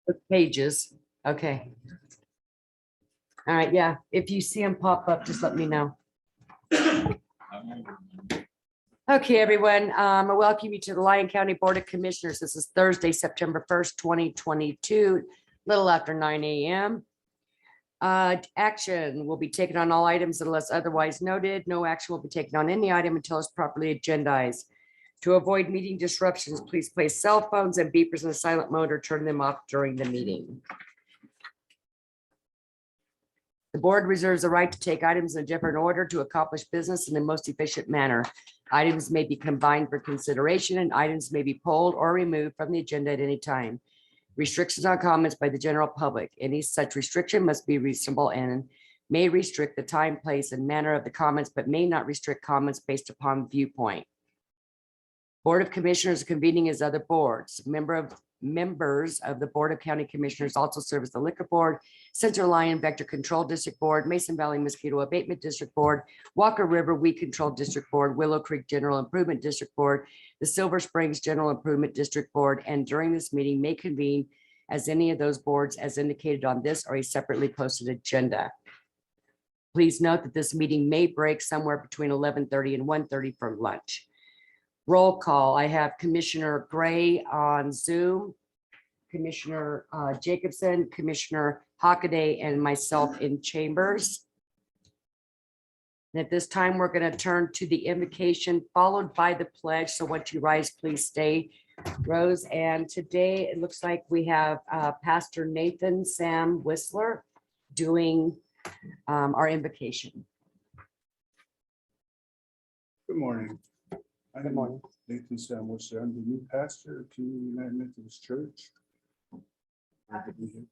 The pages. Okay. All right. Yeah. If you see them pop up, just let me know. Okay, everyone. I welcome you to the Lyon County Board of Commissioners. This is Thursday, September 1st, 2022, little after 9 a.m. Action will be taken on all items unless otherwise noted. No action will be taken on any item until it's properly agendized. To avoid meeting disruptions, please place cell phones and beepers in a silent mode or turn them off during the meeting. The board reserves the right to take items in a different order to accomplish business in the most efficient manner. Items may be combined for consideration and items may be pulled or removed from the agenda at any time. Restrictions on comments by the general public. Any such restriction must be reasonable and may restrict the time, place, and manner of the comments, but may not restrict comments based upon viewpoint. Board of Commissioners convening as other boards. Members of the Board of County Commissioners also serve as the Liquor Board, Central Lyon Vector Control District Board, Mason Valley Mosquito Abatement District Board, Walker River Weed Control District Board, Willow Creek General Improvement District Board, the Silver Springs General Improvement District Board, and during this meeting may convene as any of those boards as indicated on this or a separately posted agenda. Please note that this meeting may break somewhere between 11:30 and 1:30 for lunch. Roll call. I have Commissioner Gray on Zoom, Commissioner Jacobson, Commissioner Hockaday, and myself in chambers. And at this time, we're going to turn to the invocation followed by the pledge. So once you rise, please stay, Rose. And today it looks like we have Pastor Nathan Sam Whistler doing our invocation. Good morning. Good morning. Nathan Sam Whistler. I'm the new pastor of Community United Methodist Church. Glad to be here.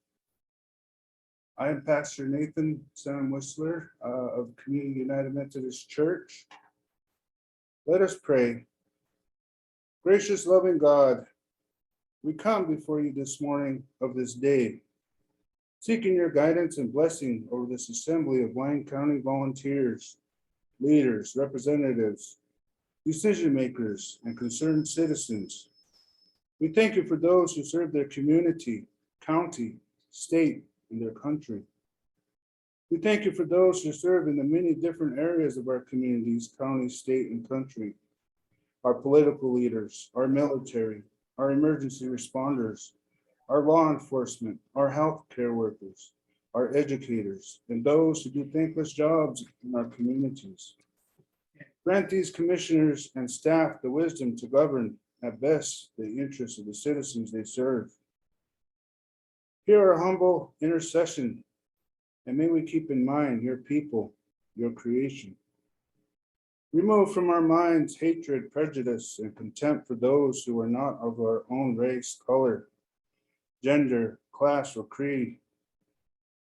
I am Pastor Nathan Sam Whistler of Community United Methodist Church. Let us pray. Gracious, loving God, we come before you this morning of this day, seeking your guidance and blessing over this assembly of Lyon County volunteers, leaders, representatives, decision makers, and concerned citizens. We thank you for those who serve their community, county, state, and their country. We thank you for those who serve in the many different areas of our communities, county, state, and country. Our political leaders, our military, our emergency responders, our law enforcement, our healthcare workers, our educators, and those who do thankless jobs in our communities. Grant these commissioners and staff the wisdom to govern at best the interests of the citizens they serve. Hear our humble intercession, and may we keep in mind your people, your creation. Remove from our minds hatred, prejudice, and contempt for those who are not of our own race, color, gender, class, or creed.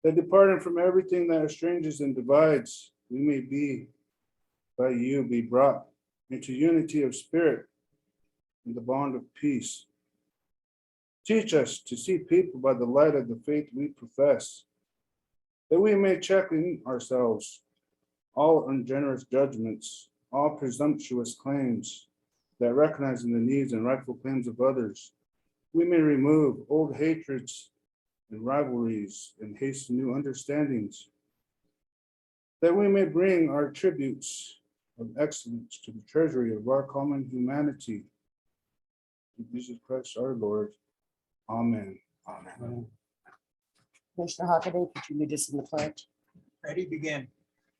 That departing from everything that estranges and divides, we may be by you be brought into unity of spirit and the bond of peace. Teach us to see people by the light of the faith we profess, that we may check in ourselves all ungenerous judgments, all presumptuous claims, that recognizing the needs and rightful claims of others, we may remove old hatreds and rivalries and hasten new understandings, that we may bring our tributes of excellence to the treasury of our common humanity. Through Jesus Christ our Lord. Amen. Amen. Commissioner Hockaday, could you lead us in the pledge? Ready, begin.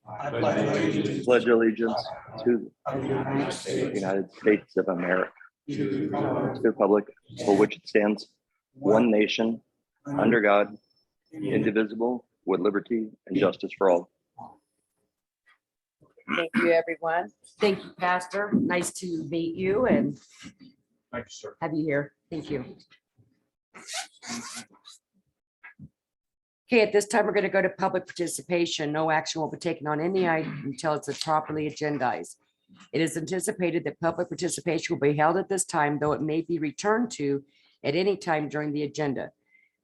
Pledge allegiance to the United States of America, to the republic for which it stands, one nation, under God, indivisible, with liberty and justice for all. Thank you, everyone. Thank you, Pastor. Nice to meet you and Thank you, sir. have you here. Thank you. Okay, at this time, we're going to go to public participation. No action will be taken on any item until it's properly agendized. It is anticipated that public participation will be held at this time, though it may be returned to at any time during the agenda.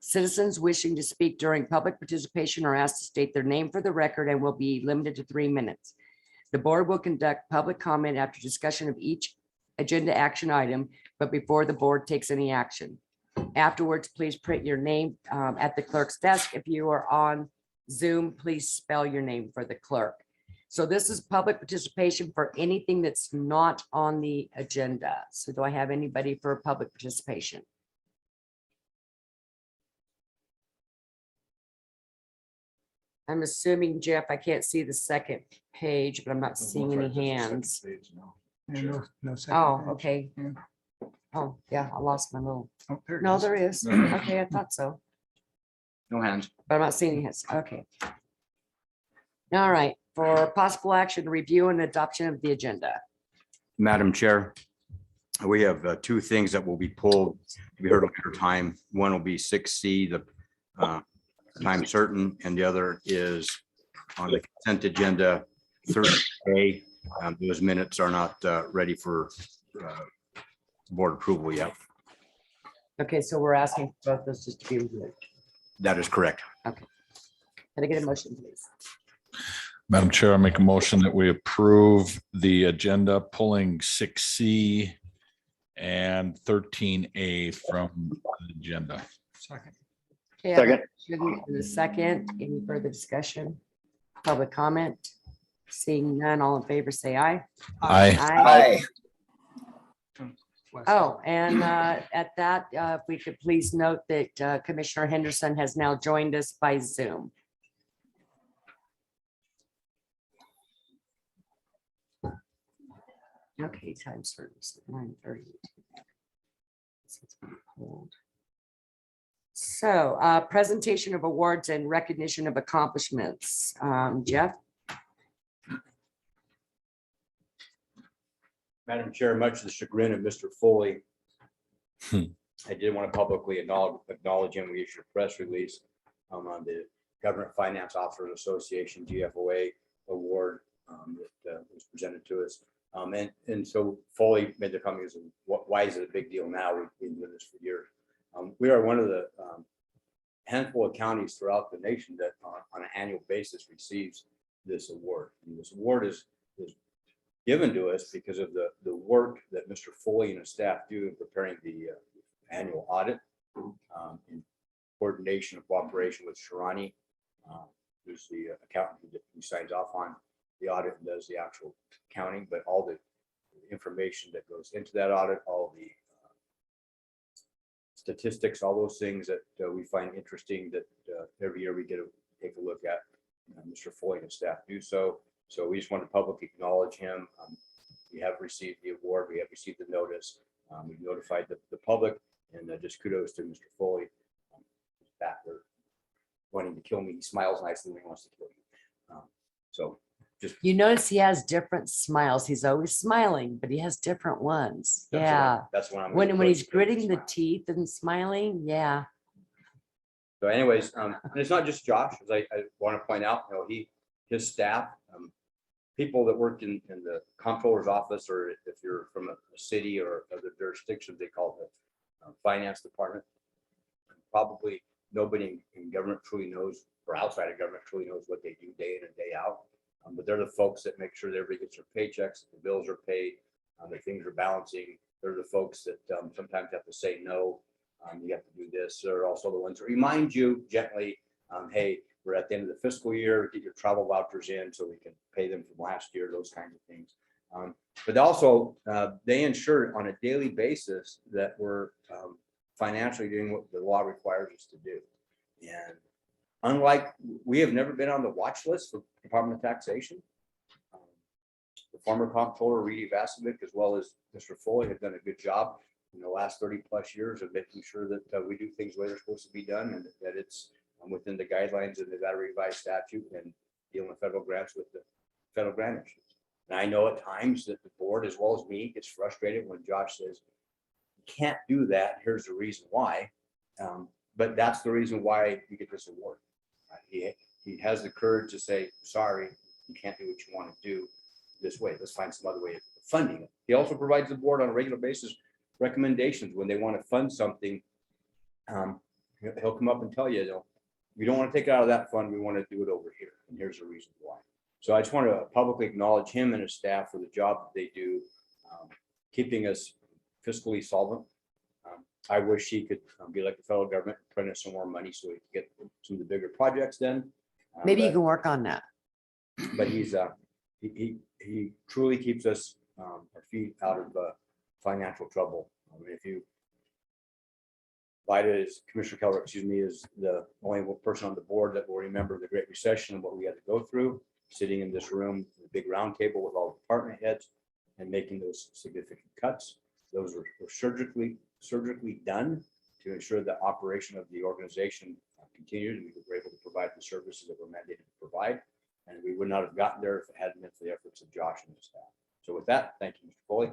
Citizens wishing to speak during public participation are asked to state their name for the record and will be limited to 3 minutes. The board will conduct public comment after discussion of each agenda action item, but before the board takes any action. Afterwards, please print your name at the clerk's desk. If you are on Zoom, please spell your name for the clerk. So this is public participation for anything that's not on the agenda. So do I have anybody for public participation? I'm assuming, Jeff, I can't see the second page, but I'm not seeing any hands. Yeah, no second Oh, page. okay. Yeah. Oh, yeah, I lost my little, Oh, there it no, is. there is. Okay, I thought so, No hands. but I'm not seeing any hands. Okay. All right, for possible action, review and adoption of the agenda. Madam Chair, we have two things that will be pulled to be heard at later time. One will be 6C, the time certain, and the other is on the consent agenda 30A. Those minutes are not ready for board approval yet. Okay, so we're asking for both those just to be reviewed. That is correct. Can I get a motion, please? Madam Chair, I make a motion that we approve the agenda pulling 6C and 13A from the agenda. Second. Okay, I have a Second. motion and a second. Any further discussion? Public comment? Seeing none, all in favor, say aye. Aye. Aye. Oh, and at that, if we could please note that Commissioner Henderson has now joined us by Zoom. Okay, time service 9:30. So presentation of awards and recognition of accomplishments. Jeff? Madam Chair, much to the chagrin of Mr. Foley, Hmm. I did want to publicly acknowledge him. We issued a press release on the Government Finance Officers Association GFOA award that was presented to us. And so Foley made the comment, why is it a big deal now? We've been doing this for years. We are one of the handful of counties throughout the nation that on an annual basis receives this award. And this award is given to us because of the work that Mr. Foley and his staff do in preparing the annual audit in coordination and cooperation with Sharani, who's the accountant who signs off on the audit and does the actual accounting, but all the information that goes into that audit, all the statistics, all those things that we find interesting that every year we get to take a look at. Mr. Foley and his staff do so. So we just want to publicly acknowledge him. We have received the award. We have received the notice. We've notified the public, and just kudos to Mr. Foley. Back there wanting to kill me. He smiles nicely when he wants to kill you. So just You notice he has different smiles. He's always smiling, but he has different ones. Yeah. that's what I'm. When he's gritting the teeth and smiling, yeah. So anyways, and it's not just Josh, as I want to point out, his staff, people that worked in the comptroller's office, or if you're from a city or other jurisdiction, they call the finance department. Probably nobody in government truly knows, or outside of government truly knows what they do day in and day out. But they're the folks that make sure that everybody gets their paychecks, the bills are paid, that things are balancing. They're the folks that sometimes have to say no. You have to do this. They're also the ones that remind you gently, hey, we're at the end of the fiscal year, get your travel vouchers in so we can pay them from last year, those kinds of things. But also they ensure on a daily basis that we're financially doing what the law requires us to do. And unlike, we have never been on the watch list for Department of Taxation. The former comptroller, Reedy Vasovic, as well as Mr. Foley, have done a good job in the last 30+ years of making sure that we do things the way they're supposed to be done, and that it's within the guidelines of the Nevada revised statute and dealing with federal grants with the federal grant issues. And I know at times that the board, as well as me, gets frustrated when Josh says, you can't do that. Here's the reason why. But that's the reason why you get this award. He has the courage to say, sorry, you can't do what you want to do this way. Let's find some other way of funding it. He also provides the board on a regular basis recommendations when they want to fund something. He'll come up and tell you, we don't want to take it out of that fund. We want to do it over here. And here's the reason why. So I just want to publicly acknowledge him and his staff for the job that they do, keeping us fiscally solvent. I wish he could be like the federal government, print us some more money so we can get some of the bigger projects done. Maybe you But- can work on that. But he truly keeps us, our feet out of financial trouble. I mean, if you, Vida is, Commissioner Keller, excuse me, is the only person on the board that will remember the Great Recession and what we had to go through, sitting in this room, the big round table with all the department heads and making those significant cuts. Those were surgically done to ensure the operation of the organization continued, and we were able to provide the services that were mandated to provide. And we would not have gotten there if it hadn't been for the efforts of Josh and his staff. So with that, thank you, Mr. Foley.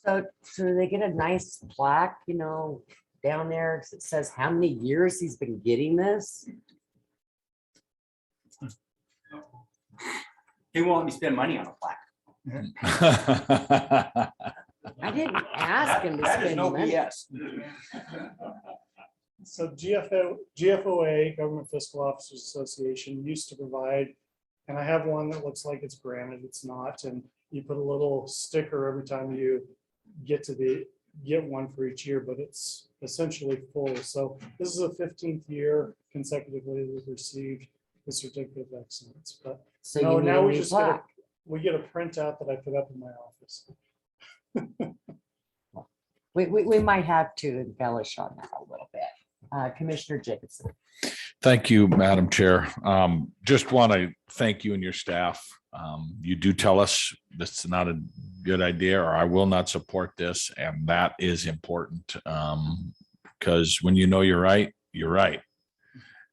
So they get a nice plaque, you know, down there that says how many years he's been getting this. He won't let me spend money on a plaque. I didn't ask him to That is spend no money. BS. So GFOA, Government Fiscal Officers Association, used to provide, and I have one that looks like it's branded, it's not, and you put a little sticker every time you get one for each year, but it's essentially full. So this is the 15th year consecutively we've received the certificate of excellence. But So no, you need now a we new just get a, plaque. we get a printout that I put up in my office. We might have to embellish on that a little bit. Commissioner Jacobson. Thank you, Madam Chair. Just want to thank you and your staff. You do tell us this is not a good idea, or I will not support this, and that is important. Because when you know you're right, you're right.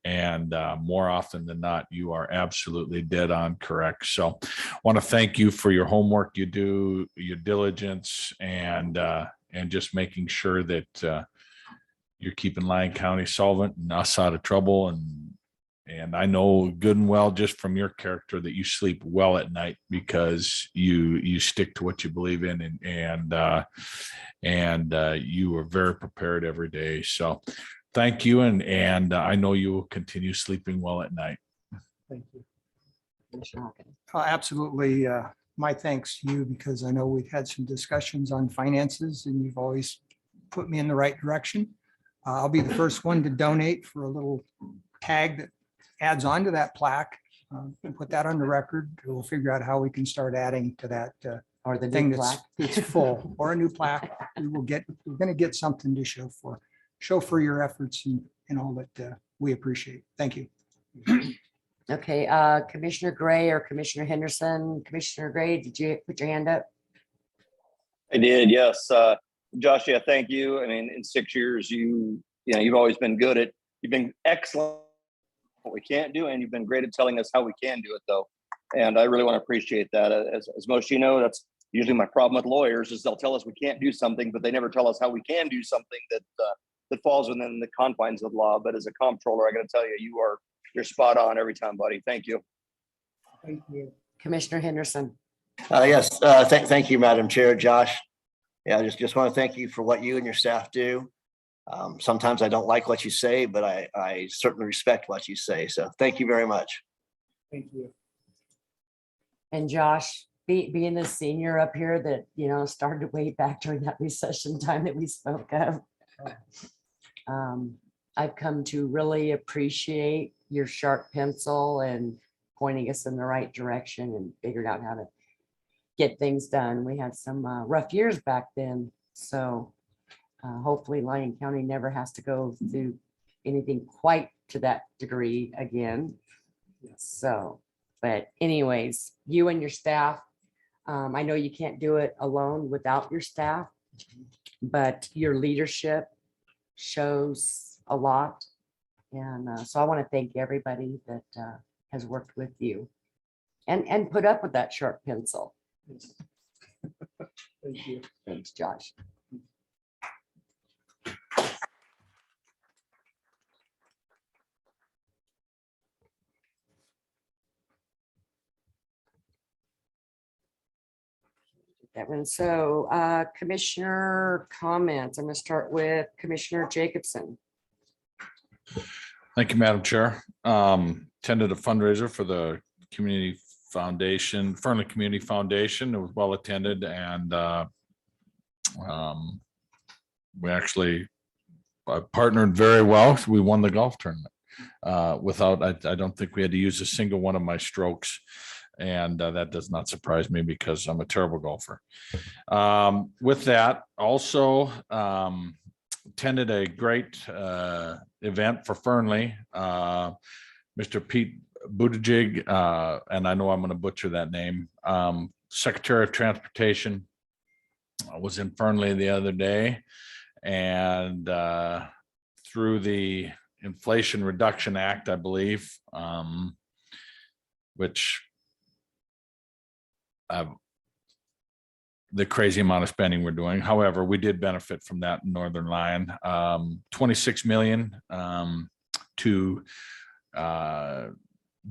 And more often than not, you are absolutely dead on correct. So I want to thank you for your homework you do, your diligence, and just making sure that you're keeping Lyon County solvent and us out of trouble. And I know good and well, just from your character, that you sleep well at night because you stick to what you believe in, and you are very prepared every day. So thank you. And I know you will continue sleeping well at night. Thank you. Commissioner Hawkins. Absolutely. My thanks to you, because I know we've had some discussions on finances and you've always put me in the right direction. I'll be the first one to donate for a little tag that adds on to that plaque. Put that on the record. We'll figure out how we can start adding to that Or the thing new plaque. that's full, or a new plaque. We're going to get something to show for your efforts and all that we appreciate. Thank you. Okay, Commissioner Gray or Commissioner Henderson. Commissioner Gray, did you put your hand up? I did, yes. Josh, yeah, thank you. I mean, in 6 years, you've always been good at, you've been excellent at what we can't do, and you've been great at telling us how we can do it, though. And I really want to appreciate that. As most of you know, that's usually my problem with lawyers, is they'll tell us we can't do something, but they never tell us how we can do something that falls within the confines of the law. But as a comptroller, I got to tell you, you're spot on every time, buddy. Thank you. Thank you. Commissioner Henderson. Yes, thank you, Madam Chair. Josh. Yeah, I just want to thank you for what you and your staff do. Sometimes I don't like what you say, but I certainly respect what you say. So thank you very much. Thank you. And Josh, being the senior up here that, you know, started way back during that recession time that we spoke of. I've come to really appreciate your sharp pencil and pointing us in the right direction and figured out how to get things done. We had some rough years back then. So hopefully Lyon County never has to go through anything quite to that degree again. So, but anyways, you and your staff, I know you can't do it alone without your staff, but your leadership shows a lot. And so I want to thank everybody that has worked with you and put up with that sharp pencil. Yes. Thank you. Thanks, Josh. That one. So commissioner comments. I'm going to start with Commissioner Jacobson. Thank you, Madam Chair. Attended a fundraiser for the community foundation, Fernley Community Foundation. It was well attended, and we actually partnered very well. We won the golf tournament. I don't think we had to use a single one of my strokes. And that does not surprise me because I'm a terrible golfer. With that, also attended a great event for Fernley. Mr. Pete Buttigieg, and I know I'm going to butcher that name, Secretary of Transportation, was in Fernley the other day, and through the Inflation Reduction Act, I believe, which the crazy amount of spending we're doing. However, we did benefit from that in Northern Lyon, 26 million to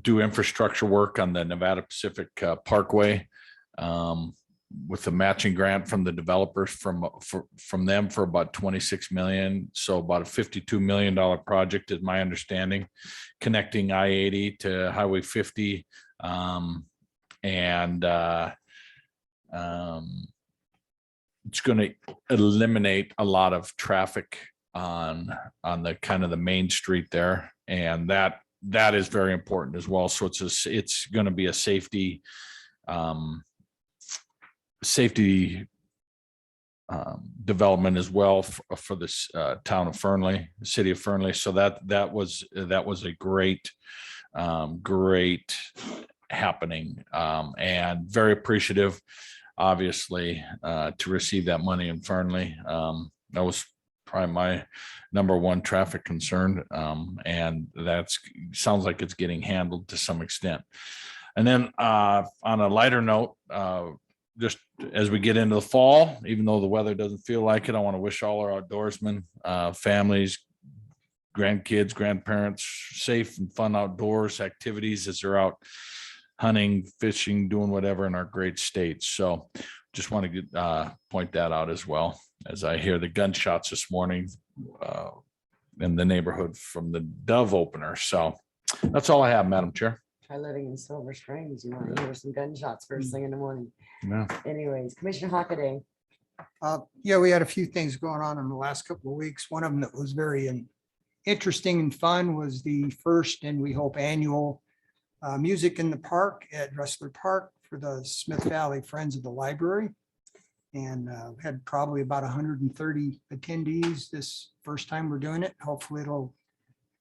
do infrastructure work on the Nevada Pacific Parkway, with a matching grant from the developers from them for about 26 million. So about a $52 million project is my understanding, connecting I-80 to Highway 50. It's going to eliminate a lot of traffic on the kind of the main street there, and that is very important as well. So it's going to be a safety development as well for this town of Fernley, the city of Fernley. So that was a great happening, and very appreciative, obviously, to receive that money in Fernley. That was probably my number one traffic concern, and sounds like it's getting handled to some extent. And then on a lighter note, just as we get into the fall, even though the weather doesn't feel like it, I want to wish all our outdoorsmen, families, grandkids, grandparents, safe and fun outdoors activities as they're out hunting, fishing, doing whatever in our great state. So just want to point that out as well, as I hear the gunshots this morning in the neighborhood from the Dove opener. So that's all I have, Madam Chair. Try living in Silver Springs. You want to hear some gunshots first thing in the morning. Yeah. Anyways, Commissioner Hockaday. Yeah, we had a few things going on in the last couple of weeks. One of them that was very interesting and fun was the first, and we hope annual, Music in the Park at Dressler Park for the Smith Valley Friends of the Library. And had probably about 130 attendees this first time we're doing it. Hopefully it'll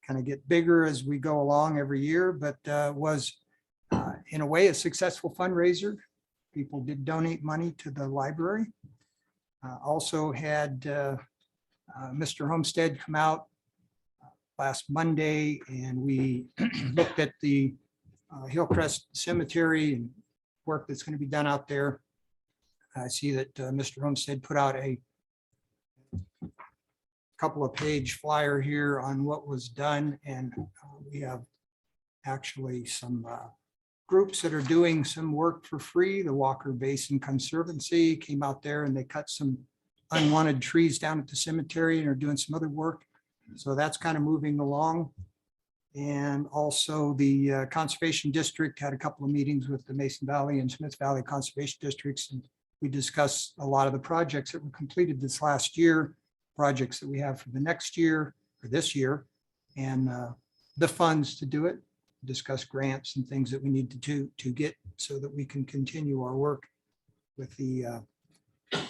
kind of get bigger as we go along every year, but was in a way a successful fundraiser. People did donate money to the library. Also had Mr. Homestead come out last Monday, and we looked at the Hillcrest Cemetery and work that's going to be done out there. I see that Mr. Homestead put out a couple of page flyer here on what was done, and we have actually some groups that are doing some work for free. The Walker Basin Conservancy came out there and they cut some unwanted trees down at the cemetery and are doing some other work. So that's kind of moving along. And also the Conservation District had a couple of meetings with the Mason Valley and Smith Valley Conservation Districts. And we discussed a lot of the projects that were completed this last year, projects that we have for the next year or this year, and the funds to do it, discuss grants and things that we need to do to get so that we can continue our work with the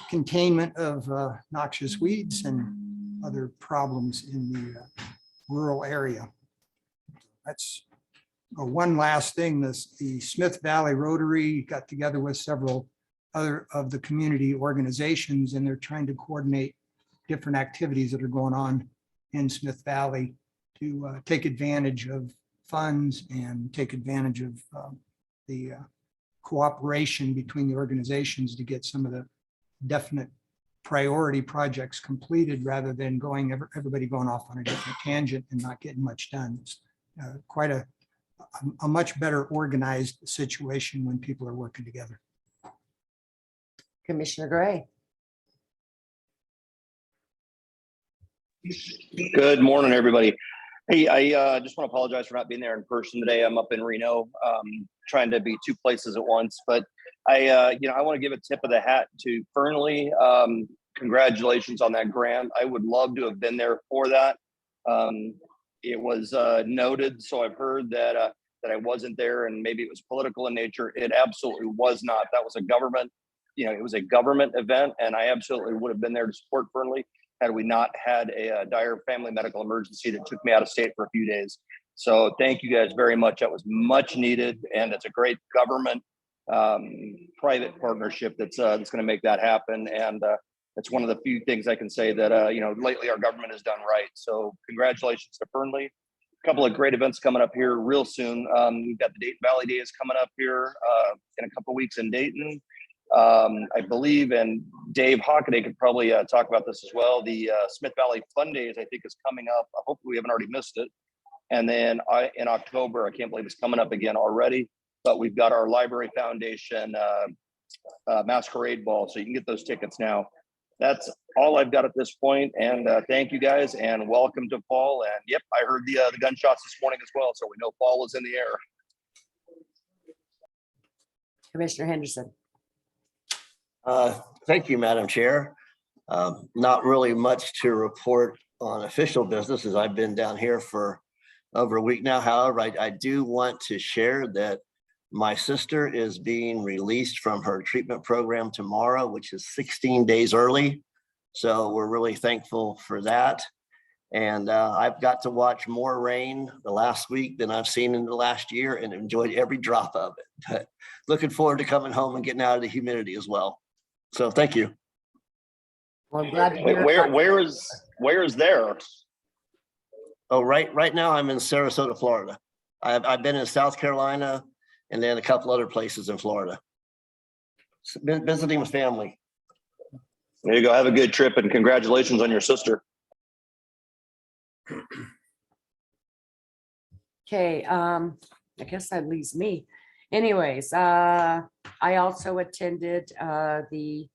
containment of noxious weeds and other problems in the rural area. That's one last thing. The Smith Valley Rotary got together with several other of the community organizations, and they're trying to coordinate different activities that are going on in Smith Valley to take advantage of funds and take advantage of the cooperation between the organizations to get some of the definite priority projects completed, rather than everybody going off on a different tangent and not getting much done. It's quite a much better organized situation when people are working together. Commissioner Gray. Good morning, everybody. Hey, I just want to apologize for not being there in person today. I'm up in Reno, trying to be two places at once. But I want to give a tip of the hat to Fernley. Congratulations on that grant. I would love to have been there for that. It was noted, so I've heard that I wasn't there, and maybe it was political in nature. It absolutely was not. That was a government, it was a government event, and I absolutely would have been there to support Fernley had we not had a dire family medical emergency that took me out of state for a few days. So thank you guys very much. That was much needed, and it's a great government private partnership that's going to make that happen. And it's one of the few things I can say that lately our government has done right. So congratulations to Fernley. A couple of great events coming up here real soon. We've got the Dayton Valley Days coming up here in a couple of weeks in Dayton. I believe, and Dave Hockaday could probably talk about this as well. The Smith Valley Fun Days, I think, is coming up. Hopefully we haven't already missed it. And then in October, I can't believe it's coming up again already, but we've got our Library Foundation Masquerade Ball. So you can get those tickets now. That's all I've got at this point. And thank you guys, and welcome to fall. And yep, I heard the gunshots this morning as well. So we know fall is in the air. Commissioner Henderson. Thank you, Madam Chair. Not really much to report on official business, as I've been down here for over a week now. However, I do want to share that my sister is being released from her treatment program tomorrow, which is 16 days early. So we're really thankful for that. And I've got to watch more rain the last week than I've seen in the last year, and enjoyed every drop of it. But looking forward to coming home and getting out of the humidity as well. So thank you. Well, I'm glad to Wait, hear. where is there? Oh, right now I'm in Sarasota, Florida. I've been in South Carolina and then a couple other places in Florida. Been visiting with family. There you go. Have a good trip, and congratulations on your sister. Okay, I guess that leaves me. Anyways, I also attended the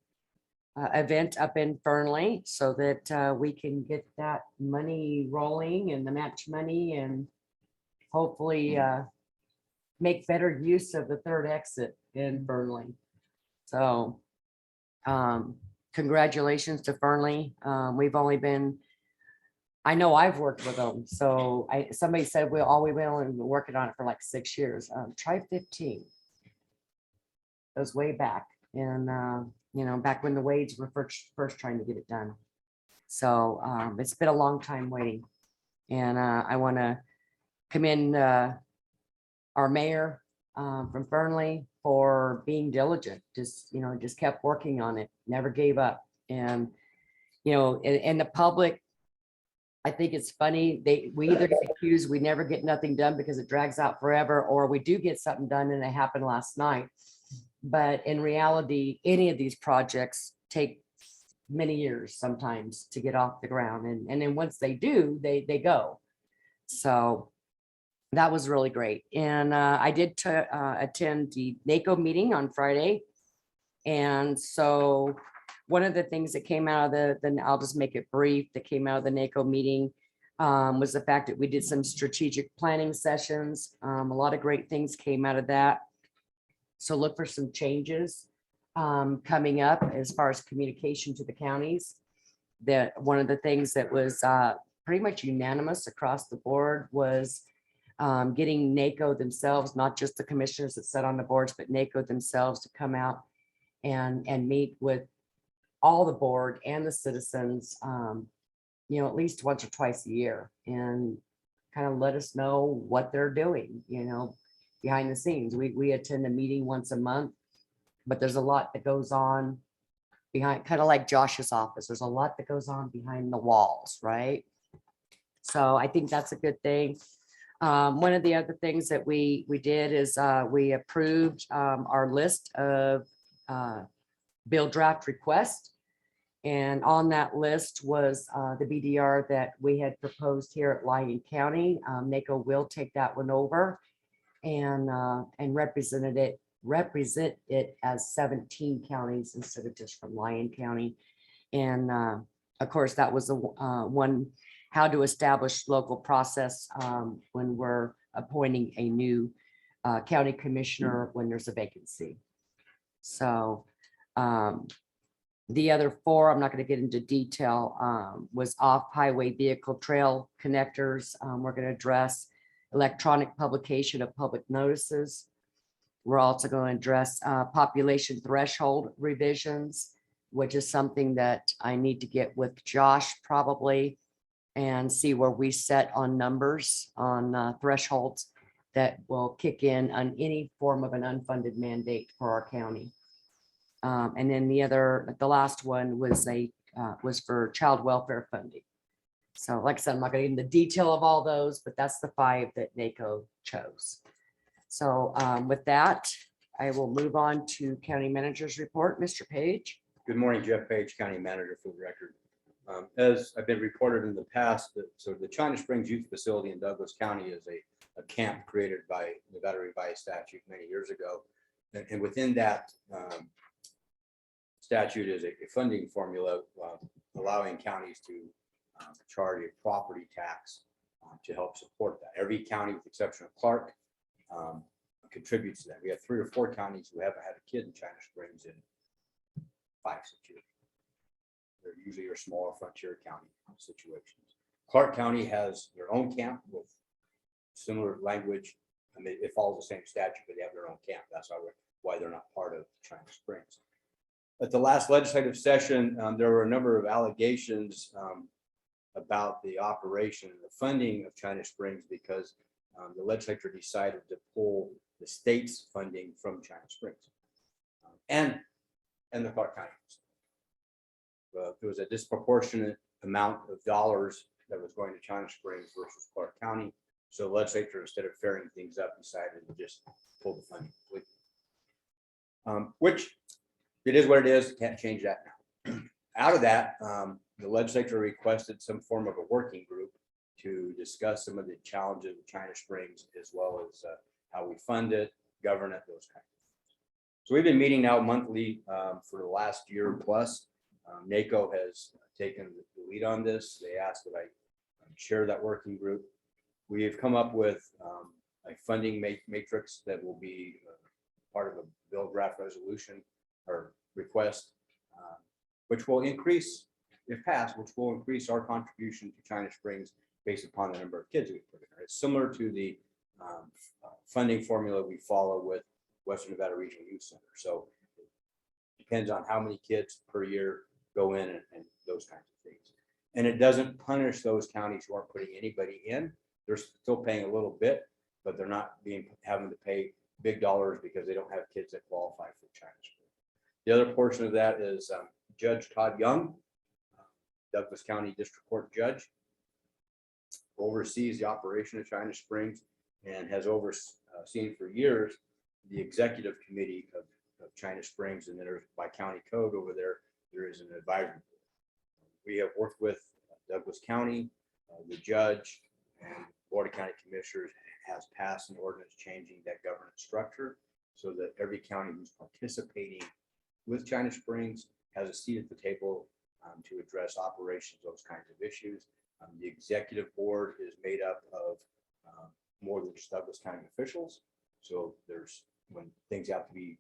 event up in Fernley so that we can get that money rolling and the match money, and hopefully make better use of the third exit in Fernley. So congratulations to Fernley. We've only been, I know I've worked with them. So somebody said we've only been working on it for like 6 years. Try 15. It was way back. And back when the Wades were first trying to get it done. So it's been a long time waiting. And I want to commend our mayor from Fernley for being diligent. Just kept working on it, never gave up. And and the public, I think it's funny, we either get accused we never get nothing done because it drags out forever, or we do get something done and it happened last night. But in reality, any of these projects take many years sometimes to get off the ground. And then once they do, they go. So that was really great. And I did attend the NACO meeting on Friday. And so one of the things that came out of I'll just make it brief, that came out of the NACO meeting was the fact that we did some strategic planning sessions. A lot of great things came out of that. So look for some changes coming up as far as communication to the counties. That one of the things that was pretty much unanimous across the board was getting NACO themselves, not just the commissioners that sat on the boards, but NACO themselves to come out and meet with all the board and the citizens, at least once or twice a year, and kind of let us know what they're doing, behind the scenes. We attend a meeting once a month, but there's a lot that goes on behind, kind of like Josh's office. There's a lot that goes on behind the walls, right? So I think that's a good thing. One of the other things that we did is we approved our list of bill draft requests. And on that list was the BDR that we had proposed here at Lyon County. NACO will take that one over and represent it as 17 counties instead of just from Lyon County. And of course, that was the one how to establish local process when we're appointing a new county commissioner when there's a vacancy. So the other four, I'm not going to get into detail, was off-highway vehicle trail connectors. We're going to address electronic publication of public notices. We're also going to address population threshold revisions, which is something that I need to get with Josh probably and see where we set on numbers on thresholds that will kick in on any form of an unfunded mandate for our county. And then the last one was for child welfare funding. So like I said, I'm not going to get into the detail of all those, but that's the 5 that NACO chose. So with that, I will move on to county manager's report. Mr. Page. Good morning, Jeff Page, County Manager, for the record. As I've been reported in the past, so the China Springs Youth Facility in Douglas County is a camp created by Nevada Revised Statute many years ago. And within that statute is a funding formula allowing counties to charge a property tax to help support that. Every county, with the exception of Clark, contributes to that. We have 3 or 4 counties who haven't had a kid in China Springs in 5, 6 years. They're usually your smaller frontier county situations. Clark County has their own camp with similar language. I mean, it follows the same statute, but they have their own camp. That's why they're not part of China Springs. At the last legislative session, there were a number of allegations about the operation and the funding of China Springs because the legislature decided to pull the state's funding from China Springs and the Clark County. There was a disproportionate amount of dollars that was going to China Springs versus Clark County. So the legislature, instead of fairing things up, decided to just pull the funding completely. Which it is what it is. Can't change that now. Out of that, the legislature requested some form of a working group to discuss some of the challenges of China Springs, as well as how we fund it, govern it, those kinds of things. So we've been meeting now monthly for the last year plus. NACO has taken the lead on this. They asked that I chair that working group. We have come up with a funding matrix that will be part of a bill draft resolution or request, which will increase, if passed, which will increase our contribution to China Springs based upon the number of kids we put in there. It's similar to the funding formula we follow with Western Nevada Regional Youth Center. So it depends on how many kids per year go in and those kinds of things. And it doesn't punish those counties who aren't putting anybody in. They're still paying a little bit, but they're not having to pay big dollars because they don't have kids that qualify for China Springs. The other portion of that is Judge Todd Young, Douglas County District Court Judge, oversees the operation of China Springs and has overseen for years the executive committee of China Springs, and then there's by county code over there is an advisory board. We have worked with Douglas County, the judge, and Board of County Commissioners has passed an ordinance changing that governance structure so that every county who's participating with China Springs has a seat at the table to address operations, those kinds of issues. The executive board is made up of more than just Douglas County officials. So there's when things have to be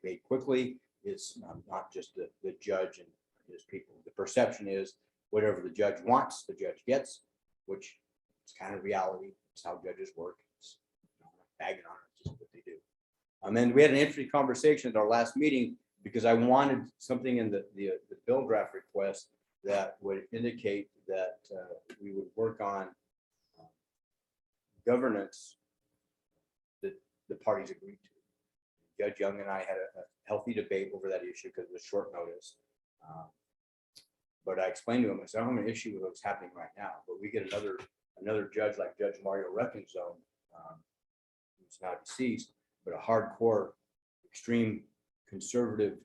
made quickly, it's not just the judge and his people. The perception is whatever the judge wants, the judge gets, which is kind of reality. It's how judges work. It's not bagging on it, just what they do. And then we had an interesting conversation at our last meeting because I wanted something in the bill draft request that would indicate that we would work on governance that the parties agreed to. Judge Young and I had a healthy debate over that issue because it was short notice. But I explained to him, I said, I don't have an issue with what's happening right now, but we get another judge like Judge Mario Reckenzone, who's now deceased, but a hardcore, extreme conservative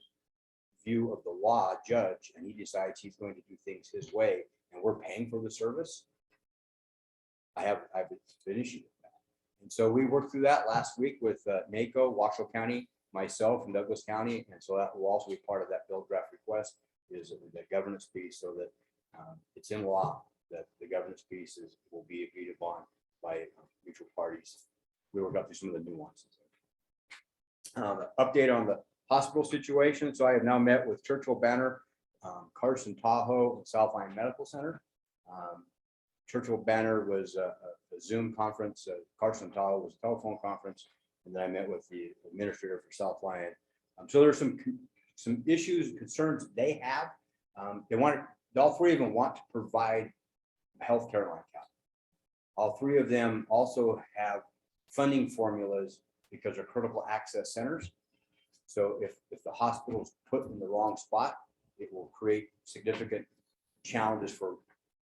view of the law judge, and he decides he's going to do things his way, and we're paying for the service. I have an issue with that. And so we worked through that last week with NACO, Washoe County, myself, and Douglas County. And so that will also be part of that bill draft request is the governance piece so that it's in law that the governance piece will be agreed upon by mutual parties. We work out through some of the nuances. Update on the hospital situation. So I have now met with Churchill Banner, Carson Tahoe, and South Lyon Medical Center. Churchill Banner was a Zoom conference. Carson Tahoe was a telephone conference. And then I met with the administrator for South Lyon. So there's some issues, concerns they have. All three of them want to provide healthcare in Lyon County. All three of them also have funding formulas because they're critical access centers. So if the hospital is put in the wrong spot, it will create significant challenges for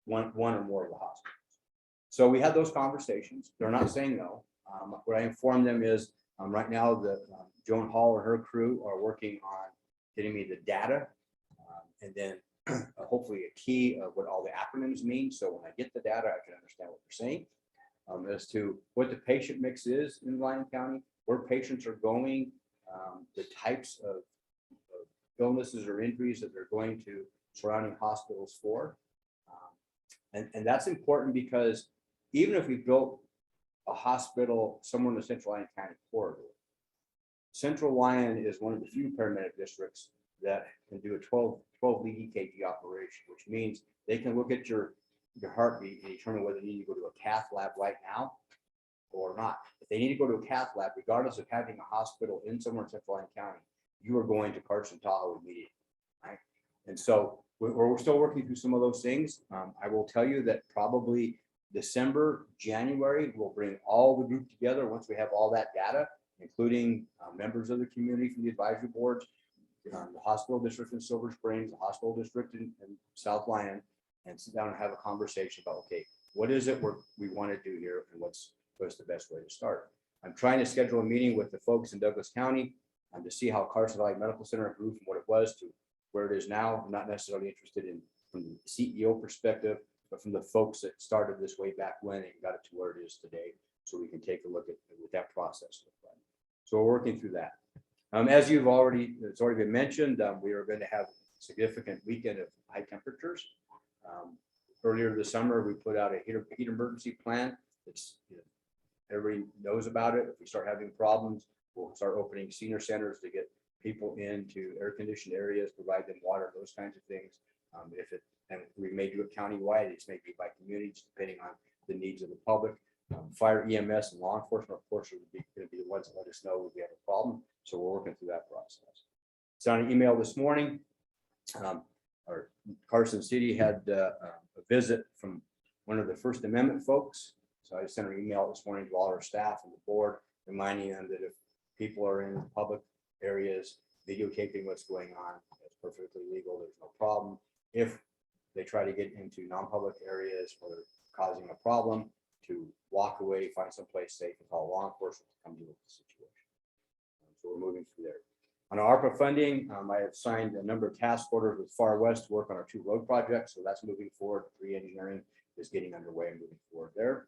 one or more of the hospitals. So we had those conversations. They're not saying no. What I informed them is right now that Joan Hall and her crew are working on getting me the data and then hopefully a key of what all the acronyms mean. So when I get the data, I can understand what they're saying as to what the patient mix is in Lyon County, where patients are going, the types of illnesses or injuries that they're going to surrounding hospitals for. And that's important because even if we built a hospital somewhere in the Central Lyon County corridor, Central Lyon is one of the few paramedic districts that can do a 12 lead EKG operation, which means they can look at your heartbeat and determine whether you need to go to a cath lab right now or not. If they need to go to a cath lab, regardless of having a hospital in somewhere in Central Lyon County, you are going to Carson Tahoe immediately, right? And so we're still working through some of those things. I will tell you that probably December, January, we'll bring all the group together once we have all that data, including members of the community from the advisory boards, the hospital district in Silver Springs, the hospital district in South Lyon, and sit down and have a conversation about, okay, what is it we want to do here and what's the best way to start. I'm trying to schedule a meeting with the folks in Douglas County to see how Carson Valley Medical Center grew from what it was to where it is now. I'm not necessarily interested in from the CEO perspective, but from the folks that started this way back when and got it to where it is today, so we can take a look at what that process looks like. So we're working through that. As it's already been mentioned, we are going to have a significant weekend of high temperatures. Earlier this summer, we put out a heat emergency plan. Everybody knows about it. If we start having problems, we'll start opening senior centers to get people into air-conditioned areas, provide them water, those kinds of things. And we may do it countywide. It's maybe by communities, depending on the needs of the public. Fire, EMS, and law enforcement, of course, are going to be the ones that let us know if we have a problem. So we're working through that process. It's on an email this morning. Our Carson City had a visit from one of the First Amendment folks. So I sent an email this morning to all our staff and the board, reminding them that if people are in public areas videotaping what's going on, it's perfectly legal. There's no problem. If they try to get into non-public areas where they're causing a problem, to walk away, find someplace safe, and call law enforcement to come deal with the situation. So we're moving through there. On our ARPA funding, I have signed a number of task orders with Far West to work on our 2 road projects. So that's moving forward. Pre-engineering is getting underway and moving forward there.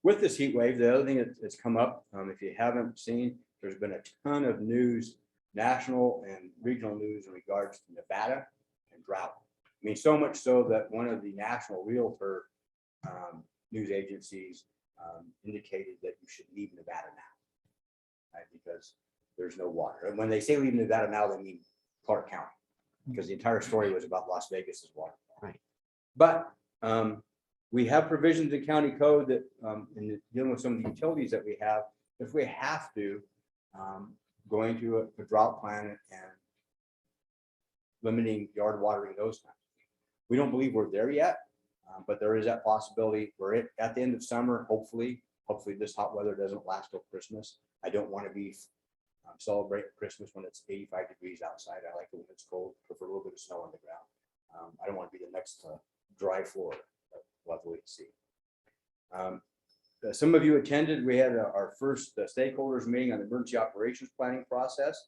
With this heat wave, the other thing that's come up, if you haven't seen, there's been a ton of news, national and regional news in regards to Nevada and drought. I mean, so much so that one of the national realtor news agencies indicated that you should leave Nevada now, right? Because there's no water. And when they say leave Nevada now, they mean Clark County, because the entire story was about Las Vegas's water. Right. But we have provisions in county code that in dealing with some of the utilities that we have, if we have to, going to a drought plan and limiting yard watering, those kinds of things. We don't believe we're there yet, but there is that possibility. We're at the end of summer. Hopefully this hot weather doesn't last till Christmas. I don't want to be celebrating Christmas when it's 85 degrees outside. I like it when it's cold. Prefer a little bit of snow on the ground. I don't want to be the next dry Florida. We'll have to wait and see. Some of you attended. We had our first stakeholders meeting on the emergency operations planning process.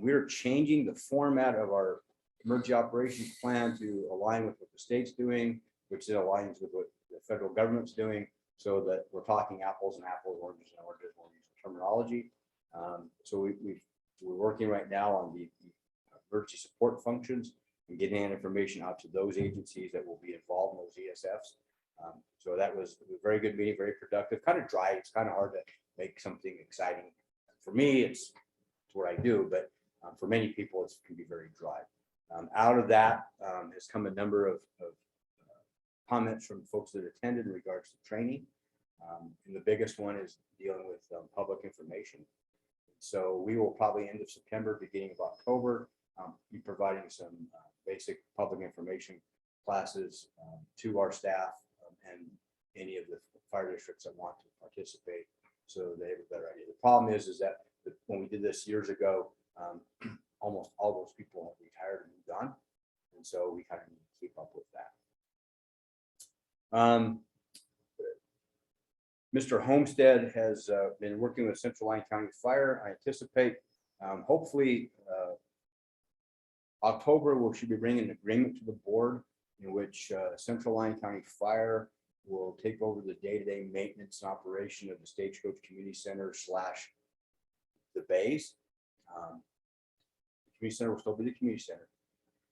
We are changing the format of our emergency operations plan to align with what the state's doing, which then aligns with what the federal government's doing, so that we're talking apples and apples, oranges and oranges, we're using terminology. So we're working right now on the emergency support functions, and getting that information out to those agencies that will be involved in those ESFs. So that was a very good meeting, very productive, kind of dry. It's kind of hard to make something exciting. For me, it's what I do, but for many people, it can be very dry. Out of that has come a number of comments from folks that attended in regards to training. And the biggest one is dealing with public information. So we will probably end of September, beginning of October, be providing some basic public information classes to our staff and any of the fire districts that want to participate, so they have a better idea. The problem is that when we did this years ago, almost all those people have retired and moved on, and so we kind of need to keep up with that. Mr. Homestead has been working with Central Lyon County Fire. I anticipate hopefully October we should be bringing an agreement to the board in which Central Lyon County Fire will take over the day-to-day maintenance and operation of the Stagecoach Community Center / the base. The community center will still be the community center,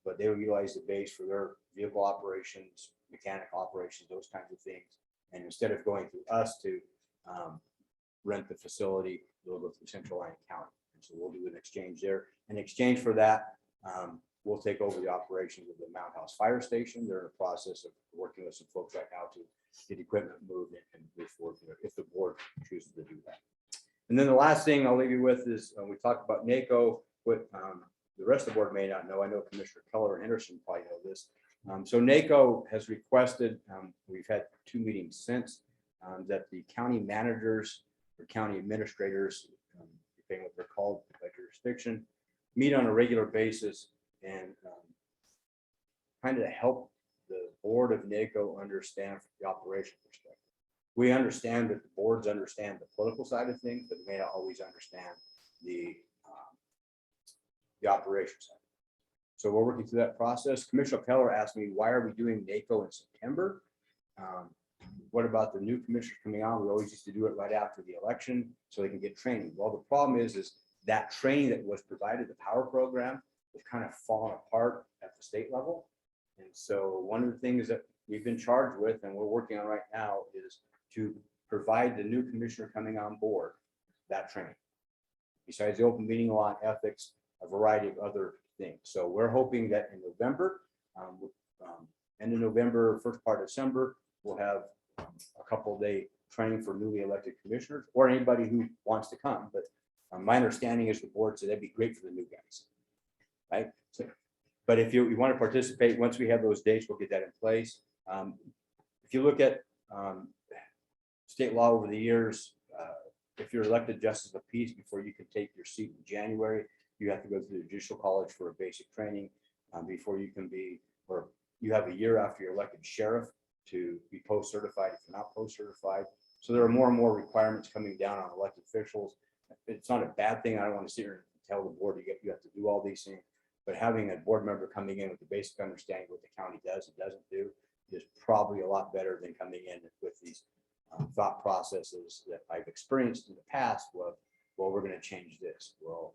but they will utilize the base for their vehicle operations, mechanical operations, those kinds of things. And instead of going through us to rent the facility, they'll go through Central Lyon County. And so we'll do an exchange there. In exchange for that, we'll take over the operations of the Mount House Fire Station. They're in the process of working with some folks right now to get equipment moved and move forward if the board chooses to do that. And then the last thing I'll leave you with is we talked about NACO. What the rest of the board may not know, I know Commissioner Keller and Henderson probably know this. So NACO has requested, we've had 2 meetings since, that the county managers or county administrators, depending what they're called by jurisdiction, meet on a regular basis and kind of help the board of NACO understand from the operational perspective. We understand that the boards understand the political side of things, but they may not always understand the operation side. So we're working through that process. Commissioner Keller asked me, why are we doing NACO in September? What about the new commissioners coming on? We always used to do it right after the election so they can get training. Well, the problem is that training that was provided, the power program, has kind of fallen apart at the state level. And so one of the things that we've been charged with and we're working on right now is to provide the new commissioner coming on board that training. Besides the open meeting law and ethics, a variety of other things. So we're hoping that in November, end of November, first part of December, we'll have a couple-day training for newly elected commissioners or anybody who wants to come. But my understanding is the board said that'd be great for the new guys, right? So, but if you want to participate, once we have those dates, we'll get that in place. If you look at state law over the years, if you're elected justice of the peace before you can take your seat in January, you have to go through the judicial college for a basic training before you can be, or you have a year after you're elected sheriff to be post-certified if you're not post-certified. So there are more and more requirements coming down on elected officials. It's not a bad thing. I don't want to sit here and tell the board you have to do all these things, but having a board member coming in with the basic understanding of what the county does and doesn't do is probably a lot better than coming in with these thought processes that I've experienced in the past. Well, we're going to change this. Well,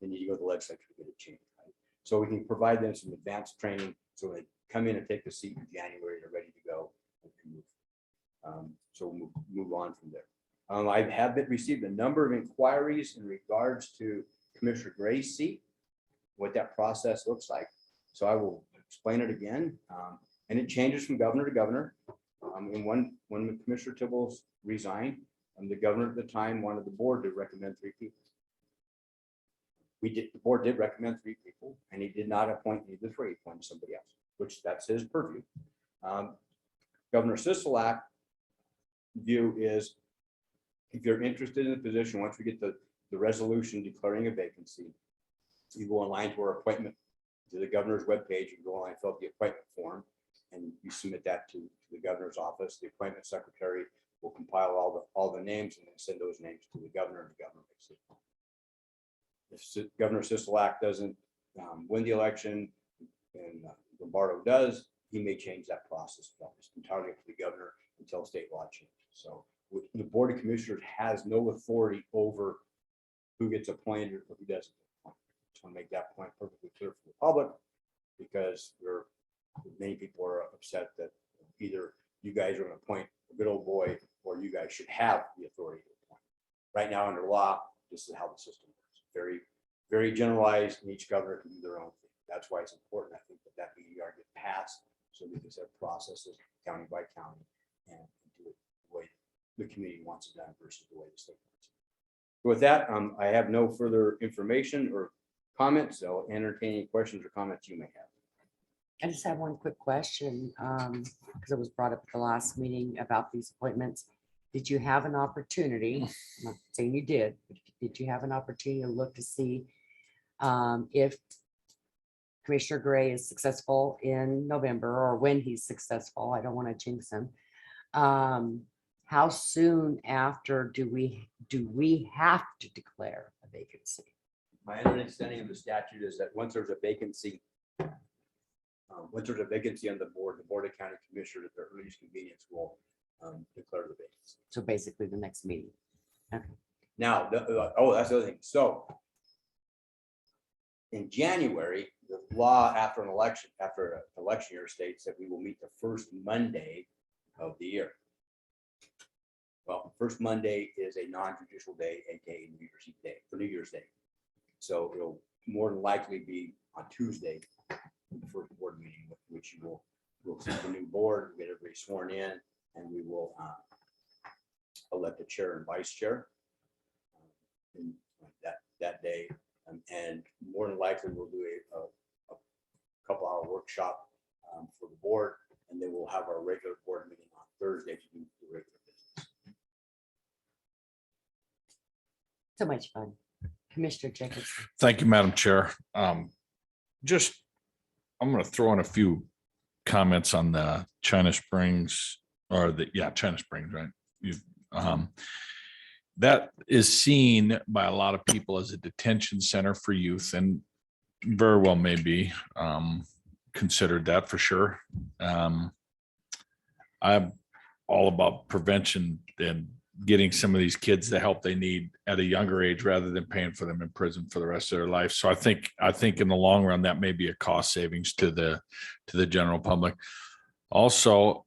then you go to the legislature to get it changed. Right? So we can provide them some advanced training so they come in and take the seat in January, they're ready to go and move. So we'll move on from there. I have received a number of inquiries in regards to Commissioner Gray's seat, what that process looks like. So I will explain it again. And it changes from governor to governor. And when Commissioner Tibbles resigned, the governor at the time wanted the board to recommend 3 people. The board did recommend 3 people, and he did not appoint either 3, he appointed somebody else, which that's his purview. Governor Sisolak view is if you're interested in the position, once we get the resolution declaring a vacancy, you go online to our appointment to the governor's webpage, you go online, fill out the appointment form, and you submit that to the governor's office. The appointment secretary will compile all the names and then send those names to the governor, and the governor makes it. If Governor Sisolak doesn't win the election and Lombardo does, he may change that process. It's entirely up to the governor until state law changes. So the Board of Commissioners has no authority over who gets appointed or who doesn't get appointed. Just want to make that point perfectly clear for the public. because many people are upset that either you guys are going to appoint a good old boy or you guys should have the authority to appoint. Right now, under law, this is how the system works. Very, very generalized, and each governor can do their own thing. That's why it's important, I think, that BER get passed so we can set processes county by county and do it the way the community wants it done versus the way the state wants it. With that, I have no further information or comments. So entertain any questions or comments you may have. I just have one quick question, because it was brought up at the last meeting about these appointments. Did you have an opportunity, I'm not saying you did, but did you have an opportunity to look to see if Commissioner Gray is successful in November, or when he's successful? I don't want to jinx him. How soon after do we have to declare a vacancy? My understanding of the statute is that once there's a vacancy on the Board of County Commissioners at their earliest convenience will declare the vacancy. So basically the next meeting. Now, that's the other thing. So in January, the law after an election year states that we will meet the first Monday of the year. Well, first Monday is a non-judicial day, aka New Year's Eve day, for New Year's Day. So it'll more than likely be on Tuesday, the first board meeting, which we'll see the new board, get everybody sworn in, and we will elect the chair and vice chair in that day. And more than likely, we'll do a couple-hour workshop for the board, and then we'll have our regular board meeting on Thursday to do the regular business. So much fun. Commissioner Jacobson. Thank you, Madam Chair. I'm going to throw in a few comments on the China Springs, China Springs, right? That is seen by a lot of people as a detention center for youth, and very well may be considered that for sure. I'm all about prevention and getting some of these kids the help they need at a younger age rather than paying for them in prison for the rest of their life. So I think in the long run, that may be a cost savings to the general public. Also,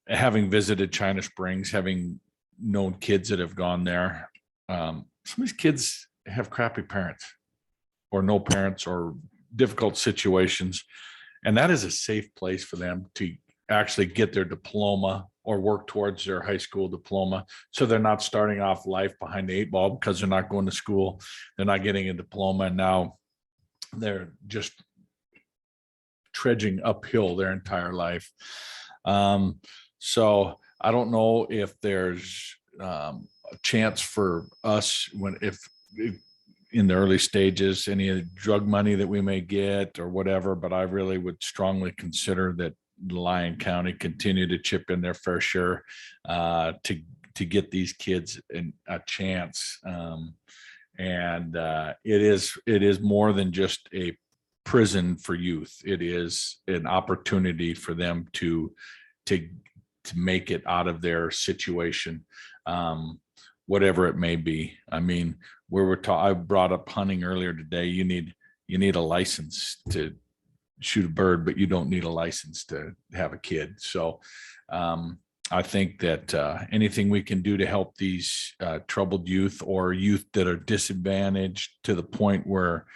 having visited China Springs, having known kids that have gone there, some of these kids have crappy parents or no parents or difficult situations. And that is a safe place for them to actually get their diploma or work towards their high school diploma. So they're not starting off life behind the 8 ball because they're not going to school. They're not getting a diploma. And now they're just trudging uphill their entire life. So I don't know if there's a chance for us if in the early stages, any drug money that we may get or whatever, but I really would strongly consider that Lyon County continue to chip in their fair share to get these kids a chance. And it is more than just a prison for youth. It is an opportunity for them to make it out of their situation, whatever it may be. I mean, I brought up hunting earlier today. You need a license to shoot a bird, but you don't need a license to have a kid. So I think that anything we can do to help these troubled youth or youth that are disadvantaged to the point where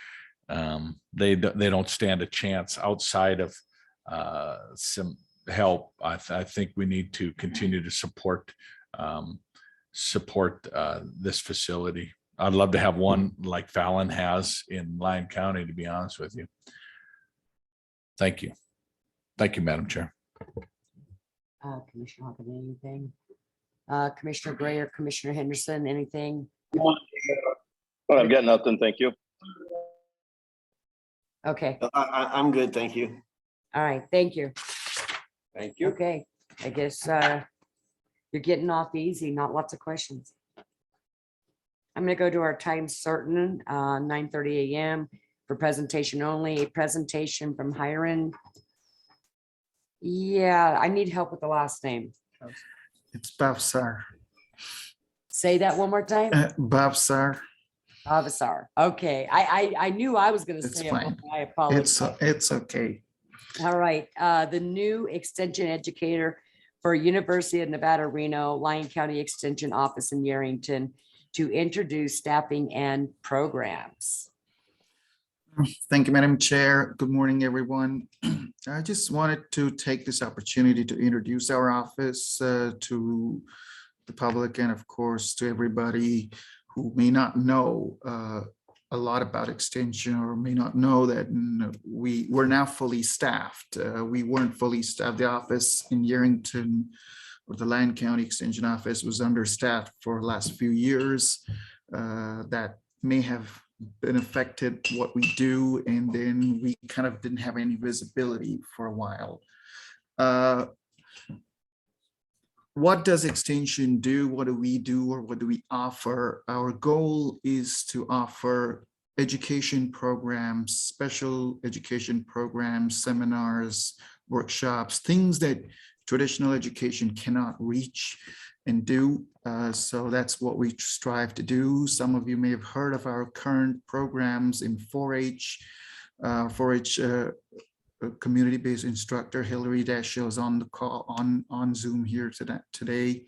they don't stand a chance outside of some help, I think we need to continue to support this facility. I'd love to have one like Fallon has in Lyon County, to be honest with you. Thank you. Thank you, Madam Chair. Commissioner Hawkins, anything? Commissioner Gray or Commissioner Henderson, anything? I've got nothing. Thank you. Okay, I'm good, thank you. all right, thank you. Thank you. Okay, I guess you're getting off easy, not lots of questions. I'm gonna go to our time certain, 9:30 a.m. for presentation only, a presentation from Hiram. Yeah, I need help with the last name. It's Babsar. Say that one more time. Babsar. Commissar. Okay, I knew I was gonna It's say it, fine. wrong. I apologize. It's okay. All right, the new extension educator for University of Nevada, Reno, Lyon County Extension Office in Yerington to introduce staffing and programs. Thank you, Madam Chair. Good morning, everyone. I just wanted to take this opportunity to introduce our office to the public and of course to everybody who may not know a lot about extension or may not know that we're now fully staffed. We weren't fully staffed. The office in Yerington or the Lyon County Extension Office was understaffed for the last few years. That may have been affected what we do, and then we kind of didn't have any visibility for a while. What does extension do? What do we do, or what do we offer? Our goal is to offer education programs, special education programs, seminars, workshops, things that traditional education cannot reach and do. So that's what we strive to do. Some of you may have heard of our current programs in 4-H. 4-H community-based instructor Hillary Dashiell is on the call on Zoom here today.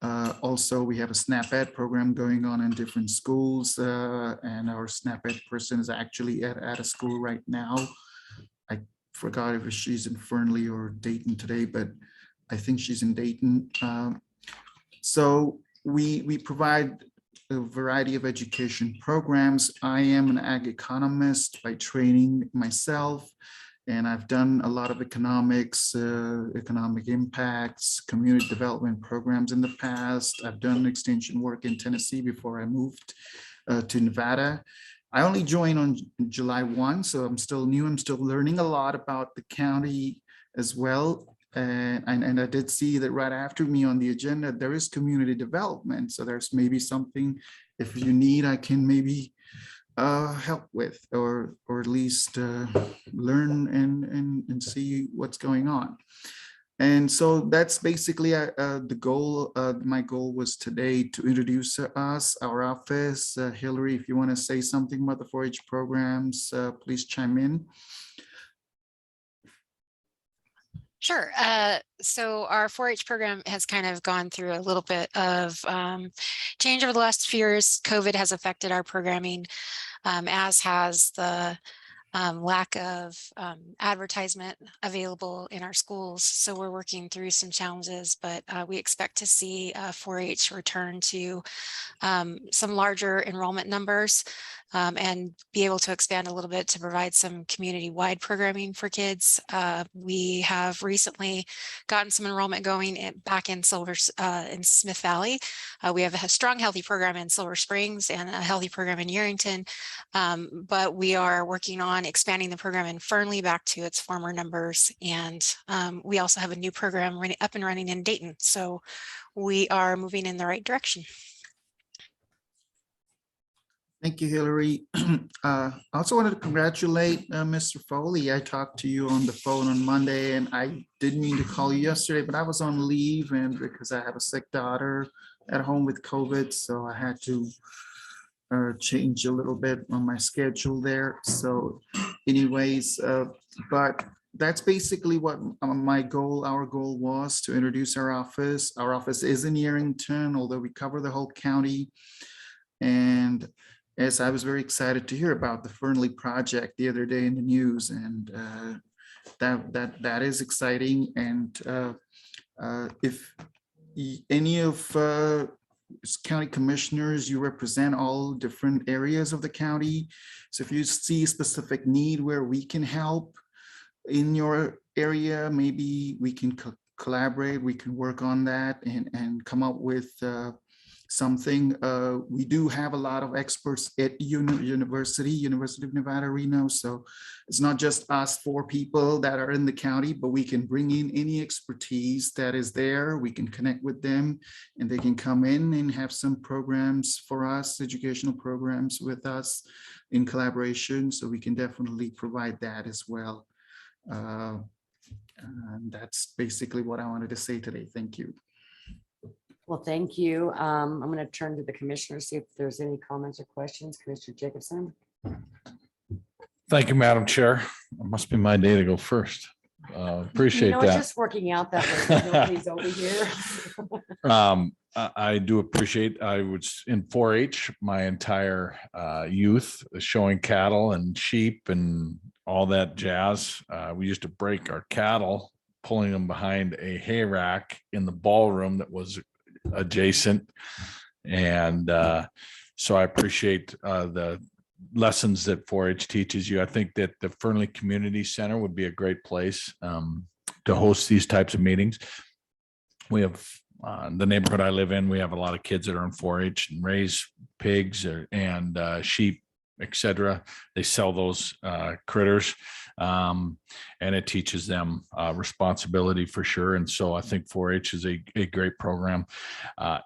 Also, we have a SNAP Ed program going on in different schools, and our SNAP Ed person is actually at a school right now. I forgot if she's in Fernley or Dayton today, but I think she's in Dayton. So we provide a variety of education programs. I am an ag economist by training myself, and I've done a lot of economics, economic impacts, community development programs in the past. I've done extension work in Tennessee before I moved to Nevada. I only joined on July 1, so I'm still new. I'm still learning a lot about the county as well. And I did see that right after me on the agenda, there is community development. So there's maybe something, if you need, I can maybe help with, or at least learn and see what's going on. And so that's basically the goal. My goal was today to introduce us, our office. Hillary, if you want to say something about the 4-H programs, please chime in. Sure. So our 4-H program has kind of gone through a little bit of change over the last few years. COVID has affected our programming, as has the lack of advertisement available in our schools. So we're working through some challenges, but we expect to see 4-H return to some larger enrollment numbers and be able to expand a little bit to provide some community-wide programming for kids. We have recently gotten some enrollment going back in in Smith Valley. We have a strong, healthy program in Silver Springs and a healthy program in Yerington, but we are working on expanding the program in Fernley back to its former numbers. And we also have a new program up and running in Dayton. So we are moving in the right direction. Thank you, Hillary. I also wanted to congratulate Mr. Foley. I talked to you on the phone on Monday, and I didn't mean to call you yesterday, but I was on leave, and because I have a sick daughter at home with COVID, so I had to change a little bit on my schedule there. So anyways, but that's basically what our goal was, to introduce our office. Our office is in Yerington, although we cover the whole county. And yes, I was very excited to hear about the Fernley project the other day in the news, and that is exciting. And if any of county commissioners, you represent all different areas of the county. So if you see a specific need where we can help in your area, maybe we can collaborate, we can work on that and come up with something. We do have a lot of experts at University of Nevada, Reno. So it's not just us 4 people that are in the county, but we can bring in any expertise that is there. We can connect with them, and they can come in and have some programs for us, educational programs with us in collaboration. So we can definitely provide that as well. And that's basically what I wanted to say today. Thank you. Well, thank you. I'm going to turn to the commissioner, see if there's any comments or questions. Commissioner Jacobson? Thank you, Madam Chair. It must be my day to go first. Appreciate It's that. just working out that way. but Nobody's over here. I do appreciate, I was in 4-H my entire youth, showing cattle and sheep and all that jazz. We used to break our cattle, pulling them behind a hay rack in the ballroom that was adjacent. And so I appreciate the lessons that 4-H teaches you. I think that the Fernley Community Center would be a great place to host these types of meetings. We have the neighborhood I live in, we have a lot of kids that are in 4-H and raise pigs and sheep, etc. They sell those critters, and it teaches them responsibility for sure. And so I think 4-H is a great program. I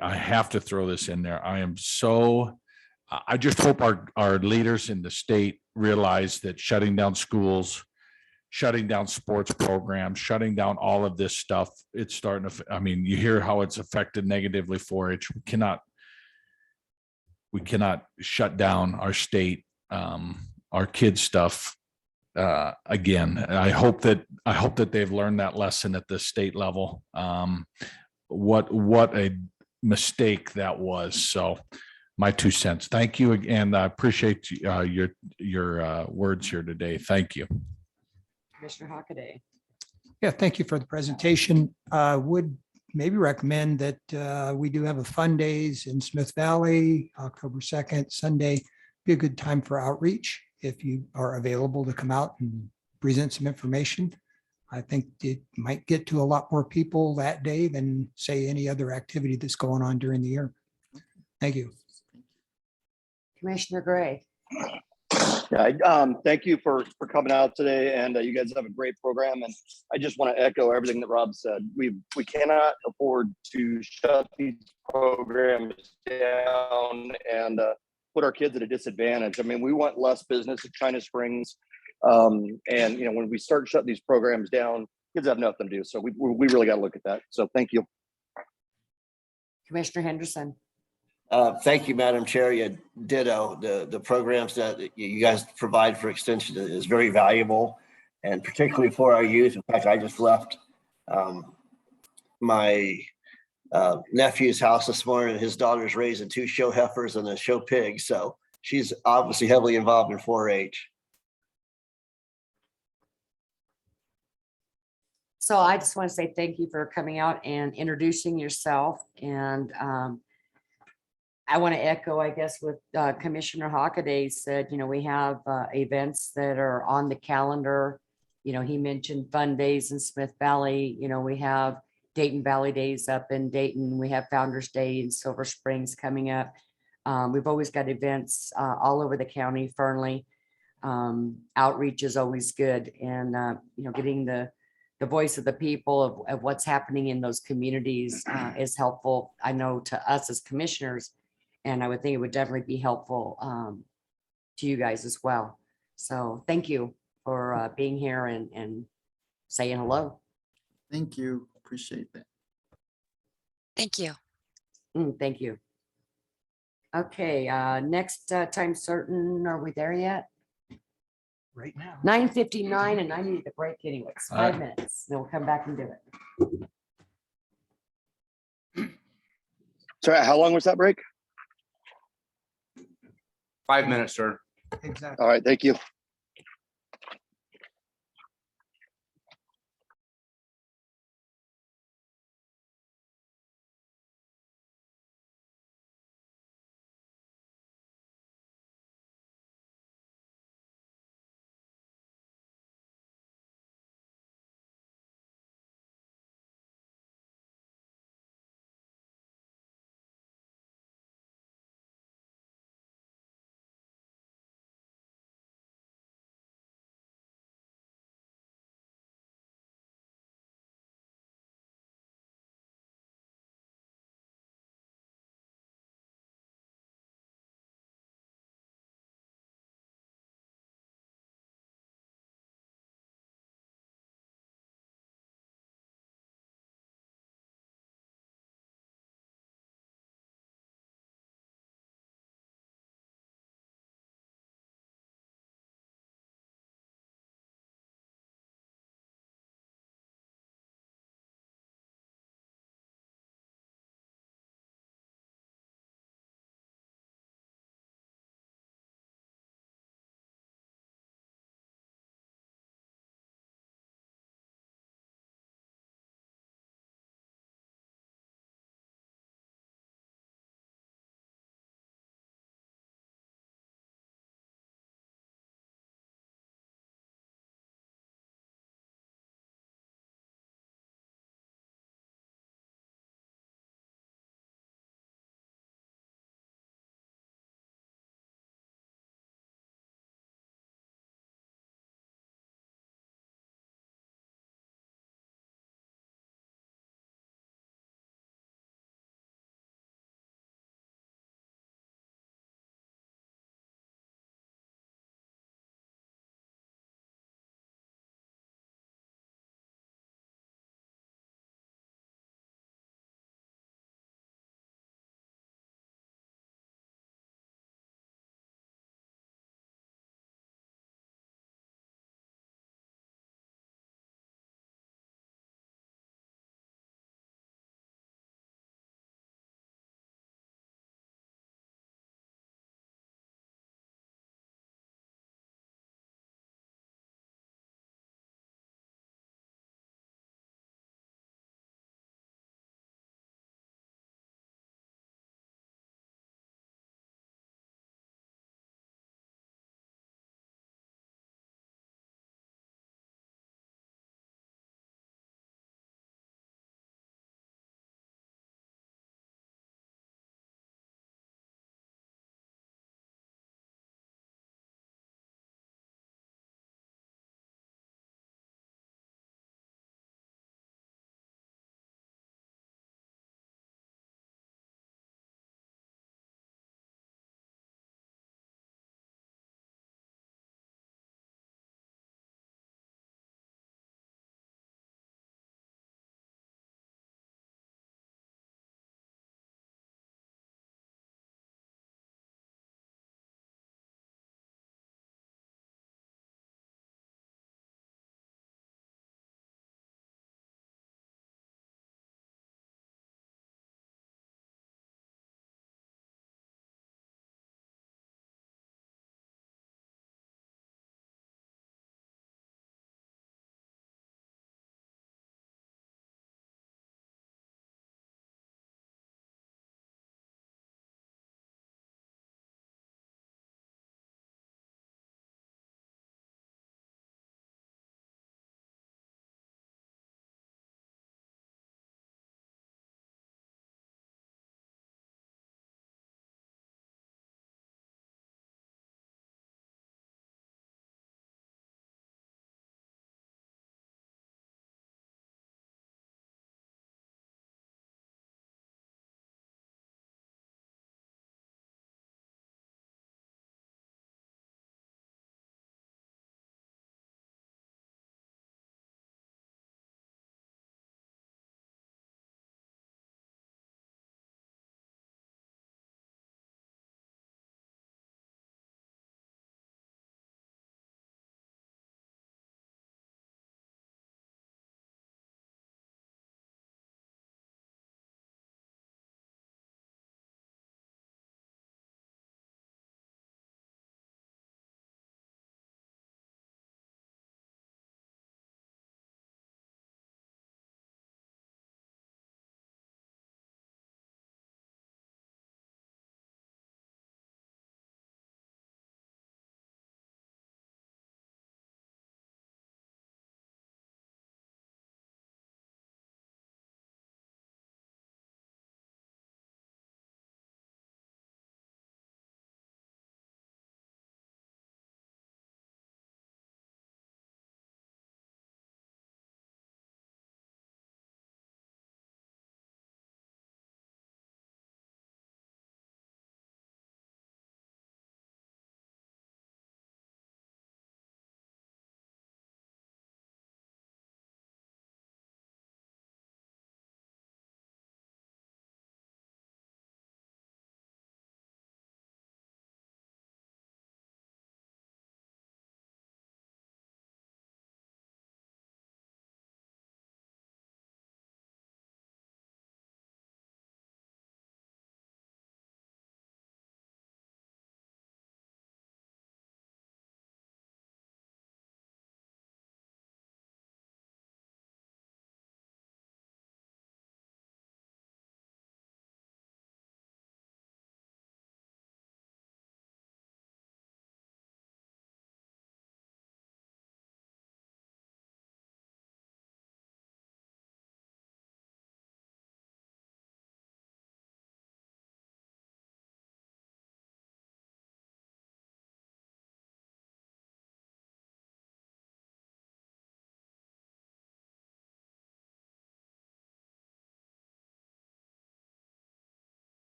have to throw this in there. I just hope our leaders in the state realize that shutting down schools, shutting down sports programs, shutting down all of this stuff, it's starting to, I mean, you hear how it's affected negatively 4-H. We cannot shut down our state, our kids' stuff again. I hope that they've learned that lesson at the state level. What a mistake that was. So my 2 cents. Thank you. And I appreciate your words here today. Thank you. Commissioner Hockaday. Yeah, thank you for the presentation. Would maybe recommend that we do have a fun days in Smith Valley, October 2nd, Sunday. Be a good time for outreach if you are available to come out and present some information. I think it might get to a lot more people that day than say any other activity that's going on during the year. Thank you. Commissioner Gray. Yeah, thank you for coming out today, and you guys have a great program. And I just want to echo everything that Rob said. We cannot afford to shut these programs down and put our kids at a disadvantage. I mean, we want less business at China Springs, and when we start shutting these programs down, kids have nothing to do. So we really got to look at that. So thank you, Commissioner Henderson. Thank you, Madam Chair. Yeah, ditto. The programs that you guys provide for extension is very valuable, and particularly for our youth. In fact, I just left my nephew's house this morning. His daughter's raising 2 show heifers and a show pig, so she's obviously heavily involved in 4-H. So I just want to say thank you for coming out and introducing yourself. And I want to echo, I guess, with Commissioner Hockaday said, we have events that are on the calendar. He mentioned Fun Days in Smith Valley. We have Dayton Valley Days up in Dayton. We have Founder's Day in Silver Springs coming up. We've always got events all over the county. Fernley outreach is always good. And, getting the voice of the people of what's happening in those communities is helpful, I know, to us as commissioners. And I would think it would definitely be helpful to you guys as well. So thank you for being here and saying hello. Thank you. Appreciate that. Thank you. Thank you. Okay, next time certain, are we there yet? Right now. 9:59, and I need a break anyways, 5 minutes, then we'll come back and do it. Sorry, how long was that break? 5 minutes, sir. Exactly. All right, thank you.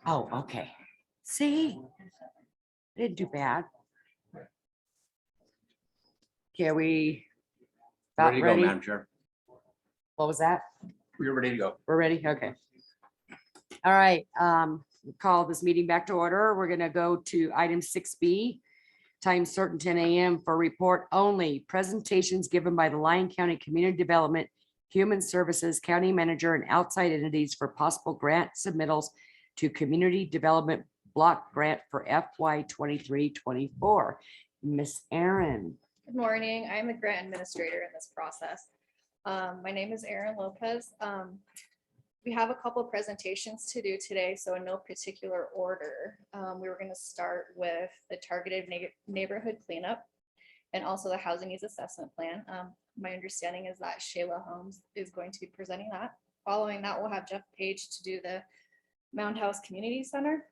Oh, okay. See? Didn't do bad. Okay, are we about Ready to go, ready? Madam Chair. What was that? We're ready to go. We're ready? Okay. All right, we'll call this meeting back to order. We're gonna go to item 6B. Time certain 10 a.m. for report only. Presentations given by the Lyon County Community Development, Human Services, County Manager, and outside entities for possible grant submittals to Community Development Block Grant for FY 23-24. Miss Erin. Good morning. I'm a grant administrator in this process. My name is Erin Lopez. We have a couple of presentations to do today, so in no particular order. We were going to start with the targeted neighborhood cleanup and also the housing needs assessment plan. My understanding is that Shayla Holmes is going to be presenting that. Following that, we'll have Jeff Page to do the Mound House Community Center.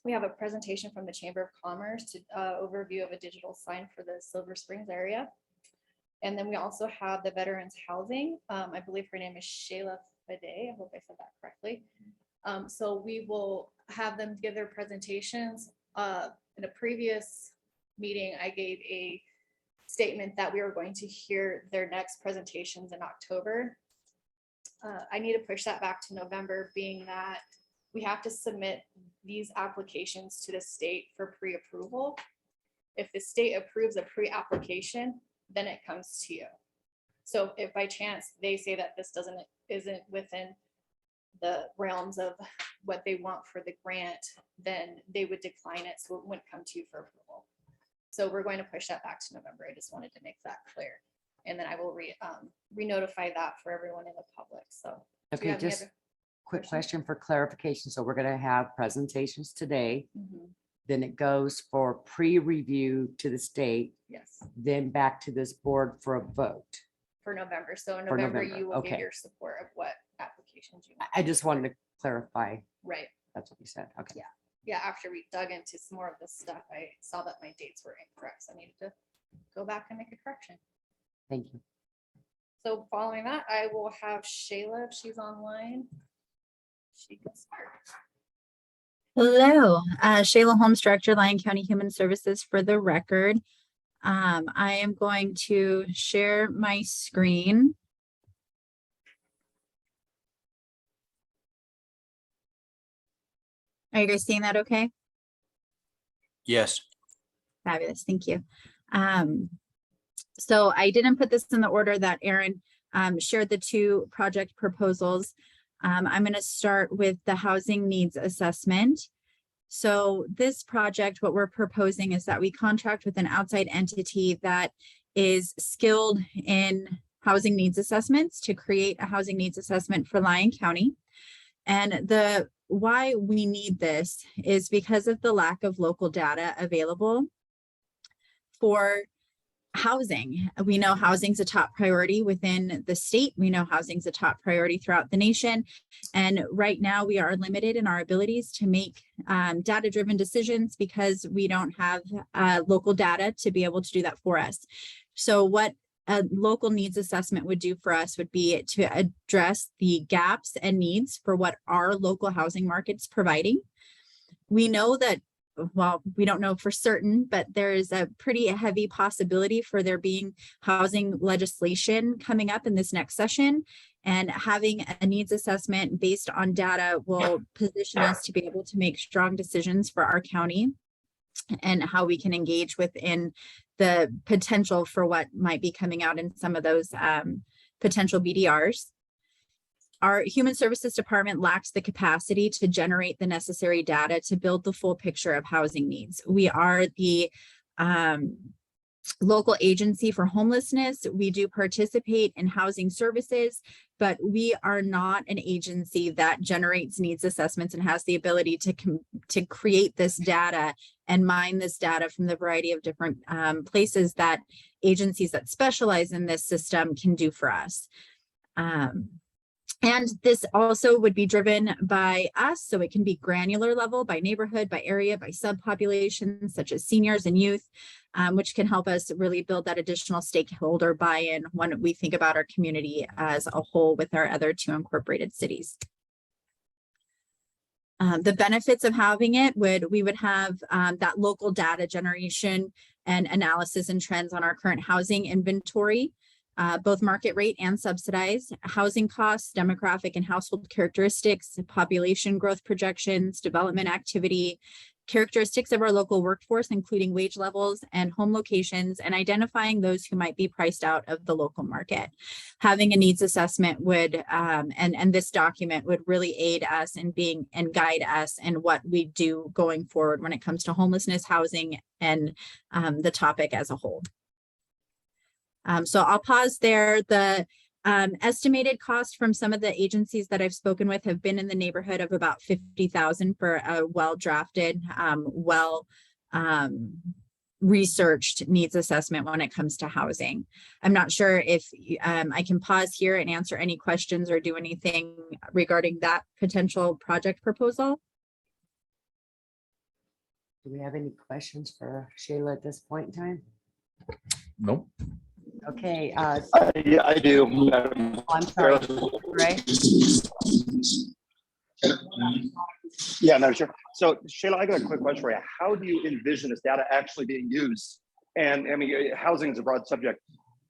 We have a presentation from the Chamber of Commerce to overview of a digital sign for the Silver Springs area. And then we also have the Veterans Housing. I believe her name is Shayla Fade. I hope I said that correctly. So we will have them give their presentations. In a previous meeting, I gave a statement that we were going to hear their next presentations in October. I need to push that back to November, being that we have to submit these applications to the state for pre-approval. If the state approves a pre-application, then it comes to you. So if by chance they say that this isn't within the realms of what they want for the grant, then they would decline it, so it wouldn't come to you for approval. So we're going to push that back to November. I just wanted to make that clear. And then I will re-notify that for everyone in the public. So do you Okay, have any just other quick questions? question for clarification. So we're gonna have presentations today, Mhm. then it goes for pre-review to the state, Yes, then back to this board for a vote. for November. So in For November, November, you will okay. get your support of what applications you want. I just wanted to clarify. Right. That's what you said. Okay. Yeah. Yeah, after we dug into some more of this stuff, I saw that my dates were incorrect. So I needed to go back and make a correction. Thank you. So following that, I will have Shayla, if she's online. She can start. Hello, Shayla Holmes, Director, Lyon County Human Services for the record. I am going to share my screen. Are you guys seeing that okay? Yes. Fabulous, thank you. So I didn't put this in the order that Erin shared the two project proposals. I'm going to start with the housing needs assessment. So this project, what we're proposing is that we contract with an outside entity that is skilled in housing needs assessments to create a housing needs assessment for Lyon County. And the why we need this is because of the lack of local data available for housing. We know housing's a top priority within the state. We know housing's a top priority throughout the nation. And right now we are limited in our abilities to make data-driven decisions because we don't have local data to be able to do that for us. So what a local needs assessment would do for us would be to address the gaps and needs for what our local housing market's providing. We know that, well, we don't know for certain, but there is a pretty heavy possibility for there being housing legislation coming up in this next session, and having a needs assessment based on data will position us to be able to make strong decisions for our county and how we can engage within the potential for what might be coming out in some of those potential BDRs. Our Human Services Department lacks the capacity to generate the necessary data to build the full picture of housing needs. We are the local agency for homelessness. We do participate in housing services, but we are not an agency that generates needs assessments and has the ability to create this data and mine this data from the variety of different places that agencies that specialize in this system can do for us. And this also would be driven by us, so it can be granular level by neighborhood, by area, by subpopulations such as seniors and youth, which can help us really build that additional stakeholder buy-in when we think about our community as a whole with our other two incorporated cities. The benefits of having it we would have that local data generation and analysis and trends on our current housing inventory, both market rate and subsidized, housing costs, demographic and household characteristics, population growth projections, development activity, characteristics of our local workforce, including wage levels and home locations, and identifying those who might be priced out of the local market. Having a needs assessment would, and this document would really aid us in being and guide us in what we do going forward when it comes to homelessness, housing, and the topic as a whole. So I'll pause there. The estimated cost from some of the agencies that I've spoken with have been in the neighborhood of about 50,000 for a well-drafted, researched needs assessment when it comes to housing. I'm not sure if I can pause here and answer any questions or do anything regarding that potential project proposal. Do we have any questions for Shayla at this point in time? Nope. Okay, Yeah, I do. Madam I'm sorry, Ray. Yeah, Madam Chair. So Shayla, I got a quick question for you. How do you envision this data actually being used? And I mean, housing is a broad subject.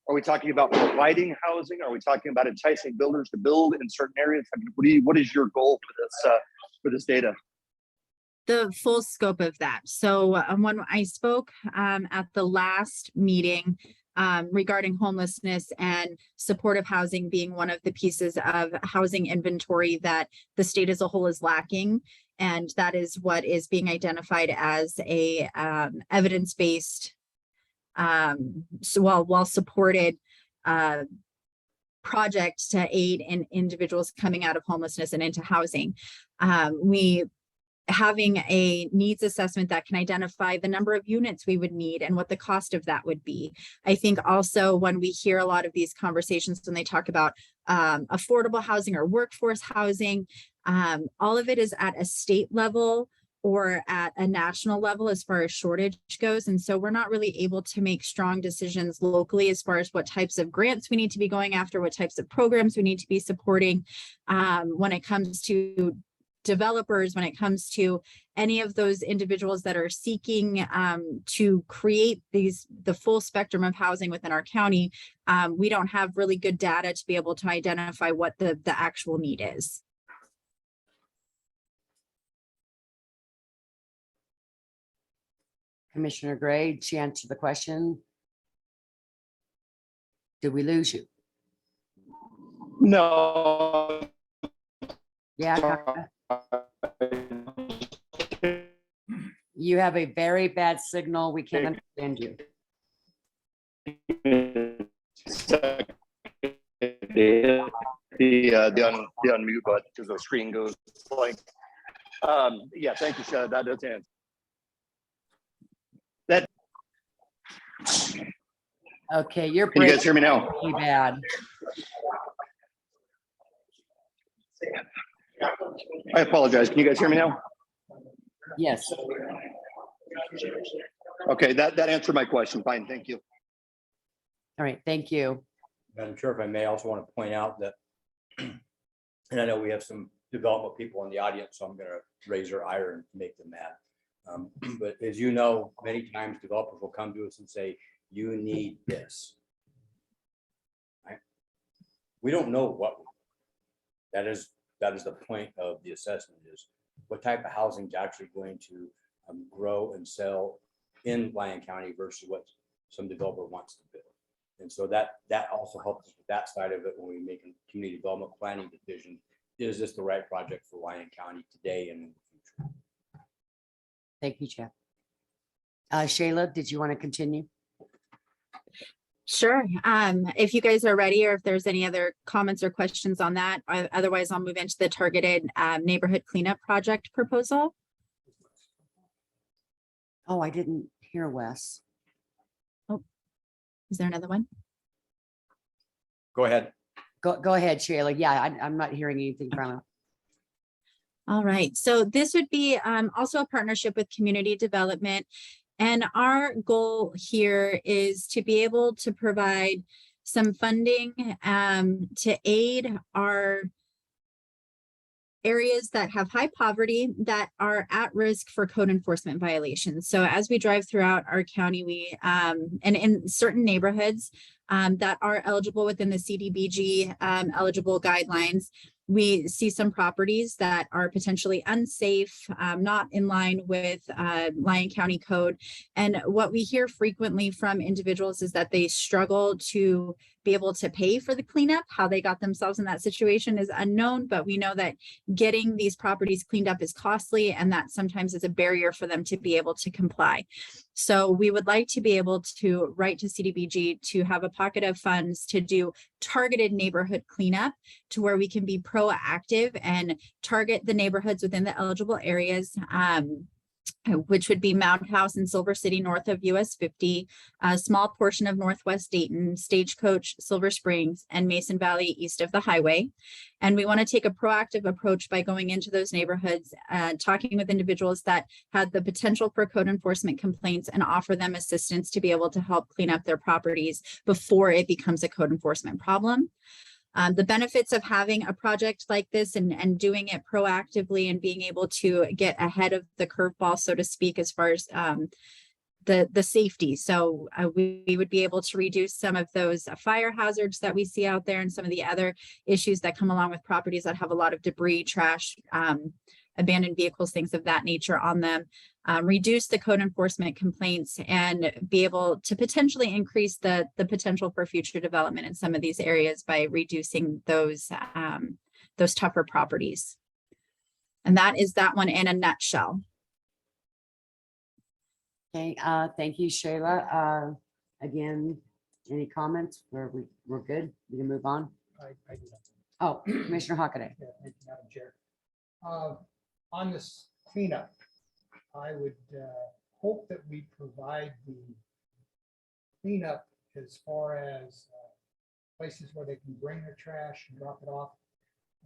Are we talking about providing housing? Are we talking about enticing builders to build in certain areas? I mean, what is your goal for this data? The full scope of that. So when I spoke at the last meeting regarding homelessness and supportive housing being one of the pieces of housing inventory that the state as a whole is lacking. And that is what is being identified as a evidence-based, well supported project to aid in individuals coming out of homelessness and into housing. Having a needs assessment that can identify the number of units we would need and what the cost of that would be. I think also when we hear a lot of these conversations when they talk about affordable housing or workforce housing, all of it is at a state level or at a national level as far as shortage goes. And so we're not really able to make strong decisions locally as far as what types of grants we need to be going after, what types of programs we need to be supporting when it comes to developers, when it comes to any of those individuals that are seeking to create the full spectrum of housing within our county. We don't have really good data to be able to identify what the actual need is. Commissioner Gray, did she answer the question? Did we lose you? No. Yeah. Kinda. You have a very bad signal. We can't understand you. The unmute button because the screen goes blank. Yeah, thank you, Shayla. That does answer. That. Okay, you're. Can you guys hear me now? Pretty bad. I apologize. Can you guys hear me now? Yes. Okay, that answered my question. Fine, thank you. All right, thank you. Madam Chair, if I may, I also want to point out that, and I know we have some development people in the audience, so I'm going to raise their ire and make them mad. But as you know, many times developers will come to us and say, you need this. Right? We don't know what that is the point of the assessment, is what type of housing is actually going to grow and sell in Lyon County versus what some developer wants to build. And so that also helps us with that side of it when we make a community development planning decision. Is this the right project for Lyon County today and in the future? Thank you, Jeff. Shayla, did you want to continue? Sure. If you guys are ready, or if there's any other comments or questions on that, otherwise I'll move into the targeted neighborhood cleanup project proposal. Oh, I didn't hear Wes. Oh, is there another one? Go ahead. Go ahead, Shayla. Yeah, I'm not hearing anything from him. All right. So this would be also a partnership with community development. And our goal here is to be able to provide some funding to aid our areas that have high poverty that are at risk for code enforcement violations. So as we drive throughout our county, we and in certain neighborhoods that are eligible within the CDBG eligible guidelines, we see some properties that are potentially unsafe, not in line with Lyon County Code. And what we hear frequently from individuals is that they struggle to be able to pay for the cleanup. How they got themselves in that situation is unknown, but we know that getting these properties cleaned up is costly, and that sometimes is a barrier for them to be able to comply. So we would like to be able to write to CDBG to have a pocket of funds to do targeted neighborhood cleanup, to where we can be proactive and target the neighborhoods within the eligible areas, which would be Mound House in Silver City, north of US 50, a small portion of Northwest Dayton, Stagecoach, Silver Springs, and Mason Valley east of the highway. And we want to take a proactive approach by going into those neighborhoods, talking with individuals that had the potential for code enforcement complaints, and offer them assistance to be able to help clean up their properties before it becomes a code enforcement problem. The benefits of having a project like this and doing it proactively and being able to get ahead of the curveball, so to speak, as far as the safety. So we would be able to reduce some of those fire hazards that we see out there, and some of the other issues that come along with properties that have a lot of debris, trash, abandoned vehicles, things of that nature on them. Reduce the code enforcement complaints, and be able to potentially increase the potential for future development in some of these areas by reducing those tougher properties. And that is that one in a nutshell. Okay, thank you, Shayla. Again, any comments? We're good? We can move on? I do that. Oh, Commissioner Hockaday. Yeah, thank you, Madam Chair. On this cleanup, I would hope that we provide the cleanup as far as places where they can bring their trash and drop it off.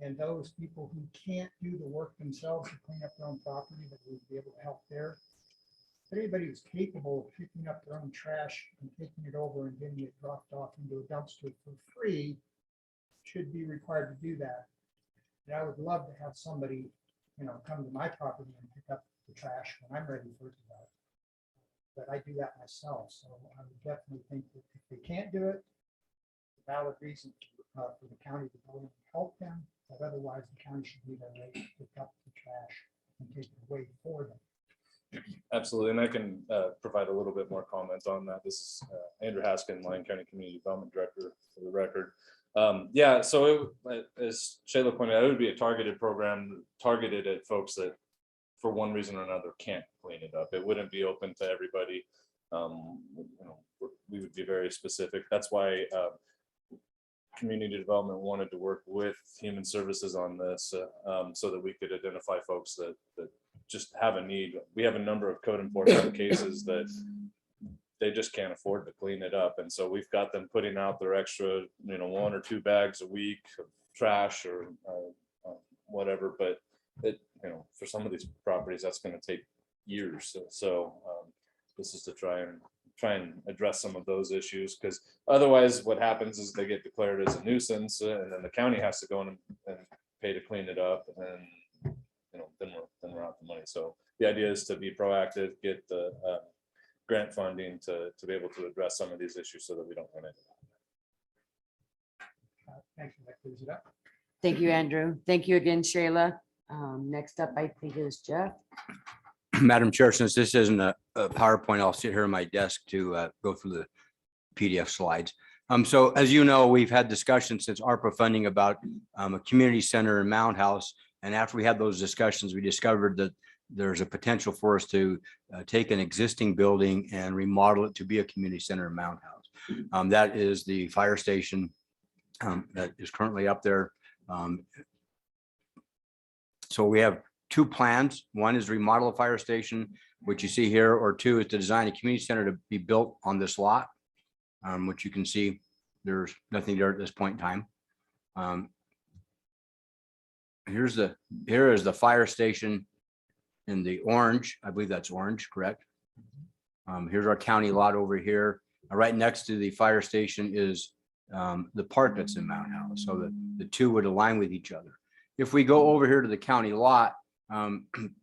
And those people who can't do the work themselves to clean up their own property, that we'd be able to help there. If anybody who's capable of picking up their own trash and taking it over and getting it dropped off into a dumpster for free should be required to do that. And I would love to have somebody, come to my property and pick up the trash when I'm ready for it to go. But I do that myself, so I would definitely think that if they can't do it, a valid reason for the county to go and help them, but otherwise the county should be there to pick up the trash and take it away for them. Absolutely, and I can provide a little bit more comment on that. This is Andrew Haskin, Lyon County Community Development Director, for the record. Yeah, so as Shayla pointed out, it would be a targeted program targeted at folks that for one reason or another can't clean it up. It wouldn't be open to everybody. We would be very specific. That's why community development wanted to work with human services on this so that we could identify folks that just have a need. We have a number of code enforcement cases that they just can't afford to clean it up, and so we've got them putting out their extra 1 or 2 bags a week of trash or whatever. But it, for some of these properties, that's going to take years. So this is to try and address some of those issues, because otherwise what happens is they get declared as a nuisance, and then the county has to go in and pay to clean it up, and then we're out the money. So the idea is to be proactive, get the grant funding to be able to address some of these issues so that we don't run into that. Thank you. That clears it up. Thank you, Andrew. Thank you again, Shayla. Next up, I think is Jeff. Madam Chair, since this isn't a PowerPoint, I'll sit here at my desk to go through the PDF slides. So as you know, we've had discussions since ARPA funding about a community center in Mound House. And after we had those discussions, we discovered that there's a potential for us to take an existing building and remodel it to be a community center in Mound House. That is the fire station that is currently up there. So we have 2 plans. One is remodel a fire station, which you see here, or 2 is to design a community center to be built on this lot, which you can see there's nothing there at this point in time. Here is the fire station in the orange. I believe that's orange, correct? Here's our county lot over here. Right next to the fire station is the park that's in Mound House. So the 2 would align with each other. if we go over here to the county lot,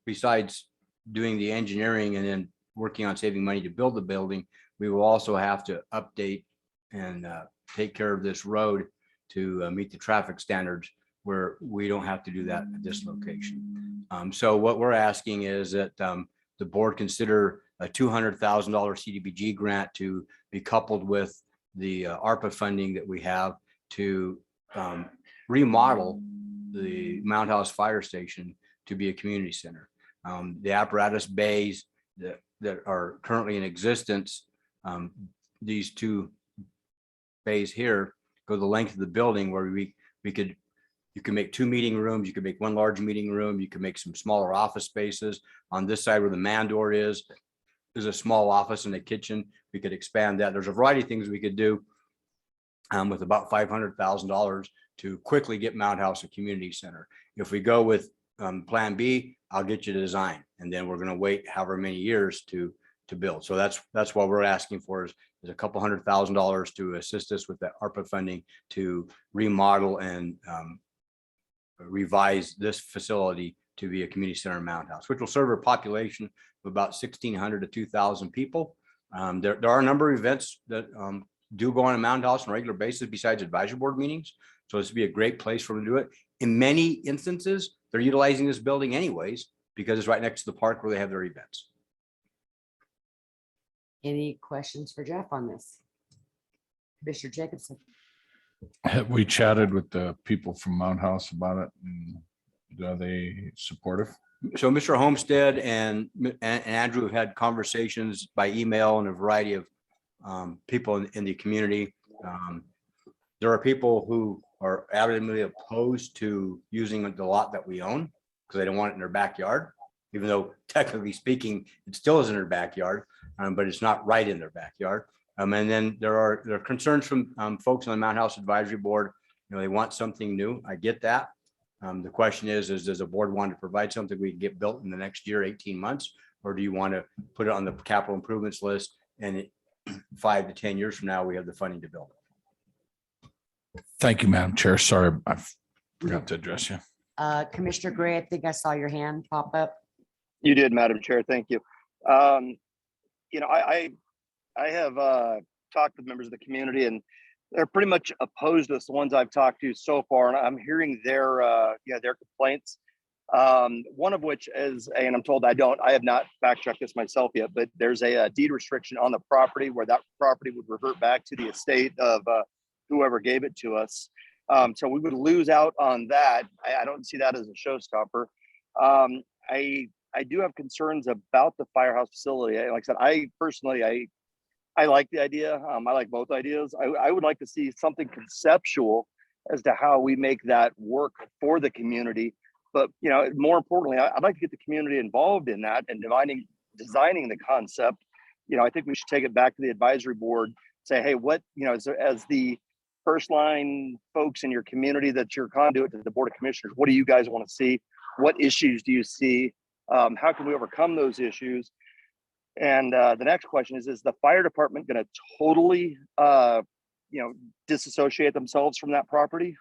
besides doing the engineering and then working on saving money to build the building, we will also have to update and take care of this road to meet the traffic standards, where we don't have to do that at this location. So what we're asking is that the board consider a $200,000 CDBG grant to be coupled with the ARPA funding that we have to remodel the Mount House Fire Station to be a community center. The apparatus bays that are currently in existence, these two bays here go the length of the building, where you can make 2 meeting rooms, you can make 1 large meeting room, you can make some smaller office spaces. On this side where the man door is, there's a small office and a kitchen. We could expand that. There's a variety of things we could do with about $500,000 to quickly get Mount House a community center. If we go with Plan B, I'll get you the design, and then we're going to wait however many years to build. So that's what we're asking for is a couple $100,000 to assist us with that ARPA funding to remodel and revise this facility to be a community center in Mount House, which will serve a population of about 1,600 to 2,000 people. There are a number of events that do go on in Mount House on a regular basis besides advisory board meetings. So this would be a great place for them to do it. In many instances, they're utilizing this building anyways, because it's right next to the park where they have their events. Any questions for Jeff on this? Commissioner Jacobson? Have we chatted with the people from Mount House about it? And are they supportive? So Mr. Homestead and Andrew have had conversations by email and a variety of people in the community. There are people who are adamantly opposed to using the lot that we own because they don't want it in their backyard, even though technically speaking, it still is in their backyard, but it's not right in their backyard. And then there are concerns from folks on the Mount House Advisory Board. You know, they want something new. I get that. The question is does the board want to provide something we can get built in the next year, 18 months, or do you want to put it on the capital improvements list and 5 to 10 years from now, we have the funding to build it? Thank you, Madam Chair. Sorry, I forgot to address you. Commissioner Gray, I think I saw your hand pop up. You did, Madam Chair. Thank you. You know, I have talked with members of the community, and they're pretty much opposed to this, the ones I've talked to so far, and I'm hearing their complaints. One of which is, and I'm told I have not fact checked this myself yet, but there's a deed restriction on the property where that property would revert back to the estate of whoever gave it to us. So we would lose out on that. I don't see that as a showstopper. I do have concerns about the firehouse facility. Like I said, I personally like the idea. I like both ideas. I would like to see something conceptual as to how we make that work for the community. But, you know, more importantly, I'd like to get the community involved in that and designing the concept. You know, I think we should take it back to the advisory board, say, hey, what, you know, as the first line folks in your community that you're conduit to the Board of Commissioners, what do you guys want to see? What issues do you see? How can we overcome those issues? And the next question is the fire department going to totally, disassociate themselves from that property?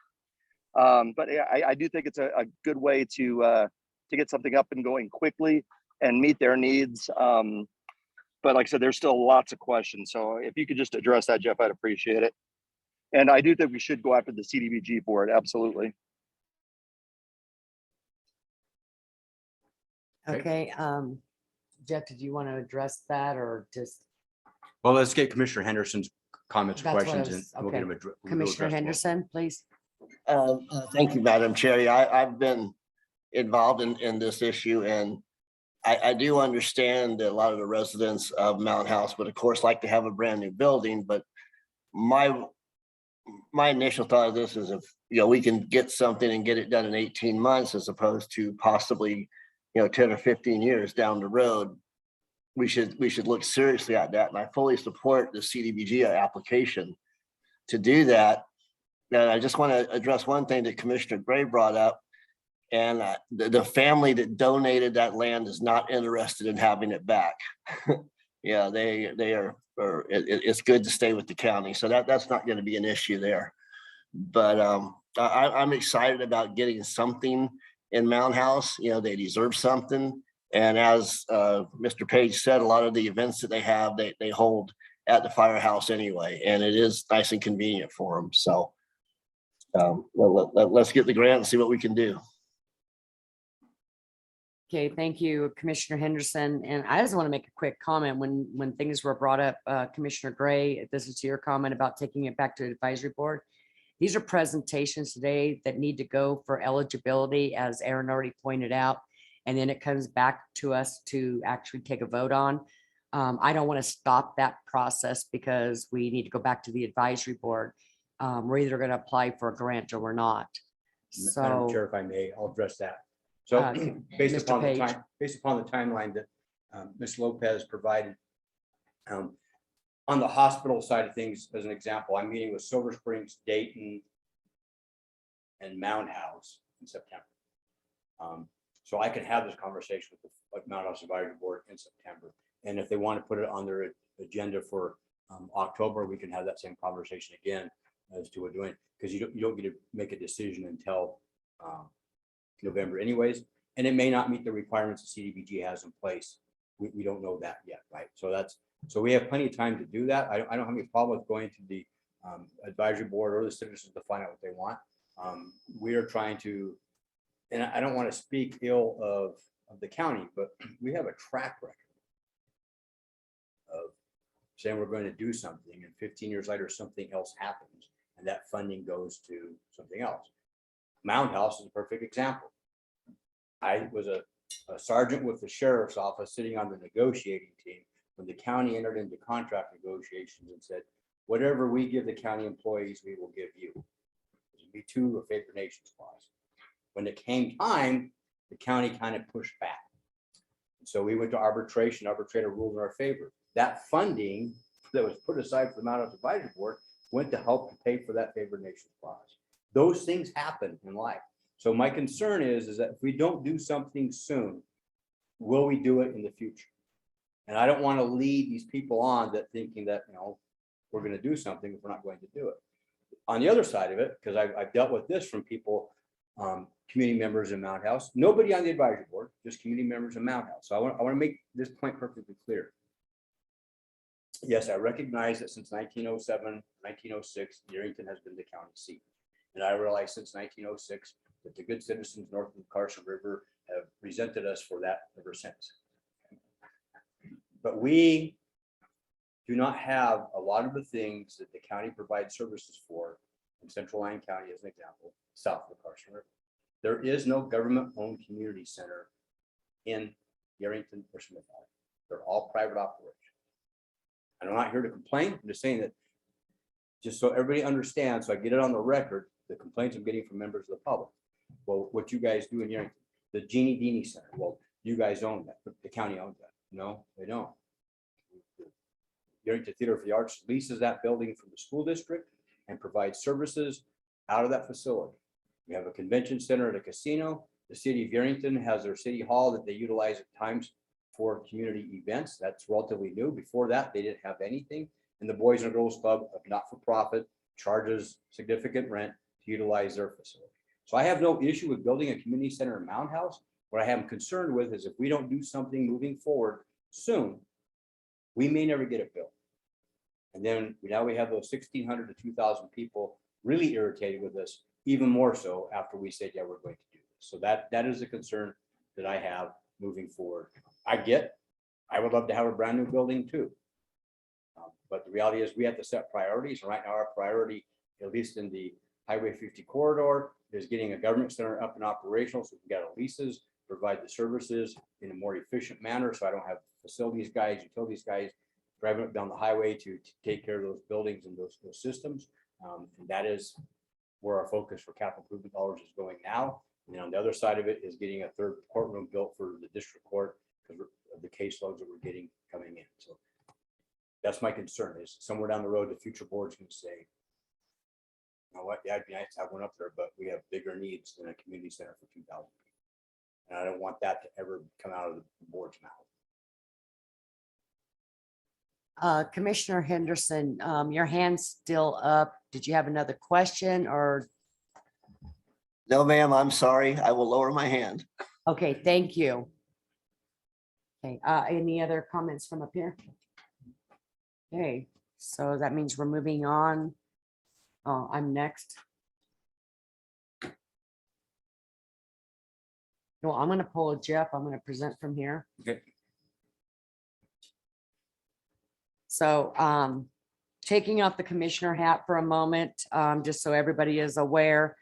But I do think it's a good way to get something up and going quickly and meet their needs. But like I said, there's still lots of questions. So if you could just address that, Jeff, I'd appreciate it. And I do think we should go after the CDBG for it. Absolutely. Okay. Jeff, did you want to address that or just? Well, let's get Commissioner Henderson's comments or That's what I questions was- and we'll get okay. them. Commissioner Henderson, please. Thank you, Madam Chair. I've been involved in this issue, and I do understand that a lot of the residents of Mount House would, of course, like to have a brand new building. But my initial thought of this is if, we can get something and get it done in 18 months as opposed to possibly, 10 or 15 years down the road, we should look seriously at that. And I fully support the CDBG application to do that. And I just want to address one thing that Commissioner Gray brought up. And the family that donated that land is not interested in having it back. Yeah, they are, or it's good to stay with the county. So that's not going to be an issue there. But I'm excited about getting something in Mound House. You know, they deserve something. And as Mr. Page said, a lot of the events that they have, they hold at the firehouse anyway, and it is nice and convenient for them. So let's get the grant and see what we can do. Okay, thank you, Commissioner Henderson. And I just want to make a quick comment when things were brought up, Commissioner Gray, this is to your comment about taking it back to the advisory board. These are presentations today that need to go for eligibility, as Aaron already pointed out, and then it comes back to us to actually take a vote on. I don't want to stop that process because we need to go back to the advisory board. We're either going to apply for a grant or we're not. Madam So, Chair, if I may, I'll address that. So based Mr. upon the Page. time, based upon the timeline that Ms. Lopez provided, on the hospital side of things, as an example, I'm meeting with Silver Springs, Dayton, and Mound House in September. So I can have this conversation with the Mound House Advisory Board in September. And if they want to put it on their agenda for October, we can have that same conversation again as to what we're doing, because you don't get to make a decision until November anyways, and it may not meet the requirements that CDBG has in place. We don't know that yet, right? So we have plenty of time to do that. I don't have any problem with going to the advisory board or the citizens to find out what they want. We are trying to, and I don't want to speak ill of the county, but we have a track record of saying we're going to do something, and 15 years later something else happens, and that funding goes to something else. Mound House is a perfect example. I was a sergeant with the sheriff's office sitting on the negotiating team when the county entered into contract negotiations and said, whatever we give the county employees, we will give you. It would be to a favored nations clause. When it came time, the county kind of pushed back. And so we went to arbitration. Arbitrator ruled in our favor. That funding that was put aside for the Mound House Advisory Board went to help to pay for that favored nations clause. Those things happen in life. So my concern is that if we don't do something soon, will we do it in the future? And I don't want to lead these people on that thinking that, you know, we're going to do something if we're not going to do it. On the other side of it, because I've dealt with this from people, community members in Mound House, nobody on the advisory board, just community members in Mound House. So I want to make this point perfectly clear. Yes, I recognize that since 1907, 1906, Yerington has been the county seat. And I realize since 1906 that the good citizens north of the Carson River have resented us for that ever since. But we do not have a lot of the things that the county provides services for in Central Lyon County, as an example, south of the Carson River. There is no government-owned community center in Yerington or Smith Valley. They're all private operations. And I'm not here to complain. I'm just saying that just so everybody understands, so I get it on the record, the complaints I'm getting from members of the public. Well, what you guys do in Yerington, the Jeannie Deanie Center, well, you guys own that, but the county owns that. No, they don't. Yerington Theater for the Arts leases that building from the school district and provides services out of that facility. We have a convention center and a casino. The city of Yerington has their city hall that they utilize at times for community events. That's relatively new. Before that, they didn't have anything. And the Boys and Girls Club, a not-for-profit, charges significant rent to utilize their facility. So I have no issue with building a community center in Mound House. What I am concerned with is if we don't do something moving forward soon, we may never get it built. And then now we have those 1,600 to 2,000 people really irritated with us, even more so after we said, yeah, we're going to do this. So that is a concern that I have moving forward. I would love to have a brand new building too. But the reality is we have to set priorities. And right now our priority, at least in the Highway 50 corridor, is getting a government center up and operational so we can get our leases, provide the services in a more efficient manner. So I don't have facilities guys, utilities guys driving up down the highway to take care of those buildings and those systems. And that is where our focus for capital improvement dollars is going now. And on the other side of it is getting a third courtroom built for the district court because of the caseloads that we're getting coming in. So that's my concern is somewhere down the road, the future board's going to say, you know what, yeah, it'd be nice to have one up there, but we have bigger needs than a community center for 2,000 people. And I don't want that to ever come out of the board's mouth. Commissioner Henderson, your hand's still up. Did you have another question or No, ma'am, I'm sorry. I will lower my hand. Okay, thank you. Okay, any other comments from up here? Okay, so that means we're moving on. I'm next. No, I'm gonna pull a Jeff. I'm gonna present from here. Okay. So, taking off the commissioner hat for a moment, just so everybody is aware.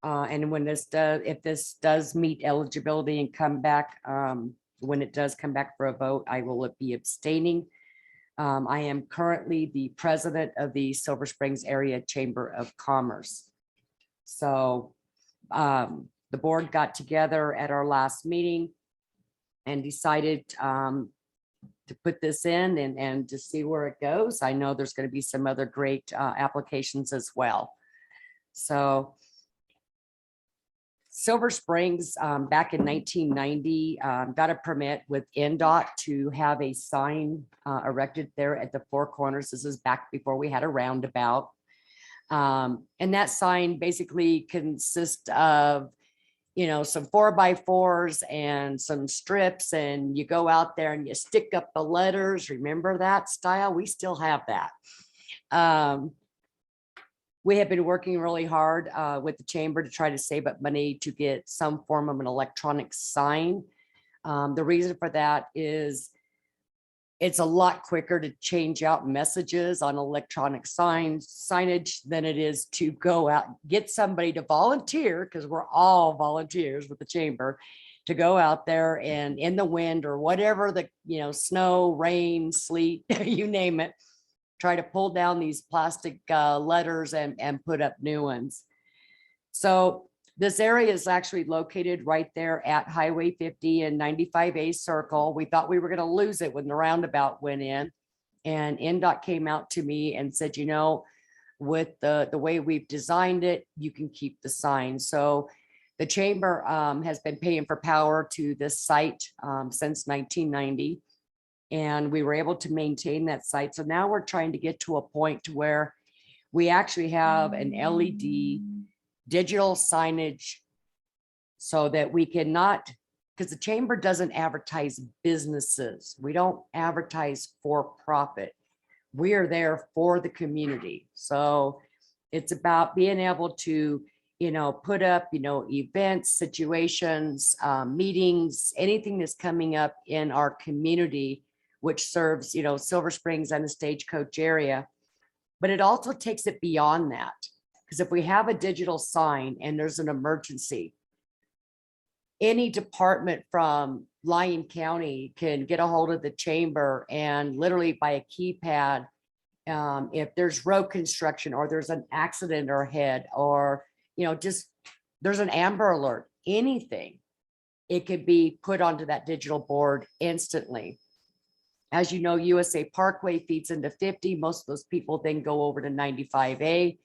And when this does, if this does meet eligibility and come back, when it does come back for a vote, I will be abstaining. I am currently the president of the Silver Springs Area Chamber of Commerce. So, the board got together at our last meeting and decided, to put this in and to see where it goes. I know there's going to be some other great applications as well. So Silver Springs, back in 1990, got a permit with NDOT to have a sign erected there at the four corners. This is back before we had a roundabout. And that sign basically consists of, you know, some 4x4s and some strips, and you go out there and you stick up the letters. Remember that style? We still have that. We have been working really hard with the chamber to try to save up money to get some form of an electronic sign. The reason for that is it's a lot quicker to change out messages on electronic signage than it is to go out, get somebody to volunteer, because we're all volunteers with the chamber, to go out there and in the wind or whatever the, you know, snow, rain, sleet, you name it, try to pull down these plastic letters and put up new ones. So this area is actually located right there at Highway 50 and 95A Circle. We thought we were going to lose it when the roundabout went in, and NDOT came out to me and said, you know, with the way we've designed it, you can keep the sign. So the chamber has been paying for power to this site since 1990. And we were able to maintain that site. So now we're trying to get to a point to where we actually have an LED digital signage so that we cannot, because the chamber doesn't advertise businesses. We don't advertise for profit. We are there for the community. So it's about being able to, you know, put up, you know, events, situations, meetings, anything that's coming up in our community, which serves, you know, Silver Springs and the Stagecoach area. But it also takes it beyond that. Because if we have a digital sign and there's an emergency, any department from Lyon County can get a hold of the chamber and literally by a keypad, if there's road construction or there's an accident ahead, or, you know, just there's an Amber Alert, anything, it could be put onto that digital board instantly. As you know, USA Parkway feeds into 50. Most of those people then go over to 95A.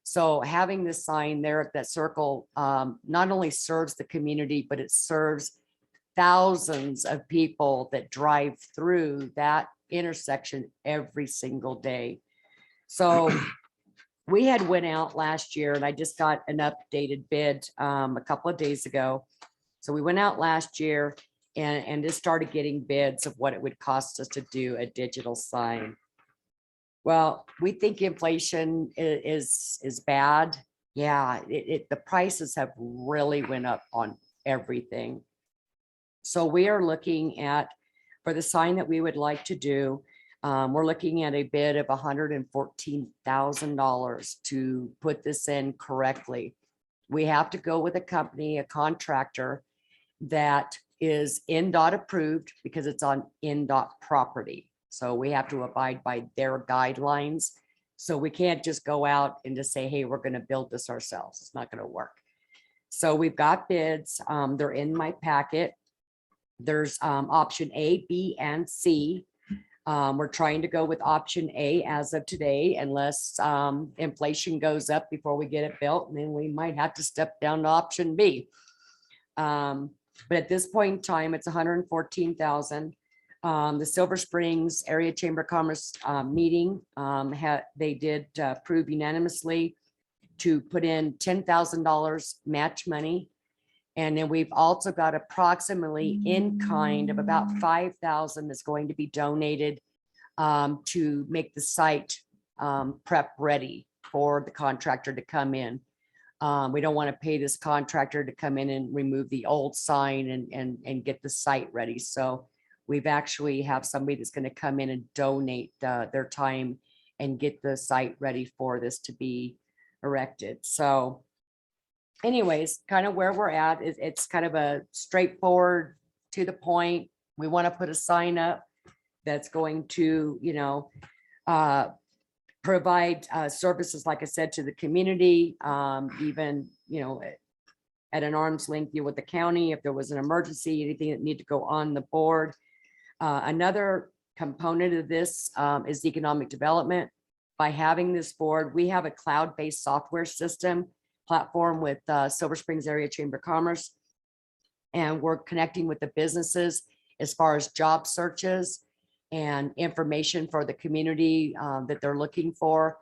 So having this sign there at that circle not only serves the community, but it serves thousands of people that drive through that intersection every single day. So we had went out last year, and I just got an updated bid a couple of days ago. So we went out last year and just started getting bids of what it would cost us to do a digital sign. Well, we think inflation is bad. Yeah, the prices have really went up on everything. So we are looking at, for the sign that we would like to do, we're looking at a bid of $114,000 to put this in correctly. We have to go with a company, a contractor that is NDOT approved because it's on NDOT property. So we have to abide by their guidelines. So we can't just go out and just say, hey, we're going to build this ourselves. It's not going to work. So we've got bids. They're in my packet. There's option A, B, and C. We're trying to go with option A as of today, unless inflation goes up before we get it built, and then we might have to step down to option B. But at this point in time, it's $114,000. The Silver Springs Area Chamber of Commerce meeting, they did approve unanimously to put in $10,000 match money. And then we've also got approximately in kind of about 5,000 that's going to be donated to make the site prep ready for the contractor to come in. We don't want to pay this contractor to come in and remove the old sign and get the site ready. So we've actually have somebody that's going to come in and donate their time and get the site ready for this to be erected. So anyways, kind of where we're at is it's kind of a straightforward, to the point. We want to put a sign up that's going to, provide services, like I said, to the community, even, at an arm's length with the county, if there was an emergency, anything that need to go on the board. Another component of this is economic development. By having this board, we have a cloud-based software system platform with Silver Springs Area Chamber of Commerce. And we're connecting with the businesses as far as job searches and information for the community that they're looking for.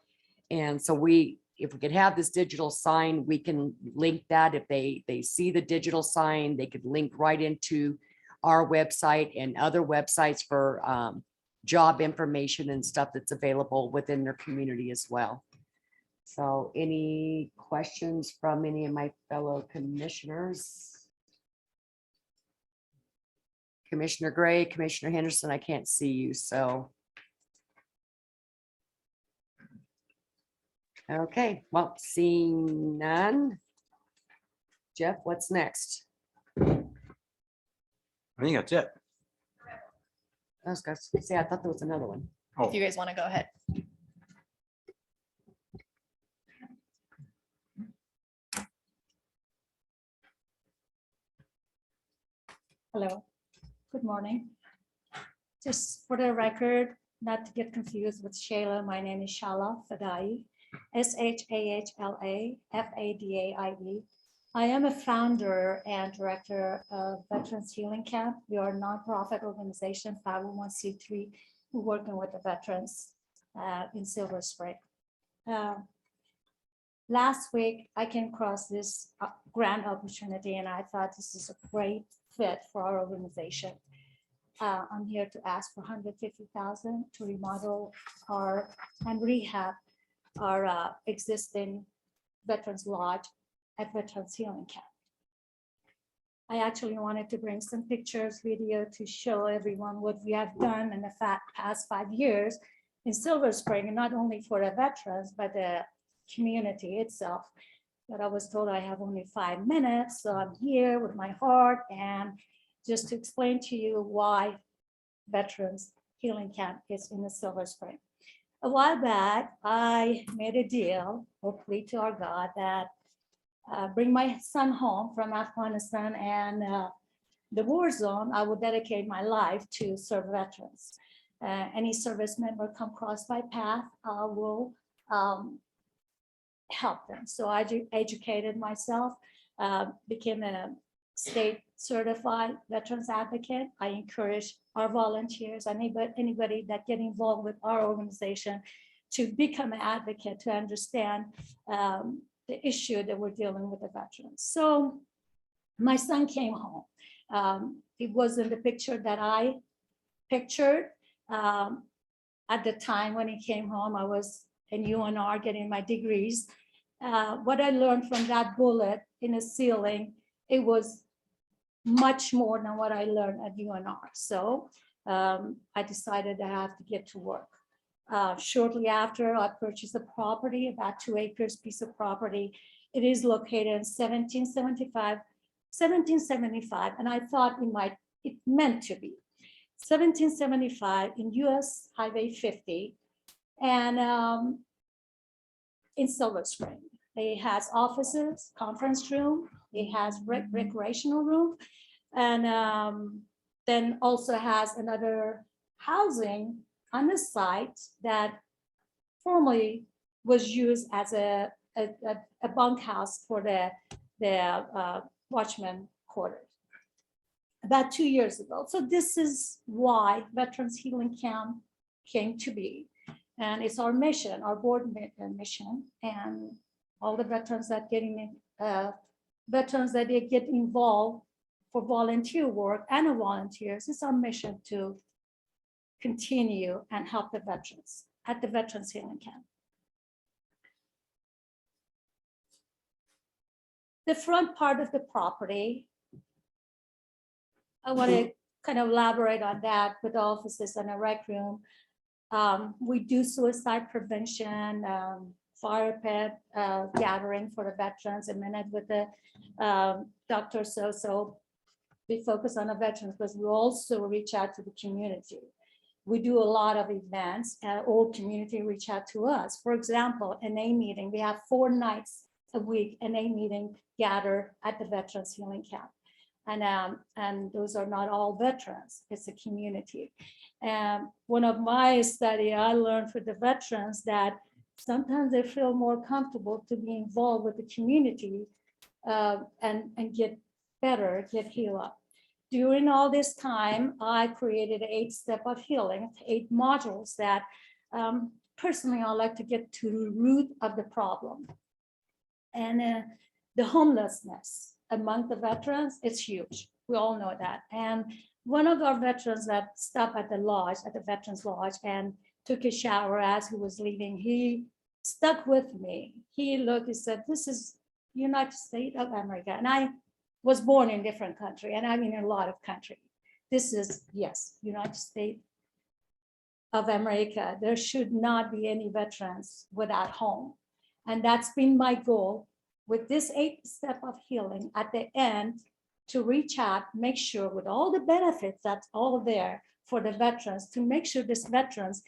And so if we could have this digital sign, we can link that. If they see the digital sign, they could link right into our website and other websites for job information and stuff that's available within their community as well. So any questions from any of my fellow commissioners? Commissioner Gray, Commissioner Henderson, I can't see you, so. Okay, well, seeing none. Jeff, what's next? I think that's it. I was gonna say, I thought there was another one. Oh, If you guys want to go ahead. Hello, good morning. Just for the record, not to get confused with Shayla, my name is Shala Fadaie, SHAHLA-FADAIE. I am a founder and director of Veterans Healing Camp. We are a nonprofit organization, 501c3, working with the veterans in Silver Spring. Last week, I came across this grant opportunity, and I thought this is a great fit for our organization. I'm here to ask for $150,000 to remodel and rehab our existing Veterans Lodge at Veterans Healing Camp. I actually wanted to bring some pictures, video to show everyone what we have done in the past 5 years in Silver Spring, and not only for the veterans, but the community itself. But I was told I have only 5 minutes, so I'm here with my heart and just to explain to you why Veterans Healing Camp is in the Silver Spring. A while back, I made a deal, hopefully to our God, that bring my son home from Afghanistan and the war zone, I will dedicate my life to serve veterans. Any service member come across my path, I will help them. So I educated myself, became a state certified veterans advocate. I encourage our volunteers, anybody that get involved with our organization, to become an advocate, to understand the issue that we're dealing with the veterans. So my son came home. It wasn't the picture that I pictured. At the time when he came home, I was in UNR getting my degrees. What I learned from that bullet in the ceiling, it was much more than what I learned at UNR. So I decided I have to get to work. Shortly after, I purchased a property, about 2 acres piece of property. It is located in 1775, and I thought it meant to be. 1775 in US Highway 50, and in Silver Spring. It has offices, conference room, it has recreational room, and then also has another housing on the site that formerly was used as a bunkhouse for the watchman quarters about 2 years ago. So this is why Veterans Healing Camp came to be. And it's our mission, our board mission. And all the veterans that they get involved for volunteer work and the volunteers. It's our mission to continue and help the veterans at the Veterans Healing Camp. The front part of the property, I want to kind of elaborate on that with the offices and a rec room. We do suicide prevention, fire pit gathering for the veterans, a minute with the doctor. So we focus on the veterans, because we also reach out to the community. We do a lot of events, and all community reach out to us. For example, an NA meeting, we have 4 nights a week, an NA meeting gather at the Veterans Healing Camp. And those are not all veterans, it's a community. And one of my study, I learned for the veterans that sometimes they feel more comfortable to be involved with the community and get better, get healed up. During all this time, I created 8 steps of healing, 8 modules that personally I like to get to the root of the problem. And the homelessness among the veterans, it's huge. We all know that. And one of our veterans that stopped at the lodge, at the Veterans Lodge, and took a shower as he was leaving, he stuck with me. He looked, he said, "This is United States of America." And I was born in a different country, and I'm in a lot of countries. This is, yes, United States of America. There should not be any veterans without home. And that's been my goal with this 8 step of healing at the end, to reach out, make sure with all the benefits that's all there for the veterans, to make sure these veterans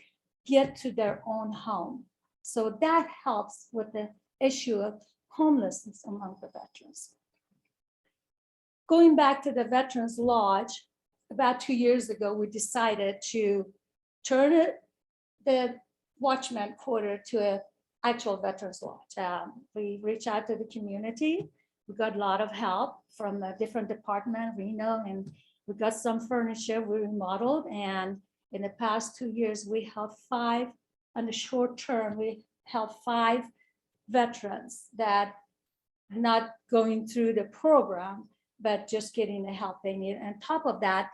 get to their own home. So that helps with the issue of homelessness among the veterans. Going back to the Veterans Lodge, about 2 years ago, we decided to turn the Watchman Quarter to an actual Veterans Lodge. We reached out to the community. We got a lot of help from a different department, Reno, and we got some furniture we remodeled. And in the past 2 years, we helped 5, on the short term, we helped 5 veterans that not going through the program, but just getting the help they need. And on top of that,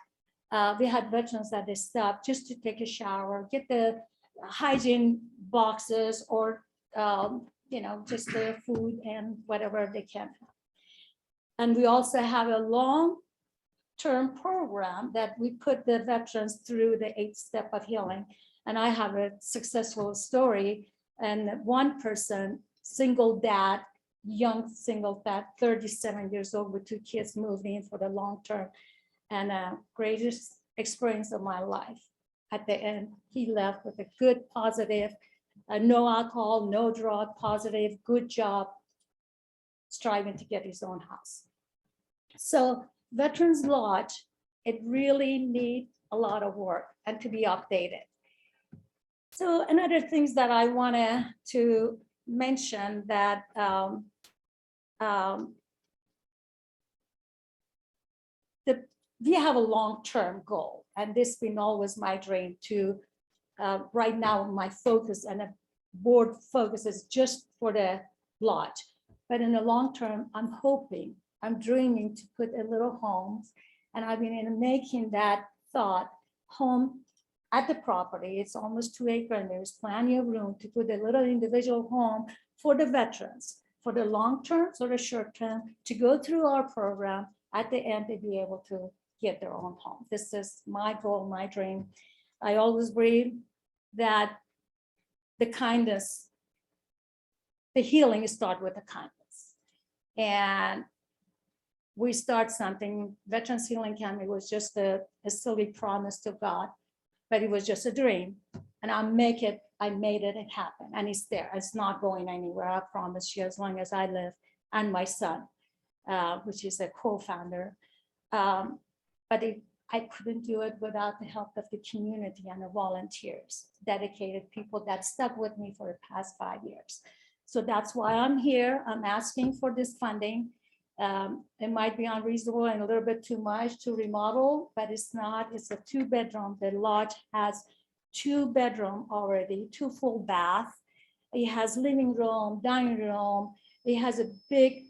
we had veterans that they stopped just to take a shower, get the hygiene boxes, or just the food and whatever they can. And we also have a long-term program that we put the veterans through the 8 step of healing. And I have a successful story. And one person, single dad, young single dad, 37 years old with 2 kids, moved in for the long term, and greatest experience of my life. At the end, he left with a good, positive, no alcohol, no drug, positive, good job, striving to get his own house. So Veterans Lodge, it really needs a lot of work and to be updated. So another things that I wanted to mention that we have a long-term goal, and this been always my dream to, right now, my focus and the board focus is just for the lodge. But in the long term, I'm hoping, I'm dreaming to put a little homes, and I've been making that thought home at the property. It's almost 2 acres, and there's plenty of room to put a little individual home for the veterans, for the long term, or the short term, to go through our program. At the end, to be able to get their own home. This is my goal, my dream. I always believe that the kindness, the healing starts with the kindness. And we start something, Veterans Healing Camp, it was just a silly promise to God, but it was just a dream. And I made it happen, and it's there. It's not going anywhere, I promise you, as long as I live, and my son, which is a co-founder. But I couldn't do it without the help of the community and the volunteers, dedicated people that stuck with me for the past 5 years. So that's why I'm here. I'm asking for this funding. It might be unreasonable and a little bit too much to remodel, but it's not. It's a 2-bedroom. The lodge has 2 bedrooms already, 2 full baths. It has living room, dining room, It has a big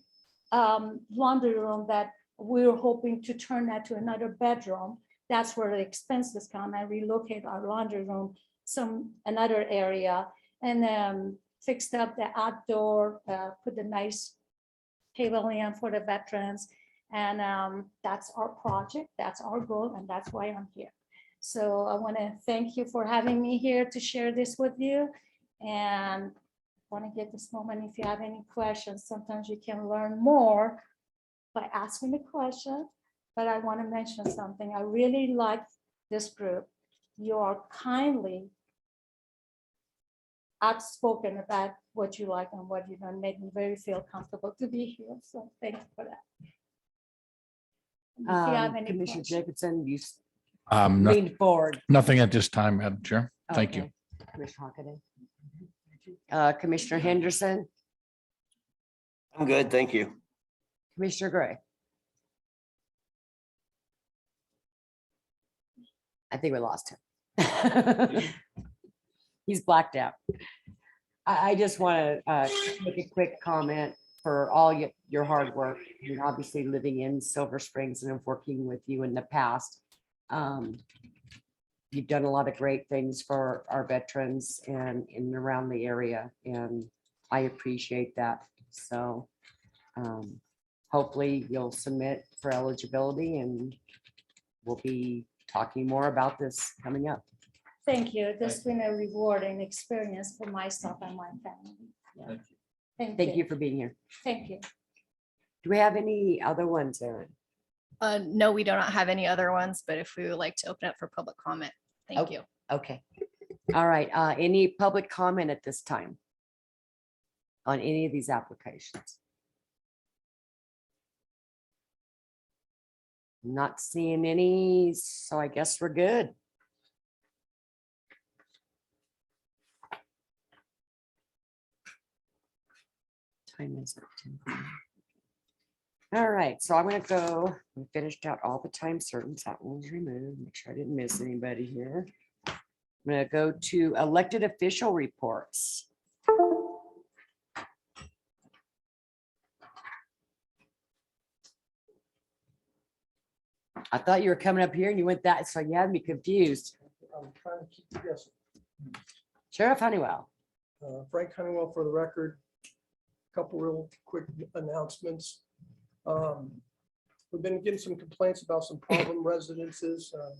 laundry room that we're hoping to turn that to another bedroom. That's where the expenses come and relocate our laundry room another area, and then fixed up the outdoor, put the nice pavilion for the veterans. And that's our project, that's our goal, and that's why I'm here. So I want to thank you for having me here to share this with you. And want to get this moment, if you have any questions, sometimes you can learn more by asking the question. But I want to mention something. I really like this group. You are kindly outspoken about what you like and what you don't, make me very feel comfortable to be here. So thank you for that. If you have any Commissioner questions. Jacobson, you No- leaned forward. Nothing at this time, Madam Chair. Thank you. Okay. Commissioner Hockaday. Commissioner Henderson, I'm good, thank you. Commissioner Gray. I think we lost him. He's blacked out. I just want to make a quick comment for all your hard work, and obviously living in Silver Springs and working with you in the past. You've done a lot of great things for our veterans and in and around the area, and I appreciate that. So hopefully you'll submit for eligibility, and we'll be talking more about this coming up. Thank you. This has been a rewarding experience for myself and my family. Yeah. Thank you for being here. Thank you. Do we have any other ones, Erin? No, we do not have any other ones, but if we would like to open up for public comment, thank you. Okay. All right. Any public comment at this time on any of these applications? Not seeing any, so I guess we're good. Time is it? 10:00. All right, so I'm gonna go, we finished out all the time certains, that one was removed, make sure I didn't miss anybody here. I'm gonna go to elected official reports. I thought you were coming up here and you went that, so you had me confused. I'm trying to keep you guessing. Sheriff Honeywell. Frank Honeywell for the record. Couple real quick announcements. We've been getting some complaints about some problem residences. A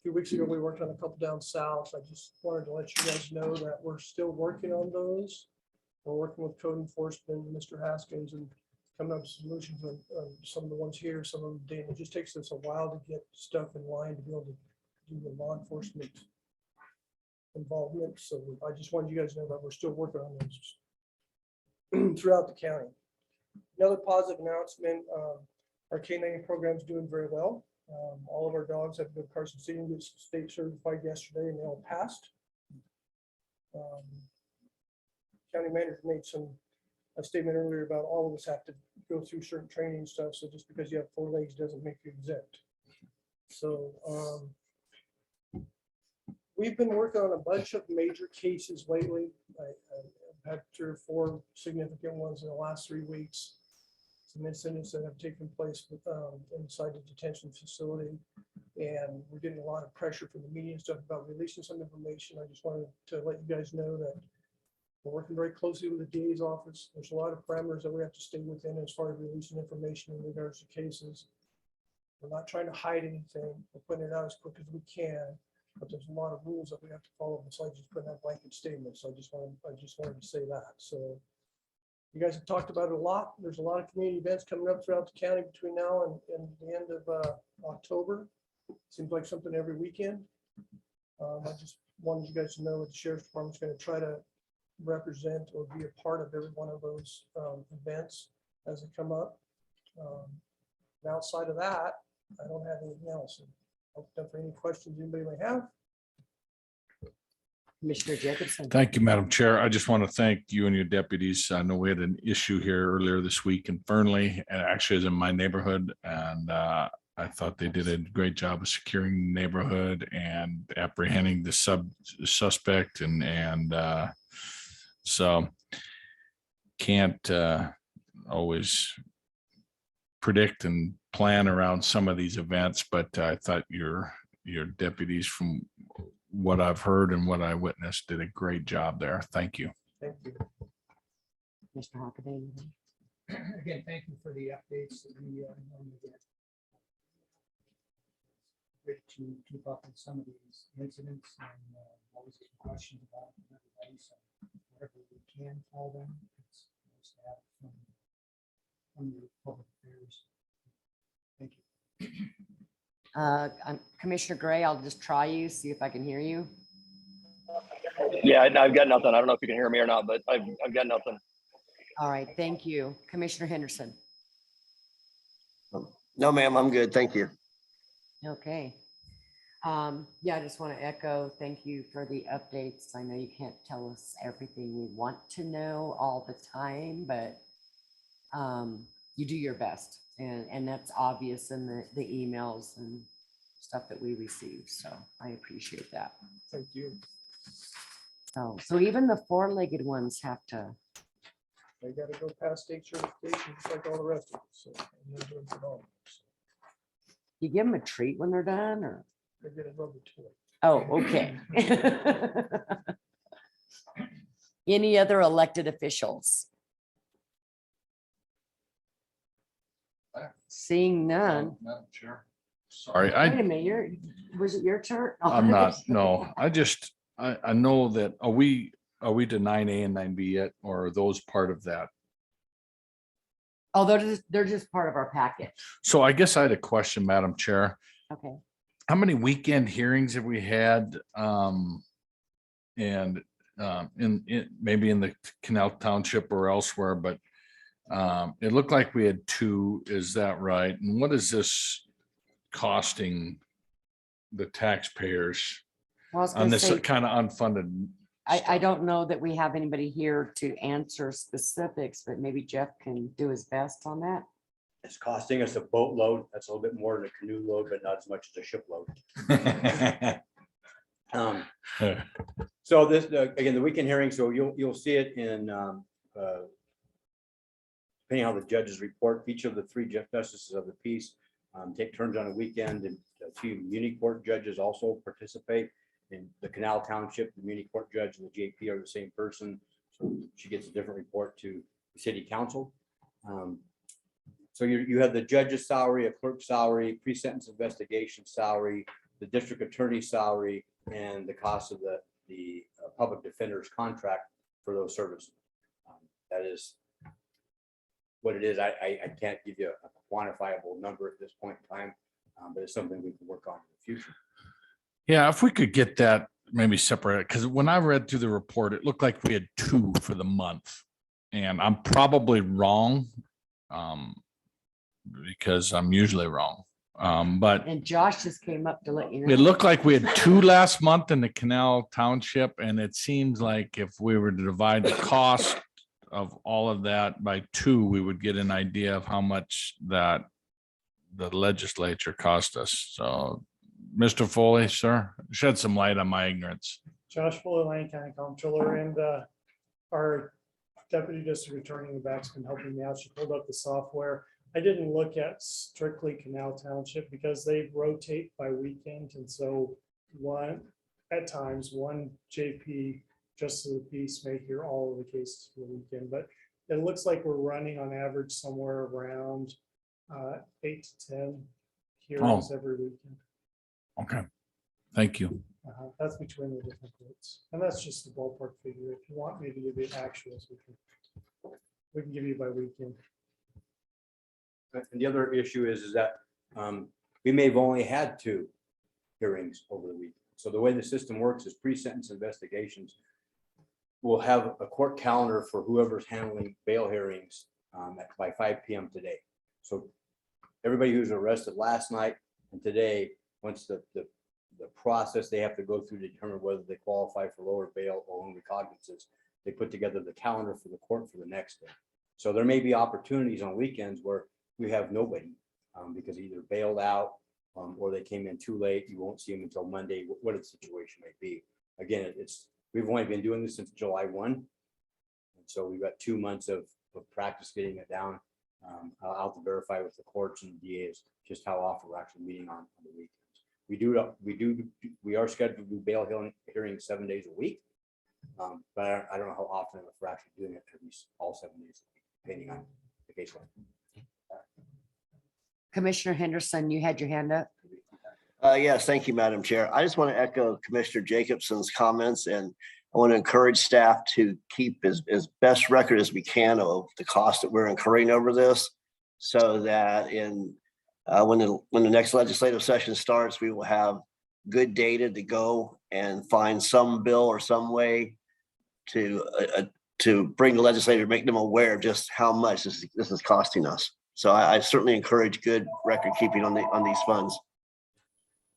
few weeks ago, we worked on a couple down south. I just wanted to let you guys know that we're still working on those. We're working with code enforcement, Mr. Haskins, and coming up with solutions on some of the ones here, some of them didn't. It just takes us a while to get stuff in line to be able to do the law enforcement involvement. So I just wanted you guys to know that we're still working on those throughout the county. Another positive announcement, our K9 program is doing very well. All of our dogs have to go to Carson City and get state certified yesterday, and they all passed. County manager made a statement earlier about all of us have to go through certain training stuff. So just because you have 4 legs doesn't make you exempt. So we've been working on a bunch of major cases lately. I've had 3 or 4 significant ones in the last 3 weeks. Some incidents that have taken place inside the detention facility. And we're getting a lot of pressure from the media and stuff about releasing some information. I just wanted to let you guys know that we're working very closely with the DA's office. There's a lot of parameters that we have to stay within as far as releasing information in regards to cases. We're not trying to hide anything. We're putting it out as quick as we can, but there's a lot of rules that we have to follow besides just putting out blanket statements. So I just wanted to say that. So you guys have talked about it a lot. There's a lot of community events coming up throughout the county between now and the end of October. Seems like something every weekend. I just wanted you guys to know that the sheriff's department's going to try to represent or be a part of every one of those events as they come up. And outside of that, I don't have anything else. Open up for any questions anybody may have. Commissioner Jacobson. Thank you, Madam Chair. I just want to thank you and your deputies. I know we had an issue here earlier this week in Fernley, and actually is in my neighborhood. And I thought they did a great job of securing the neighborhood and apprehending the suspect. So can't always predict and plan around some of these events, but I thought your deputies, from what I've heard and what I witnessed, did a great job there. Thank you. Thank you. Mr. Hockaday. Again, thank you for the updates that we normally get. Great to keep up with some of these incidents and always get questions about them from everybody. So whatever we can tell them, it's nice to have from your public affairs. Thank you. Commissioner Gray, I'll just try you, see if I can hear you. Yeah, I've got nothing. I don't know if you can hear me or not, but I've got nothing. All right, thank you. Commissioner Henderson. No, ma'am, I'm good. Thank you. Okay. Yeah, I just want to echo, thank you for the updates. I know you can't tell us everything we want to know all the time, but you do your best. And that's obvious in the emails and stuff that we receive. So I appreciate that. Thank you. So even the four-legged ones have to. They got to go past state certification just like all the rest of us. So I'm not doing it all. You give them a treat when they're done, or? They get a rubber toy. Oh, okay. Any other elected officials? Seeing none. Madam Chair. Sorry, Wait a minute, was it your turn? I'm not, no, I know that, are we to 9A and 9B yet, or are those part of that? Oh, they're just part of our packet. So I guess I had a question, Madam Chair. Okay. How many weekend hearings have we had? And maybe in the Canal Township or elsewhere, but it looked like we had 2. Is that right? And what is this costing the taxpayers Well, I was on gonna this say, kind of unfunded? I don't know that we have anybody here to answer specifics, but maybe Jeff can do his best on that. It's costing us a boatload. That's a little bit more than a canoe load, but not as much as a ship load. So this, again, the weekend hearing, so you'll see it in, depending on how the judges report, each of the 3 justices of the peace take turns on a weekend, and 2 muni court judges also participate. In the Canal Township, the muni court judge and the JP are the same person. So she gets a different report to the city council. So you have the judge's salary, a clerk's salary, pre-sentence investigation salary, the district attorney's salary, and the cost of the public defender's contract for those services. That is what it is. I can't give you a quantifiable number at this point in time, but it's something we can work on in the future. Yeah, if we could get that maybe separated, because when I read through the report, it looked like we had 2 for the month. And I'm probably wrong, because I'm usually wrong. But And Josh just came up to let you know. it looked like we had 2 last month in the Canal Township, and it seems like if we were to divide the cost of all of that by 2, we would get an idea of how much that the legislature cost us. So, Mr. Foley, sir, shed some light on my ignorance. Josh Fuller, Lyon County Comptroller, and our Deputy District Attorney in the back's been helping me out. She pulled up the software. I didn't look at strictly Canal Township because they rotate by weekend. And so at times, one JP, Justice of the Peace, may hear all of the cases for the weekend. But it looks like we're running on average somewhere around 8 to 10 hearings every weekend. Okay, thank you. That's between the different courts. And that's just the ballpark figure. If you want me to give you actuals, we can give you by weekend. And the other issue is that we may have only had 2 hearings over the week. So the way the system works is pre-sentence investigations. We'll have a court calendar for whoever's handling bail hearings by 5 p.m. today. So everybody who was arrested last night and today, once the process they have to go through to determine whether they qualify for lower bail or own recognizances, they put together the calendar for the court for the next day. So there may be opportunities on weekends where we have nobody because either bailed out or they came in too late. You won't see them until Monday, whatever the situation may be. Again, we've only been doing this since July 1. So we've got 2 months of practice getting it down. I'll have to verify with the courts and DAs just how often we're actually meeting on the weekends. We are scheduled to do bail hearings 7 days a week. But I don't know how often if we're actually doing it all 7 days, a week, depending on the case. Commissioner Henderson, you had your hand up. Yes, thank you, Madam Chair. I just want to echo Commissioner Jacobson's comments, and I want to encourage staff to keep as best record as we can of the cost that we're incurring over this, so that when the next legislative session starts, we will have good data to go and find some bill or some way to bring the legislator, make them aware of just how much this is costing us. So I certainly encourage good record keeping on these funds.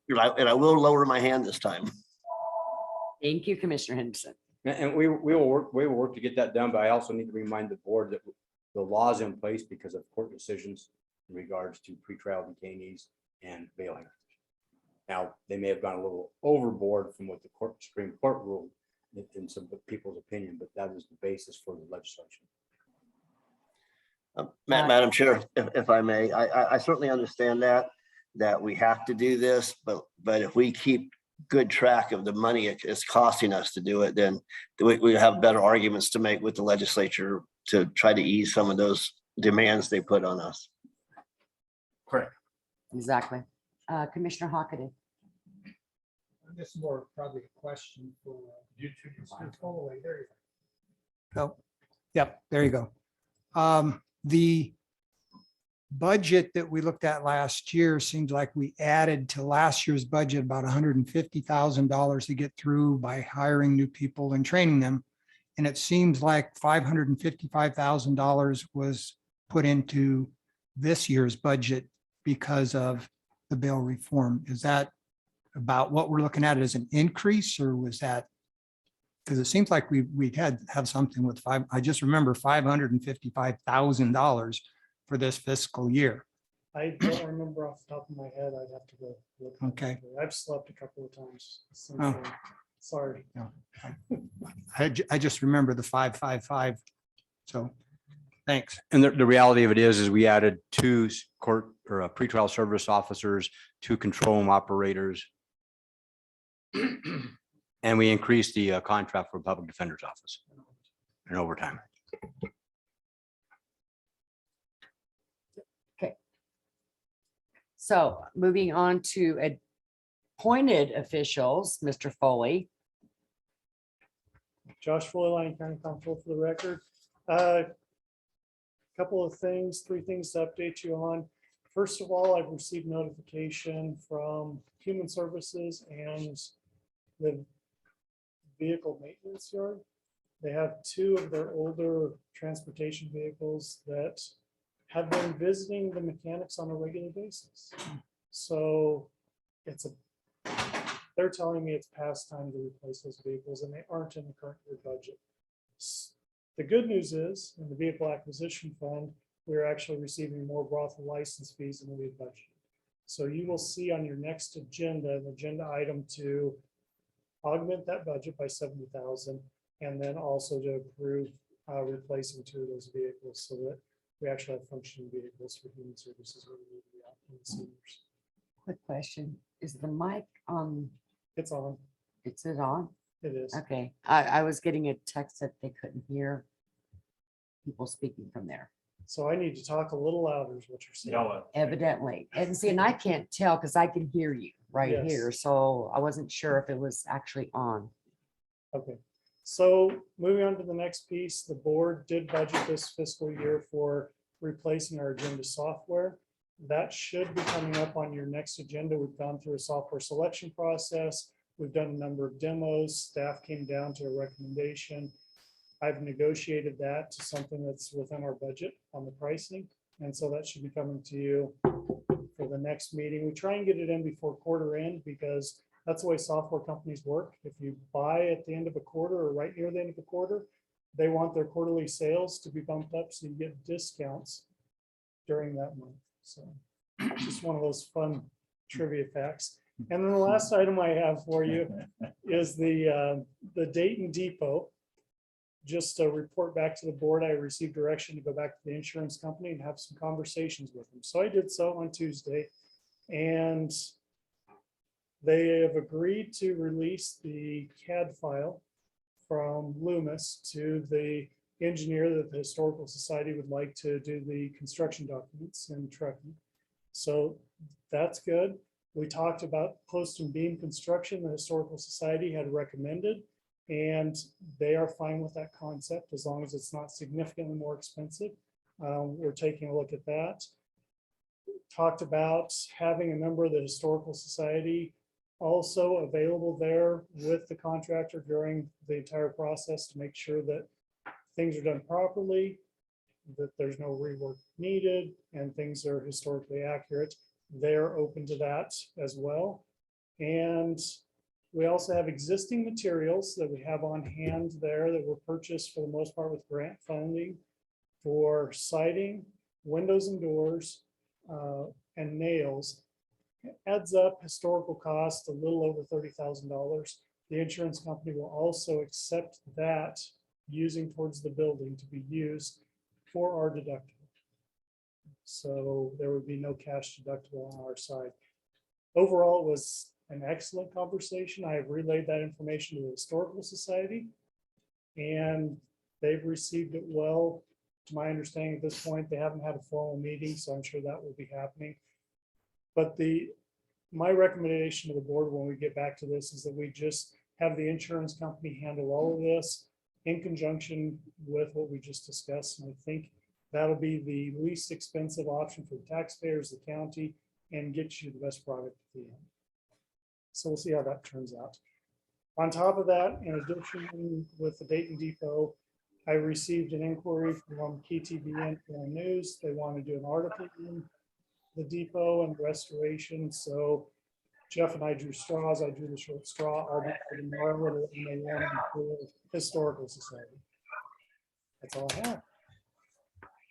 And I will lower my hand this time. Thank you, Commissioner Henderson. And we will work to get that done, but I also need to remind the board that the law is in place because of court decisions in regards to pretrial detainees and bailing. Now, they may have gone a little overboard from what the Supreme Court ruled in some people's opinion, but that is the basis for the legislation. Madam Chair, if I may, I certainly understand that we have to do this, but if we keep good track of the money it's costing us to do it, then we have better arguments to make with the legislature to try to ease some of those demands they put on us. Correct. Exactly. Commissioner Hockaday. This is more probably a question for you two. Mr. Foley. There you go. Oh, yep, there you go. The budget that we looked at last year seems like we added to last year's budget about $150,000 to get through by hiring new people and training them. And it seems like $555,000 was put into this year's budget because of the bail reform. Is that about what we're looking at as an increase, or was that? Because it seems like we have something with I just remember $555,000 for this fiscal year. I don't remember off the top of my head. I'd have to go look. Okay. I've slept a couple of times since Oh. then. Sorry. No, I just remember the 555. So thanks. And the reality of it is we added 2 court or pretrial service officers, 2 control room operators. And we increased the contract for public defender's office and overtime. Okay. So moving on to appointed officials, Mr. Foley. Josh Foley, Lyon County Comptroller for the record. Couple of things, 3 things to update you on. First of all, I've received notification from Human Services and the vehicle maintenance yard. They have 2 of their older transportation vehicles that have been visiting the mechanics on a regular basis. So they're telling me it's past time to replace those vehicles, and they aren't in the current year budget. The good news is, in the vehicle acquisition fund, we're actually receiving more brothel license fees than we had budgeted. So you will see on your next agenda, an agenda item to augment that budget by 70,000, and then also to approve replacing 2 of those vehicles so that we actually have functioning vehicles for human services where we need to be out in the seniors. Quick question. Is the mic on? It's on. Is it on? It is. Okay. I was getting a text that they couldn't hear people speaking from there. So I need to talk a little louder is what you're saying. Evidently. And see, and I can't tell because I can hear you right Yes. here. So I wasn't sure if it was actually on. Okay, so moving on to the next piece, the board did budget this fiscal year for replacing our agenda software. That should be coming up on your next agenda. We've gone through a software selection process. We've done a number of demos. Staff came down to a recommendation. I've negotiated that to something that's within our budget on the pricing. And so that should be coming to you for the next meeting. We try and get it in before quarter end because that's the way software companies work. If you buy at the end of a quarter or right near the end of the quarter, they want their quarterly sales to be bumped up so you get discounts during that month. So just one of those fun trivia facts. And then the last item I have for you is the Dayton Depot. just to report back to the board, I received direction to go back to the insurance company and have some conversations with them. So I did so on Tuesday. And they have agreed to release the CAD file from Loomis to the engineer that the Historical Society would like to do the construction documents and trucking. So that's good. We talked about post and beam construction, the Historical Society had recommended, and they are fine with that concept as long as it's not significantly more expensive. We're taking a look at that. Talked about having a member of the Historical Society also available there with the contractor during the entire process to make sure that things are done properly, that there's no rework needed, and things are historically accurate. They're open to that as well. And we also have existing materials that we have on hand there that were purchased for the most part with grant funding for siding, windows and doors, and nails. It adds up historical cost a little over $30,000. The insurance company will also accept that using towards the building to be used for our deductible. So there would be no cash deductible on our side. Overall, it was an excellent conversation. I have relayed that information to the Historical Society, and they've received it well. To my understanding at this point, they haven't had a formal meeting, so I'm sure that will be happening. But my recommendation to the board when we get back to this is that we just have the insurance company handle all of this in conjunction with what we just discussed. And I think that'll be the least expensive option for the taxpayers, the county, and get you the best product at the end. So we'll see how that turns out. On top of that, in addition with the Dayton Depot, I received an inquiry from KTVN News. They want to do an article in the depot and restoration. So Jeff and I drew straws. I drew the short straw. I'll be for tomorrow and they want for Historical Society. That's all I have.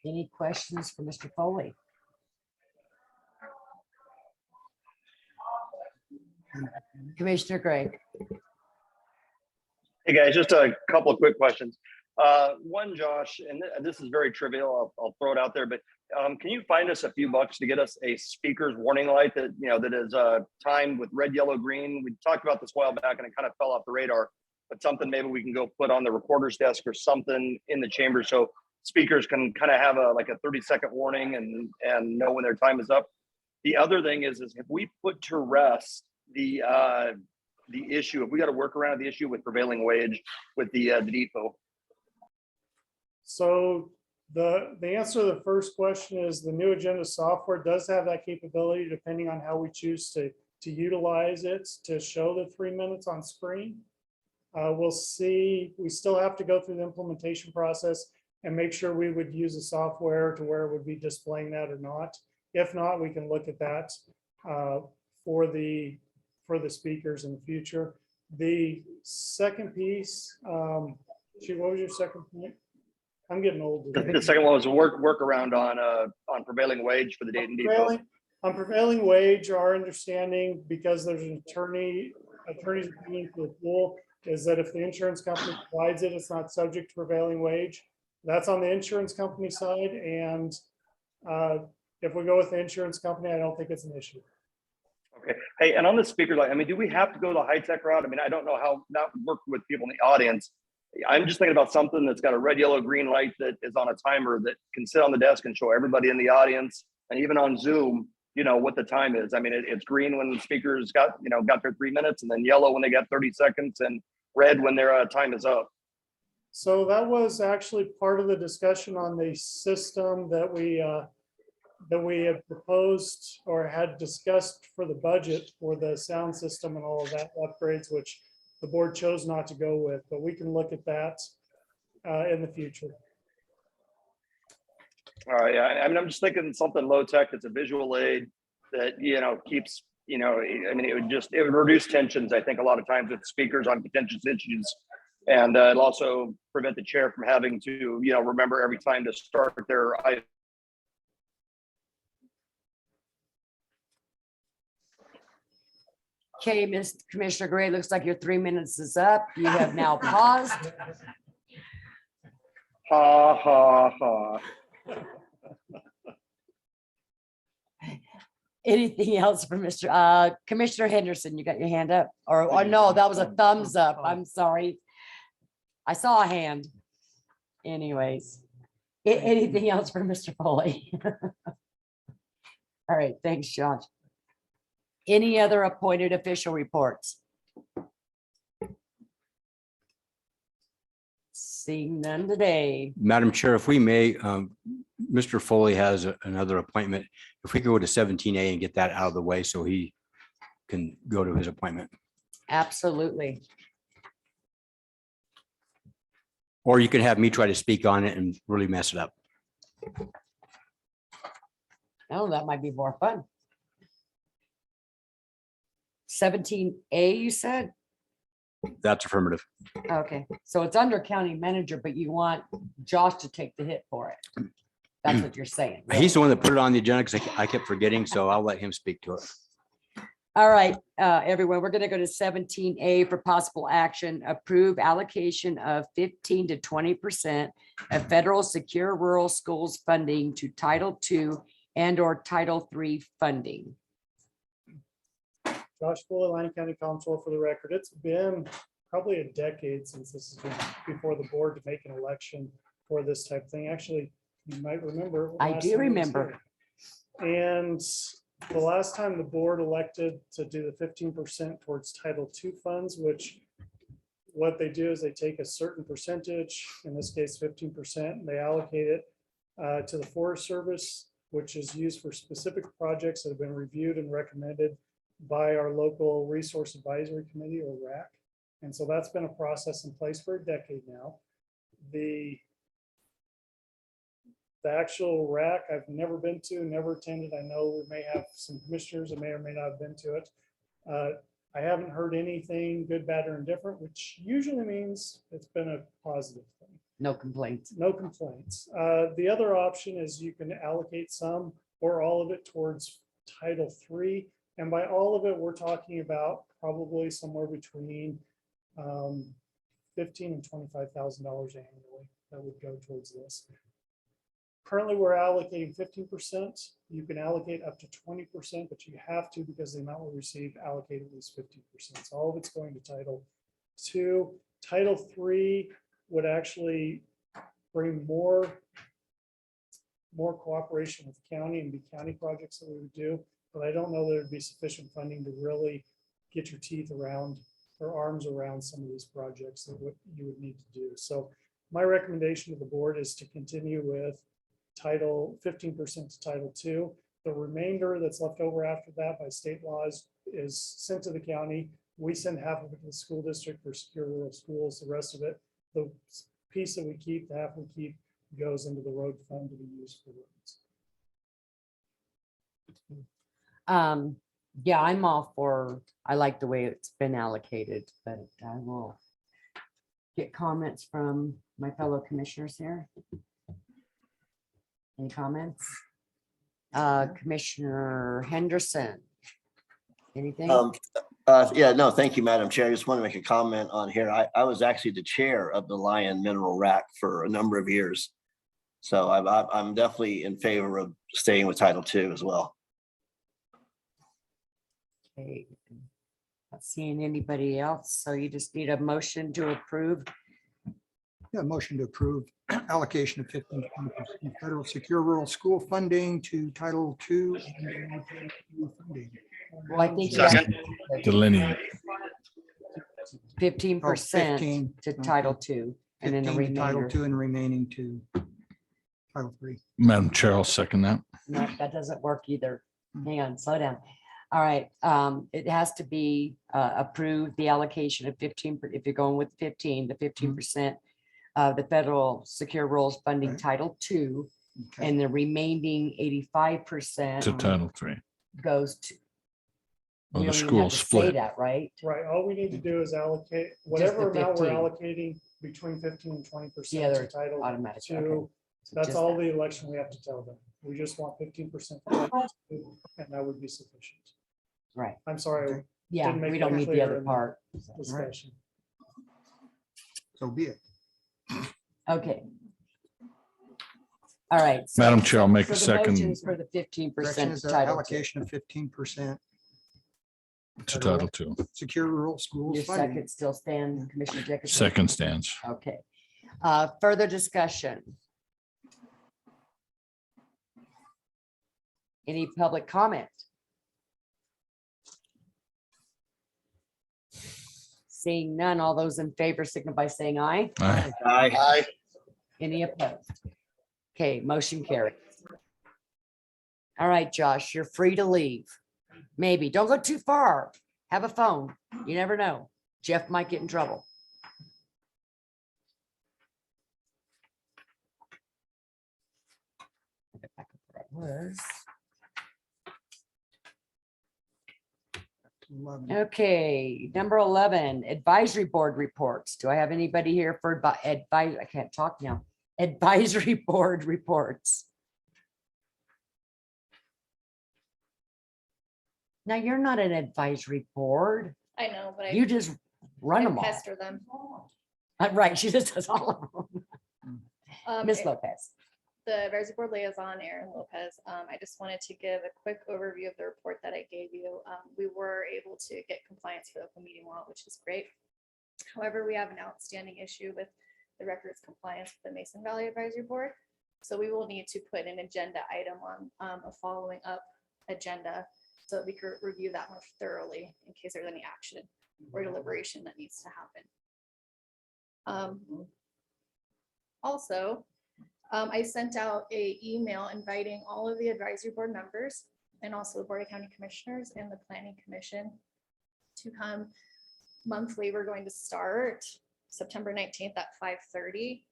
Any questions for Mr. Foley? Commissioner Gray. Hey guys, just a couple of quick questions. One, Josh, and this is very trivial. I'll throw it out there, but can you find us a few bucks to get us a speaker's warning light that that is timed with red, yellow, green? We talked about this a while back, and it kind of fell off the radar. But something maybe we can go put on the recorder's desk or something in the chamber so speakers can kind of have a 30-second warning and know when their time is up. The other thing is if we put to rest the issue, if we got to work around the issue with prevailing wage with the depot. So the answer to the first question is the new agenda software does have that capability depending on how we choose to utilize it to show the 3 minutes on screen. We'll see. We still have to go through the implementation process and make sure we would use the software to where it would be displaying that or not. If not, we can look at that for the speakers in the future. The second piece, what was your second point? I'm getting old. The second one was a workaround on prevailing wage for the Dayton Depot. On prevailing wage, our understanding, because there's an attorney's opinion for the pool, is that if the insurance company provides it, it's not subject to prevailing wage. That's on the insurance company side, and if we go with the insurance company, I don't think it's an issue. Okay. Hey, and on the speaker line, I mean, do we have to go the high-tech route? I mean, I don't know how that would work with people in the audience. I'm just thinking about something that's got a red, yellow, green light that is on a timer that can sit on the desk and show everybody in the audience, and even on Zoom, what the time is. I mean, it's green when the speakers got their 3 minutes, and then yellow when they got 30 seconds, and red when their time is up. So that was actually part of the discussion on the system that we had proposed or had discussed for the budget for the sound system and all of that upgrades, which the board chose not to go with, but we can look at that in the future. All right. Yeah. I mean, I'm just thinking something low tech that's a visual aid that, keeps, I mean, it would reduce tensions, I think, a lot of times with speakers on contentious issues. And it'll also prevent the chair from having to, remember every time to start their item. Okay, Commissioner Gray, looks like your 3 minutes is up. You have now paused. Ha, ha, ha. Anything else for Mr. Commissioner Henderson? You got your hand up? Or, oh, no, that was a thumbs up. I'm sorry. I saw a hand. Anyways, anything else for Mr. Foley? All right, thanks, Josh. Any other appointed official reports? Seeing none today. Madam Chair, if we may, Mr. Foley has another appointment. If we could go to 17A and get that out of the way so he can go to his appointment. Absolutely. Or you can have me try to speak on it and really mess it up. Oh, that might be more fun. 17A, you said? That's affirmative. Okay, so it's under county manager, but you want Josh to take the hit for it. That's what you're saying. right? He's the one that put it on the agenda because I kept forgetting, so I'll let him speak to it. All right, everyone, we're gonna go to 17A for possible action, approve allocation of 15 to 20% of federal secure rural schools funding to Title II and or Title III funding. Josh Foley, Lyon County Council, for the record, it's been probably a decade since this has been before the board to make an election for this type of thing. Actually, you might remember. I last do time it was remember. here. And the last time the board elected to do the 15% towards Title II funds, which what they do is they take a certain percentage, in this case 15%, and they allocate it to the Forest Service, which is used for specific projects that have been reviewed and recommended by our local Resource Advisory Committee, or RAC. And so that's been a process in place for a decade now. The actual RAC I've never been to, never attended. I know we may have some commissioners that may or may not have been to it. I haven't heard anything good, bad, or indifferent, which usually means it's been a positive thing. No complaints. No complaints. The other option is you can allocate some or all of it towards Title III. And by all of it, we're talking about probably somewhere between $15,000 and $25,000 annually that would go towards this. Currently, we're allocating 15%. You can allocate up to 20%, but you have to, because the amount we receive, allocate at least 15%. So all of it's going to Title II. Title III would actually bring more cooperation with county and be county projects that we would do. But I don't know that there'd be sufficient funding to really get your teeth around or arms around some of these projects that you would need to do. So my recommendation to the board is to continue with 15% to Title II. The remainder that's left over after that by state laws is sent to the county. We send half of it to the school district for secure rural schools. The rest of it, the piece that we keep, the half we keep, goes into the road fund to be used for roads. Yeah, I'm all for, I like the way it's been allocated, but I will get comments from my fellow commissioners here. Any comments? Commissioner Henderson, anything? Yeah, no, thank you, Madam Chair. I just want to make a comment on here. I was actually the chair of the Lyon Mineral RAC for a number of years. So I'm definitely in favor of staying with Title II as well. Okay, not seeing anybody else, so you just need a motion to approve. Yeah, motion to approve allocation of 15% federal secure rural school funding to Title II. Funding. Well, I think Delineate. 15% to Title II, and then the 15 to Title remainder. II and remaining to Title III. Madam Chair, I'll second that. No, that doesn't work either. Hang on, slow down. All right, it has to be approved, the allocation of 15, if you're going with 15, the 15% of the federal secure rules funding Right. Title II, Okay. and the remaining 85% To Title III. goes to. Or we the don't even school have to say split. that, right? Right, all we need to do is allocate whatever the amount we're 15. allocating between 15 and 20% The other to Title automatic, II. okay. That's Just all that. the election we have to tell them. We just want 15%, and that would be sufficient. Right, I'm sorry. Okay. yeah, Didn't make we that don't need the clear other in part. Discussion. So be it. Okay. All right. so- Madam Chair, I'll make so a the second. motion is for the 15% Direction is a title. allocation of 15%. To Title II. Secure rural schools. Your funding. second still stand, Commissioner Dickinson? Second stands. Okay. Further discussion? Any public comment? Seeing none, all those in favor signify by saying aye. Aye. Aye. Any opposed? Okay, motion carried. All right, Josh, you're free to leave. Maybe. Don't go too far. Have a phone. You never know. Jeff might get in trouble. Was. 11. Okay, number 11, advisory board reports. Do I have anybody here for advice? I can't talk now. Advisory board reports. Now, you're not an advisory board. I know, but You just run I them all. pester them. Right, she just does all of them. Ms. It- Lopez. The advisory board liaison, Aaron Lopez. I just wanted to give a quick overview of the report that I gave you. We were able to get compliance for the open meeting law, which is great. However, we have an outstanding issue with the records compliance with the Mason Valley Advisory Board. So we will need to put an agenda item on a following up agenda so that we could review that more thoroughly in case there's any action or deliberation that needs to happen. Also, I sent out an email inviting all of the advisory board members and also the Board of County Commissioners and the Planning Commission to come monthly. We're going to start September 19th at 5:30.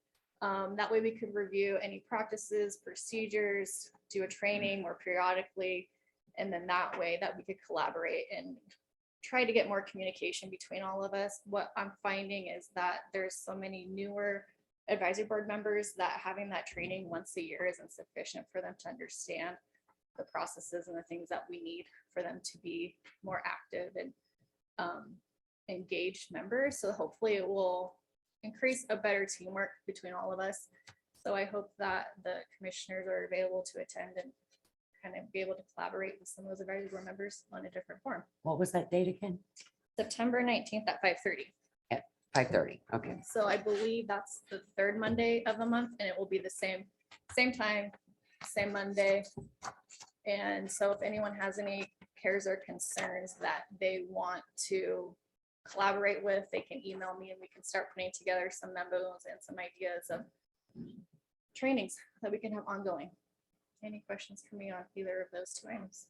That way we could review any practices, procedures, do a training more periodically. And then that way that we could collaborate and try to get more communication between all of us. What I'm finding is that there's so many newer advisory board members that having that training once a year isn't sufficient for them to understand the processes and the things that we need for them to be more active and engaged members. So hopefully it will increase a better teamwork between all of us. So I hope that the commissioners are available to attend and kind of be able to collaborate with some of those advisory board members on a different forum. What was that date again? September 19th at 5:30. 5:30. Okay. So I believe that's the third Monday of the month, and it will be the same time, same Monday. And so if anyone has any cares or concerns that they want to collaborate with, they can email me and we can start putting together some memos and some ideas of trainings that we can have ongoing. Any questions for me on either of those two items?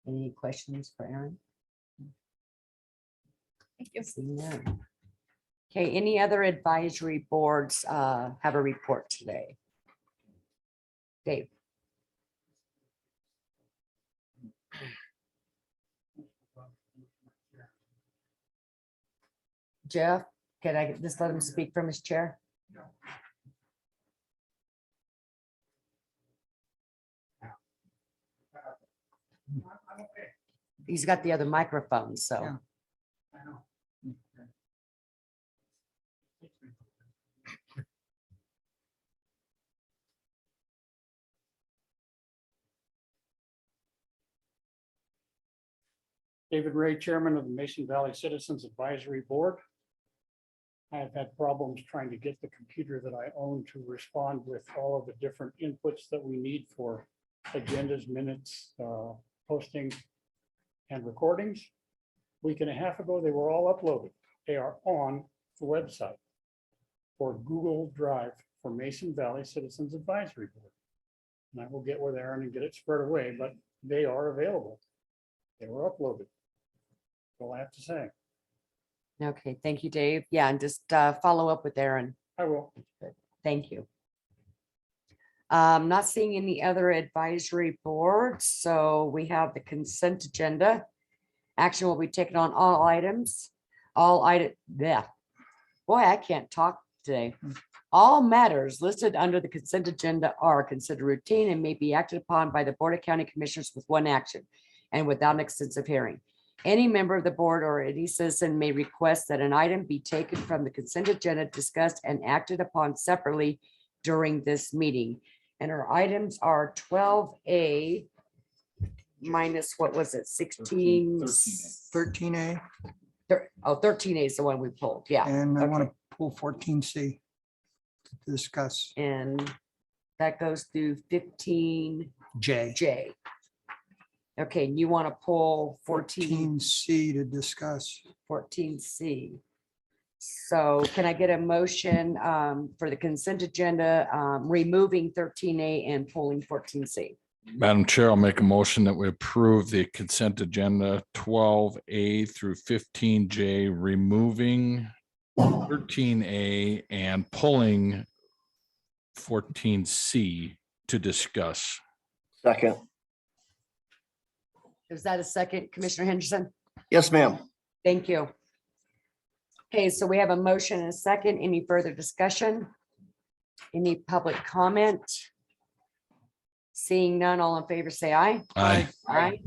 Any questions for Aaron? Thank you. Seeing none. Okay, any other advisory boards have a report today? Dave. Jeff, can I just let him speak from his chair? He's got the other microphone, so. Yeah. David Ray, Chairman of the Mason Valley Citizens Advisory Board. I have had problems trying to get the computer that I own to respond with all of the different inputs that we need for agendas, minutes, posting, and recordings. Week and a half ago, they were all uploaded. They are on the website for Google Drive for Mason Valley Citizens Advisory Board. And I will get with Aaron and get it spread away, but they are available. They were uploaded. That's all I have to say. Okay, thank you, Dave. Yeah, and just follow up with Aaron. I will. Thank you. Not seeing any other advisory boards, so we have the consent agenda. Action will be taken on all items. Yeah. Boy, I can't talk today. All matters listed under the consent agenda are considered routine and may be acted upon by the Board of County Commissioners with one action and without an extensive hearing. Any member of the board or any citizen may request that an item be taken from the consent agenda, discussed and acted upon separately during this meeting. And our items are 12A minus, what was it, 16? 13A, 13A is the one we pulled, yeah. and I want Okay. to pull 14C to discuss. And that goes through 15J. J. Okay, and you want to pull 14, 14C to discuss. 14C. So can I get a motion for the consent agenda, removing 13A and pulling 14C? Madam Chair, I'll make a motion that we approve the consent agenda 12A through 15J, removing 13A and pulling 14C to discuss. Second. Is that a second, Commissioner Henderson? Yes, ma'am. Thank you. Okay, so we have a motion and a second. Any further discussion? Any public comment? Seeing none, all in favor, say aye. Aye. Aye.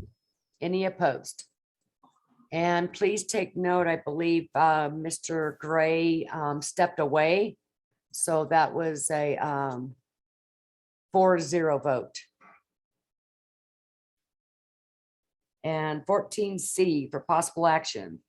Any opposed? And please take note, I believe Mr. Gray stepped away. So that was a 4-0 vote. And 14C for possible action.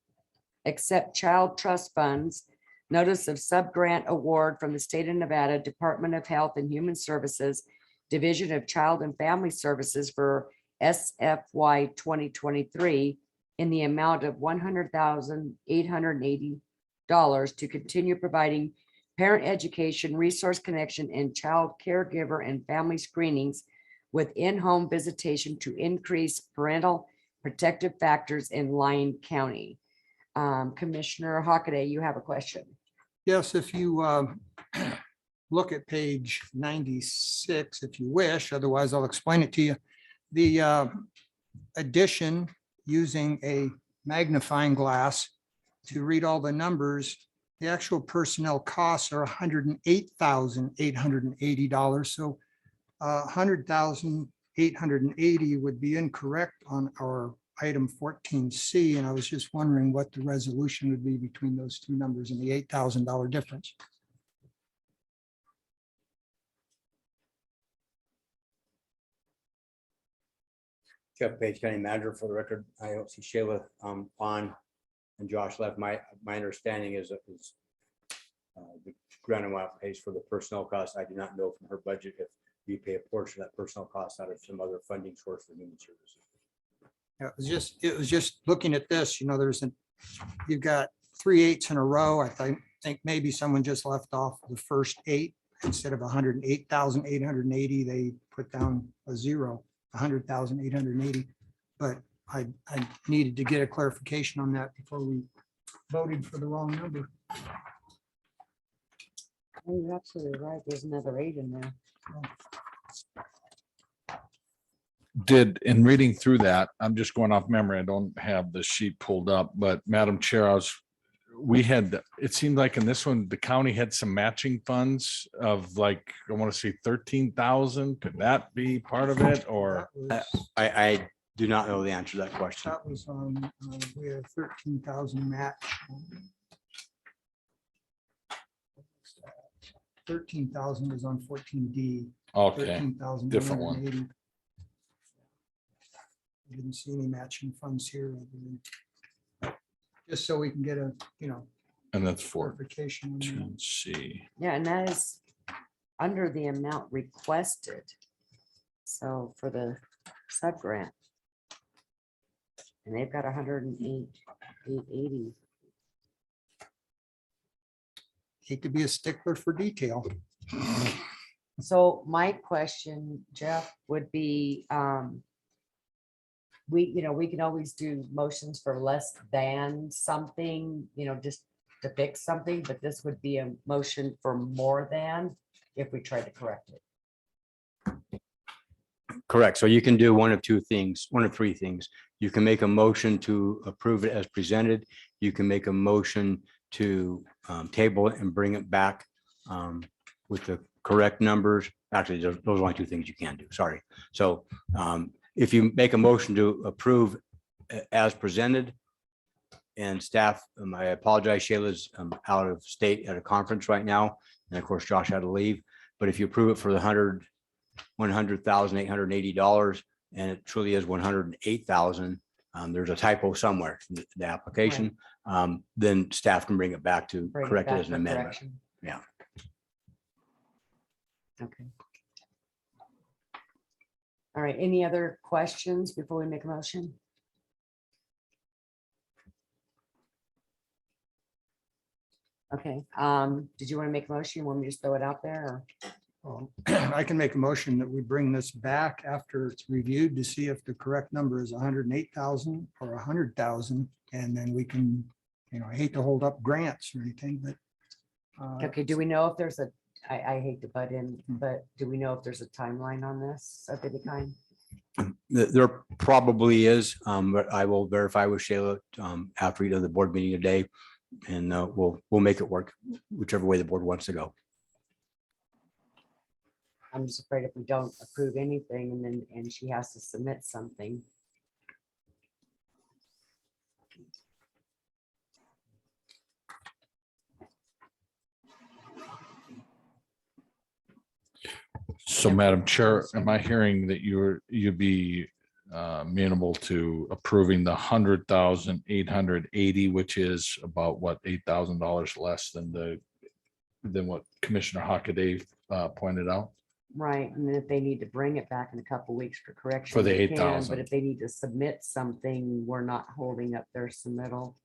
Accept child trust funds, notice of sub-grant award from the state of Nevada Department of Health and Human Services, Division of Child and Family Services for SFY 2023 in the amount of $100,880 to continue providing parent education, resource connection, and child caregiver and family screenings with in-home visitation to increase parental protective factors in Lyon County. Commissioner Hockaday, you have a question. Yes, if you look at page 96, if you wish, otherwise I'll explain it to you. The addition using a magnifying glass to read all the numbers, the actual personnel costs are $108,880. So $100,880 would be incorrect on our item 14C, and I was just wondering what the resolution would be between those two numbers and the $8,000 difference. Jeff Page, County Manager, for the record. I don't see Shayla on and Josh left. My understanding is the grant amount pays for the personnel costs. I do not know from her budget if you pay a portion of that personnel cost out of some other funding source for human services. Yeah, it was just looking at this, you know, you've got 3 8s in a row. I think maybe someone just left off the first 8 instead of 108,880. They put down a 0, 100,880. But I needed to get a clarification on that before we voted for the wrong number. Oh, you're absolutely right. There's another 8 in there. In reading through that, I'm just going off memory. I don't have the sheet pulled up, but Madam Chair, it seemed like in this one, the county had some matching funds of like, I want to say 13,000. Could that be part of it or? I do not know the answer to that question. That was on, we have 13,000 match. 13,000 is on 14D. Okay, 13,000 different one. I didn't see any matching funds here. Just so we can get a, And that's clarification. 14C. Yeah, and that is under the amount requested. So for the sub grant. And they've got 108,880. Hate to be a stickler for detail. So my question, Jeff, would be, we can always do motions for less than something, just to fix something, but this would be a motion for more than if we tried to correct it. Correct. So you can do one of three things. You can make a motion to approve it as presented. You can make a motion to table it and bring it back with the correct numbers. Actually, those are only 2 things you can do. Sorry. So if you make a motion to approve as presented, and staff, I apologize, Shayla's out of state at a conference right now. And of course, Josh had to leave. But if you approve it for the $100,880, and it truly is $108,000. There's a typo somewhere in the application. Then staff can bring it back to Bring it correct it back as an for amendment. correction. Yeah. Okay. All right, any other questions before we make a motion? Okay, did you want to make a motion? You want me to just throw it out there? I can make a motion that we bring this back after it's reviewed to see if the correct number is 108,000 or 100,000. And then we can, I hate to hold up grants or anything, but. Okay, do we know if there's I hate to butt in, but do we know if there's a timeline on this of any kind? There probably is, but I will verify with Shayla after we do the board meeting today, and we'll make it work whichever way the board wants to go. I'm just afraid if we don't approve anything and she has to submit something. So Madam Chair, am I hearing that you'd be amenable to approving the 100,880, which is about what, $8,000 less than what Commissioner Hockaday pointed out? Right, and then if they need to bring it back in a couple weeks for correction. For the they can, 8,000. But if they need to submit something, we're not holding up their submittal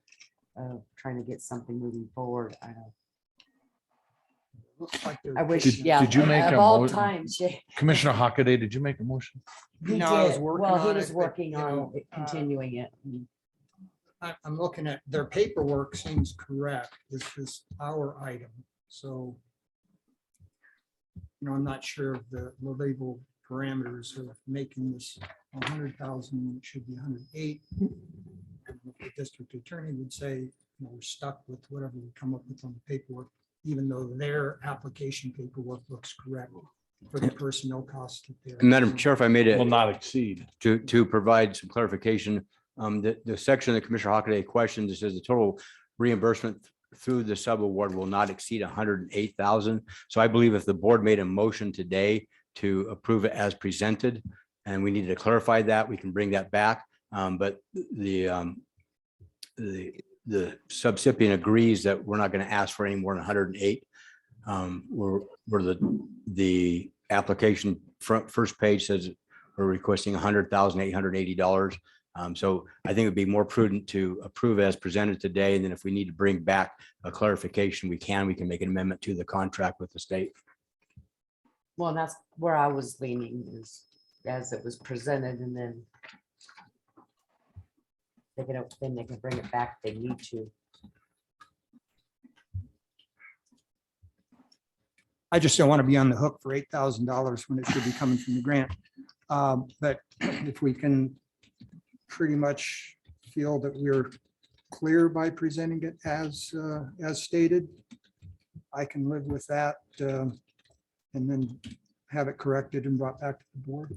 of trying to get something moving forward. I wish, yeah. Did you make of a all motion? times, yeah. Commissioner Hockaday, did you make a motion? He No, I was did. working Well, he on was it, but, working on continuing it. I'm looking at their paperwork seems correct. It's just our item. So, I'm not sure of the legal parameters of making this 100,000, it should be 108. And the district attorney would say, we're stuck with whatever we come up with on the paperwork, even though their application paperwork looks correct for the personnel costs. that they're- Madam Chair, if I made it. Will not exceed. To provide some clarification, the section that Commissioner Hockaday questioned, it says the total reimbursement through the subaward will not exceed 108,000. So I believe if the board made a motion today to approve it as presented, and we needed to clarify that, we can bring that back. But the subrecipient agrees that we're not going to ask for any more than 108. Where the application first page says we're requesting $100,880. So I think it'd be more prudent to approve as presented today. And then if we need to bring back a clarification, we can make an amendment to the contract with the state. Well, and that's where I was leaning is as it was presented and then they can bring it back if they need to. I just don't want to be on the hook for $8,000 when it should be coming from the grant. But if we can pretty much feel that we're clear by presenting it as stated, I can live with that and then have it corrected and brought back to the board.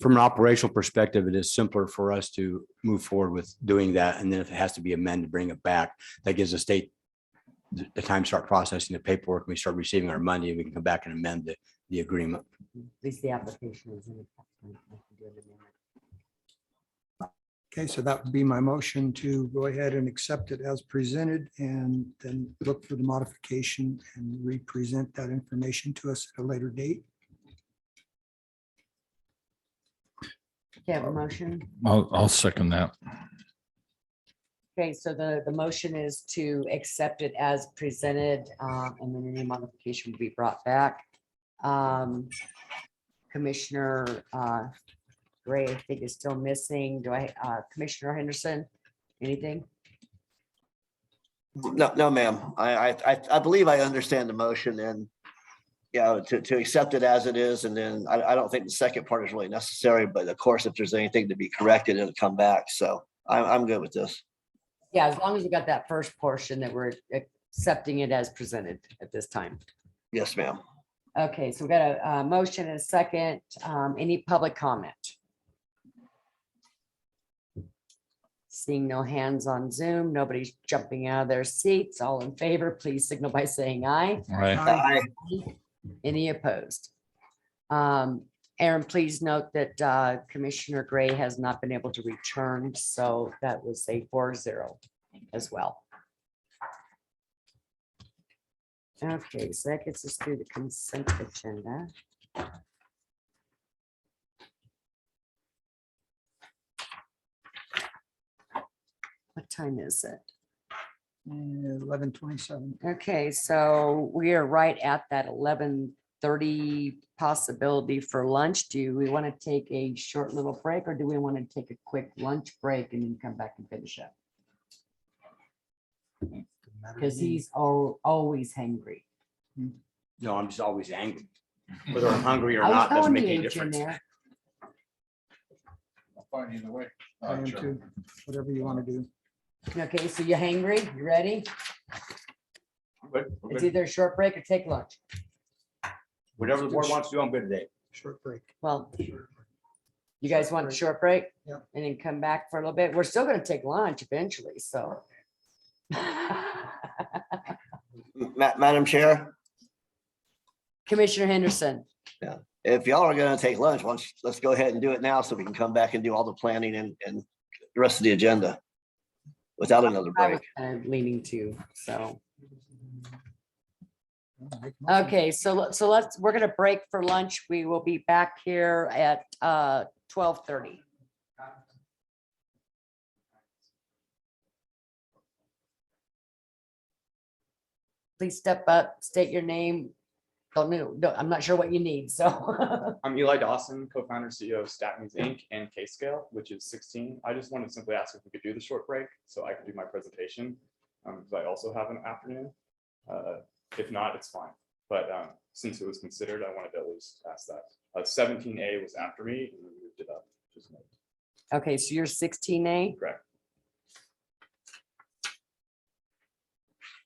From an operational perspective, it is simpler for us to move forward with doing that. And then if it has to be amended, bring it back. That gives the state the time to start processing the paperwork. We start receiving our money and we can come back and amend the agreement. At least the application is in. Okay, so that would be my motion to go ahead and accept it as presented and then look for the modification and represent that information to us at a later date. Okay, have a motion. I'll second that. Okay, so the motion is to accept it as presented, and then any modification will be brought back. Commissioner Gray, I think is still missing. Do I, Commissioner Henderson, anything? No, ma'am. I believe I understand the motion and to accept it as it is. And then I don't think the second part is really necessary, but of course, if there's anything to be corrected, it'll come back. So I'm good with this. Yeah, as long as we got that first portion that we're accepting it as presented at this time. Yes, ma'am. Okay, so we got a motion and a second. Any public comment? Seeing no hands on Zoom, nobody's jumping out of their seats. All in favor, please signal by saying aye. Right. Aye. Any opposed? Aaron, please note that Commissioner Gray has not been able to return, so that was a 4-0 as well. Okay, so that gets us through the consent agenda. What time is it? 11:27. Okay, so we are right at that 11:30 possibility for lunch. Do we want to take a short little break, or do we want to take a quick lunch break and then come back and finish up? Because he's always hangry. No, I'm just always angry. Whether I'm hungry or I was not doesn't throwing make the any H in difference. there. I'll find either way. I am too. Whatever you want to do. Okay, so you hangry? You ready? It's either a short break or take lunch. Whatever the board wants to do, I'm good today. Short break. Well, you guys want a short break? Yeah. And then come back for a little bit. We're still gonna take lunch eventually, so. Madam Chair, Commissioner Henderson, if y'all are gonna take lunch, let's go ahead and do it now so we can come back and do all the planning and the rest of the agenda without another I was break. kind of leaning to, so. Okay, so we're gonna break for lunch. We will be back here at 12:30. Please step up, state your name. Don't know, I'm not sure what you need, so. I'm Eli Dawson, co-founder, CEO of StatMeans Inc. and K-Scale, which is 16. I just wanted to simply ask if we could do the short break so I could do my presentation, because I also have an afternoon. If not, it's fine. But since it was considered, I wanted to at least ask that. 17A was after me and we moved it up. Just note. Okay, so you're 16A? Correct.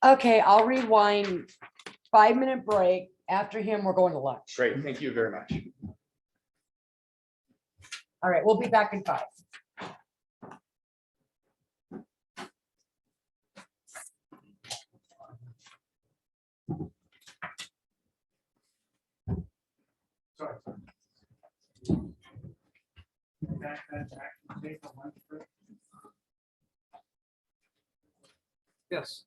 Okay, I'll rewind. 5-minute break. After him, we're going to lunch. Great, thank you very much. All right, we'll be back in 5. Yes.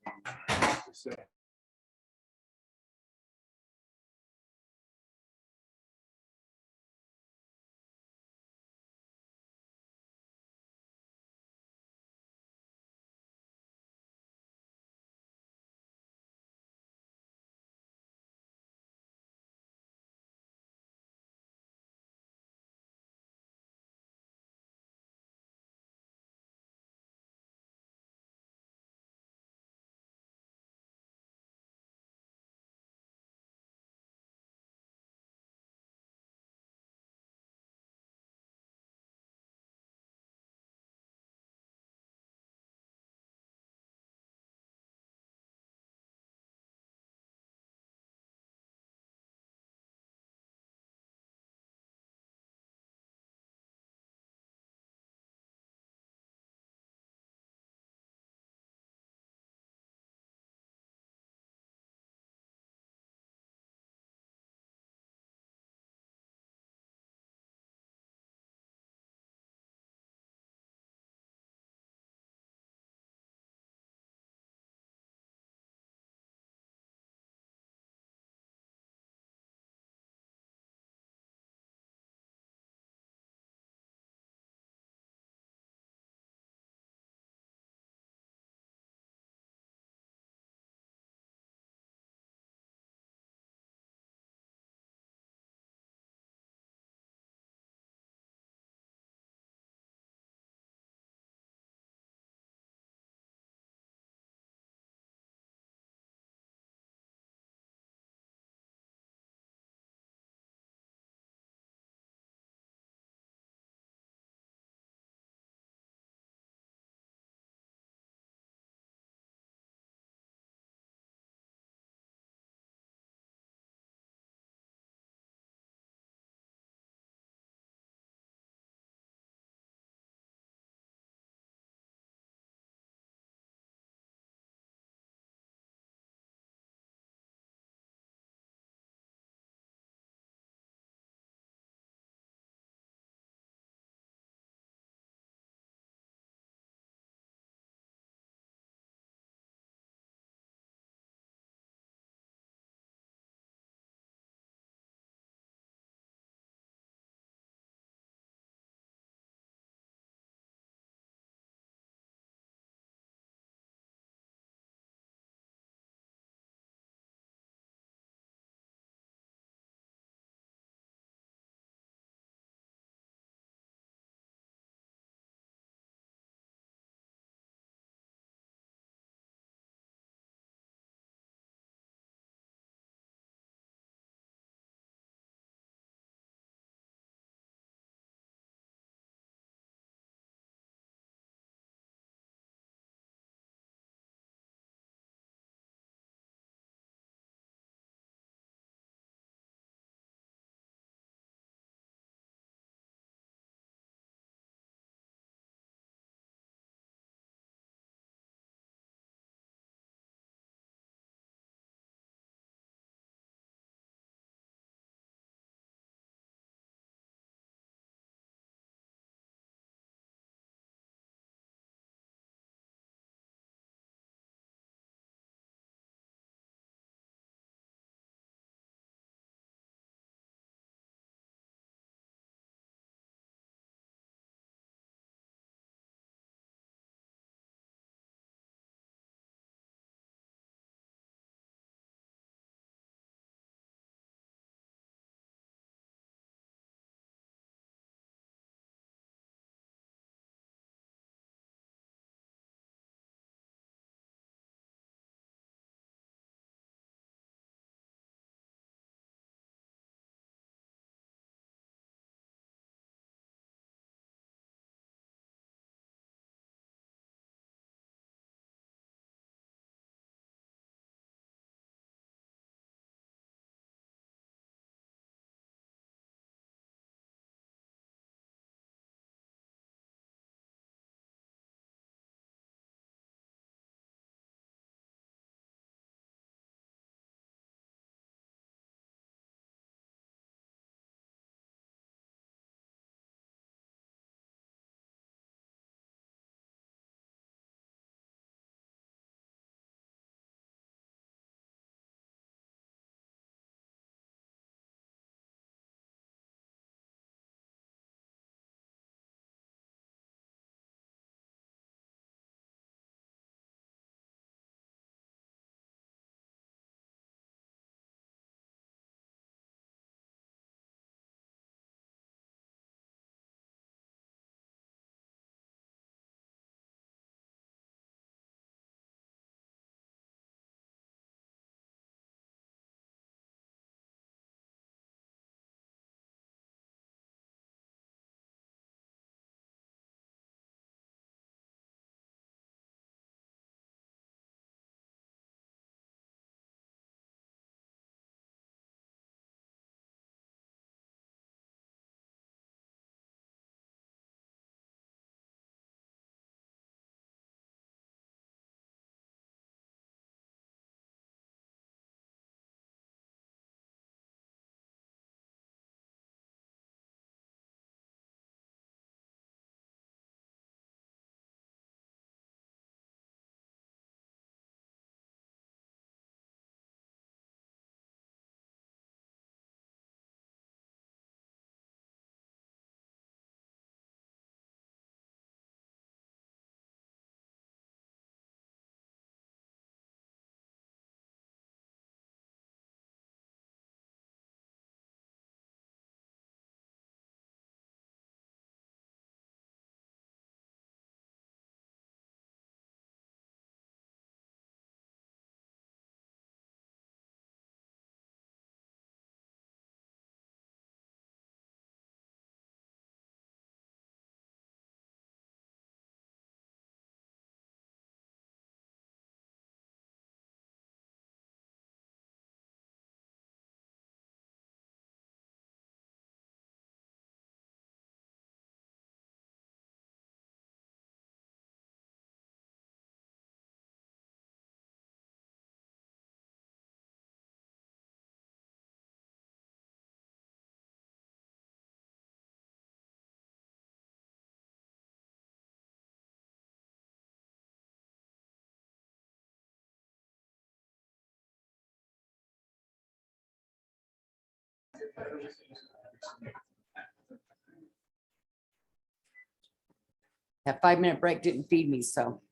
That 5-minute break didn't feed me, so.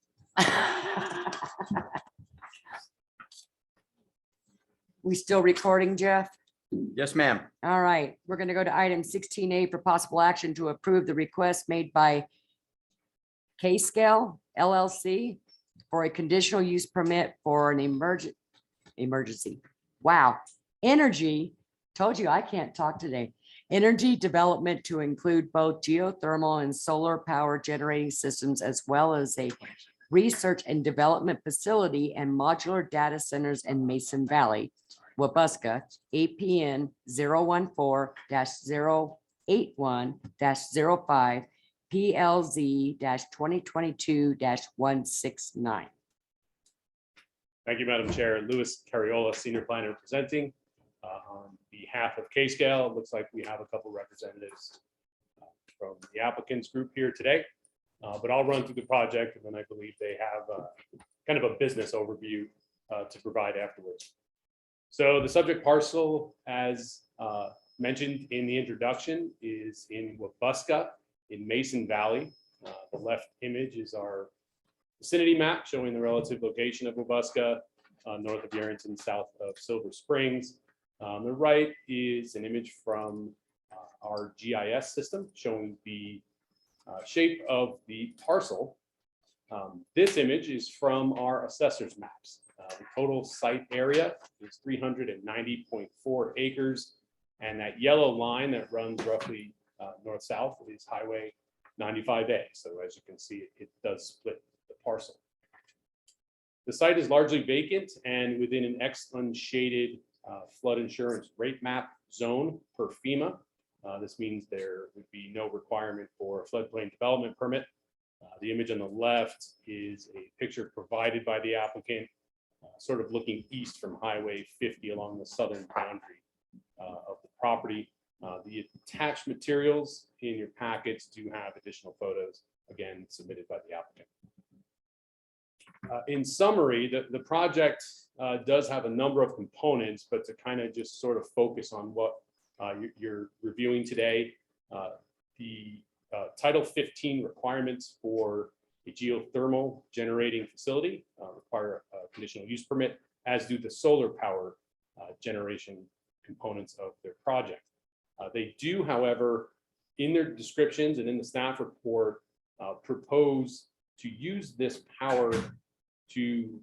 We still recording, Jeff? Yes, ma'am. All right, we're gonna go to item 16A for possible action to approve the request made by K-Scale LLC for a conditional use permit for an emergency. Wow, energy, told you I can't talk today. Energy development to include both geothermal and solar power generating systems, as well as a research and development facility and modular data centers in Mason Valley, Wabuska, APN 014-081-05 PLZ-2022-169. Thank you, Madam Chair. Louis Carriola, Senior Planner presenting. On behalf of K-Scale, it looks like we have a couple representatives from the applicants group here today, but I'll run through the project, and then I believe they have kind of a business overview to provide afterwards. So the subject parcel, as mentioned in the introduction, is in Wabuska in Mason Valley. The left image is our vicinity map showing the relative location of Wabuska, north of YERINGTON, south of Silver Springs. The right is an image from our GIS system showing the shape of the parcel. This image is from our assessor's maps. The total site area is 390.4 acres, and that yellow line that runs roughly north-south is Highway 95A. So as you can see, it does split the parcel. The site is largely vacant and within an unshaded flood insurance rate map zone per FEMA. This means there would be no requirement for a floodplain development permit. The image on the left is a picture provided by the applicant, sort of looking east from Highway 50 along the southern boundary of the property. The attached materials in your packets do have additional photos, again, submitted by the applicant. In summary, the project does have a number of components, but to kind of just sort of focus on what you're reviewing today, the Title 15 requirements for a geothermal generating facility require a conditional use permit, as do the solar power generation components of their project. They do, however, in their descriptions and in the staff report, propose to use this power to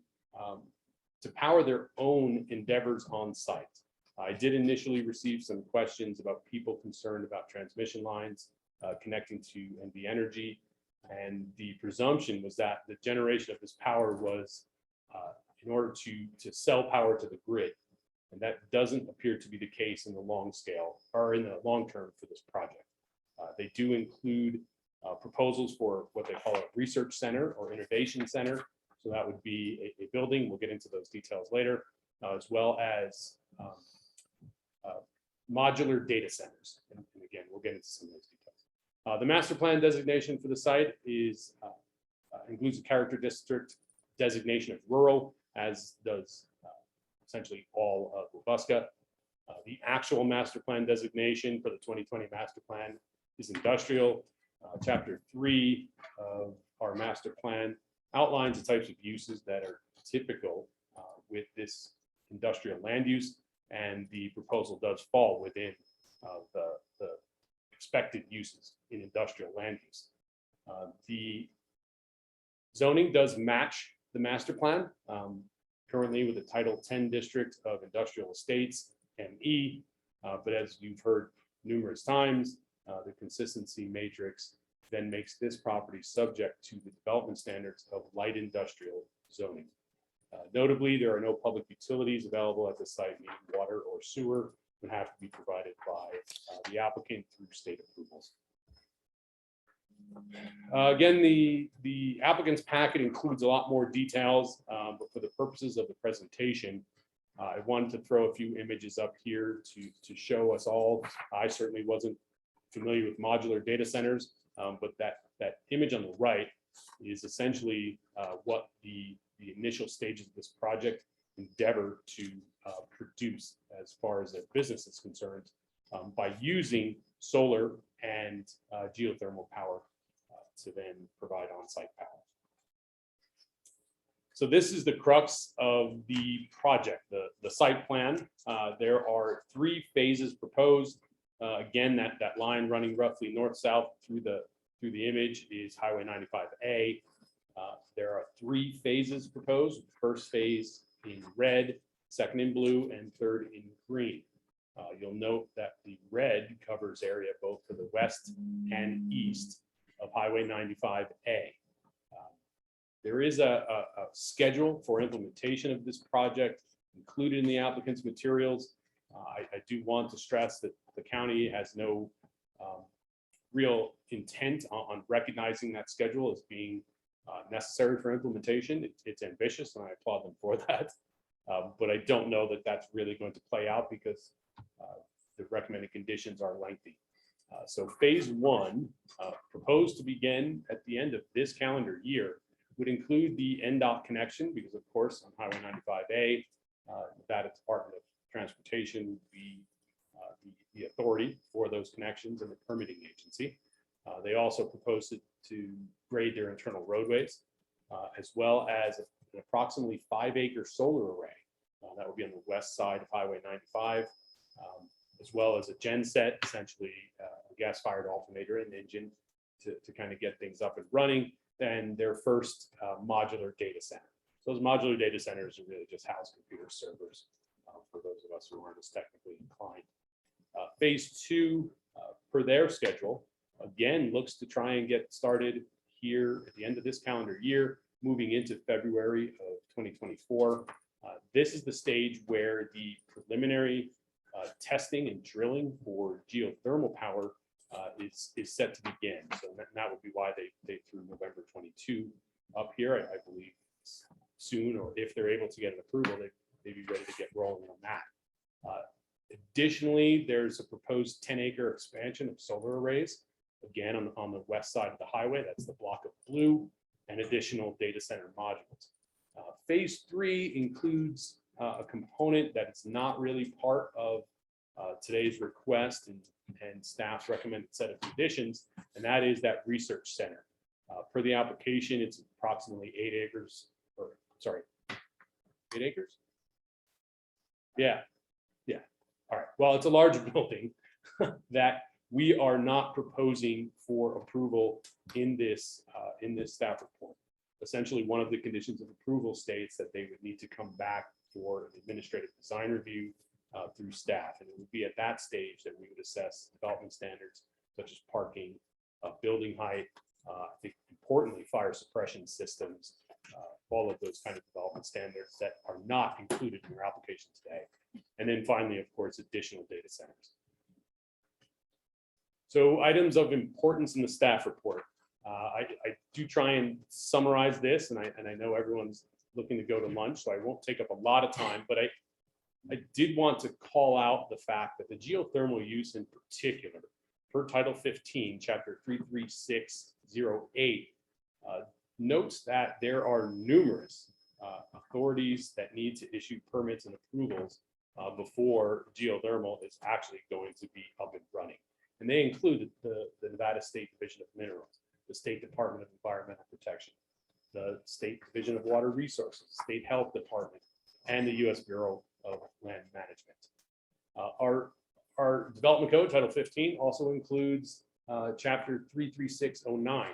power their own endeavors on site. I did initially receive some questions about people concerned about transmission lines connecting to NV Energy, and the presumption was that the generation of this power was in order to sell power to the grid, and that doesn't appear to be the case in the long scale or in the long term for this project. They do include proposals for what they call a research center or innovation center. So that would be a building. We'll get into those details later, as well as modular data centers. And again, we'll get into some of those details. The master plan designation for the site is includes a character district designation of rural, as does essentially all of Wabuska. The actual master plan designation for the 2020 master plan is industrial. Chapter 3 of our master plan outlines the types of uses that are typical with this industrial land use, and the proposal does fall within the expected uses in industrial land use. The zoning does match the master plan, currently with the Title 10 district of industrial estates, ME, but as you've heard numerous times, the consistency matrix then makes this property subject to the development standards of light industrial zoning. Notably, there are no public utilities available at the site, meaning water or sewer would have to be provided by the applicant through state approvals. Again, the applicant's packet includes a lot more details, but for the purposes of the presentation, I wanted to throw a few images up here to show us all. I certainly wasn't familiar with modular data centers, but that image on the right is essentially what the initial stages of this project endeavor to produce as far as their business is concerned by using solar and geothermal power to then provide on-site power. So this is the crux of the project, the site plan. There are 3 phases proposed. Again, that line running roughly north-south through the image is Highway 95A. There are 3 phases proposed. First phase in red, second in blue, and third in green. You'll note that the red covers area both to the west and east of Highway 95A. There is a schedule for implementation of this project included in the applicant's materials. I do want to stress that the county has no real intent on recognizing that schedule as being necessary for implementation. It's ambitious, and I applaud them for that. But I don't know that that's really going to play out because the recommended conditions are lengthy. So phase 1, proposed to begin at the end of this calendar year, would include the NDOT connection, because of course on Highway 95A, Nevada Department of Transportation would be the authority for those connections and the permitting agency. They also proposed to grade their internal roadways, as well as an approximately 5-acre solar array. That would be on the west side of Highway 95, as well as a genset, essentially a gas-fired alternator and engine to kind of get things up and running, and their first modular data center. So those modular data centers are really just house computer servers for those of us who aren't as technically inclined. Phase 2, per their schedule, again, looks to try and get started here at the end of this calendar year, moving into February of 2024. This is the stage where the preliminary testing and drilling for geothermal power is set to begin. So that would be why they threw November 22 up here. I believe soon, or if they're able to get an approval, they'd be ready to get rolling on that. Additionally, there's a proposed 10-acre expansion of solar arrays, again on the west side of the highway. That's the block of blue, and additional data center modules. Phase 3 includes a component that is not really part of today's request and staff's recommended set of conditions, and that is that research center. Per the application, it's approximately 8 acres, or sorry, 8 acres? Yeah. All right. Well, it's a large building that we are not proposing for approval in this staff report. Essentially, one of the conditions of approval states that they would need to come back for an administrative design review through staff, and it would be at that stage that we would assess development standards such as parking, building height, I think importantly fire suppression systems, all of those kind of development standards that are not included in your application today. And then finally, of course, additional data centers. So items of importance in the staff report. I do try and summarize this, and I know everyone's looking to go to lunch, so I won't take up a lot of time, but I did want to call out the fact that the geothermal use in particular, per Title 15, Chapter 33608, notes that there are numerous authorities that need to issue permits and approvals before geothermal is actually going to be up and running. And they include the Nevada State Division of Minerals, the State Department of Environmental Protection, the State Division of Water Resources, State Health Department, and the U.S. Bureau of Land Management. Our development code, Title 15, also includes Chapter 33609,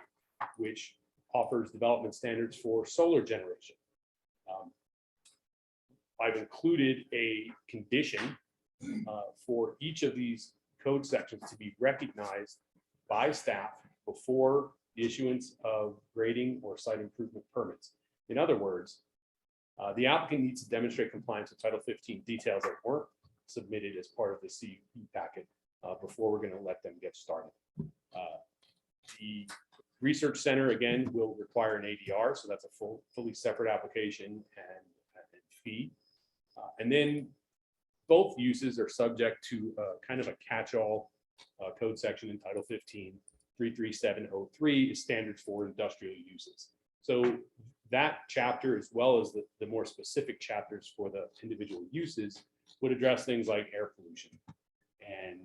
which offers development standards for solar generation. I've included a condition for each of these code sections to be recognized by staff before the issuance of grading or site improvement permits. In other words, the applicant needs to demonstrate compliance with Title 15 details that weren't submitted as part of the CUP packet before we're going to let them get started. The research center, again, will require an ADR, so that's a fully separate application and fee. And then both uses are subject to kind of a catch-all code section in Title 15. 33703 is standards for industrial uses. So that chapter, as well as the more specific chapters for the individual uses, would address things like air pollution, and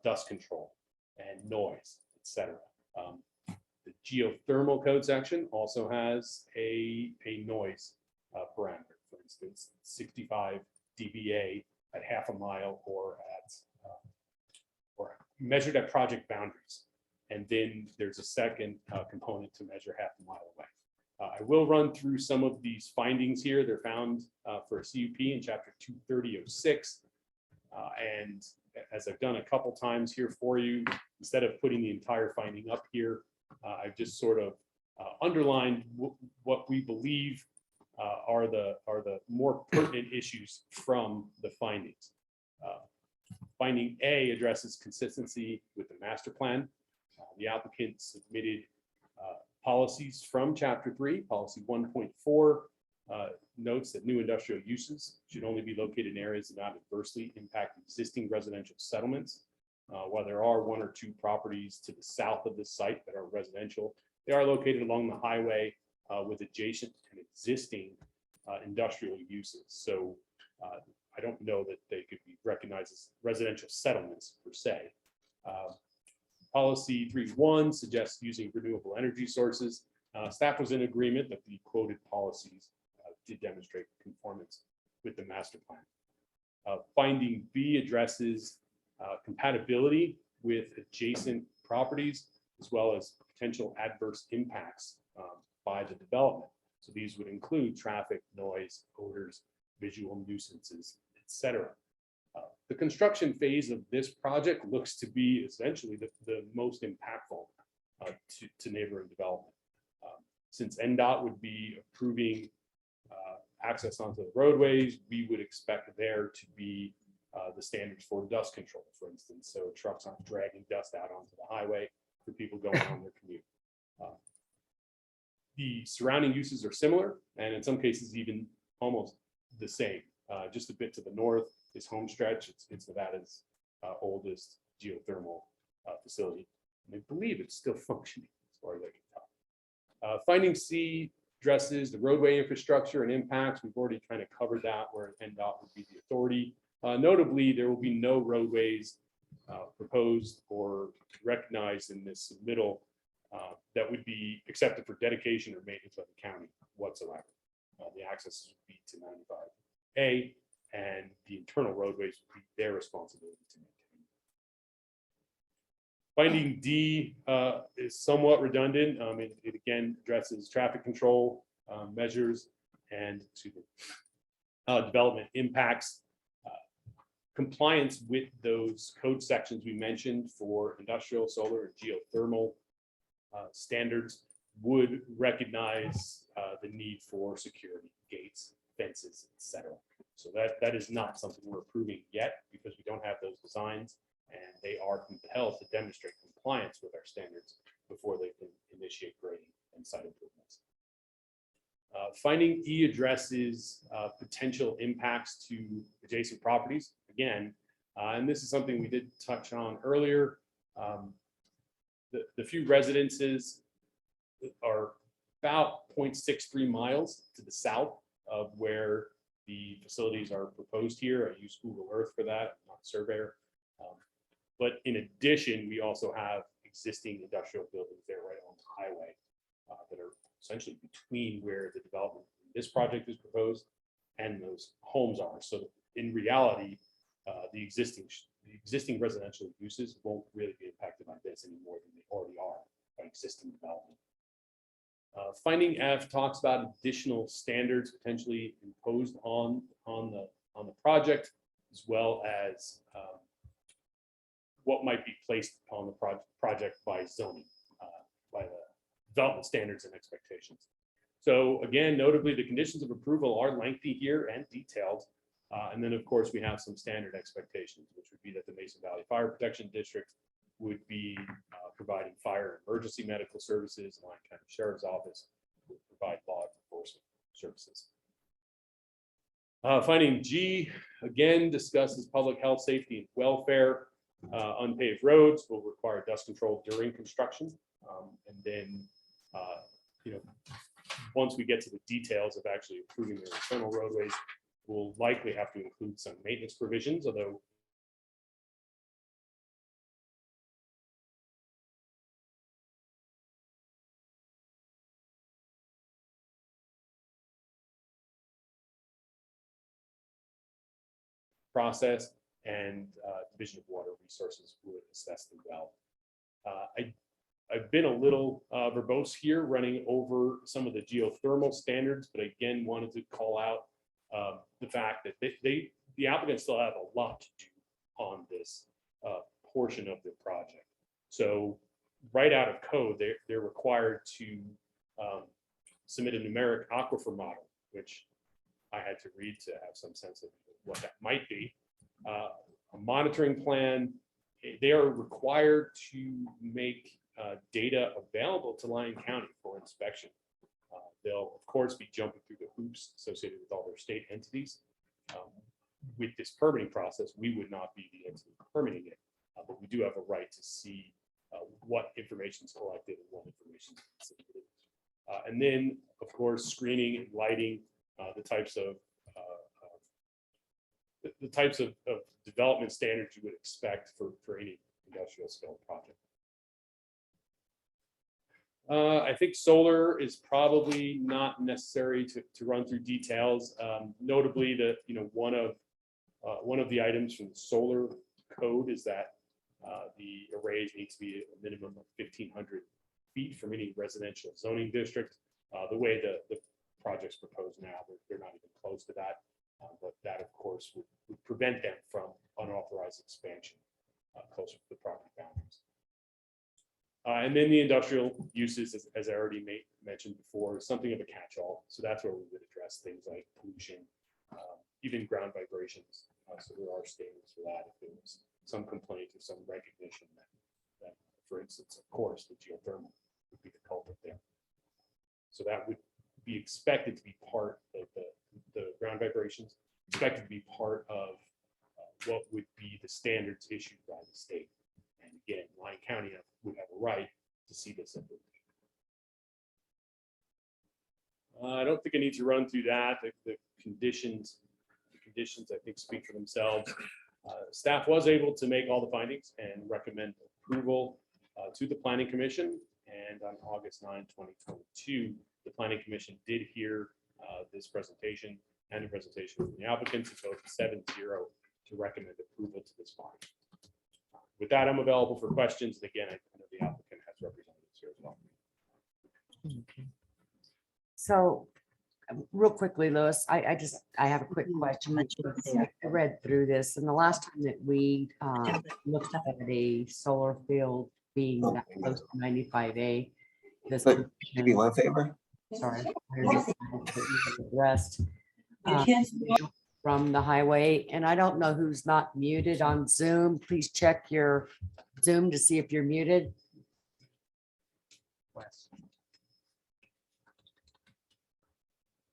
dust control and noise, etc. The geothermal code section also has a noise parameter, for instance, 65 dBA at half a mile or measured at project boundaries. And then there's a second component to measure half a mile away. I will run through some of these findings here. They're found for a CUP in chapter 230.06. And as I've done a couple times here for you, instead of putting the entire finding up here, I've just sort of underlined what we believe are the more pertinent issues from the findings. Finding A addresses consistency with the master plan. The applicant submitted policies from chapter 3, policy 1.4 notes that new industrial uses should only be located in areas that not adversely impact existing residential settlements. While there are 1 or 2 properties to the south of this site that are residential, they are located along the highway with adjacent and existing industrial uses. So I don't know that they could be recognized as residential settlements per se. Policy 3.1 suggests using renewable energy sources. Staff was in agreement that the quoted policies did demonstrate conformance with the master plan. Finding B addresses compatibility with adjacent properties, as well as potential adverse impacts by the development. So these would include traffic, noise, odors, visual nuisances, etc. The construction phase of this project looks to be essentially the most impactful to neighboring development. Since NDOT would be approving access onto the roadways, we would expect there to be the standards for dust control, for instance, so trucks aren't dragging dust out onto the highway for people going on their commute. The surrounding uses are similar, and in some cases even almost the same. Just a bit to the north is Homestretch. It's Nevada's oldest geothermal facility, and I believe it's still functioning as far as I can tell. Finding C addresses the roadway infrastructure and impacts. We've already kind of covered that, where NDOT would be the authority. Notably, there will be no roadways proposed or recognized in this submittal that would be accepted for dedication or maintenance by the county whatsoever. The access would be to 95A, and the internal roadways would be their responsibility to maintain. Finding D is somewhat redundant. It again addresses traffic control measures and development impacts. Compliance with those code sections we mentioned for industrial, solar, and geothermal standards would recognize the need for security, gates, fences, etc. So that is not something we're approving yet, because we don't have those designs, and they are compelled to demonstrate compliance with our standards before they can initiate grading and site improvements. Finding E addresses potential impacts to adjacent properties. Again, and this is something we did touch on earlier. The few residences are about 0.63 miles to the south of where the facilities are proposed here. I use Google Earth for that, I'm not a surveyor. But in addition, we also have existing industrial buildings there right on the highway that are essentially between where the development in this project is proposed and those homes are. So in reality, the existing residential uses won't really be impacted by this any more than they already are by existing development. Finding F talks about additional standards potentially imposed on the project, as well as what might be placed upon the project by zoning, by the development standards and expectations. So again, notably, the conditions of approval are lengthy here and detailed. And then, of course, we have some standard expectations, which would be that the Mason Valley Fire Protection District would be providing fire and emergency medical services. Lyon County Sheriff's Office would provide law enforcement services. Finding G, again, discusses public health, safety, and welfare. Unpaved roads will require dust control during construction. And then, once we get to the details of actually approving their internal roadways, we'll likely have to include some maintenance provisions, although process, and Division of Water Resources would assess the well. I've been a little verbose here, running over some of the geothermal standards, but again, wanted to call out the fact that the applicants still have a lot to do on this portion of the project. So right out of code, they're required to submit a numeric aquifer model, which I had to read to have some sense of what that might be. A monitoring plan. They are required to make data available to Lyon County for inspection. They'll, of course, be jumping through the hoops associated with all their state entities. With this permitting process, we would not be the entity permitting it, but we do have a right to see what information is collected and what information is submitted. And then, of course, screening and lighting, the types of development standards you would expect for any industrial scale project. I think solar is probably not necessary to run through details. Notably, one of the items from the solar code is that the arrays need to be a minimum of 1,500 feet from any residential zoning district. The way the project's proposed now, they're not even close to that. But that, of course, would prevent them from unauthorized expansion closer to the property boundaries. And then the industrial uses, as I already mentioned before, is something of a catch-all. So that's where we would address things like pollution, even ground vibrations. So there are standards for that if there was some complaint or some recognition that, for instance, of course, the geothermal would be the culprit there. So that would be expected to be part of the ground vibrations, expected to be part of what would be the standards issued by the state. And again, Lyon County would have a right to see this information. I don't think I need to run through that. The conditions, I think, speak for themselves. Staff was able to make all the findings and recommend approval to the Planning Commission. And on August 9, 2022, the Planning Commission did hear this presentation and the presentation from the applicants. It voted 7-0 to recommend approval to this body. With that, I'm available for questions. And again, I know the applicant has representatives here as well. Okay. So real quickly, Louis, I have a quick question. I read through this, and the last time that we looked at a solar field being that close to 95A, this But give me one favor. sorry, rest from the highway, and I don't know who's not muted on Zoom. Please check your Zoom to see if you're muted.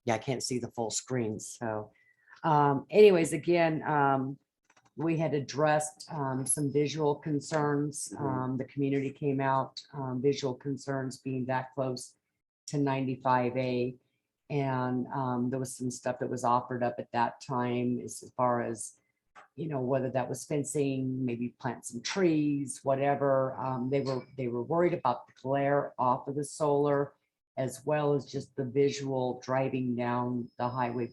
Yeah, I can't see the full screen. So anyways, again, we had addressed some visual concerns. The community came out, visual concerns being that close to 95A. And there was some stuff that was offered up at that time as far as, whether that was fencing, maybe plant some trees, whatever. They were worried about the glare off of the solar, as well as just the visual driving down the highway.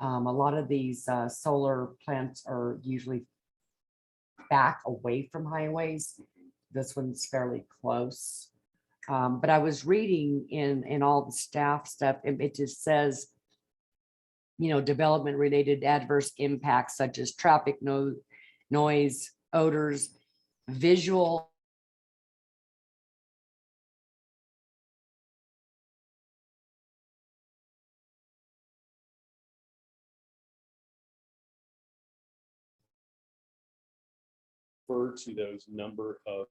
A lot of these solar plants are usually back away from highways. This one's fairly close. But I was reading in all the staff stuff, and it just says, development related adverse impacts such as traffic noise, odors, visual refer to those number of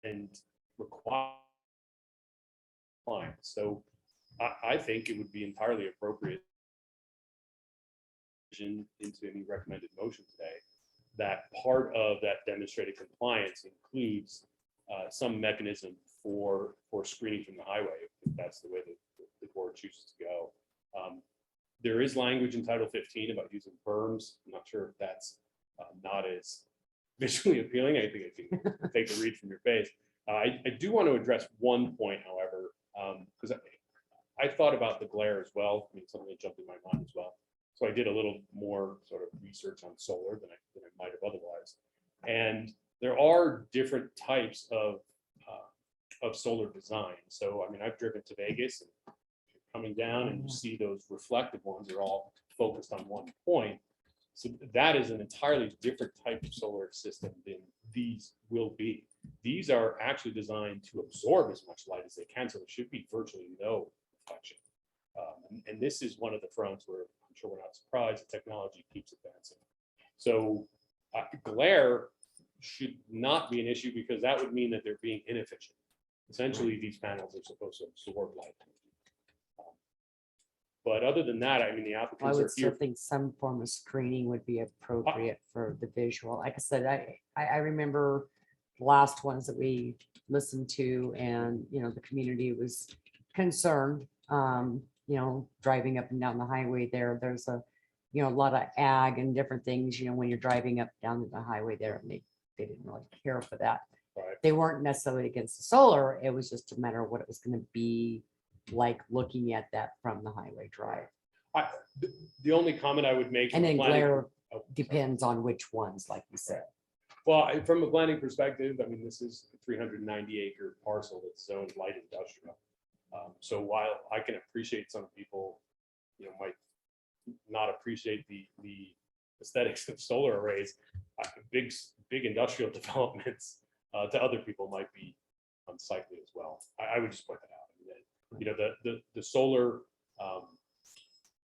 and require. So I think it would be entirely appropriate into any recommended motion today that part of that demonstrated compliance includes some mechanism for screening from the highway, if that's the way that the board chooses to go. There is language in Title 15 about using berms. I'm not sure if that's not as visually appealing. I think I can take a read from your face. I do want to address one point, however, because I thought about the glare as well. I mean, something that jumped in my mind as well. So I did a little more sort of research on solar than I might have otherwise. And there are different types of solar design. So, I mean, I've driven to Vegas and coming down and you see those reflective ones are all focused on one point. So that is an entirely different type of solar system than these will be. These are actually designed to absorb as much light as they can, so there should be virtually no reflection. And this is one of the fronts where I'm sure we're not surprised the technology keeps advancing. So glare should not be an issue because that would mean that they're being inefficient. Essentially, these panels are supposed to absorb light. But other than that, I mean, the I applicants would are still here. think some form of screening would be appropriate for the visual. Like I said, I remember the last ones that we listened to and, you know, the community was concerned, you know, driving up and down the highway there. There's a, you know, a lot of ag and different things, you know, when you're driving up down the highway there and they didn't really care for that. Right. They weren't necessarily against the solar. It was just a matter of what it was going to be like looking at that from the highway drive. The only comment I would make. And from a then planning- glare oh, depends on which ones, like you said. Well, from a planning perspective, I mean, this is a 390 acre parcel that's zoned light industrial. So while I can appreciate some people, you know, might not appreciate the aesthetics of solar arrays, big industrial developments to other people might be unsightly as well. I would just point that out. You know,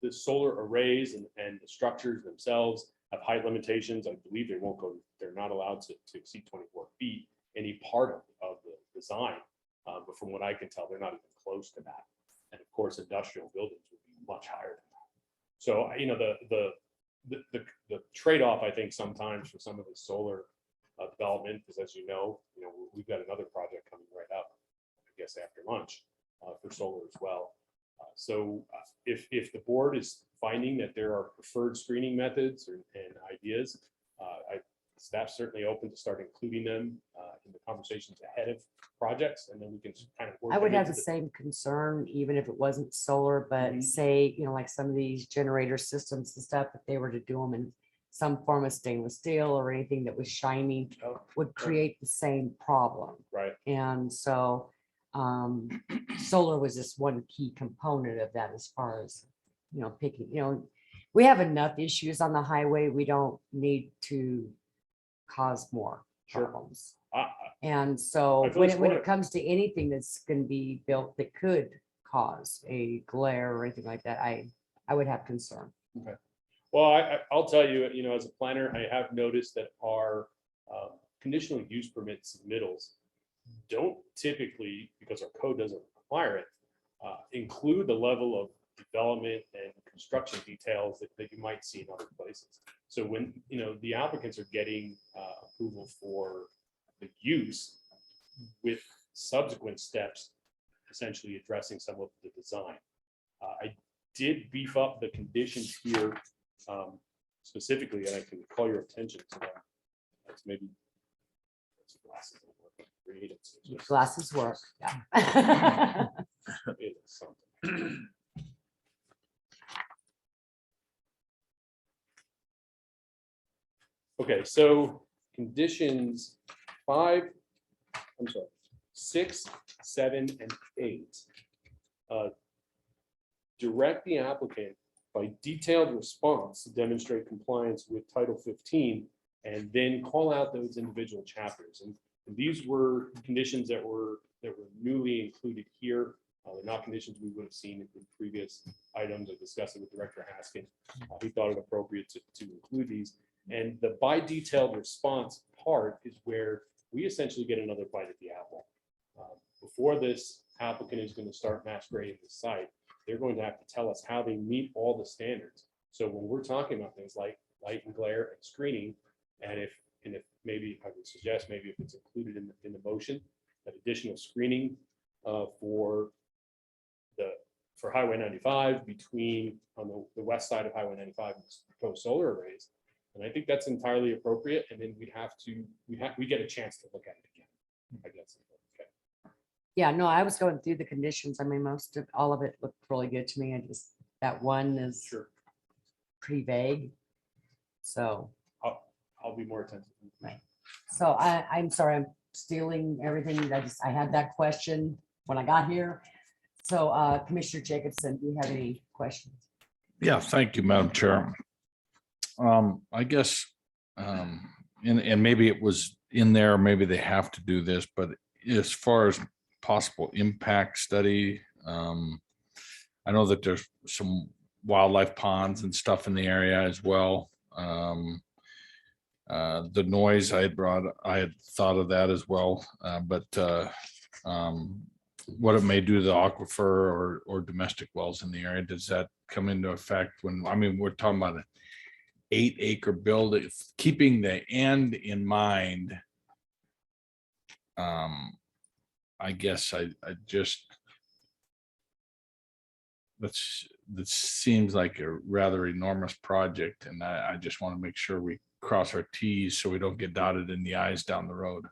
the solar arrays and the structures themselves have height limitations. I believe they won't go, they're not allowed to exceed 24 feet, any part of the design. But from what I can tell, they're not even close to that. And of course, industrial buildings would be much higher than that. So, you know, the trade-off, I think, sometimes for some of the solar development, because as you know, we've got another project coming right up, I guess, after lunch for solar as well. So if the board is finding that there are preferred screening methods and ideas, staff's certainly open to start including them in the conversations ahead of projects, and then we can kind of work. I would them have into the same concern, even if it wasn't solar, but say, you know, like some of these generator systems and stuff, if they were to do them in some form of stainless steel or anything that was shiny, would create the same problem. Right. And so solar was just one key component of that as far as, you know, picking, you know, we have enough issues on the highway. We don't need to cause more problems. And so I feel when supported. it comes to anything that's going to be built that could cause a glare or anything like that, I would have concern. Okay. Well, I'll tell you, you know, as a planner, I have noticed that our conditional use permit submittals don't typically, because our code doesn't require it, include the level of development and construction details that you might see in other places. So when, you know, the applicants are getting approval for the use with subsequent steps, essentially addressing some of the design. I did beef up the conditions here specifically, and I can call your attention to them. That's maybe glasses don't work. Read it. Your glasses work. Yeah. It is something. Okay, so conditions 6, 7, and 8 direct the applicant by detailed response to demonstrate compliance with Title 15, and then call out those individual chapters. And these were conditions that were newly included here. They're not conditions we would have seen in previous items. I discussed it with Director Haskin. He thought it appropriate to include these. And the by detailed response part is where we essentially get another bite at the apple. Before this applicant is going to start mass grading the site, they're going to have to tell us how they meet all the standards. So when we're talking about things like light and glare and screening, and if maybe I would suggest maybe if it's included in the motion, that additional screening for Highway 95 between on the west side of Highway 95 and proposed solar arrays. And I think that's entirely appropriate. And then we get a chance to look at it again, I guess. Okay. Yeah, no, I was going through the conditions. I mean, all of it looked really good to me. I just, that one is, Sure. pretty vague. So, I'll be more attentive. so I'm sorry, I'm stealing everything. I had that question when I got here. So Commissioner Jacobson, do you have any questions? Yeah, thank you, Madam Chair. I guess, and maybe it was in there, maybe they have to do this, but as far as possible impact study, I know that there's some wildlife ponds and stuff in the area as well. The noise I had thought of that as well, but what it may do to the aquifer or domestic wells in the area, does that come into effect when, I mean, we're talking about an 8-acre building, keeping the end in mind. I guess I just, that seems like a rather enormous project, and I just want to make sure we cross our T's so we don't get dotted in the I's down the road.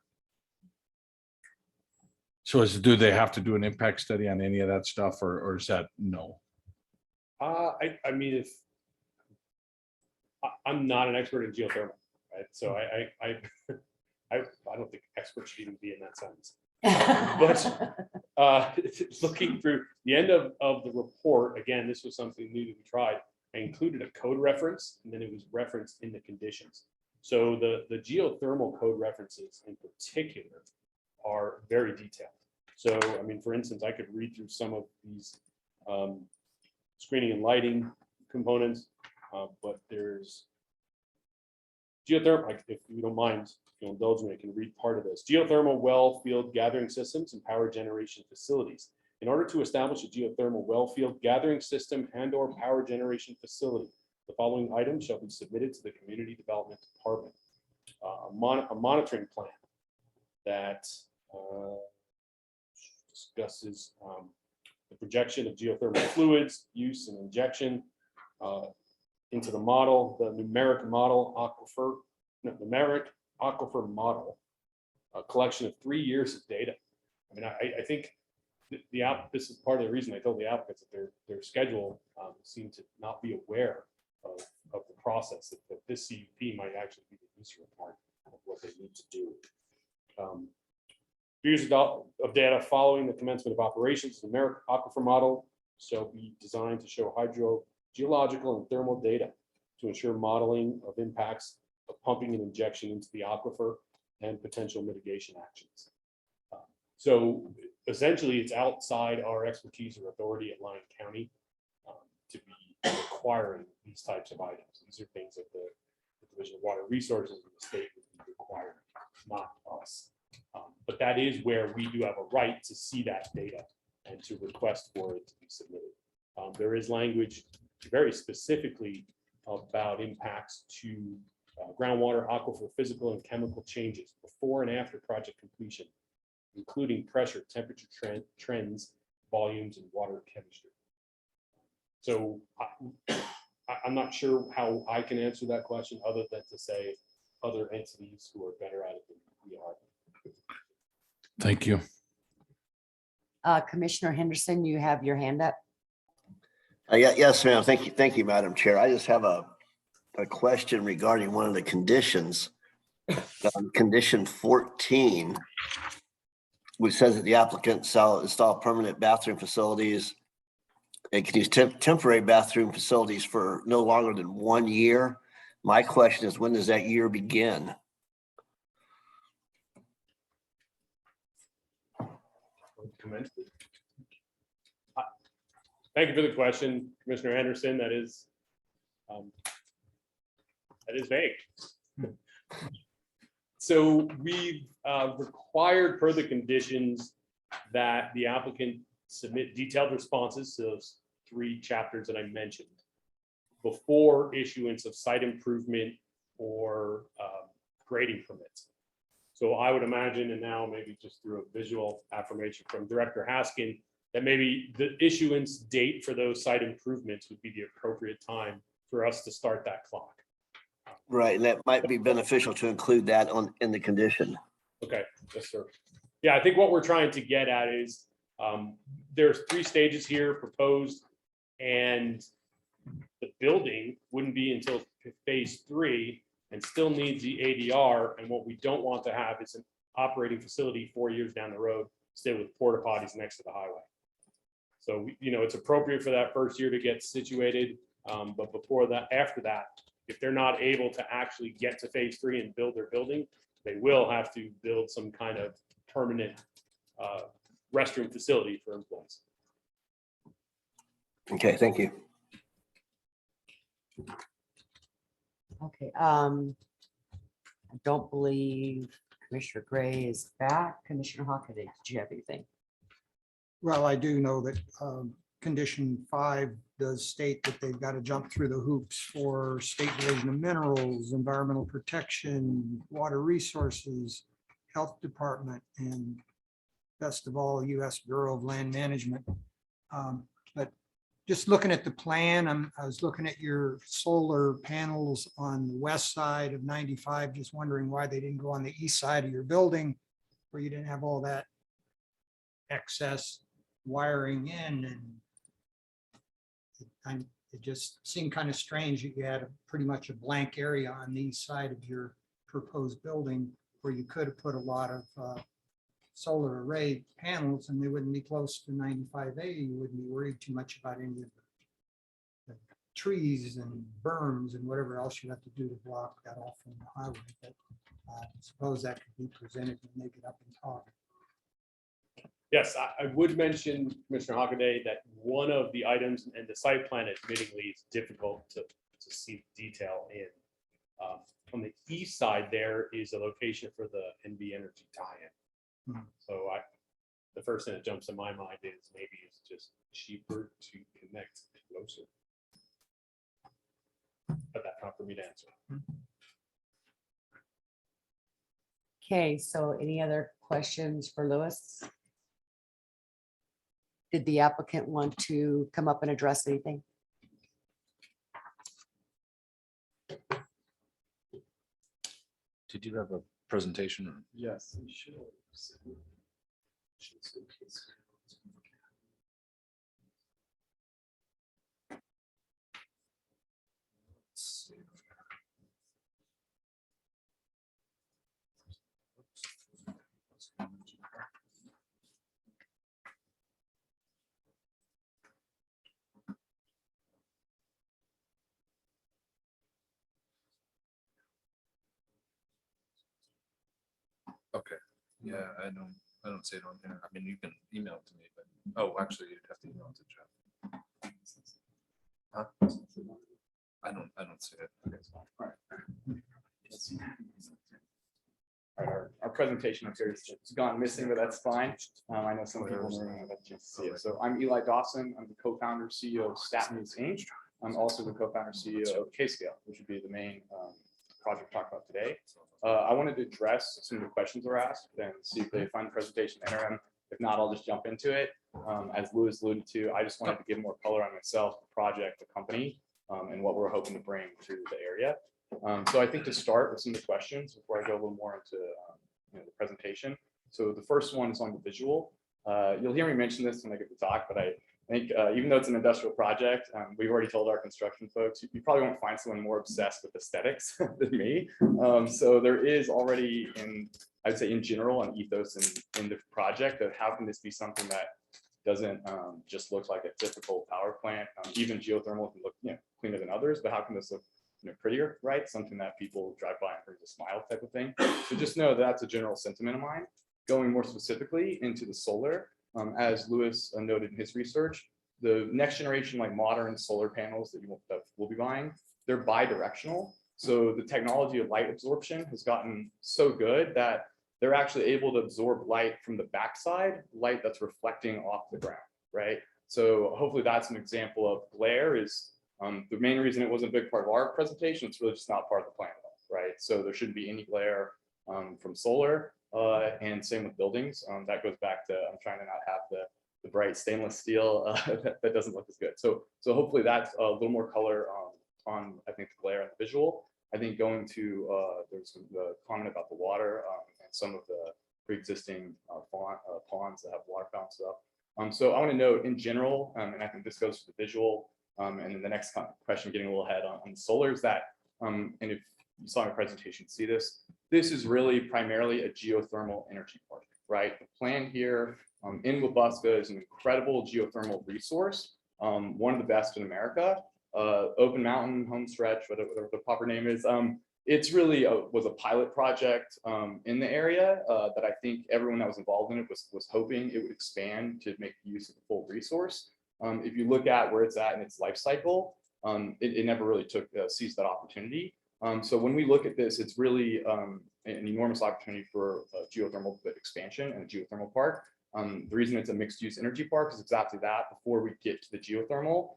So do they have to do an impact study on any of that stuff, or is that no? I mean, I'm not an expert in geothermal, right? So I don't think experts should even be in that sentence. But looking through the end of the report, again, this was something new that we tried. I included a code reference, and then it was referenced in the conditions. So the geothermal code references in particular are very detailed. So, I mean, for instance, I could read through some of these screening and lighting components, but there's geothermal, if you don't mind, if you'll indulge me, I can read part of this. Geothermal well field gathering systems and power generation facilities. In order to establish a geothermal well field gathering system and/or power generation facility, the following items shall be submitted to the Community Development Department. A monitoring plan that discusses the projection of geothermal fluids, use and injection into the model, the numeric aquifer model, a collection of 3 years of data. I mean, I think this is part of the reason I told the applicants that their schedule seemed to not be aware of the process, that this CUP might actually be the easier part of what they need to do. Years of data following the commencement of operations, the numeric aquifer model shall be designed to show hydrogeological and thermal data to ensure modeling of impacts of pumping and injection into the aquifer and potential mitigation actions. So essentially, it's outside our expertise or authority at Lyon County to be requiring these types of items. These are things that the Division of Water Resources in the state would be requiring, not us. But that is where we do have a right to see that data and to request for it to be submitted. There is language very specifically about impacts to groundwater, aquifer, physical and chemical changes before and after project completion, including pressure, temperature trends, volumes, and water chemistry. So I'm not sure how I can answer that question other than to say other entities who are better at it than we are. Thank you. Commissioner Henderson, you have your hand up. Yes, ma'am. Thank you, Madam Chair. I just have a question regarding one of the conditions. Condition 14, which says that the applicant shall install permanent bathroom facilities and can use temporary bathroom facilities for no longer than 1 year. My question is, when does that year begin? Thank you for the question, Commissioner Anderson. That is vague. So we've required per the conditions that the applicant submit detailed responses to those 3 chapters that I mentioned before issuance of site improvement or grading permits. So I would imagine, and now maybe just through a visual affirmation from Director Haskin, that maybe the issuance date for those site improvements would be the appropriate time for us to start that clock. Right, and that might be beneficial to include that in the condition. Okay, yes, sir. Yeah, I think what we're trying to get at is there's 3 stages here proposed, and The building wouldn't be until phase 3 and still needs the ADR. And what we don't want to have is an operating facility 4 years down the road, stay with porta potties next to the highway. So, it's appropriate for that first year to get situated. But before that, after that, if they're not able to actually get to phase 3 and build their building, they will have to build some kind of permanent restroom facility for employees. Okay, thank you. Okay, I don't believe Commissioner Gray is back. Commissioner Hockaday, did you have anything? Well, I do know that condition 5 does state that they've got to jump through the hoops for State Division of Minerals, Environmental Protection, Water Resources, Health Department, and best of all, U.S. Bureau of Land Management. But just looking at the plan, I was looking at your solar panels on the west side of 95, just wondering why they didn't go on the east side of your building where you didn't have all that excess wiring in, and it just seemed kind of strange that you had pretty much a blank area on the east side of your proposed building where you could have put a lot of solar array panels and they wouldn't be close to 95A. You wouldn't be worried too much about any of the trees and berms and whatever else you have to do to block that off from the highway. But I suppose that could be presented when they get up and talk. Yes, I would mention, Commissioner Hockaday, that one of the items in the site plan admittedly is difficult to see detail in. On the east side, there is a location for the NV Energy tie-in. So the first thing that jumps to my mind is maybe it's just cheaper to connect closer. But that's not for me to answer. Okay, so any other questions for Louis? Did the applicant want to come up and address anything? Did you have a presentation? Yes. Okay, yeah, I don't see it on here. I mean, you can email it to me, but, oh, actually, you'd have to email it to Jeff. Huh? I don't see it. Okay. All right, our presentation up here has gone missing, but that's fine. I know some people in the room have a chance to see it. So I'm Eli Dawson. I'm the co-founder, CEO of Statmeans Inc. I'm also the co-founder, CEO of K-Scale, which would be the main project we're talking about today. I wanted to address some of the questions that were asked and see if they find the presentation interesting. If not, I'll just jump into it. As Louis alluded to, I just wanted to give more color on myself, the project, the company, and what we're hoping to bring to the area. So I think to start with some of the questions before I go a little more into the presentation. So the first one is on the visual. You'll hear me mention this when I get to talk, but I think even though it's an industrial project, we've already told our construction folks, you probably won't find someone more obsessed with aesthetics than me. So there is already I'd say in general, an ethos in the project of how can this be something that doesn't just look like a typical power plant. Even geothermal can look cleaner than others, but how can this look prettier, right? Something that people drive by and brings a smile type of thing. So just know that's a general sentiment of mine. Going more specifically into the solar, as Louis noted in his research, the next generation like modern solar panels that we'll be buying, they're bi-directional. So the technology of light absorption has gotten so good that they're actually able to absorb light from the backside, light that's reflecting off the ground, right? So hopefully that's an example of glare is the main reason it wasn't a big part of our presentation. It's really just not part of the plan, right? So there shouldn't be any glare from solar and same with buildings. That goes back to, I'm trying to not have the bright stainless steel that doesn't look as good. So hopefully that's a little more color on I think the glare and the visual. I think going to there's some comment about the water and some of the pre-existing ponds that have water fountains up. So I want to note in general, and I think this goes to the visual, And then the next question, getting a little ahead on solar, is that, and if you saw my presentation, see this, this is really primarily a geothermal energy park, right? The plan here in Wabasca is an incredible geothermal resource, one of the best in America. Open Mountain, Home Stretch, whatever the proper name is. It's really was a pilot project in the area that I think everyone that was involved in it was hoping it would expand to make use of the full resource. If you look at where it's at in its life cycle, it never really seized that opportunity. So when we look at this, it's really an enormous opportunity for geothermal expansion and a geothermal park. The reason it's a mixed use energy park is exactly that. Before we get to the geothermal,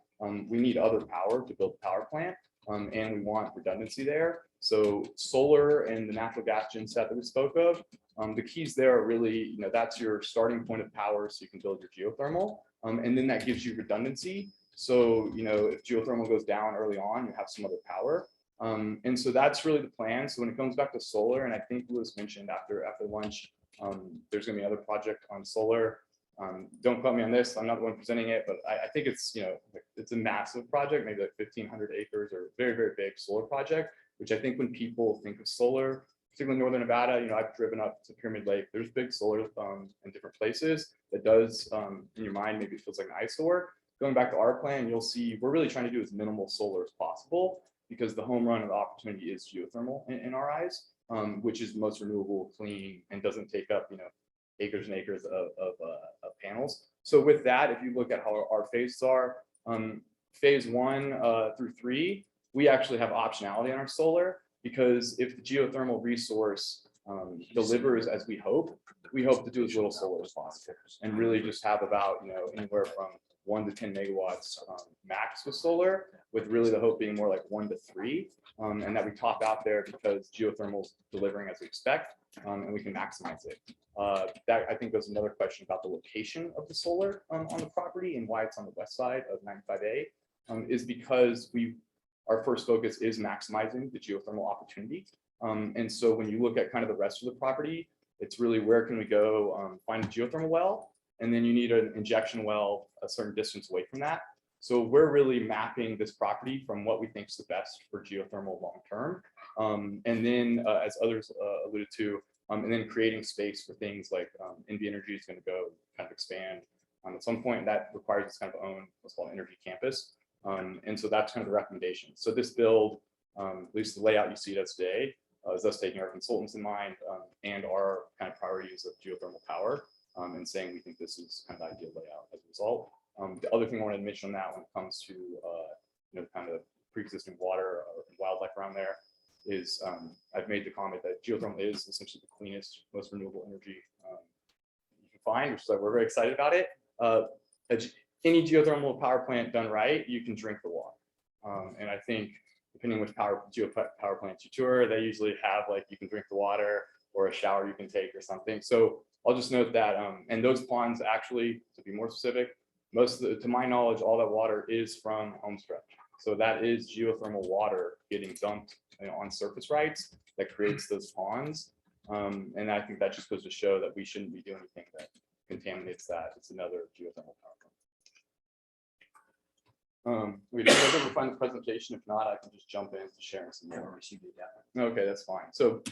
we need other power to build the power plant, and we want redundancy there. So solar and the natural gas genset that we spoke of, the keys there are really, that's your starting point of power so you can build your geothermal. And then that gives you redundancy. So, if geothermal goes down early on, you have some other power. And so that's really the plan. So when it comes back to solar, and I think Lewis mentioned after lunch, there's going to be another project on solar. Don't quote me on this, I'm not the one presenting it, but I think it's, it's a massive project, maybe like 1,500 acres or very, very big solar project, which I think when people think of solar, particularly in Northern Nevada, I've driven up to Pyramid Lake, there's big solar in different places that does, in your mind, maybe it feels like an eyesore. Going back to our plan, you'll see we're really trying to do as minimal solar as possible, because the home run of the opportunity is geothermal in our eyes, which is the most renewable, clean, and doesn't take up, acres and acres of panels. So with that, if you look at how our phases are, phase 1 through 3, we actually have optionality on our solar, because if the geothermal resource delivers as we hope to do as little solar as possible, and really just have about, anywhere from 1 to 10 megawatts max with solar, with really the hope being more like 1 to 3, and that we top out there because geothermal is delivering as we expect, and we can maximize it. That I think there's another question about the location of the solar on the property and why it's on the west side of 95A, is because our first focus is maximizing the geothermal opportunity. And so when you look at kind of the rest of the property, it's really where can we go find a geothermal well, and then you need an injection well a certain distance away from that. So we're really mapping this property from what we think is the best for geothermal long term. And then as others alluded to, and then creating space for things like NV Energy is going to go kind of expand at some point, and that requires us kind of own what's called Energy Campus. And so that's kind of the recommendation. So this build, at least the layout you see it as today, is us taking our consultants in mind and our kind of priorities of geothermal power, and saying we think this is kind of the ideal layout as a result. The other thing I wanted to mention on that when it comes to kind of pre-existing water or wildlife around there is I've made the comment that geothermal is essentially the cleanest, most renewable energy you can find, which is like we're very excited about it. Any geothermal power plant done right, you can drink the water. And I think depending which power plants you tour, they usually have like you can drink the water or a shower you can take or something. So I'll just note that, and those ponds actually, to be more specific, to my knowledge, all that water is from Homestretch. So that is geothermal water getting dumped on surface rights that creates those ponds. And I think that just goes to show that we shouldn't be doing anything that contaminates that. It's another geothermal power plant. We don't know if we find the presentation. If not, I can just jump into sharing some more. Okay, that's fine. So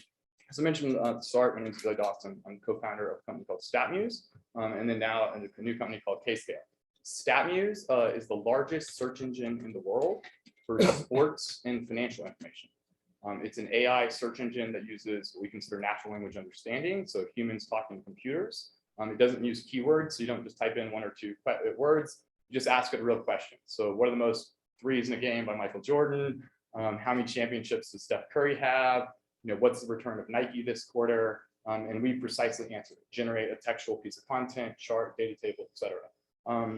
as I mentioned at the start, my name is Billy Dawson. I'm co-founder of a company called StatMuse, and then now a new company called Kscale. StatMuse is the largest search engine in the world for sports and financial information. It's an AI search engine that uses what we consider natural language understanding, so humans talking to computers. It doesn't use keywords, so you don't just type in 1 or 2 words. You just ask it a real question. So what are the most threes in a game by Michael Jordan? How many championships does Steph Curry have? What's the return of Nike this quarter? And we precisely answer it, generate a textual piece of content, chart, data table, etc.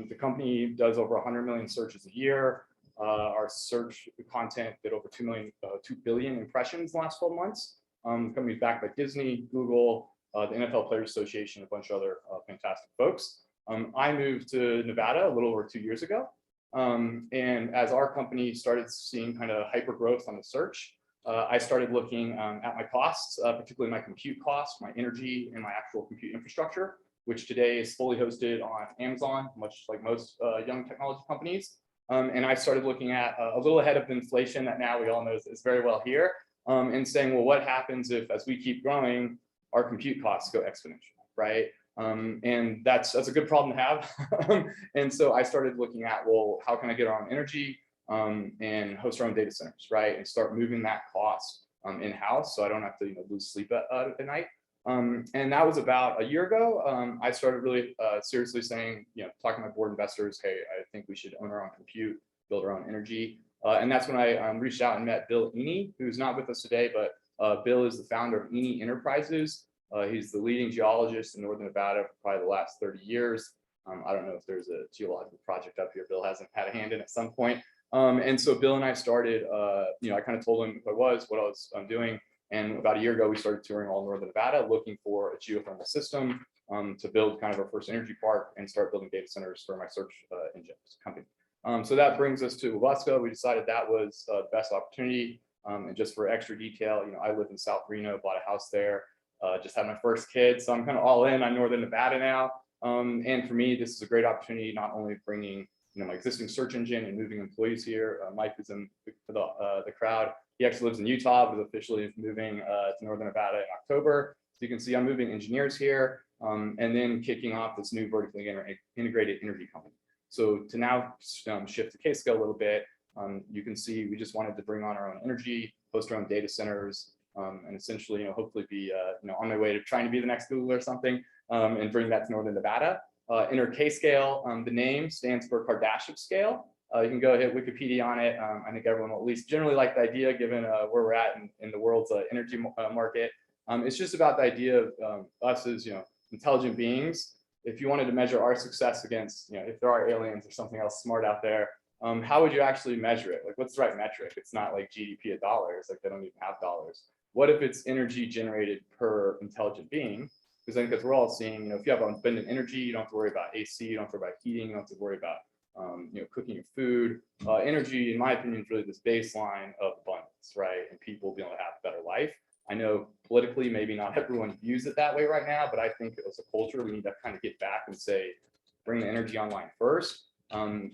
The company does over 100 million searches a year. Our search content did over 2 billion impressions in the last 12 months. The company is backed by Disney, Google, the NFL Players Association, a bunch of other fantastic folks. I moved to Nevada a little over 2 years ago. And as our company started seeing kind of hyper growth on the search, I started looking at my costs, particularly my compute costs, my energy, and my actual compute infrastructure, which today is fully hosted on Amazon, much like most young technology companies. And I started looking at a little ahead of the inflation that now we all know is very well here, and saying, well, what happens if, as we keep growing, our compute costs go exponential, right? And that's a good problem to have. And so I started looking at, well, how can I get our own energy and host our own data centers, right? And start moving that cost in-house, so I don't have to lose sleep at night. And that was about a year ago. I started really seriously saying, talking to my board investors, hey, I think we should own our own compute, build our own energy. And that's when I reached out and met Bill Eney, who's not with us today, but Bill is the founder of Eney Enterprises. He's the leading geologist in Northern Nevada for probably the last 30 years. I don't know if there's a geological project up here Bill hasn't had a hand in at some point. And so Bill and I started, I kind of told him what I was doing. And about a year ago, we started touring all Northern Nevada, looking for a geothermal system to build kind of our first energy park and start building data centers for my search engine company. So that brings us to Wesco. We decided that was the best opportunity. And just for extra detail, I live in South Reno, bought a house there, just had my first kid. So I'm kind of all in on Northern Nevada now. And for me, this is a great opportunity, not only bringing my existing search engine and moving employees here. Mike is in the crowd. He actually lives in Utah, but is officially moving to Northern Nevada in October. So you can see I'm moving engineers here, and then kicking off this new vertically integrated energy company. So to now shift to K-Scale a little bit, you can see we just wanted to bring on our own energy, host our own data centers, and essentially, hopefully be on my way to trying to be the next Google or something, and bring that to Northern Nevada. Enter K-Scale. The name stands for Kardashev scale. You can go hit Wikipedia on it. I think everyone will at least generally like the idea, given where we're at in the world's energy market. It's just about the idea of us as intelligent beings. If you wanted to measure our success against, if there are aliens or something else smart out there, how would you actually measure it? Like, what's the right metric? It's not like GDP of dollars. Like, they don't even have dollars. What if it's energy generated per intelligent being? Because I think as we're all seeing, if you have abundant energy, you don't have to worry about AC, you don't have to worry about heating, you don't have to worry about cooking your food. Energy, in my opinion, is really this baseline of abundance, right? And people being able to have a better life. I know politically, maybe not everyone views it that way right now, but I think as a culture, we need to kind of get back and say, bring the energy online first. And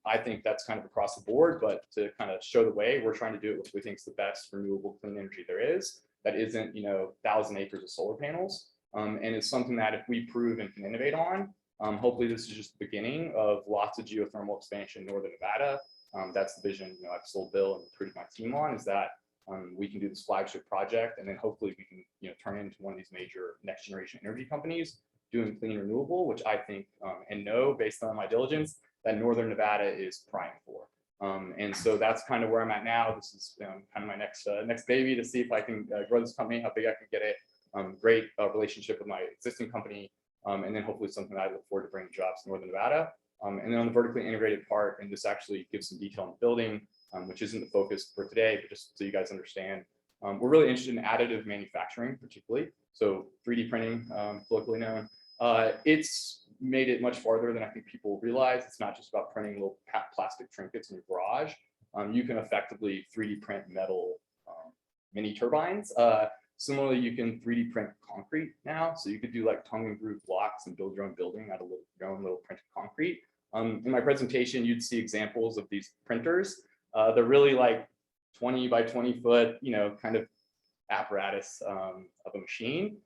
I think that's kind of across the board, but to kind of show the way, we're trying to do it with what we think is the best renewable clean energy there is. That isn't, 1,000 acres of solar panels. And it's something that if we prove and can innovate on, hopefully this is just the beginning of lots of geothermal expansion in Northern Nevada. That's the vision, I've sold Bill and recruited my team on, is that we can do this flagship project, and then hopefully we can, turn it into one of these major next generation energy companies doing clean renewable, which I think and know based on my diligence that Northern Nevada is prime for. And so that's kind of where I'm at now. This is kind of my next baby to see if I can grow this company, how big I can get it. Great relationship with my existing company, and then hopefully something that I look forward to bringing jobs to Northern Nevada. And then on the vertically integrated part, and this actually gives some detail on the building, which isn't the focus for today, but just so you guys understand, we're really interested in additive manufacturing, particularly. So 3D printing, locally known. It's made it much farther than I think people realize. It's not just about printing little plastic trinkets in your garage. You can effectively 3D print metal mini turbines. Similarly, you can 3D print concrete now. So you could do like tongue and groove blocks and build your own building out of your own little printed concrete. In my presentation, you'd see examples of these printers. They're really like 20 by 20 foot, kind of apparatus of a machine.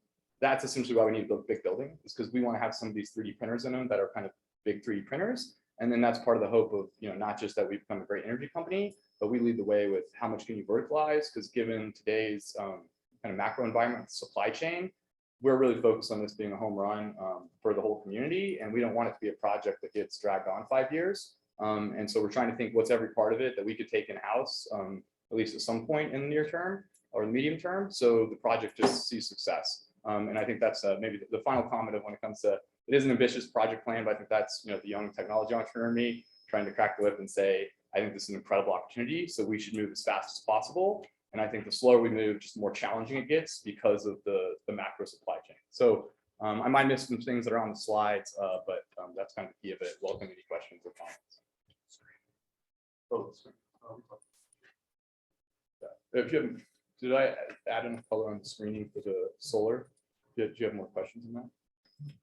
That's essentially why we need to build a big building, is because we want to have some of these 3D printers in them that are kind of big 3D printers. And then that's part of the hope of, not just that we become a great energy company, but we lead the way with how much can you verticalize? Because given today's kind of macro environment, supply chain, we're really focused on this being a home run for the whole community. And we don't want it to be a project that gets dragged on 5 years. And so we're trying to think what's every part of it that we could take in-house, at least at some point in the near term or the medium term. So the project just sees success. And I think that's maybe the final comment of when it comes to, it is an ambitious project plan, but I think that's, the young technology entrepreneur in me trying to crack the whip and say, I think this is an incredible opportunity. So we should move as fast as possible. And I think the slower we move, just the more challenging it gets because of the macro supply chain. So I might miss some things that are on the slides, but that's kind of the key of it. Welcome any questions or comments. If you have, did I add enough color on the screening for the solar? Do you have more questions on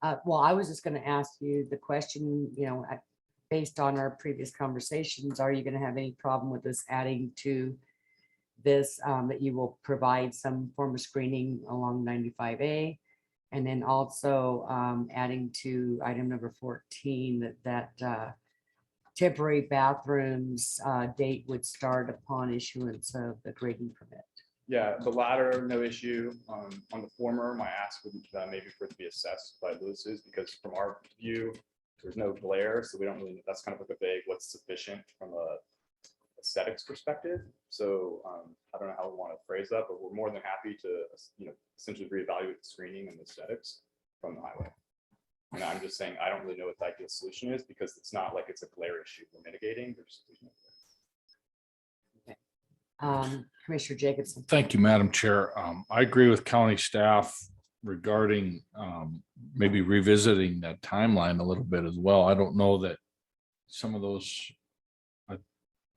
that? Well, I was just going to ask you the question, based on our previous conversations, are you going to have any problem with us adding to this, that you will provide some form of screening along 95A? And then also adding to item number 14, that temporary bathrooms date would start upon issuance of the grading permit. Yeah, the latter, no issue. On the former, my ask would maybe for it to be assessed by Lewis's, because from our view, there's no glare, so we don't really, that's kind of like a vague what's sufficient from a aesthetics perspective. So I don't know how we want to phrase that, but we're more than happy to, essentially reevaluate the screening and the aesthetics from the highway. And I'm just saying, I don't really know what the ideal solution is, because it's not like it's a glare issue we're mitigating. There's no glare. Commissioner Jacobson. Thank you, Madam Chair. I agree with county staff regarding maybe revisiting that timeline a little bit as well. I don't know that some of those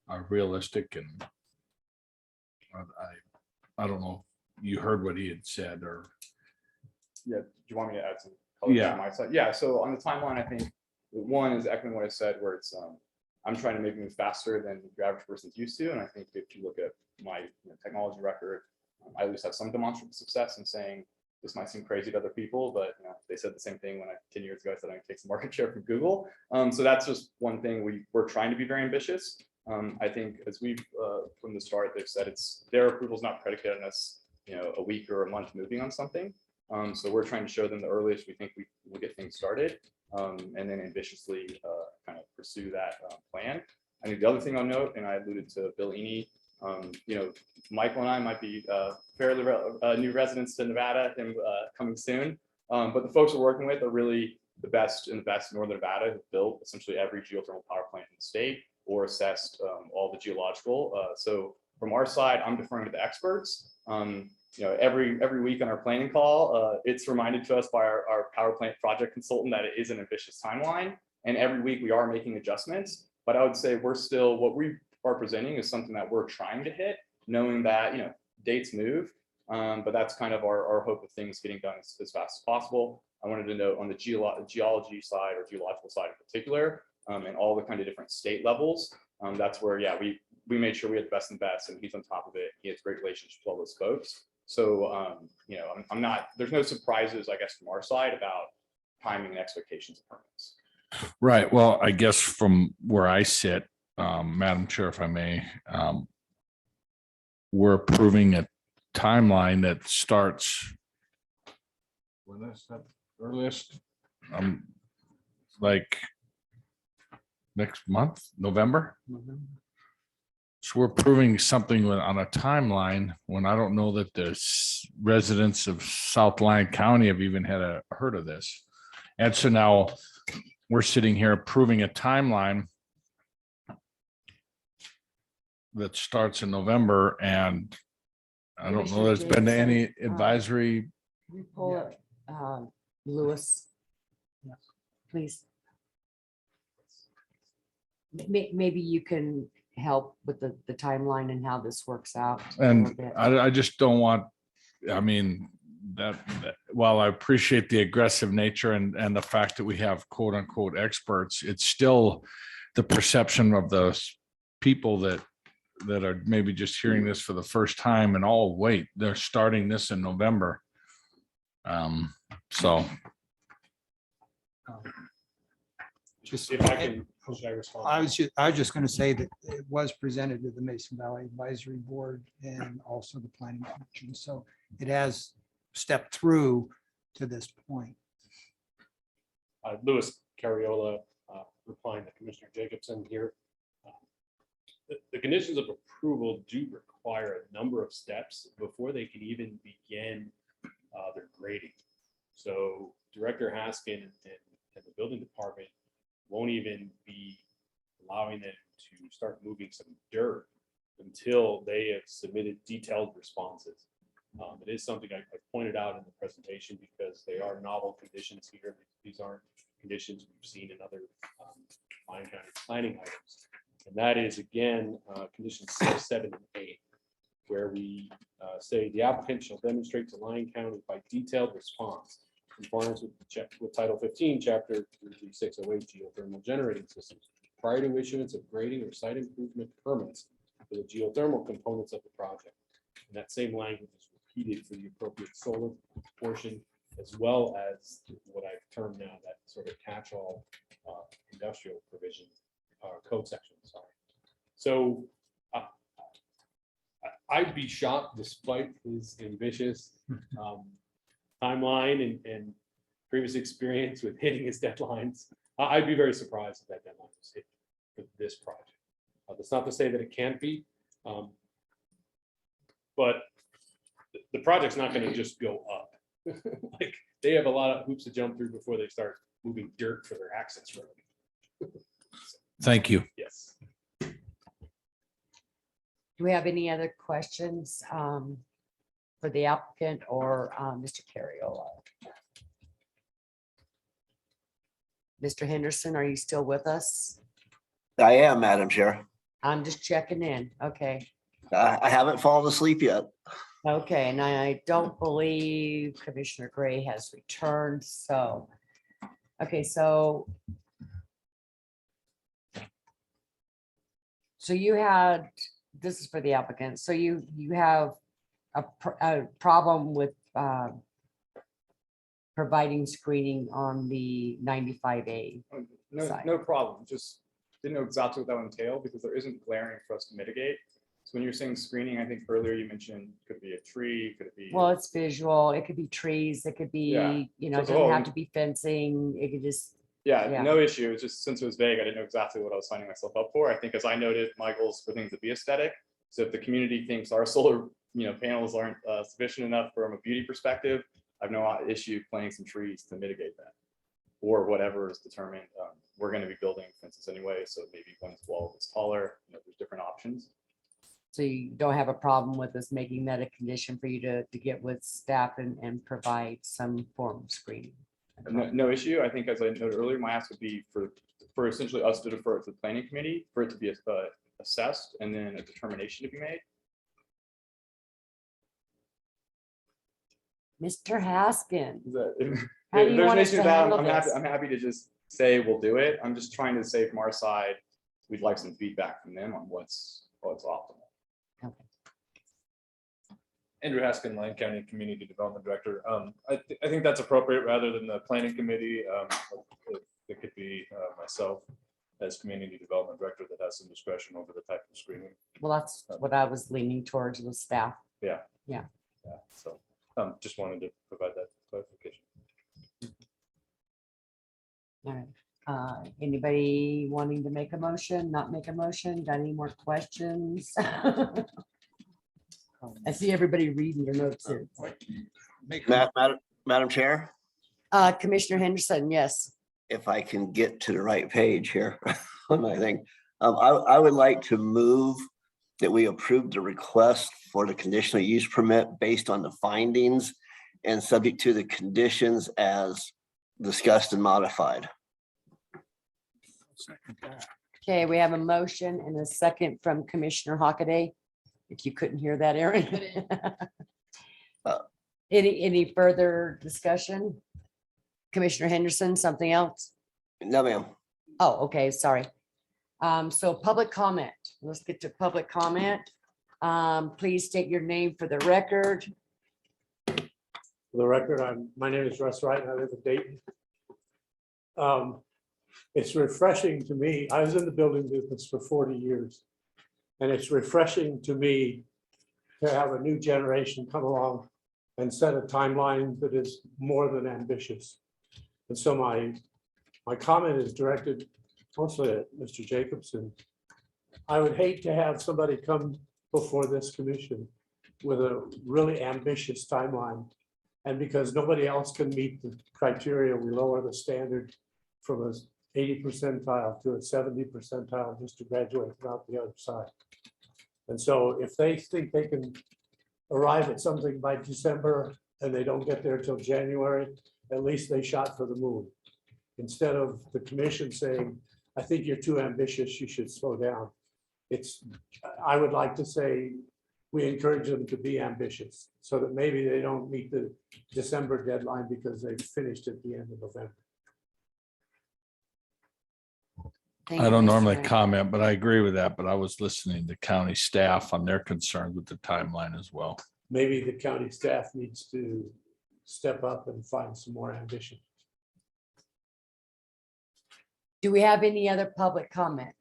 are realistic, and I don't know. You heard what he had said, or Yeah, do you want me to add some color Yeah. on my side? Yeah, so on the timeline, I think one is echoing what I said, where it's I'm trying to make move faster than the average person's used to. And I think if you look at my technology record, I at least have some demonstrable success in saying this might seem crazy to other people, but they said the same thing when 10 years ago I said I could take some market share from Google. So that's just one thing we're trying to be very ambitious. I think as we've from the start, they've said it's their approval is not predicated on us, a week or a month moving on something. So we're trying to show them the earliest we think we will get things started, and then ambitiously kind of pursue that plan. I think the other thing I'll note, and I alluded to Bill Eney, Michael and I might be fairly new residents to Nevada and coming soon, but the folks we're working with are really the best in Northern Nevada, who've built essentially every geothermal power plant in the state or assessed all the geological. So from our side, I'm deferring to the experts. Every week on our planning call, it's reminded to us by our power plant project consultant that it is an ambitious timeline. And every week we are making adjustments, but I would say we're still, what we are presenting is something that we're trying to hit, knowing that, dates move. But that's kind of our hope of things getting done as fast as possible. I wanted to note on the geology side or geological side in particular, and all the kind of different state levels, that's where, we made sure we had the best and best, and he's on top of it. He has great relationships with all those folks. So, I'm not, there's no surprises, I guess, from our side about timing and expectations of permits. right. Well, I guess from where I sit, Madam Chair, if I may, we're approving a timeline that starts. When is that earliest? Like next month, November. So we're approving something on a timeline when I don't know that the residents of South Lyon County have even heard of this. And so now we're sitting here approving a timeline that starts in November, and I don't know there's been any advisory. Can you pull up Lewis, please? Maybe you can help with the timeline and how this works out. And I just don't want, I mean, that while I appreciate the aggressive nature and the fact that we have quote unquote experts, it's still the perception of those people that are maybe just hearing this for the first time and wait, they're starting this in November. So. Just If I can, should I respond? I was just going to say that it was presented to the Mason Valley Advisory Board and also the Planning Commission. So it has stepped through to this point. Louis Carriola, replying to Commissioner Jacobson here. The conditions of approval do require a number of steps before they can even begin their grading. So Director Haskin and the building department won't even be allowing them to start moving some dirt until they have submitted detailed responses. It is something I pointed out in the presentation because they are novel conditions here. These aren't conditions we've seen in other Lyon County planning items. And that is, again, conditions 6, 7, and 8, where we say the applicant shall demonstrate to Lyon County by detailed response compliance with Title 15, Chapter 3608 geothermal generating systems, prior to issuance of grading or site improvement permits for the geothermal components of the project. And that same language is repeated for the appropriate solar portion, as well as what I've termed now that sort of catch-all industrial provision code section. Sorry. So I'd be shocked, despite his ambitious timeline and previous experience with hitting his deadlines. I'd be very surprised if that deadline was hit for this project. That's not to say that it can't be, but the project's not going to just go up. Like, they have a lot of hoops to jump through before they start moving dirt for their access road. Thank you. Yes. Do we have any other questions for the applicant or Mr. Carriola? Mr. Henderson, are you still with us? I am, Madam Chair. I'm just checking in. Okay. I haven't fallen asleep yet. Okay, and I don't believe Commissioner Gray has returned, so. Okay, so. So you had, this is for the applicant, so you have a problem with providing screening on the 95A. No problem. Just didn't know exactly what that would entail because there isn't glaring for us to mitigate. So when you're saying screening, I think earlier you mentioned could be a tree, could it be? Well, it's visual. It could be trees. It could be, Yeah. you know, it So- doesn't have to be fencing. It could just, Yeah, yeah. no issue. It's just since it was vague, I didn't know exactly what I was signing myself up for. I think as I noted, my goals for things to be aesthetic. So if the community thinks our solar, panels aren't sufficient enough from a beauty perspective, I've no issue planting some trees to mitigate that. Or whatever is determined. We're going to be building fences anyway, so maybe one's wall is taller. There's different options. so you don't have a problem with us making that a condition for you to get with staff and provide some form of screening. No issue. I think as I noted earlier, my ask would be for essentially us to defer it to the planning committee, for it to be assessed and then a determination to be made. Mr. Haskins. If How do you there's want an us issue to with that, handle I'm this? happy to just say we'll do it. I'm just trying to say from our side, we'd like some feedback from them on what's optimal. Andrew Haskin, Lyon County Community Development Director. I think that's appropriate rather than the planning committee. It could be myself as Community Development Director that has some discretion over the type of screening. Well, that's what I was leaning towards with staff. Yeah. Yeah. So just wanted to provide that clarification. All right. Anybody wanting to make a motion, not make a motion? Got any more questions? I see everybody reading your notes here. Madam Chair, Commissioner Henderson, yes. if I can get to the right page here on my thing, I would like to move that we approve the request for the conditional use permit based on the findings and subject to the conditions as discussed and modified. Okay, we have a motion and a second from Commissioner Hockaday. If you couldn't hear that, Aaron. Any further discussion? Commissioner Henderson, something else? No, ma'am. Oh, okay, sorry. So public comment. Let's get to public comment. Please state your name for the record. For the record, my name is Russ Wright and I live in Dayton. It's refreshing to me. I was in the building business for 40 years. And it's refreshing to me to have a new generation come along and set a timeline that is more than ambitious. And so my comment is directed mostly at Mr. Jacobson. I would hate to have somebody come before this commission with a really ambitious timeline. And because nobody else can meet the criteria, we lower the standard from a 80 percentile to a 70 percentile just to graduate without the other side. And so if they think they can arrive at something by December and they don't get there till January, at least they shot for the moon. Instead of the commission saying, I think you're too ambitious, you should slow down. I would like to say, we encourage them to be ambitious so that maybe they don't meet the December deadline because they finished at the end of November. Thank I you, don't Mr. normally Grant. comment, but I agree with that, but I was listening to county staff on their concerns with the timeline as well. Maybe the county staff needs to step up and find some more ambition. Do we have any other public comment?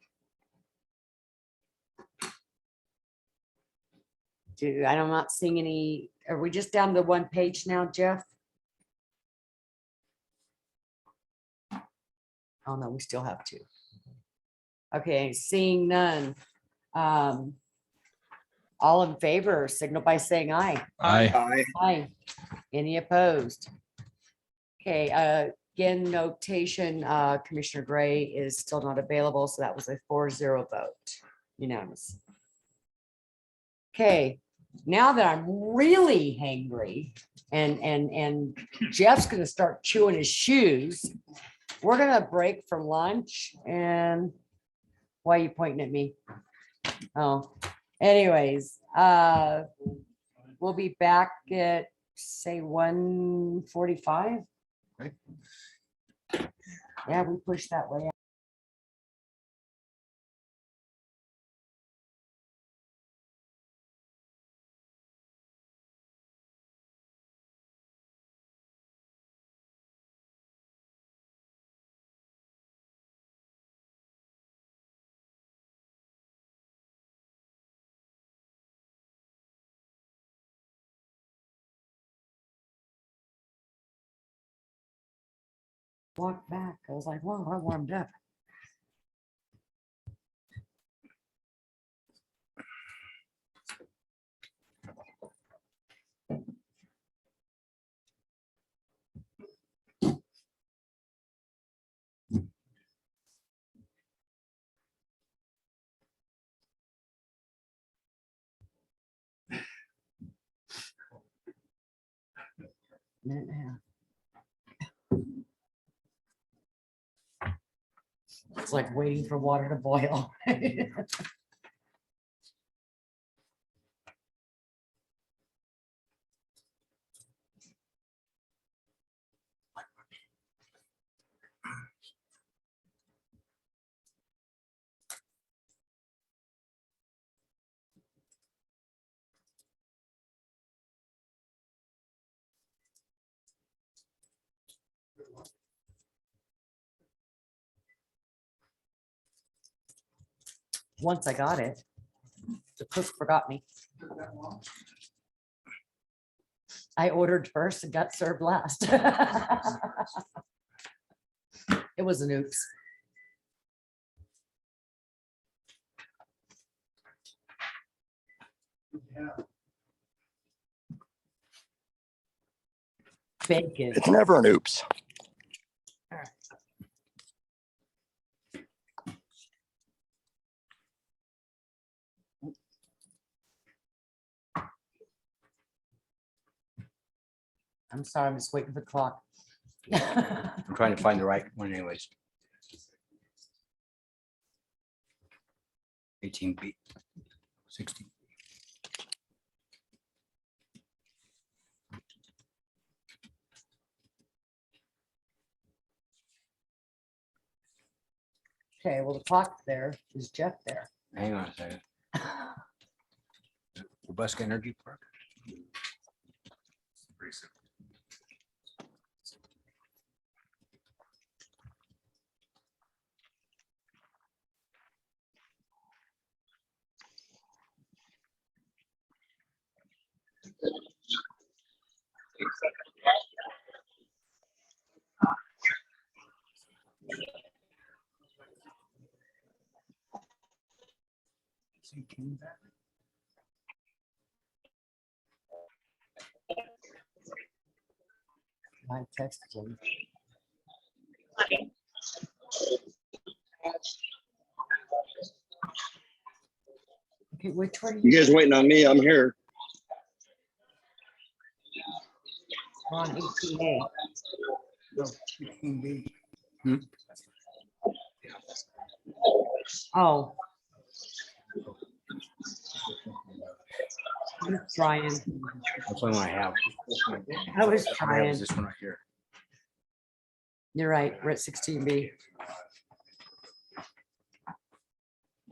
I'm not seeing any. Are we just down to one page now, Jeff? Oh, no, we still have two. Okay, seeing none. All in favor, signal by saying aye. Aye. Aye. Any opposed? Okay, again, notation, Commissioner Gray is still not available, so that was a 4-0 vote, unanimous. Okay, now that I'm really hangry and Jeff's gonna start chewing his shoes, we're gonna break for lunch. And why are you pointing at me? Oh, anyways, we'll be back at, say, 1:45. Yeah, we pushed that way. Walked back. I was like, whoa, I warmed up. Minute and a half. It's like waiting for water to boil. Once I got it, the cook forgot me. I ordered first and got served last. It was an oops. Bacon. It's never an oops. I'm sorry, I'm just waiting for the clock. I'm trying to find the right one anyways. 18B, 16. Okay, well, the clock there is Jeff there. Hang on a second. Robust Energy Park. I texted him. Okay, which one? You guys waiting on me? I'm here. We're on 18A. No, 16B. Oh. I'm trying. That's the one I have. I was I have trying. this one right here. You're right, we're at 16B.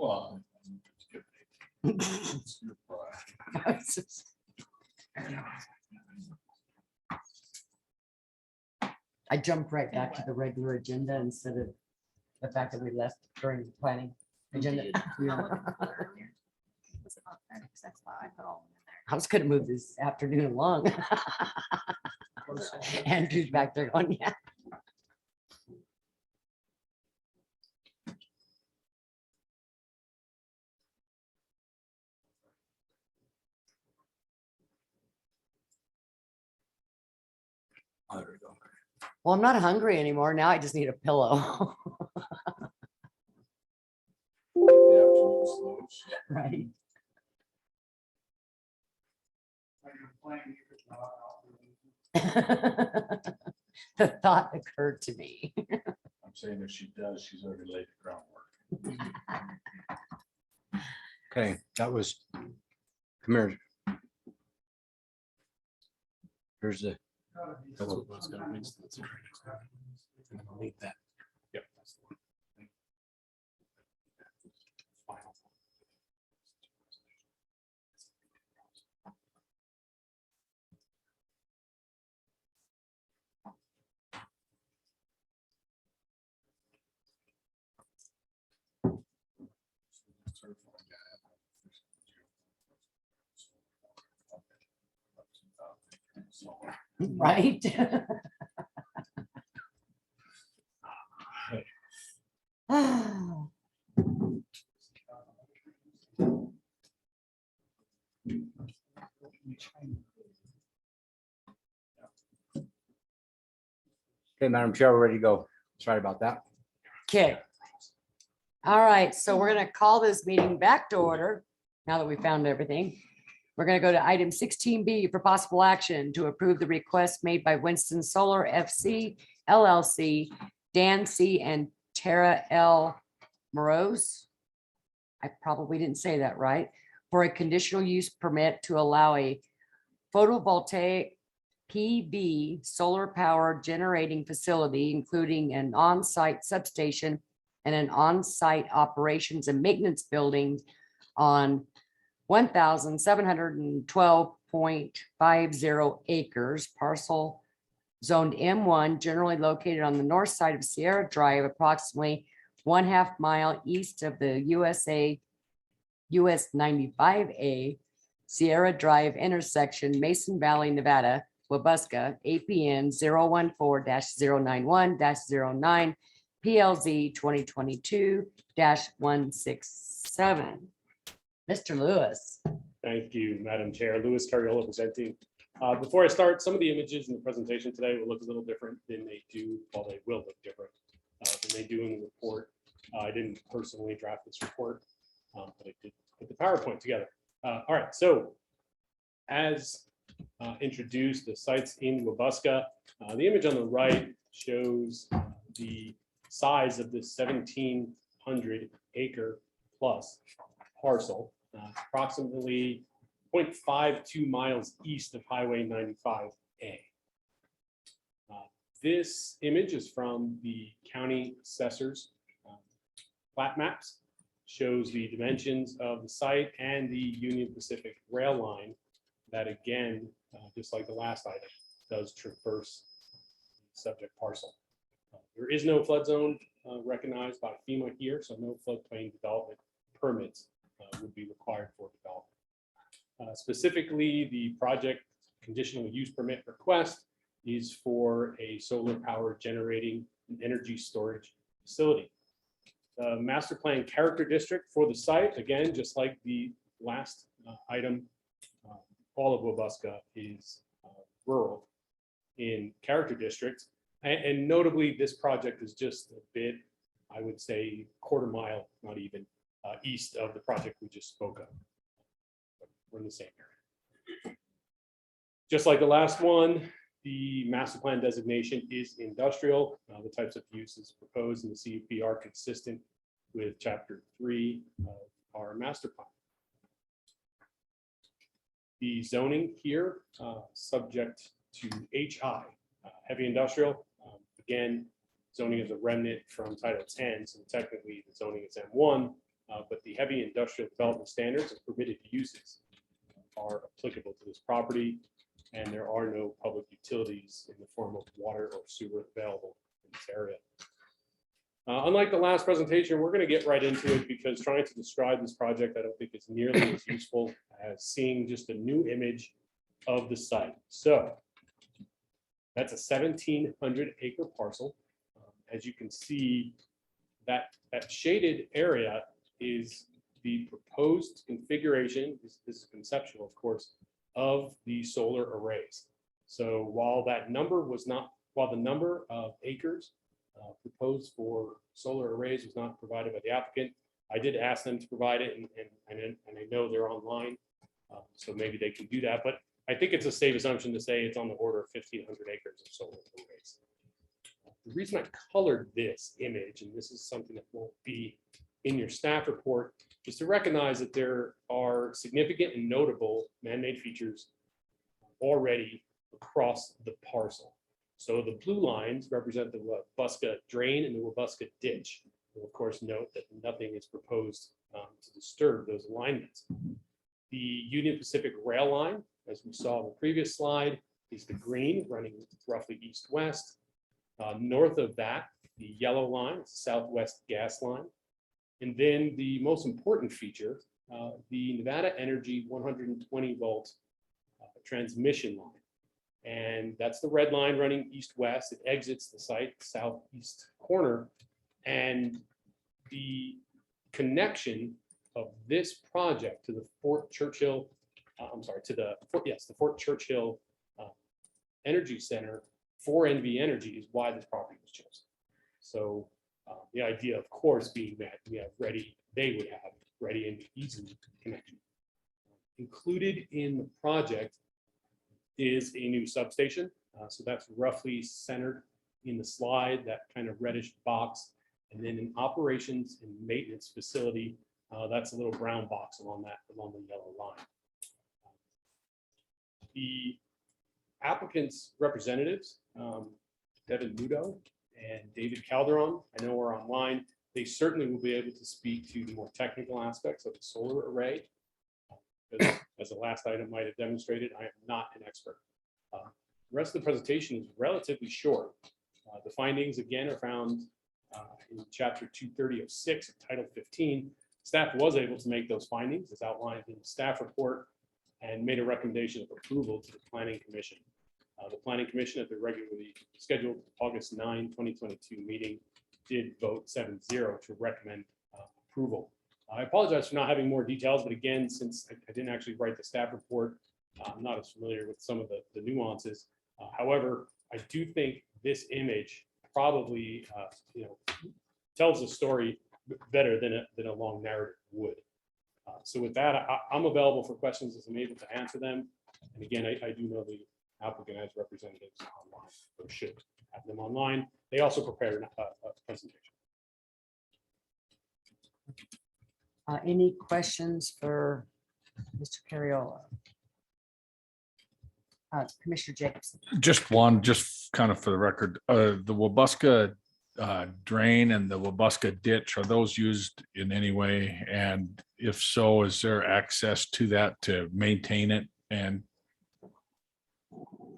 Well. I jumped right back to the regular agenda instead of the fact that we left during the planning agenda. I was gonna move this afternoon along. Andrew's back there going, yeah. Well, I'm not hungry anymore. Now I just need a pillow. Right. The thought occurred to me. I'm saying if she does, she's already laid the groundwork. Okay, that was, come here. Here's the. That's what was gonna mix this. Leave that. Yep. That's the one. Final. Right. Okay, Madam Chair, we're ready to go. Sorry about that. Okay. All right, so we're gonna call this meeting back to order now that we found everything. We're gonna go to item 16B for possible action to approve the request made by Winston Solar FC LLC, Dan C. and Tara L. Morose. I probably didn't say that right, for a conditional use permit to allow a photovoltaic PV solar power generating facility, including an on-site substation and an on-site operations and maintenance building on 1,712.50 acres, parcel zoned M1, generally located on the north side of Sierra Drive, approximately 1/2 mile east of the US 95A Sierra Drive intersection, Mason Valley, Nevada, Wabuska, APN 014-091-09, PLZ 2022-167. Mr. Lewis. Thank you, Madam Chair. Louis Carriola presenting. Before I start, some of the images in the presentation today will look a little different than they do, well, they will look different than they do in the report. I didn't personally draft this report, but I did put the PowerPoint together. All right, so as introduced, the site's in Wabuska. The image on the right shows the size of this 1,700 acre plus parcel, approximately 0.52 miles east of Highway 95A. This image is from the county assessor's plat maps, shows the dimensions of the site and the Union Pacific rail line that, again, just like the last item, does traverse the subject parcel. There is no flood zone recognized by FEMA here, so no floodplain development permits would be required for development. Specifically, the project conditional use permit request is for a solar power generating and energy storage facility. The master plan character district for the site, again, just like the last item, all of Wabuska is rural in character districts. And notably, this project is just a bit, I would say, 1/4 mile, not even, east of the project we just spoke of. We're in the same area. Just like the last one, the master plan designation is industrial. The types of uses proposed in the CUP are consistent with Chapter 3 of our master plan. The zoning here, subject to HI, heavy industrial. Again, zoning is a remnant from Title 10, so technically the zoning is M1, but the heavy industrial development standards and permitted uses are applicable to this property, and there are no public utilities in the form of water or sewer available in this area. Unlike the last presentation, we're going to get right into it because trying to describe this project, I don't think is nearly as useful as seeing just a new image of the site. So that's a 1,700 acre parcel. As you can see, that shaded area is the proposed configuration. This is conceptual, of course, of the solar arrays. So while the number of acres proposed for solar arrays was not provided by the applicant, I did ask them to provide it, and I know they're online, so maybe they can do that. But I think it's a safe assumption to say it's on the order of 1,500 acres of solar arrays. The reason I colored this image, and this is something that won't be in your staff report, is to recognize that there are significant and notable man-made features already across the parcel. So the blue lines represent the Wabusca drain and the Wabusca ditch. We'll of course note that nothing is proposed to disturb those alignments. The Union Pacific rail line, as we saw in the previous slide, is the green running roughly east-west. North of that, the yellow line is the Southwest gas line. And then the most important feature, the Nevada Energy 120 volt transmission line. And that's the red line running east-west. It exits the site southeast corner. And the connection of this project to the Fort Churchill, the Fort Churchill Energy Center for NV Energy is why this property was chosen. So the idea, of course, being that they would have ready and easy connection. Included in the project is a new substation. So that's roughly centered in the slide, that kind of reddish box. And then an operations and maintenance facility, that's a little brown box along the yellow line. The applicant's representatives, Devin Mudo and David Calderon, I know are online. They certainly will be able to speak to the more technical aspects of the solar array. As the last item might have demonstrated, I am not an expert. The rest of the presentation is relatively short. The findings, again, are found in chapter 230 of 6 of title 15. Staff was able to make those findings as outlined in the staff report and made a recommendation of approval to the Planning Commission. The Planning Commission at the regularly scheduled August 9, 2022 meeting did vote 7-0 to recommend approval. I apologize for not having more details, but again, since I didn't actually write the staff report, I'm not as familiar with some of the nuances. However, I do think this image probably tells the story better than a long narrative would. So with that, I'm available for questions as I'm able to answer them. And again, I do know the applicant has representatives online, or should have them online. They also prepared a presentation. Any questions for Mr. Carriola? Commissioner Jacobson. Just one, just kind of for the record, the Wabusca drain and the Wabusca ditch, are those used in any way? And if so, is there access to that to maintain it? And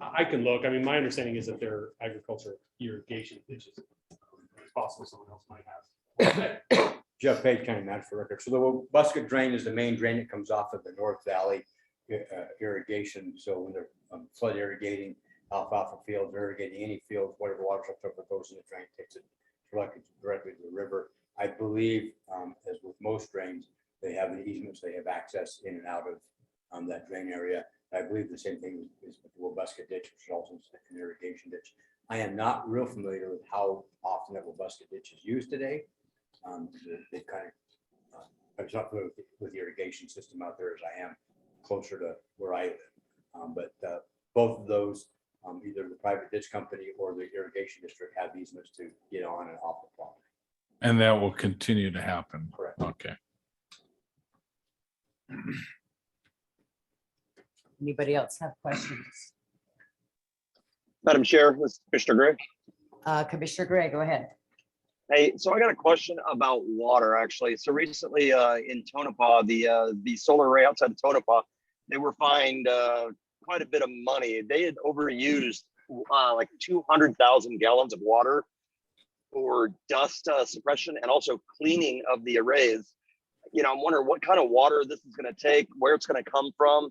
I can look. I mean, my understanding is that they're agriculture irrigation ditches. It's possible someone else might have. Jeff Page, County Manager for record. So the Wabusca drain is the main drain that comes off of the North Valley irrigation. So when they're flood irrigating alfalfa fields, irrigating any fields, whatever water's left over goes in the drain, takes it directly to the river. I believe, as with most drains, they have an easement, so they have access in and out of that drain area. I believe the same thing is with the Wabusca ditch, which is also an irrigation ditch. I am not real familiar with how often that Wabusca ditch is used today. They kind of, I'm not familiar with the irrigation system out there as I am closer to where I live. But both of those, either the private ditch company or the irrigation district, have easements to get on and off the property. and that will continue to happen. Correct. Okay. Anybody else have questions? Madam Chair, this is Commissioner Gray. Commissioner Gray, go ahead. Hey, so I got a question about water, actually. So recently in Tonopah, the solar array outside of Tonopah, they were fined quite a bit of money. They had overused like 200,000 gallons of water for dust suppression and also cleaning of the arrays. You know, I'm wondering what kind of water this is going to take, where it's going to come from,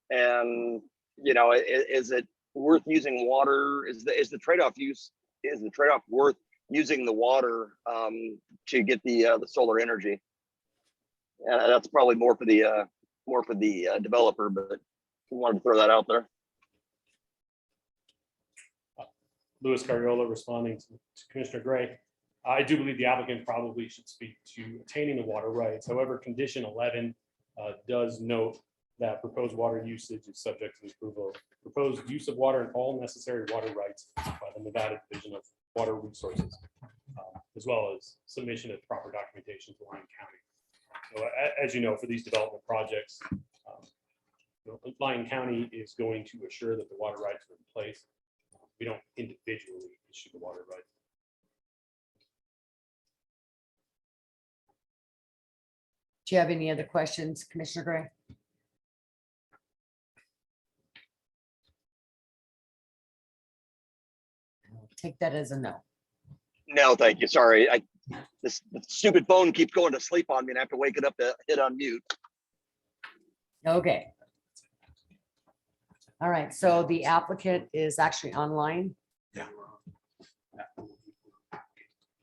and you know, is it worth using water? Is the trade-off worth using the water to get the solar energy? And that's probably more for the developer, but I wanted to throw that out there. Louis Carriola responding to Commissioner Gray. I do believe the applicant probably should speak to attaining the water rights. However, condition 11 does note that proposed water usage is subject to the approval of proposed use of water and all necessary water rights by the Nevada Division of Water Resources, as well as submission of proper documentation to Lyon County. So as you know, for these development projects, Lyon County is going to assure that the water rights are in place. We don't individually issue the water rights. Do you have any other questions, Commissioner Gray? I'll take that as a no. No, thank you. Sorry, this stupid phone keeps going to sleep on me, and I have to wake it up to hit unmute. Okay. All right, so the applicant is actually online.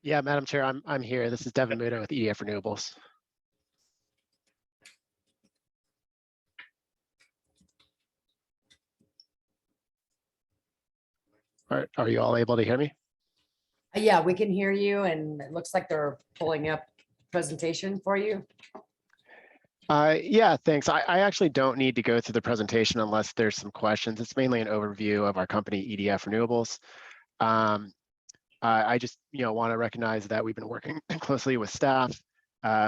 Yeah, Madam Chair, I'm here. This is Devin Muda with EDF Renewables. Are you all able to hear me? Yeah, we can hear you, and it looks like they're pulling up presentation for you. Yeah, thanks. I actually don't need to go through the presentation unless there's some questions. It's mainly an overview of our company, EDF Renewables. I just want to recognize that we've been working closely with staff.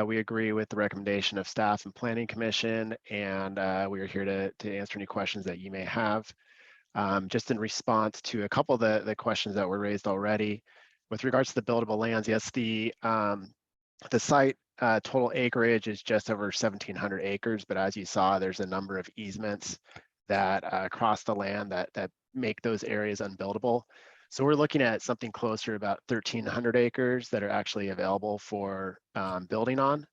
We agree with the recommendation of staff and Planning Commission, and we are here to answer any questions that you may have. Just in response to a couple of the questions that were raised already, with regards to the buildable lands, yes, the site total acreage is just over 1,700 acres, but as you saw, there's a number of easements that cross the land that make those areas unbuildable. So we're looking at something closer to about 1,300 acres that are actually available for building on.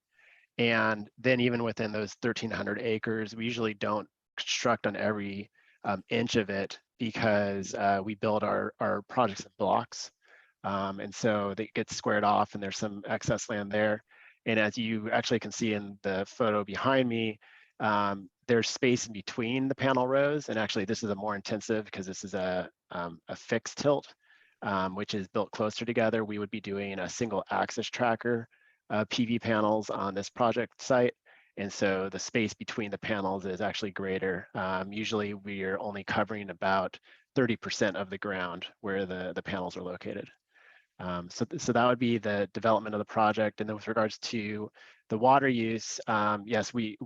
And then even within those 1,300 acres, we usually don't construct on every inch of it because we build our projects in blocks. And so it gets squared off and there's some excess land there. And as you actually can see in the photo behind me, there's space in between the panel rows. And actually this is a more intensive because this is a fixed tilt, which is built closer together. We would be doing a single axis tracker PV panels on this project site. And so the space between the panels is actually greater. Usually we are only covering about 30% of the ground where the panels are located. So that would be the development of the project. And then with regards to the water use, yes, we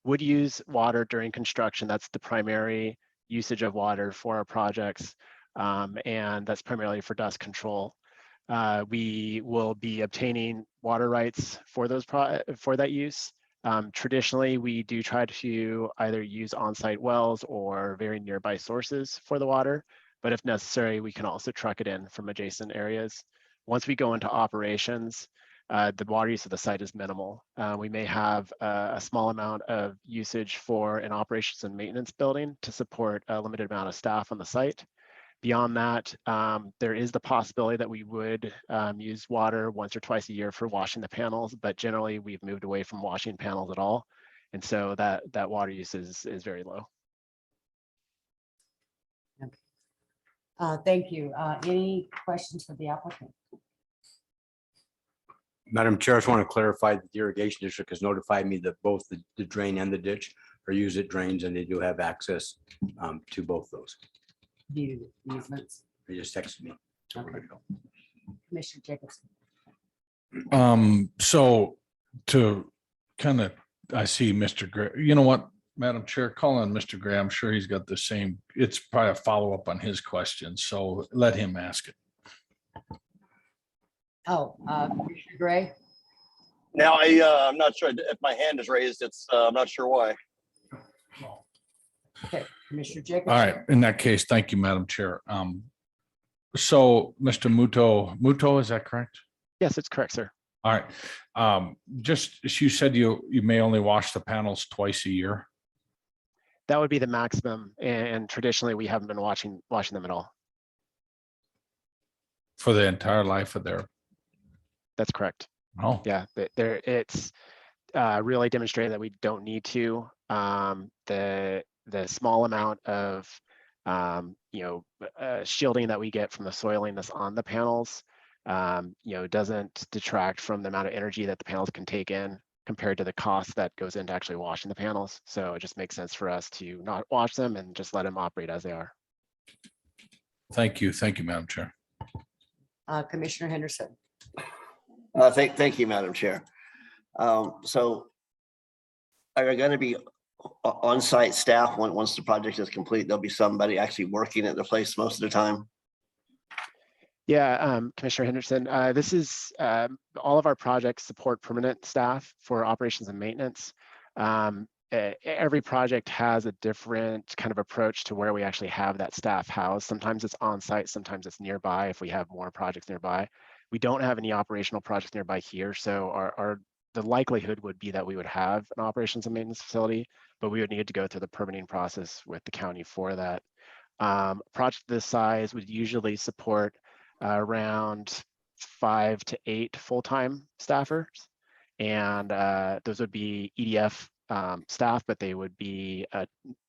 would use water during construction. That's the primary usage of water for our projects. And that's primarily for dust control. We will be obtaining water rights for that use. Traditionally, we do try to either use on-site wells or very nearby sources for the water, but if necessary, we can also truck it in from adjacent areas. Once we go into operations, the water use of the site is minimal. We may have a small amount of usage for an operations and maintenance building to support a limited amount of staff on the site. Beyond that, there is the possibility that we would use water once or twice a year for washing the panels, but generally we've moved away from washing panels at all. And so that water use is very low. Thank you. Any questions for the applicant? Madam Chair, I just want to clarify that the irrigation district has notified me that both the drain and the ditch are used at drains, and they do have access to both those. Easements. They just texted me. Okay. Commissioner Jacobson. So to kind of, I see Mr. Gray, you know what, Madam Chair, call on Mr. Gray. I'm sure he's got the same, it's probably a follow-up on his question. So let him ask it. Oh, Commissioner Gray? Now, I'm not sure if my hand is raised. I'm not sure why. Okay, Commissioner Jacobs? All right, in that case, thank you, Madam Chair. So Mr. Muto, is that correct? Yes, it's correct, sir. All right. Just as you said, you may only wash the panels twice a year. That would be the maximum, and traditionally we haven't been washing them at all. For the entire life of their. That's correct. Oh. Yeah, it's really demonstrated that we don't need to. The small amount of shielding that we get from the soiling that's on the panels, doesn't detract from the amount of energy that the panels can take in compared to the cost that goes into actually washing the panels. So it just makes sense for us to not wash them and just let them operate as they are. Thank you, Madam Chair. Commissioner Henderson? Thank you, Madam Chair. So are there going to be on-site staff once the project is complete? There'll be somebody actually working at the place most of the time? Yeah, Commissioner Henderson, this is all of our projects support permanent staff for operations and maintenance. Every project has a different kind of approach to where we actually have that staff housed. Sometimes it's on site, sometimes it's nearby if we have more projects nearby. We don't have any operational projects nearby here, so the likelihood would be that we would have an operations and maintenance facility, but we would need to go through the permitting process with the county for that. Project this size would usually support around 5 to 8 full-time staffers, and those would be EDF staff, but they would be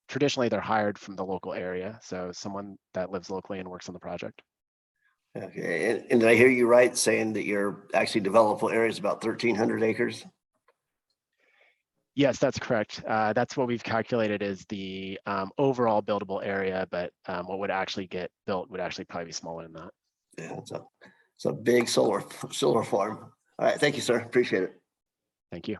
traditionally they're hired from the local area, so someone that lives locally and works on the project. Okay, and did I hear you right saying that your actually developable area is about 1,300 acres? Yes, that's correct. That's what we've calculated is the overall buildable area, but what would actually get built would actually probably be smaller than that. Yeah, it's a big solar farm. All right, thank you, sir. Appreciate it. Thank you.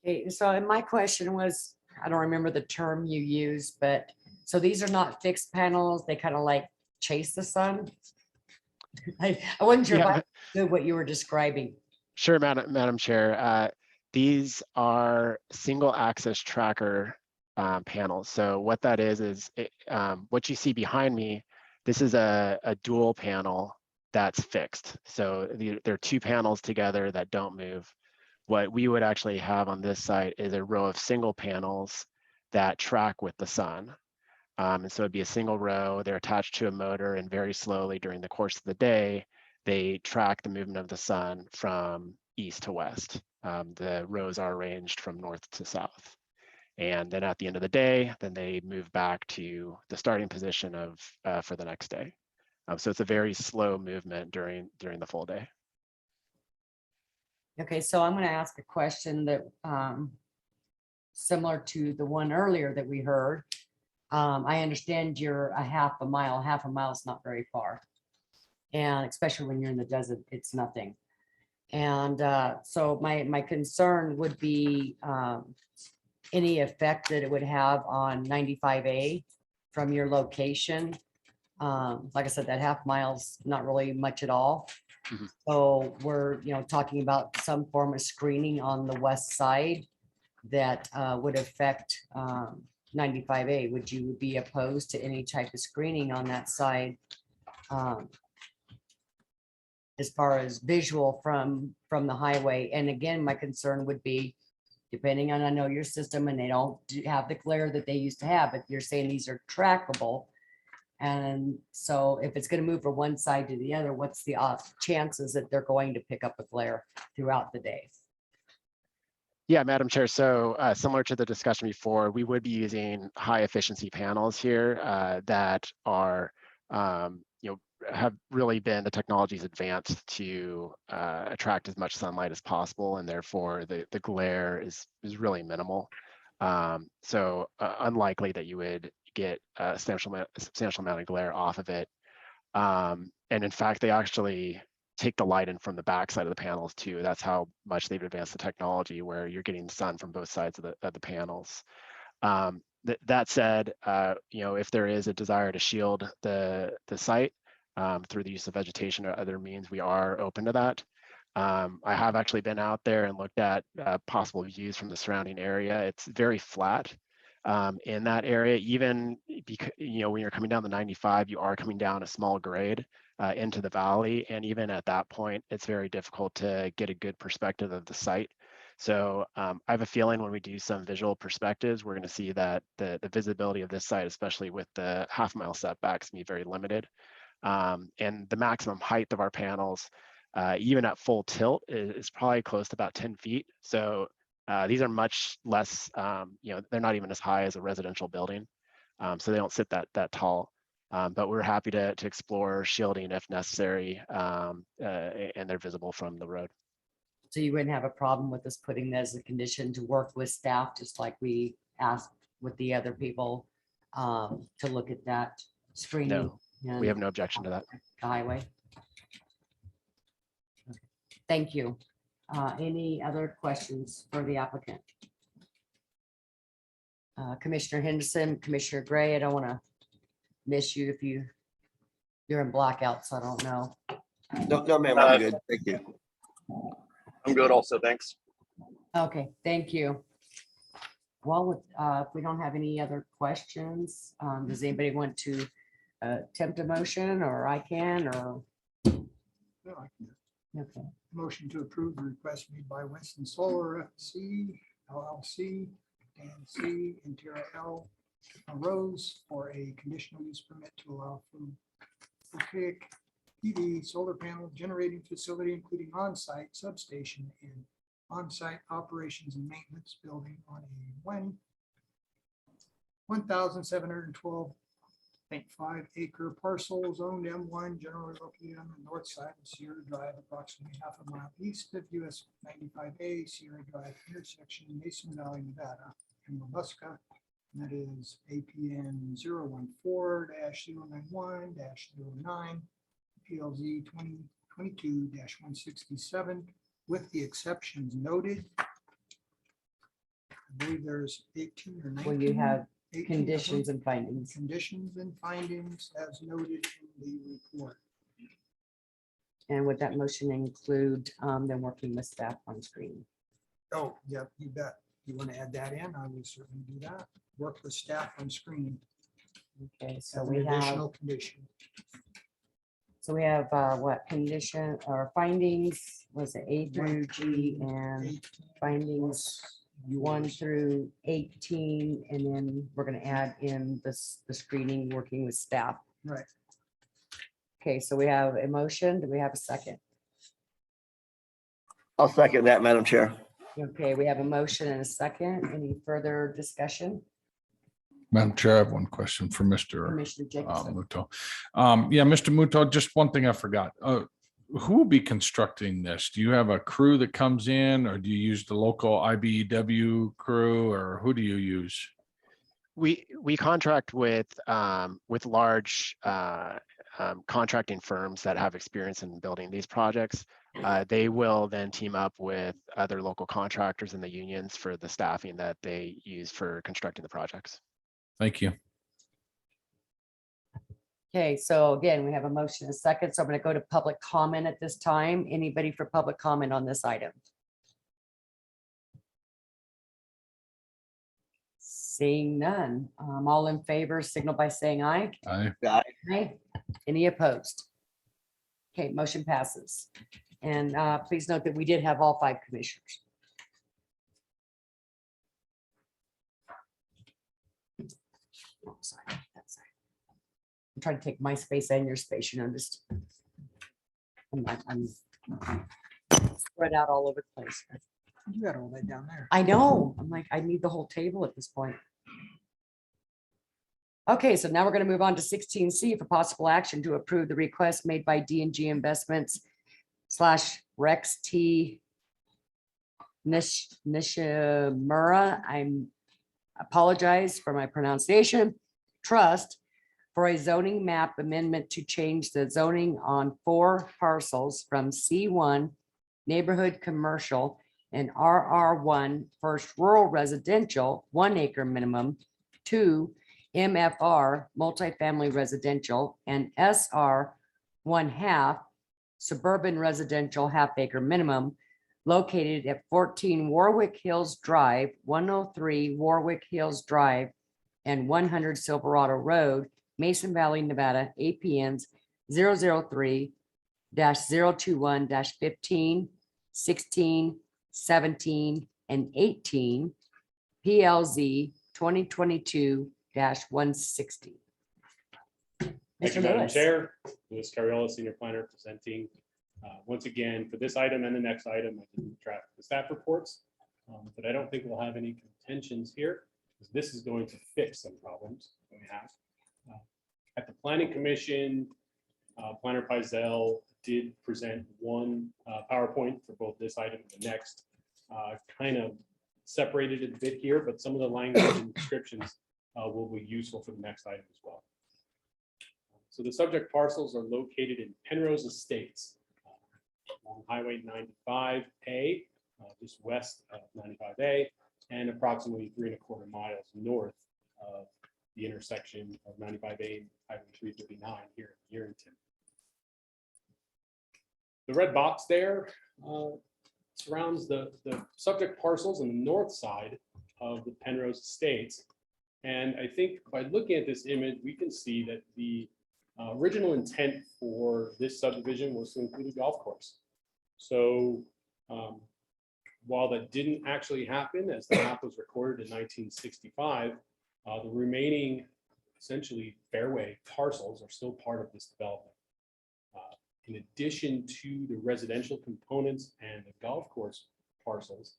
Okay, so and my question was, I don't remember the term you used, but so these are not fixed panels. They kind of like chase the sun. I wasn't sure if I understood what you were describing. Sure, Madam Chair. These are single axis tracker panels. So what that is what you see behind me, this is a dual panel that's fixed. So there are 2 panels together that don't move. What we would actually have on this site is a row of single panels that track with the sun. And so it'd be a single row, they're attached to a motor, and very slowly during the course of the day, they track the movement of the sun from east to west. The rows are arranged from north to south. And then at the end of the day, then they move back to the starting position of for the next day. So it's a very slow movement during the full day. Okay, so I'm going to ask a question that similar to the one earlier that we heard. I understand you're a half a mile is not very far. And especially when you're in the desert, it's nothing. And so my concern would be any effect that it would have on 95A from your location. Like I said, that half mile's not really much at all. Mm-hmm. So we're, talking about some form of screening on the west side that would affect 95A. Would you be opposed to any type of screening on that side? As far as visual from the highway. And again, my concern would be, depending on, I know your system and they don't have the glare that they used to have, but you're saying these are trackable. And so if it's going to move from one side to the other, what's the chances that they're going to pick up a glare throughout the day? Yeah, Madam Chair. So similar to the discussion before, we would be using high efficiency panels here that are, have really been, the technology's advanced to attract as much sunlight as possible, and therefore the glare is really minimal. So unlikely that you would get a substantial amount of glare off of it. And in fact, they actually take the light in from the back side of the panels too. That's how much they've advanced the technology, where you're getting the sun from both sides of the panels. That said, if there is a desire to shield the site, through the use of vegetation or other means, we are open to that. I have actually been out there and looked at possible views from the surrounding area. It's very flat in that area, even because, when you're coming down the 95, you are coming down a small grade into the valley. And even at that point, it's very difficult to get a good perspective of the site. So I have a feeling when we do some visual perspectives, we're going to see that the visibility of this site, especially with the half-mile setbacks, be very limited. And the maximum height of our panels, even at full tilt, is probably close to about 10 feet. So these are much less, they're not even as high as a residential building. So they don't sit that tall. But we're happy to explore shielding if necessary, and they're visible from the road. So you wouldn't have a problem with us putting that as a condition to work with staff, just like we asked with the other people, to look at that screening? No, we have no objection to that. The highway. Thank you. Any other questions for the applicant? Commissioner Henderson, Commissioner Gray, I don't want to miss you if you're in blackout, so I don't know. No, ma'am, I'm good. Thank you. I'm good also, thanks. Okay, thank you. Well, if we don't have any other questions, does anybody want to attempt a motion, or I can, or? No, I can. Okay. Motion to approve the request made by Winston Solar FC, LLC, Dan C, and Tara L. Rose for a conditional use permit to allow for archaic PV solar panel generating facility, including on-site substation and on-site operations and maintenance building on a 1,712.5 acre parcel zoned M1, generally located on the north side of Sierra Drive, approximately half a mile east of US 95A Sierra Drive intersection in Mason Valley, Nevada, in Wabusca. And that is APN 014-091-09, PLZ 2022-167, with the exceptions noted. I believe there's 18 or 19. Well, you have 18 conditions and findings. Conditions and findings as noted in the report. And would that motion include them working with staff on screen? Oh, yeah, you bet. You want to add that in? I will certainly do that. Work with staff on screening. Okay, so As an we have, additional condition. so we have what condition or findings, was it A through G, and findings 1 through 18, and then we're going to add in the screening, working with staff. Right. Okay, so we have a motion. Do we have a second? I'll second that, Madam Chair. Okay, we have a motion and a second. Any further discussion? Madam Chair, I have one question for Mr. Commissioner Jacobson. Muto. Yeah, Mr. Muto, just one thing I forgot. Who will be constructing this? Do you have a crew that comes in, or do you use the local IBEW crew, or who do you use? We contract with large contracting firms that have experience in building these projects. They will then team up with other local contractors and the unions for the staffing that they use for constructing the projects. Thank you. Okay, so again, we have a motion and a second, so I'm going to go to public comment at this time. Anybody for public comment on this item? Seeing none, all in favor, signal by saying aye. Aye. Aye. Any opposed? Okay, motion passes. And please note that we did have all 5 commissioners. Oh, sorry, that side. I'm trying to take my space and your space, you know, just. I'm spread out all over the place. You got all that down there. I know. I'm like, I need the whole table at this point. Okay, so now we're going to move on to 16C for possible action to approve the request made by D&G Investments / Rex T. Nishimura. I'm apologize for my pronunciation. Trust for a zoning map amendment to change the zoning on 4 parcels from C1 neighborhood commercial and RR1 first rural residential 1 acre minimum to MFR multifamily residential and SR 1/2 suburban residential half-acre minimum located at 14 Warwick Hills Drive, 103 Warwick Hills Drive, and 100 Silverado Road, Mason Valley, Nevada, APNs 003-021-15, 16, 17, and 18, PLZ 2022-160. Thank you, Mr. Madam Lewis. Chair. Louis Carriola, Senior Planner, presenting. Once again, for this item and the next item, I didn't track the staff reports, but I don't think we'll have any contentions here, because this is going to fix some problems that we have. At the Planning Commission, Planner Pizell did present one PowerPoint for both this item and the next. Kind of separated it a bit here, but some of the language and descriptions will be useful for the next item as well. So the subject parcels are located in Penrose Estates on Highway 95A, just west of 95A, and approximately 3¼ miles north of the intersection of 95A and Highway 339 here in YERINGTON. The red box there surrounds the subject parcels on the north side of the Penrose Estates. And I think by looking at this image, we can see that the original intent for this subdivision was to include a golf course. So while that didn't actually happen, as the map was recorded in 1965, the remaining essentially fairway parcels are still part of this development. In addition to the residential components and the golf course parcels,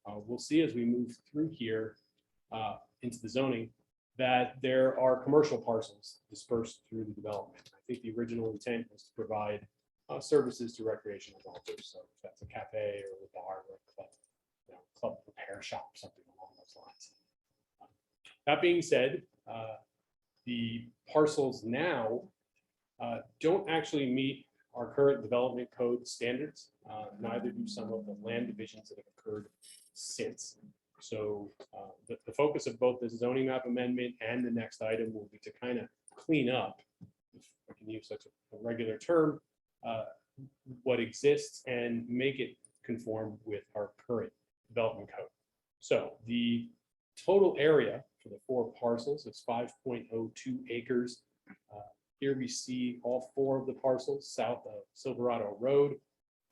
we'll see as we move through here into the zoning that there are commercial parcels dispersed through the development. I think the original intent was to provide services to recreational golfers. So if that's a cafe or a bar or a club, club repair shop, something along those lines. That being said, the parcels now don't actually meet our current development code standards. Neither do some of the land divisions that have occurred since. So the focus of both the zoning map amendment and the next item will be to kind of clean up, if I can use such a regular term, what exists and make it conform with our current development code. So the total area for the 4 parcels is 5.02 acres. Here we see all 4 of the parcels south of Silverado Road,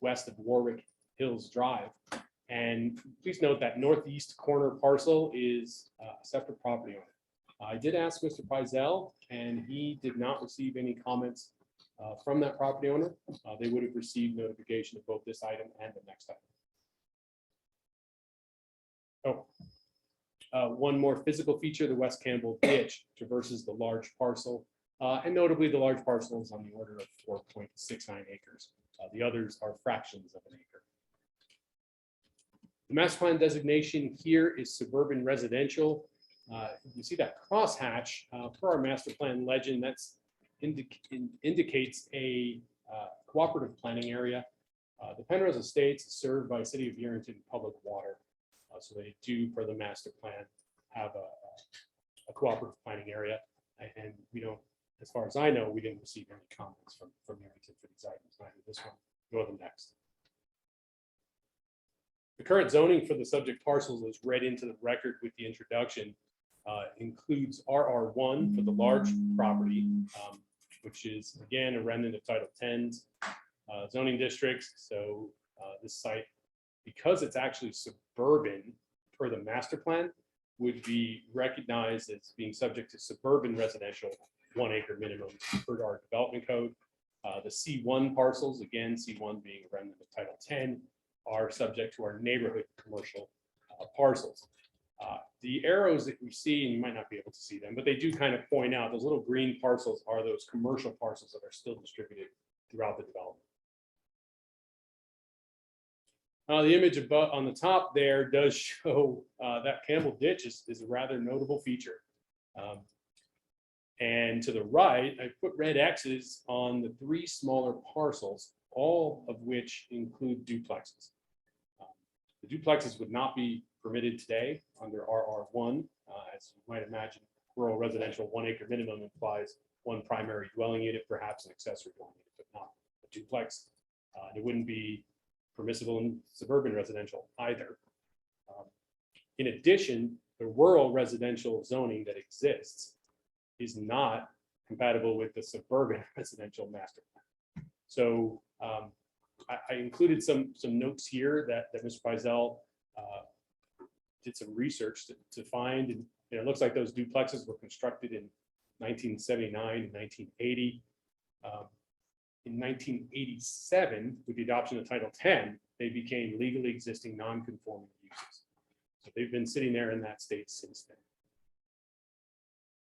west of Warwick Hills Drive. And please note that northeast corner parcel is a separate property owner. I did ask Mr. Pizell, and he did not receive any comments from that property owner. They would have received notification of both this item and the next item. One more physical feature, the West Campbell ditch traverses the large parcel, and notably the large parcel is on the order of 4.69 acres. The others are fractions of an acre. The master plan designation here is suburban residential. You see that crosshatch per our master plan legend, that's indicates a cooperative planning area. The Penrose Estates is served by City of YERINGTON Public Water. So they do, per the master plan, have a cooperative planning area. And we don't, as far as I know, we didn't receive any comments from YERINGTON for these items, neither this one nor the next. The current zoning for the subject parcels is read into the record with the introduction, includes RR1 for the large property, which is again a remnant of Title 10's zoning districts. So this site, because it's actually suburban per the master plan, would be recognized as being subject to suburban residential 1 acre minimum per our development code. The C1 parcels, again, C1 being a remnant of Title 10, are subject to our neighborhood commercial parcels. The arrows that we see, and you might not be able to see them, but they do kind of point out those little green parcels are those commercial parcels that are still distributed throughout the development. The image above on the top there does show that Campbell ditch is a rather notable feature. And to the right, I put red X's on the 3 smaller parcels, all of which include duplexes. The duplexes would not be permitted today under RR1. As you might imagine, rural residential 1 acre minimum implies 1 primary dwelling unit, perhaps an accessory dwelling unit, but not duplex. It wouldn't be permissible in suburban residential either. In addition, the rural residential zoning that exists is not compatible with the suburban residential master plan. So I included some notes here that Mr. Pizell did some research to find, and it looks like those duplexes were constructed in 1979 and 1980. In 1987, with the adoption of Title 10, they became legally existing non-conforming uses. So they've been sitting there in that state since then.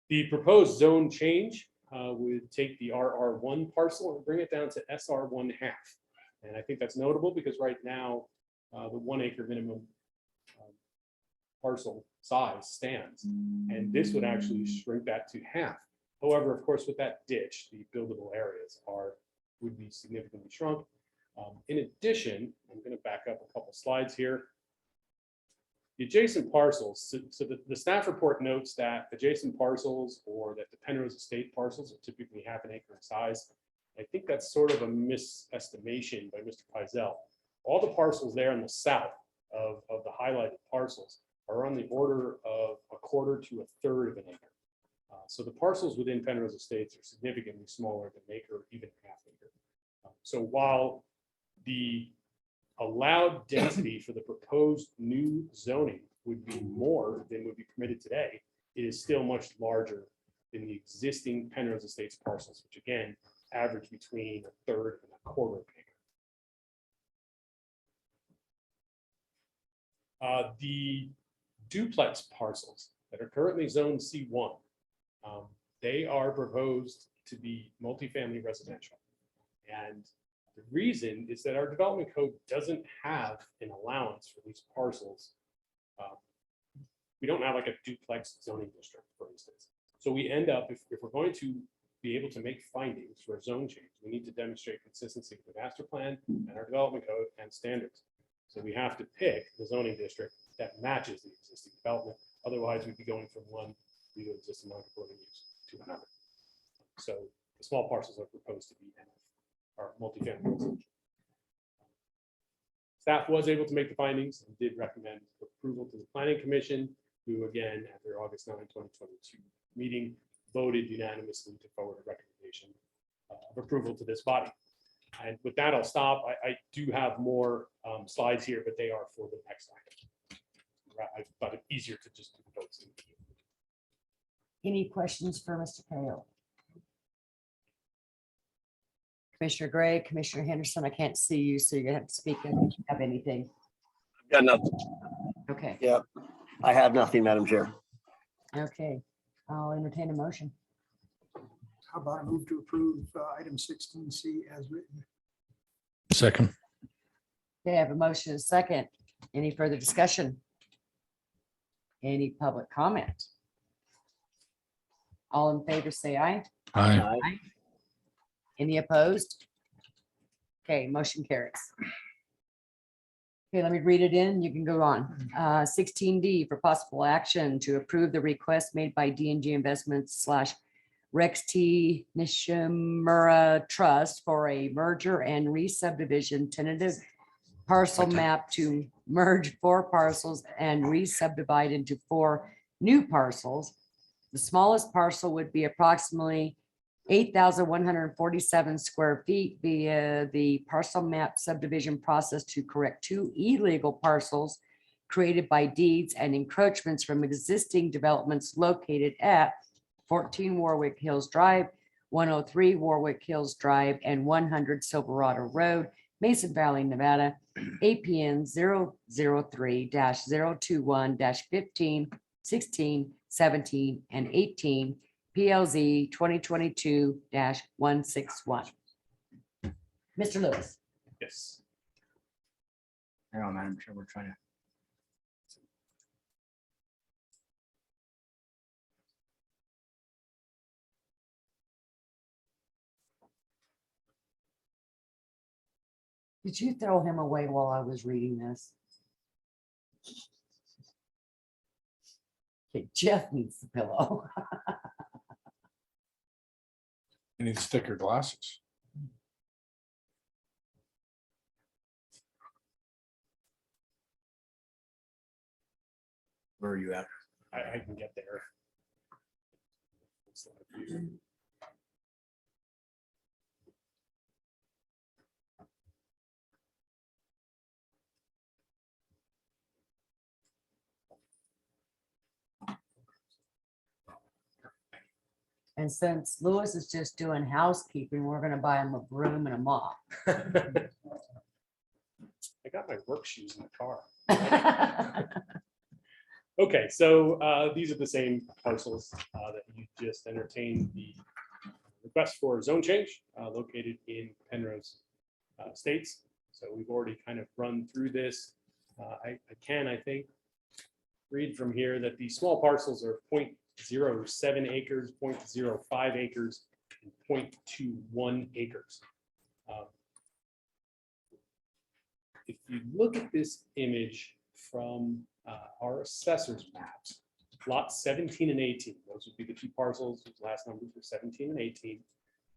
The proposed zone change would take the RR1 parcel and bring it down to SR1 half. And I think that's notable because right now, the 1 acre minimum parcel size stands. And this would actually shrink that to half. However, of course, with that ditch, the buildable areas would be significantly shrunk. In addition, I'm going to back up a couple slides here. The adjacent parcels, so the staff report notes that adjacent parcels or that the Penrose Estate parcels are typically half an acre in size. I think that's sort of a misestimation by Mr. Pizell. All the parcels there in the south of the highlighted parcels are on the order of 1/4 to 1/3 of an acre. So the parcels within Penrose Estates are significantly smaller than an acre, even half acre. So while the allowed density for the proposed new zoning would be more than would be permitted today, it is still much larger than the existing Penrose Estates parcels, which again, average between 1/3 and 1/4 of an acre. The duplex parcels that are currently zoned C1, they are proposed to be multifamily residential. And the reason is that our development code doesn't have an allowance for these parcels. We don't have like a duplex zoning district, for instance. So we end up, if we're going to be able to make findings for a zone change, we need to demonstrate consistency with the master plan and our development code and standards. So we have to pick the zoning district that matches the existing development. Otherwise, we'd be going from one legal existing non-conforming use to another. So the small parcels are proposed to be are multifamily residential. Staff was able to make the findings and did recommend approval to the Planning Commission, who again, at their August 9, 2022 meeting, voted unanimously to forward a recommendation of approval to this body. And with that, I'll stop. I do have more slides here, but they are for the next item. I thought it easier to just do the votes. Any questions for Mr. Carroll? Commissioner Gray, Commissioner Henderson, I can't see you, so you have to speak if you have anything. Got nothing. Okay. Yep. I have nothing, Madam Chair. Okay, I'll entertain a motion. How about I move to approve item 16C as written? Second. Okay, I have a motion and a second. Any further discussion? Any public comment? All in favor, say aye. Aye. Any opposed? Okay, motion carries. Okay, let me read it in. You can go on. 16D for possible action to approve the request made by D&G Investments / Rex T. Nishimura Trust for a merger and re-subdivision tentative parcel map to merge 4 parcels and re-subdivide into 4 new parcels. The smallest parcel would be approximately 8,147 square feet via the parcel map subdivision process to correct 2 illegal parcels created by deeds and encroachments from existing developments located at 14 Warwick Hills Drive, 103 Warwick Hills Drive, and 100 Silverado Road, Mason Valley, Nevada, APN 003-021-15, 16, 17, and 18, PLZ 2022-161. Mr. Lewis. Yes. Hang on, Madam Chair, we're trying to. Did you throw him away while I was reading this? Okay, Jeff needs the pillow. You need thicker glasses. Where are you at? I can get there. Slide view. And since Louis is just doing housekeeping, we're gonna buy him a broom and a mop. I got my work shoes in the car. Okay, so these are the same parcels that you just entertained the request for zone change located in Penrose Estates. So we've already kind of run through this. I think, read from here that the small parcels are 0.07 acres, 0.05 acres, and 0.21 acres. If you look at this image from our assessor's maps, lots 17 and 18, those would be the two parcels whose last numbers were 17 and 18,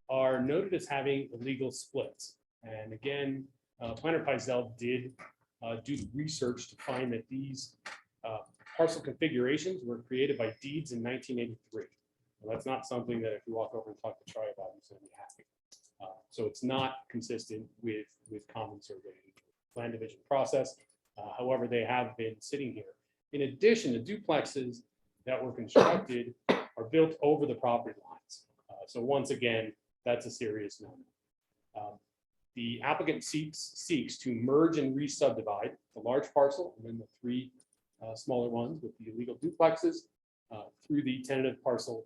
are noted as having illegal splits. And again, Planner Pizell did do the research to find that these parcel configurations were created by deeds in 1983. Well, that's not something that if you walk over and talk to Troy about, he's going to be happy. So it's not consistent with common surveying land division process. However, they have been sitting here. In addition, the duplexes that were constructed are built over the property lines. So once again, that's a serious no. The applicant seeks to merge and re-subdivide the large parcel and then the three smaller ones with the illegal duplexes through the tentative parcel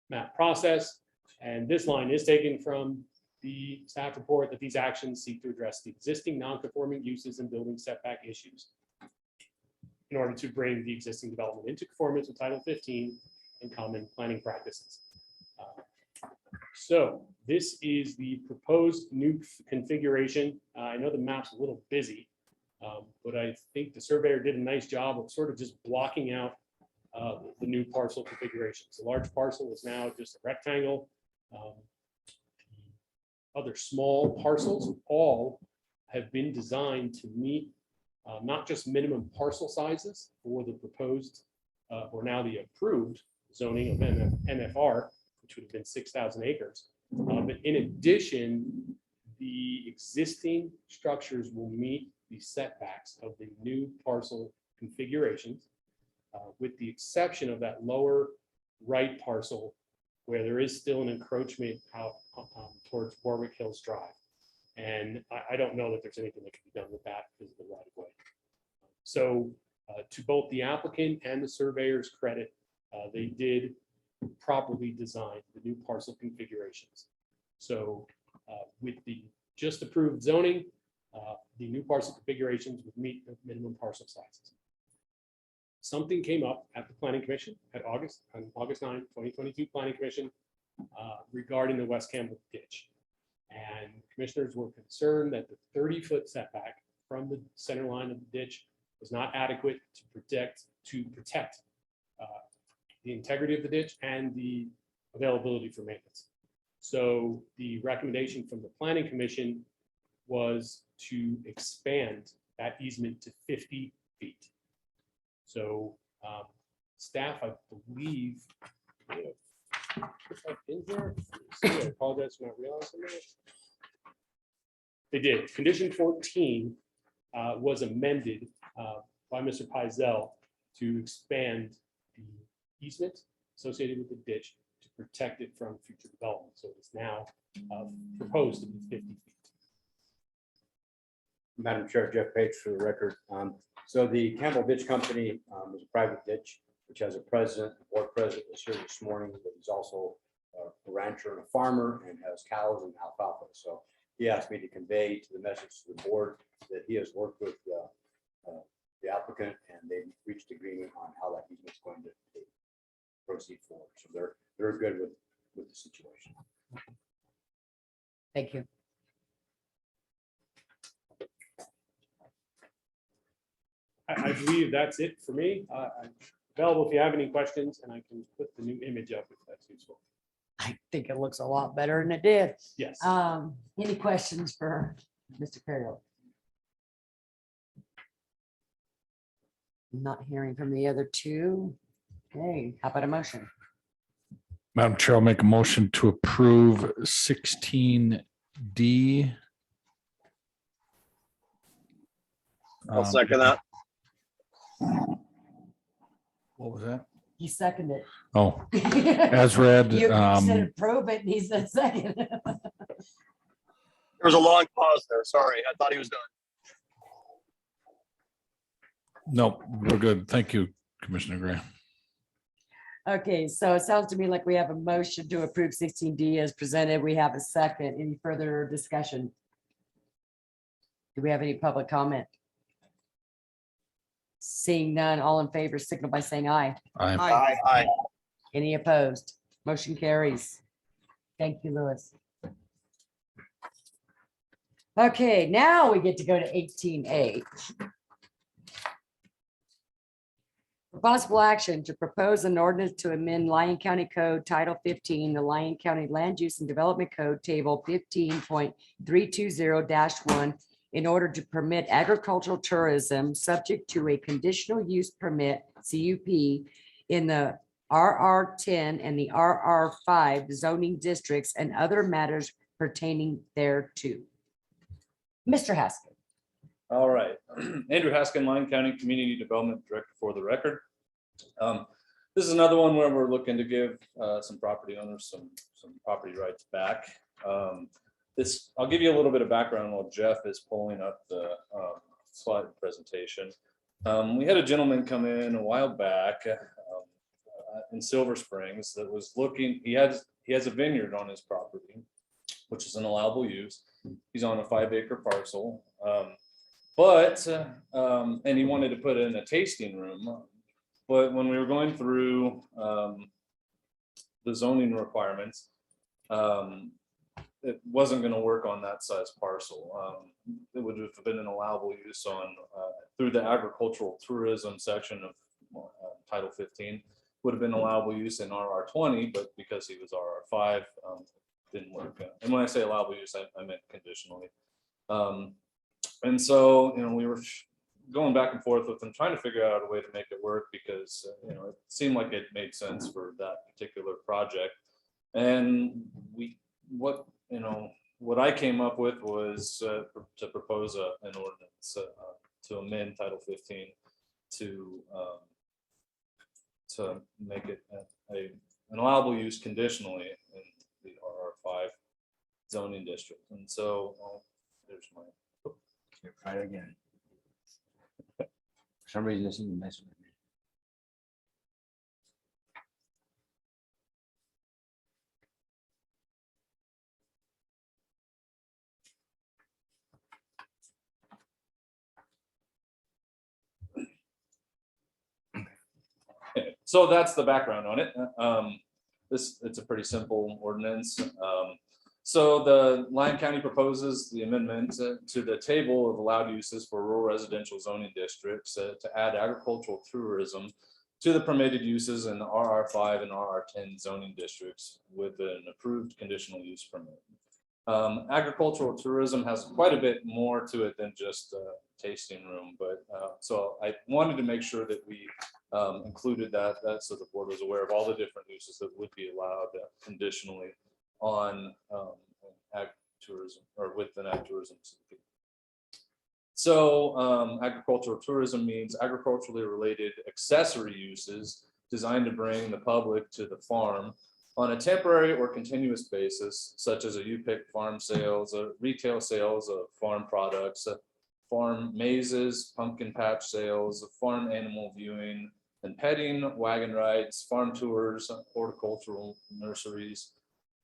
map process. And this line is taken from the staff report that these actions seek to address the existing non-conforming uses and building setback issues in order to bring the existing development into conformance with Title 15 and common planning practices. So this is the proposed new configuration. I know the map's a little busy, but I think the surveyor did a nice job of sort of just blocking out the new parcel configurations. The large parcel is now just a rectangle. Other small parcels all have been designed to meet not just minimum parcel sizes for the proposed or now the approved zoning of MFR, which would have been 6,000 acres. But in addition, the existing structures will meet the setbacks of the new parcel configurations, with the exception of that lower right parcel where there is still an encroachment out towards Warwick Hills Drive. And I don't know that there's anything that can be done with that because of the right of way. So to both the applicant and the surveyor's credit, they did properly design the new parcel configurations. So with the just approved zoning, the new parcel configurations would meet the minimum parcel sizes. Something came up at the Planning Commission on August 9, 2022 Planning Commission regarding the West Campbell ditch. And commissioners were concerned that the 30-foot setback from the center line of the ditch was not adequate to protect the integrity of the ditch and the availability for maintenance. So the recommendation from the Planning Commission was to expand that easement to 50 feet. So staff, I believe, in here. I apologize for not realizing that. They did. Condition 14 was amended by Mr. Pizell to expand the easement associated with the ditch to protect it from future development. So it's now proposed to be 50 feet. Madam Chair, Jeff Page for the record. So the Campbell Ditch Company is a private ditch, which has a president, the board president was here this morning, but he's also a rancher and a farmer and has cows and alfalfa. So he asked me to convey to the message to the board that he has worked with the applicant and they've reached agreement on how that easement is going to proceed forward. So they're good with the situation. Thank you. I believe that's it for me. I'm available if you have any questions, and I can put the new image up if that's useful. I think it looks a lot better than it did. Yes. Any questions for Mr. Carroll? Not hearing from the other two. Okay, how about a motion? Madam Chair, I'll make a motion to approve 16D. I'll second that. What was that? He seconded. Oh, as read. You said approve it and he said second. There was a long pause there. Sorry, I thought he was done. No, we're good. Thank you, Commissioner Gray. Okay, so it sounds to me like we have a motion to approve 16D as presented. We have a second. Any further discussion? Do we have any public comment? Seeing none, all in favor signal by saying aye. Aye. Any opposed? Motion carries. Thank you, Louis. Okay, now we get to go to 18A. For possible action to propose an ordinance to amend Lyon County Code Title 15, the Lyon County Land Use and Development Code Table 15.320-1 in order to permit agricultural tourism subject to a conditional use permit, CUP, in the RR10 and the RR5 zoning districts and other matters pertaining thereto. Mr. Haskell. All right, Andrew Haskin, Lyon County Community Development Director for the record. This is another one where we're looking to give some property owners some property rights back. I'll give you a little bit of background while Jeff is pulling up the slide presentation. We had a gentleman come in a while back in Silver Springs that was looking, he has a vineyard on his property, which is an allowable use. He's on a 5-acre parcel. And he wanted to put in a tasting room, but when we were going through the zoning requirements, it wasn't going to work on that size parcel. It would have been an allowable use on through the agricultural tourism section of Title 15, would have been allowable use in RR20, but because he was RR5, didn't work. And when I say allowable use, I meant conditionally. And so, we were going back and forth with them, trying to figure out a way to make it work because, it seemed like it made sense for that particular project. And what I came up with was to propose an ordinance to amend Title 15 to make it an allowable use conditionally in the RR5 zoning district. And so there's my. Try it again. For some reason, this isn't messing with me. So that's the background on it. It's a pretty simple ordinance. So the Lyon County proposes the amendment to the table of allowed uses for rural residential zoning districts to add agricultural tourism to the permitted uses in the RR5 and RR10 zoning districts with an approved conditional use permit. Agricultural tourism has quite a bit more to it than just a tasting room, but so I wanted to make sure that we included that so the board was aware of all the different uses that would be allowed conditionally on ag tourism or with an ag tourism. So agricultural tourism means agriculturally related accessory uses designed to bring the public to the farm on a temporary or continuous basis, such as a U-pick farm sales, retail sales of farm products, farm mazes, pumpkin patch sales, farm animal viewing and petting, wagon rides, farm tours, horticultural nurseries,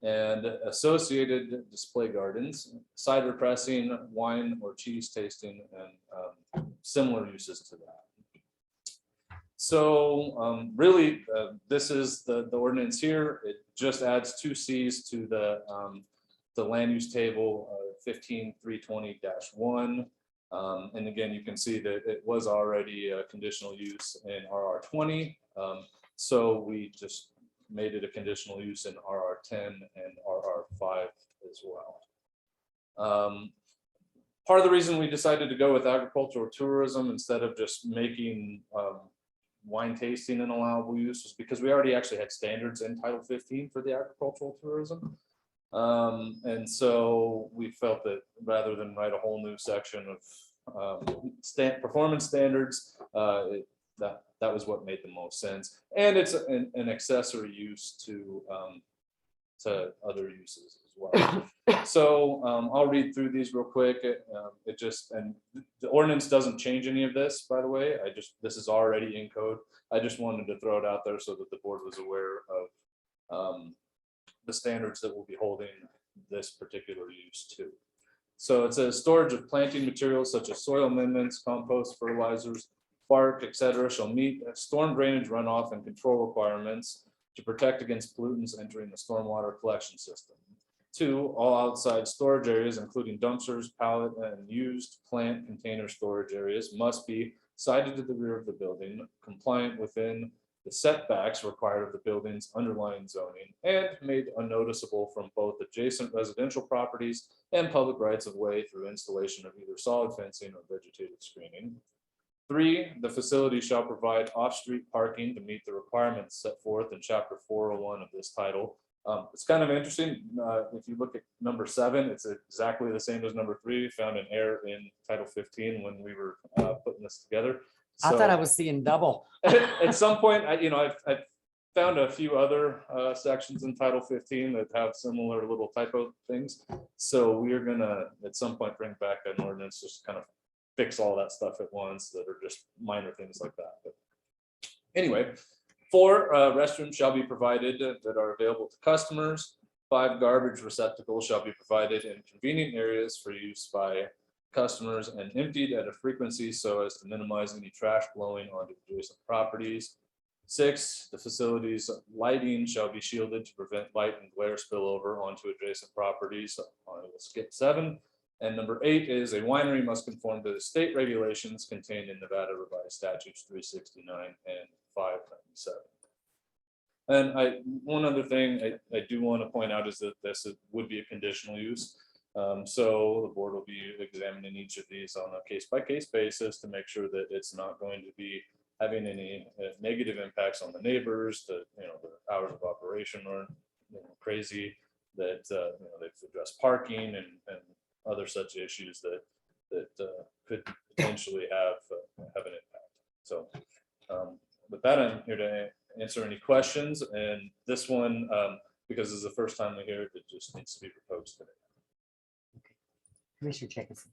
and associated display gardens, cider pressing, wine or cheese tasting, and similar uses to that. So really, this is the ordinance here. It just adds 2 Cs to the land use table 15.320-1. And again, you can see that it was already a conditional use in RR20. So we just made it a conditional use in RR10 and RR5 as well. part of the reason we decided to go with agricultural tourism instead of just making wine tasting an allowable use was because we already actually had standards in Title 15 for the agricultural tourism. And so we felt that rather than write a whole new section of performance standards, that was what made the most sense. And it's an accessory use to other uses as well. So I'll read through these real quick. And the ordinance doesn't change any of this, by the way. This is already in code. I just wanted to throw it out there so that the board was aware of the standards that we'll be holding this particular use to. So it says storage of planting materials such as soil amendments, compost, fertilizers, bark, etc. shall meet storm drainage runoff and control requirements to protect against pollutants entering the stormwater collection system. 2, all outside storage areas, including dumpsters, pallet, and used plant container storage areas, must be sited to the rear of the building, compliant within the setbacks required of the building's underlying zoning, and made unnoticeable from both adjacent residential properties and public rights of way through installation of either solid fencing or vegetative screening. 3, the facility shall provide off-street parking to meet the requirements set forth in Chapter 401 of this title. It's kind of interesting. If you look at number 7, it's exactly the same as number 3. Found an error in Title 15 when we were putting this together. I thought I was seeing double. At some point, I've found a few other sections in Title 15 that have similar little typo things. So we're gonna at some point bring back an ordinance just kind of fix all that stuff at once that are just minor things like that. But anyway, 4, restrooms shall be provided that are available to customers. 5, garbage receptacles shall be provided in convenient areas for use by customers and emptied at a frequency so as to minimize any trash blowing onto adjacent properties. 6, the facility's lighting shall be shielded to prevent light and glare spillover onto adjacent properties. I will skip 7. And number 8 is a winery must conform to the state regulations contained in Nevada Revised Statutes 369 and 597. And one other thing I do want to point out is that this would be a conditional use. So the board will be examining each of these on a case-by-case basis to make sure that it's not going to be having any negative impacts on the neighbors, that the hours of operation are crazy, that they've addressed parking and other such issues that could potentially have an impact. So with that, I'm here to answer any questions. And this one, because this is the first time we hear it, it just needs to be proposed today. Commissioner Jacobson.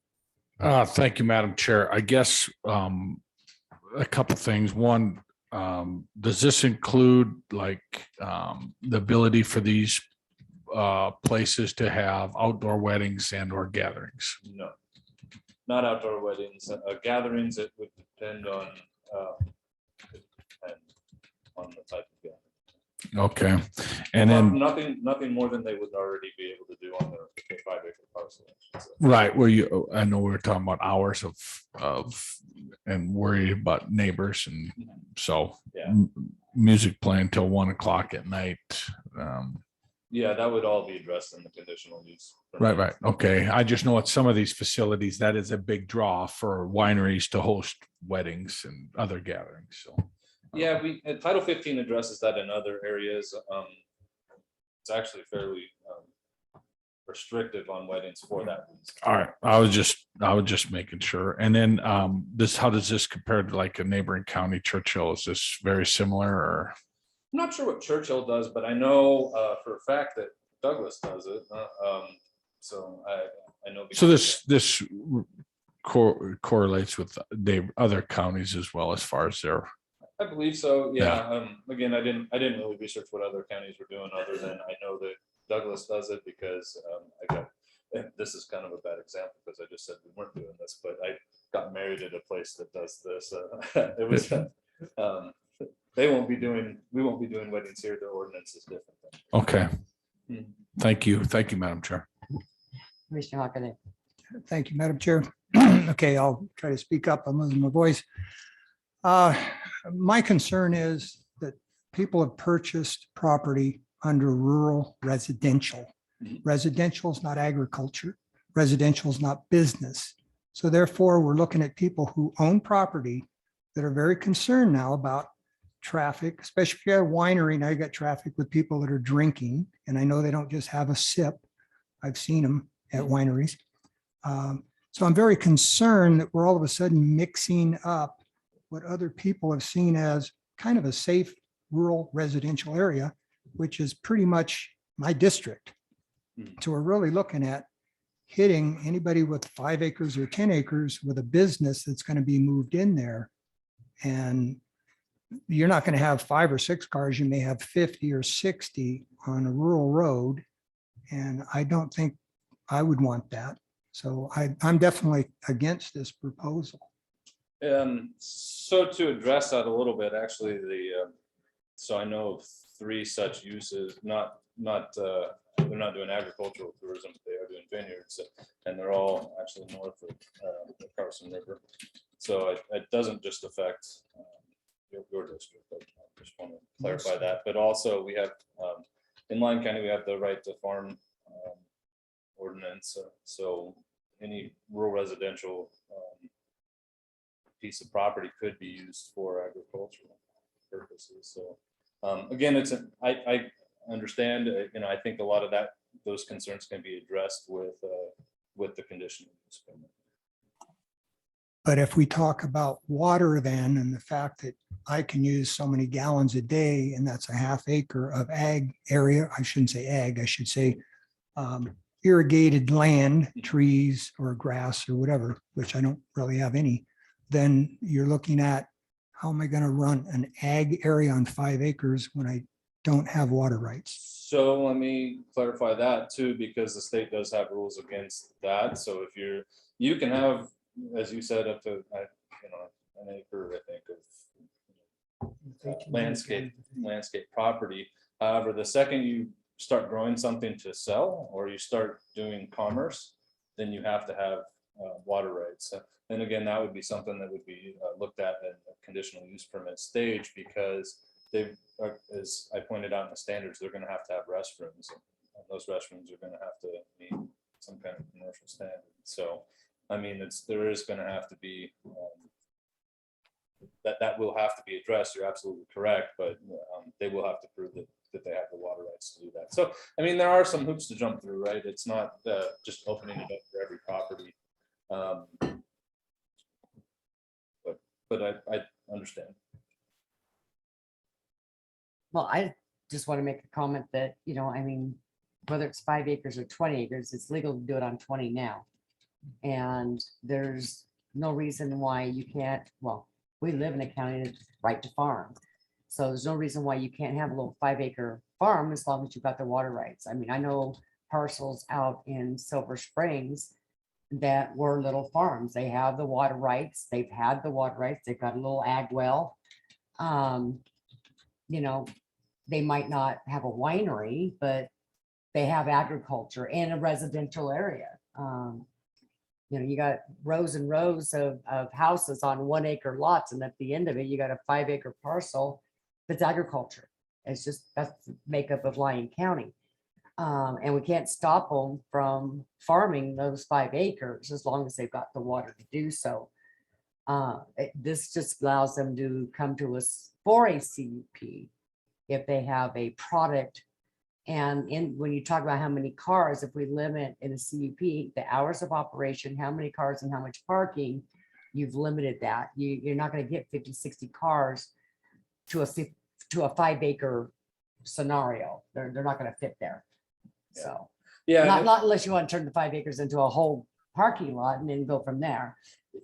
Thank you, Madam Chair. I guess a couple things. One, does this include like the ability for these places to have outdoor weddings and or gatherings? No, not outdoor weddings. Gatherings, it would depend on the type of gathering. Okay, and then nothing more than they would already be able to do on their 5-acre parcel. right where I know we were talking about hours of and worried about neighbors, and so yeah. Music playing till 1 o'clock at night. Yeah, that would all be addressed in the conditional use. Right. Okay. I just know at some of these facilities, that is a big draw for wineries to host weddings and other gatherings. So. Yeah, Title 15 addresses that in other areas. It's actually fairly restrictive on weddings for that reason. All right. I was just making sure. And then how does this compare to like a neighboring county, Churchill? Is this very similar or? I'm not sure what Churchill does, but I know for a fact that Douglas does it. So I know. So this correlates with other counties as well as far as their. I believe so. Yeah. Again, I didn't really research what other counties were doing, other than I know that Douglas does it because this is kind of a bad example because I just said we weren't doing this, but I got married at a place that does this. It was. We won't be doing weddings here. Their ordinance is different. Okay. Thank you, Madam Chair. Commissioner Hockenay. Thank you, Madam Chair. Okay, I'll try to speak up. I'm losing my voice. My concern is that people have purchased property under rural residential. Residential is not agriculture. Residential is not business. So therefore, we're looking at people who own property that are very concerned now about traffic, especially if you have a winery. Now you got traffic with people that are drinking, and I know they don't just have a sip. I've seen them at wineries. So I'm very concerned that we're all of a sudden mixing up what other people have seen as kind of a safe rural residential area, which is pretty much my district. So we're really looking at hitting anybody with 5 acres or 10 acres with a business that's going to be moved in there. And you're not going to have 5 or 6 cars. You may have 50 or 60 on a rural road. And I don't think I would want that. So I'm definitely against this proposal. So to address that a little bit, actually, so I know of 3 such uses, they're not doing agricultural tourism, but they are doing vineyards, and they're all actually north of the Carson River. So it doesn't just affect your district, but I just want to clarify that. But also we have, in Lyon County, we have the right to farm ordinance. So any rural residential piece of property could be used for agricultural purposes. So again, I understand, I think a lot of those concerns can be addressed with the conditional use permit. But if we talk about water then, and the fact that I can use so many gallons a day, and that's a ½ acre of ag area, I shouldn't say ag, I should say irrigated land, trees or grass or whatever, which I don't really have any, then you're looking at, how am I going to run an ag area on 5 acres when I don't have water rights? So let me clarify that too, because the state does have rules against that. So if you can have, as you said, up to an acre, I think, of landscape property. However, the second you start growing something to sell, or you start doing commerce, then you have to have water rights. And again, that would be something that would be looked at in a conditional use permit stage, because they, as I pointed out in the standards, they're going to have restrooms, and those restrooms are going to have to meet some kind of commercial standard. So, I mean, there is going to have to be that will have to be addressed. You're absolutely correct, but they will have to prove that they have the water rights to do that. So, I mean, there are some hoops to jump through, right? It's not just opening it up for every property. But I understand. Well, I just want to make a comment that, I mean, whether it's 5 acres or 20 acres, it's legal to do it on 20 now. And there's no reason why you can't, well, we live in a county that's right to farm. So there's no reason why you can't have a little 5 acre farm as long as you've got the water rights. I mean, I know parcels out in Silver Springs that were little farms. They have the water rights. They've had the water rights. They've got a little ag well. They might not have a winery, but they have agriculture in a residential area. You got rows and rows of houses on 1 acre lots, and at the end of it, you got a 5 acre parcel that's agriculture. That's the makeup of Lyon County. And we can't stop them from farming those 5 acres as long as they've got the water to do so. This just allows them to come to us for a CUP if they have a product. And when you talk about how many cars, if we limit in a CUP, the hours of operation, how many cars and how much parking, you've limited that. You're not going to get 50, 60 cars to a 5 acre scenario. They're not going to fit there. So yeah, not unless you want to turn the 5 acres into a whole parking lot and then go from there.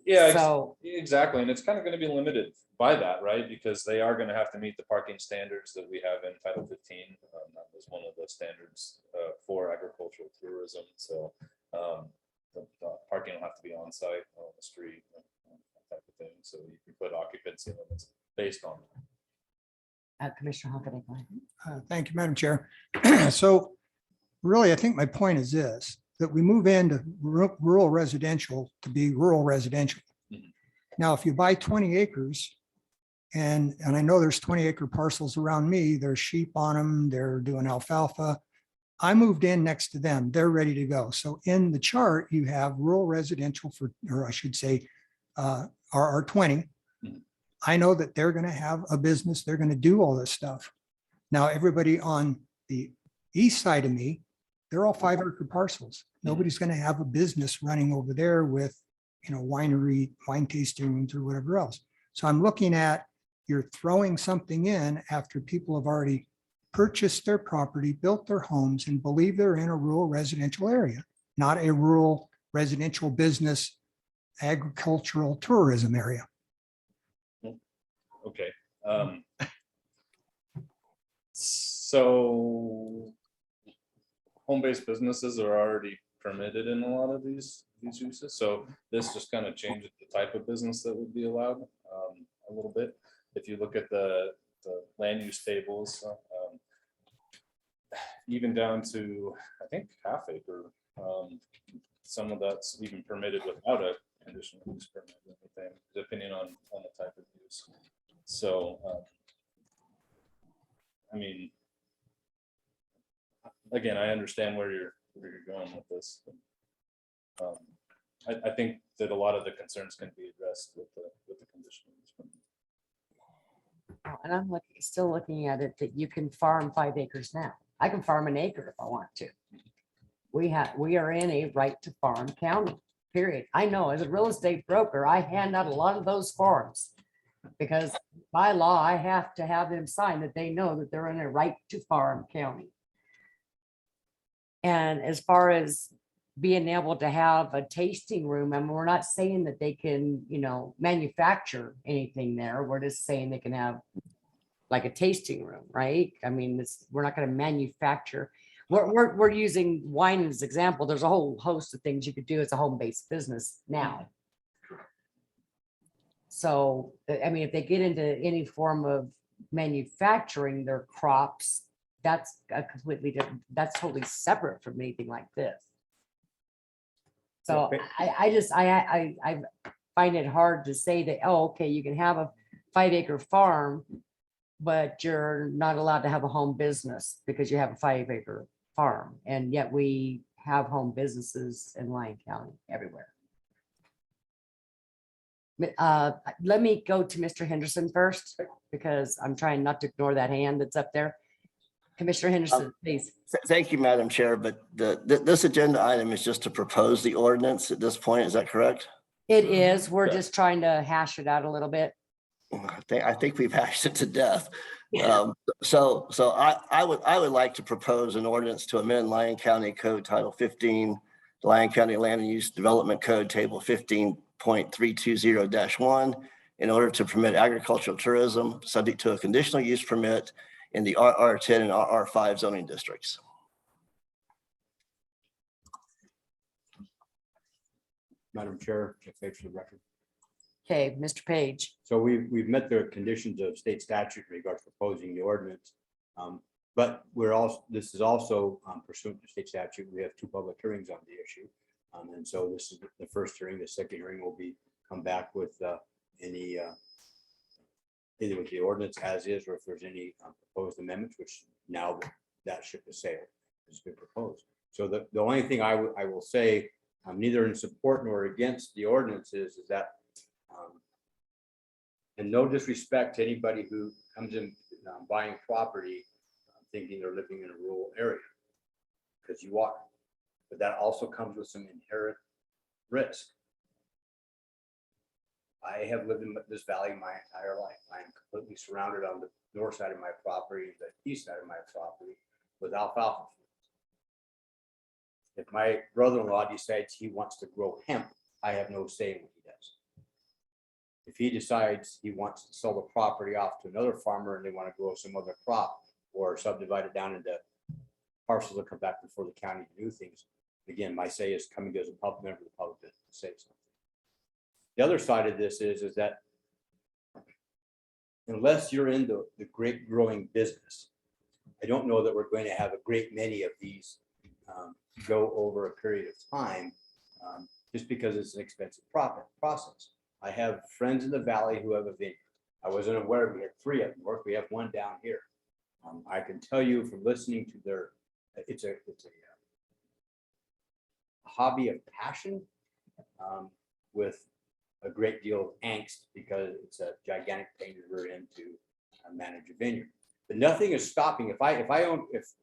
Yeah, so exactly. And it's kind of going to be limited by that, right? Because they are going to have to meet the parking standards that we have in Title 15. That was one of the standards for agricultural tourism. So the parking will have to be on site, on the street, that type of thing. So you can put occupancy limits based on that. Commissioner Huckabee. Thank you, Madam Chair. So really, I think my point is this, that we move into rural residential to be rural residential. Now, if you buy 20 acres, and I know there's 20 acre parcels around me, there's sheep on them, they're doing alfalfa. I moved in next to them. They're ready to go. So in the chart, you have rural residential for, or I should say, RR20. I know that they're going to have a business. They're going to do all this stuff. Now, everybody on the east side of me, they're all 5-acre parcels. Nobody's going to have a business running over there with, winery, wine tasting rooms or whatever else. So I'm looking at, you're throwing something in after people have already purchased their property, built their homes, and believe they're in a rural residential area, not a rural residential business, agricultural tourism area. Okay. So home-based businesses are already permitted in a lot of these uses. So this just kind of changes the type of business that would be allowed a little bit. If you look at the land use tables, even down to, I think, half-acre, some of that's even permitted without a conditional use permit, or anything, depending on the type of use. So, I mean, again, I understand where you're going with this. I think that a lot of the concerns can be addressed with the conditional use permit. And I'm still looking at it that you can farm 5 acres now. I can farm an acre if I want to. We are in a right to farm county, period. I know as a real estate broker, I hand out a lot of those forms because by law, I have to have them sign that they know that they're in a right to farm county. And as far as being able to have a tasting room, I mean, we're not saying that they can, manufacture anything there. We're just saying they can have like a tasting room, right? I mean, we're not going to manufacture. We're using wine as an example. There's a whole host of things you could do as a home-based business now. So, I mean, if they get into any form of manufacturing their crops, that's a completely different, that's totally separate from anything like this. So I find it hard to say that, oh, okay, you can have a 5-acre farm, but you're not allowed to have a home business because you have a 5-acre farm. And yet we have home businesses in Lyon County everywhere. Let me go to Mr. Henderson first, because I'm trying not to ignore that hand that's up there. Commissioner Henderson, please. Thank you, Madam Chair, but this agenda item is just to propose the ordinance at this point. Is that correct? It is. We're just trying to hash it out a little bit. I think we've hashed it to death. So I would like to propose an ordinance to amend Lyon County Code Title 15, the Lyon County Land and Use Development Code Table 15.320-1 in order to permit agricultural tourism subject to a conditional use permit in the RR10 and RR5 zoning districts. Madam Chair, for the record. Okay, Mr. Page. So we've met the conditions of state statute in regards to proposing the ordinance. But this is also pursuant to state statute. We have 2 public hearings on the issue. And so this is the first hearing. The second hearing will come back with any either with the ordinance as is, or if there's any proposed amendments, which now that ship has sailed, has been proposed. So the only thing I will say, neither in support nor against the ordinance is that, and no disrespect to anybody who comes in buying property thinking they're living in a rural area, because you are, but that also comes with some inherent risk. I have lived in this valley my entire life. I am completely surrounded on the north side of my property, the east side of my property with alfalfa fields. If my brother-in-law decides he wants to grow hemp, I have no say in what he does. If he decides he wants to sell the property off to another farmer and they want to grow some other crop or subdivide it down into parcels that come back before the county to do things, again, my say is coming as a public member of the public to say something. The other side of this is that unless you're in the grape growing business, I don't know that we're going to have a great many of these go over a period of time, just because it's an expensive process. I have friends in the valley who have a vineyard. I wasn't aware we had 3 up north. We have 1 down here. I can tell you from listening to their it's a hobby of passion with a great deal of angst because it's a gigantic pain that we're in to manage a vineyard. But nothing is stopping. If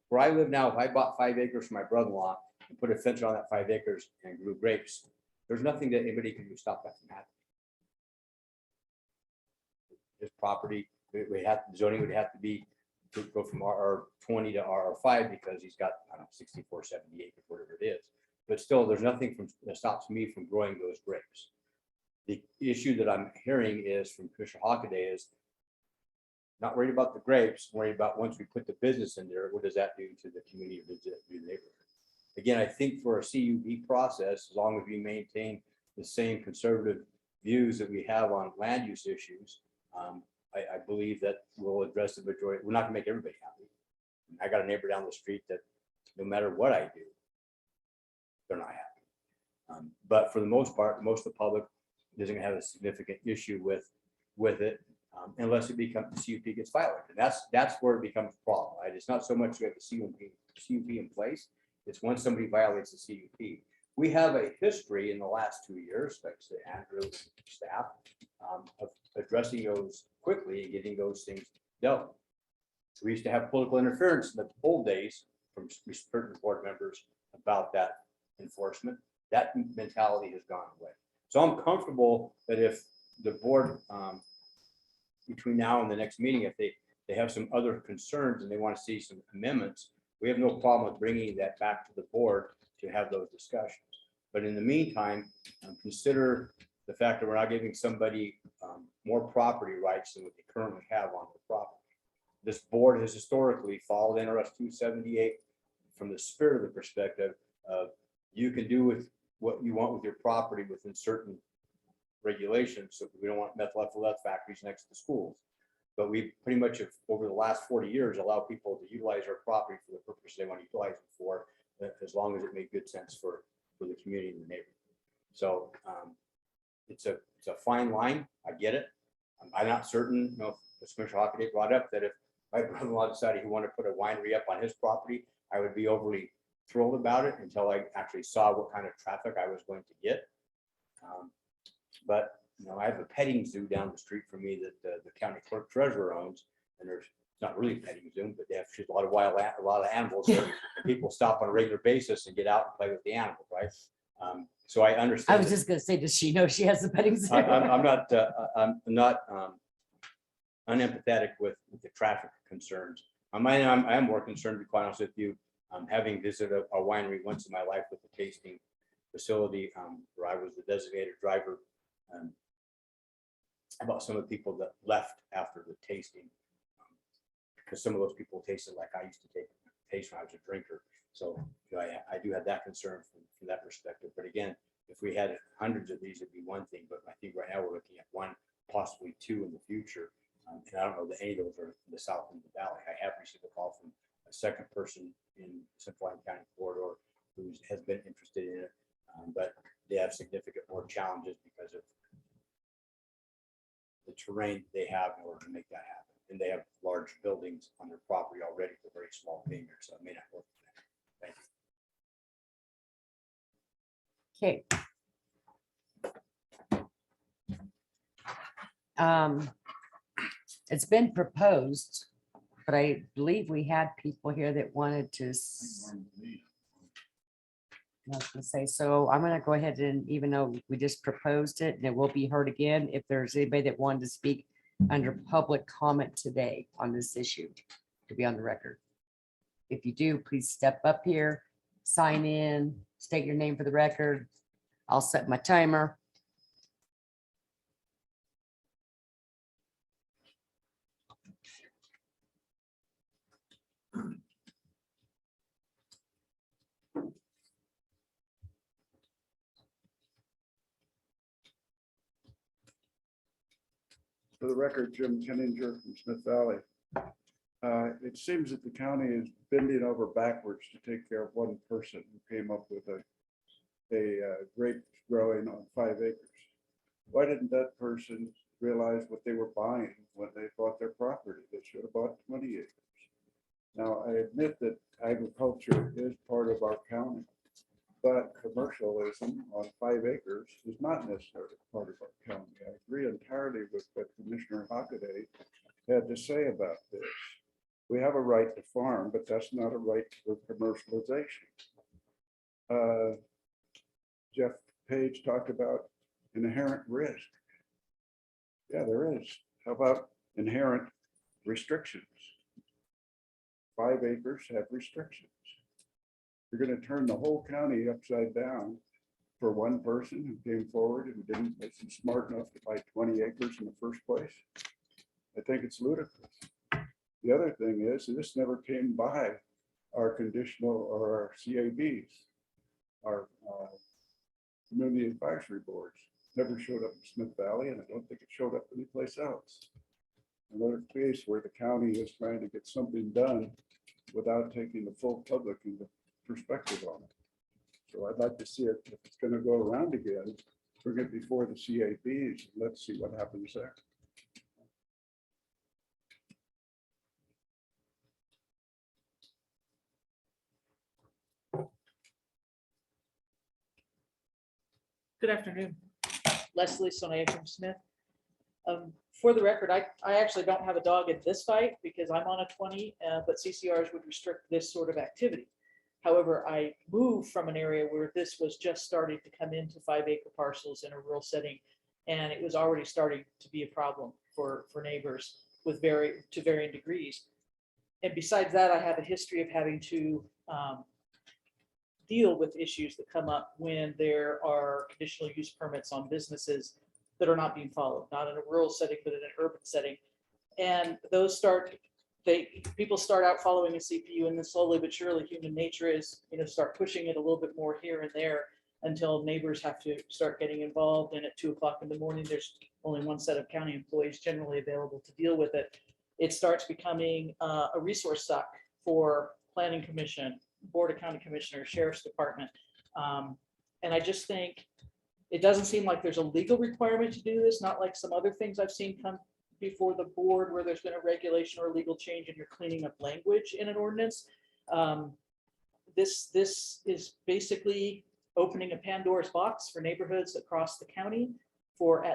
where I live now, if I bought 5 acres from my brother-in-law and put a fence around that 5 acres and grew grapes, there's nothing that anybody can do to stop that from happening. This property, zoning would have to be to go from R20 to R5 because he's got, I don't know, 64, 70 acres, whatever it is. But still, there's nothing that stops me from growing those grapes. The issue that I'm hearing is from Commissioner Hockaday is not worried about the grapes, worried about once we put the business in there, what does that do to the community, or does it do to the neighborhood? Again, I think for a CUP process, as long as we maintain the same conservative views that we have on land use issues, I believe that we'll address the majority. We're not gonna make everybody happy. I got a neighbor down the street that no matter what I do, they're not happy. But for the most part, most of the public isn't gonna have a significant issue with it unless it becomes the CUP gets violated. That's where it becomes a problem. Right? It's not so much we have the CUP in place. It's once somebody violates the CUP. We have a history in the last 2 years, thanks to Andrew and staff, of addressing those quickly and getting those things dealt. We used to have political interference in the old days from certain board members about that enforcement. That mentality has gone away. So I'm comfortable that if the board, between now and the next meeting, if they have some other concerns and they want to see some amendments, we have no problem with bringing that back to the board to have those discussions. But in the meantime, consider the fact that we're not giving somebody more property rights than what they currently have on the property. This board has historically followed NRS 278 from the spirit of the perspective of you can do with what you want with your property within certain regulations. So we don't want methyl ethyl factories next to schools. But we pretty much have, over the last 40 years, allow people to utilize our property for the purpose they want to utilize it for, as long as it made good sense for the community and the neighborhood. So it's a fine line. I get it. I'm not certain, you know, as Commissioner Hockaday brought up, that if my brother-in-law decided he wanted to put a winery up on his property, I would be overly thrilled about it until I actually saw what kind of traffic I was going to get. But you know, I have a petting zoo down the street from me that the county clerk treasurer owns, and there's not really a petting zoo, but they have a lot of animals there. And people stop on a regular basis and get out and play with the animals, right? So I understand. I was just gonna say, does she know she has a petting zoo? I'm not unempathetic with the traffic concerns. I am more concerned, to be quite honest with you, having visited a winery once in my life with the tasting facility, where I was the designated driver, about some of the people that left after the tasting, because some of those people tasted like I used to taste when I was a drinker. So you know, I do have that concern from that perspective. But again, if we had hundreds of these, it'd be one thing. But I think right now we're looking at one, possibly two in the future. And I don't know that any of those are in the south end of the valley. I have received a call from a second person in Central Lyon County corridor who has been interested in it, but they have significant more challenges because of the terrain they have in order to make that happen. And they have large buildings on their property already for very small vineyards, so it may not work. Thank you. Okay. It's been proposed, but I believe we had people here that wanted to. I was gonna say, so I'm gonna go ahead and, even though we just proposed it and it will be heard again, if there's anybody that wanted to speak under public comment today on this issue, to be on the record. If you do, please step up here, sign in, state your name for the record. I'll set my timer. For the record, Jim Kenninger from Smith Valley. It seems that the county is bending over backwards to take care of one person who came up with a grape growing on 5 acres. Why didn't that person realize what they were buying when they bought their property? They should have bought 20 acres. Now, I admit that agriculture is part of our county, but commercialism on 5 acres is not necessarily part of our county. I agree entirely with what Commissioner Hockaday had to say about this. We have a right to farm, but that's not a right for commercialization. Jeff Page talked about inherent risk. Yeah, there is. How about inherent restrictions? 5 acres have restrictions. You're going to turn the whole county upside down for one person who came forward and wasn't smart enough to buy 20 acres in the first place. I think it's ludicrous. The other thing is, this never came by our conditional or our CABs, our community advisory boards. Never showed up in Smith Valley, and I don't think it showed up anyplace else. Another case where the county is trying to get something done without taking the full public into perspective on it. So I'd like to see it, if it's going to go around again, bring it before the CABs, and let's see what happens there. Good afternoon. Leslie Sonia from Smith. For the record, I actually don't have a dog in this fight because I'm on a 20, but CCRs would restrict this sort of activity. However, I moved from an area where this was just starting to come into 5-acre parcels in a rural setting, and it was already starting to be a problem for neighbors with varying degrees. And besides that, I have a history of having to deal with issues that come up when there are conditional use permits on businesses that are not being followed, not in a rural setting, but in an urban setting. And those people start out following a CPU, and then slowly but surely human nature is, start pushing it a little bit more here and there until neighbors have to start getting involved. And at 2 o'clock in the morning, there's only one set of county employees generally available to deal with it. It starts becoming a resource suck for planning commission, board of county commissioners, sheriff's department. And I just think it doesn't seem like there's a legal requirement to do this, not like some other things I've seen come before the board where there's been a regulation or a legal change and you're cleaning up language in an ordinance. This is basically opening a Pandora's box for neighborhoods across the county for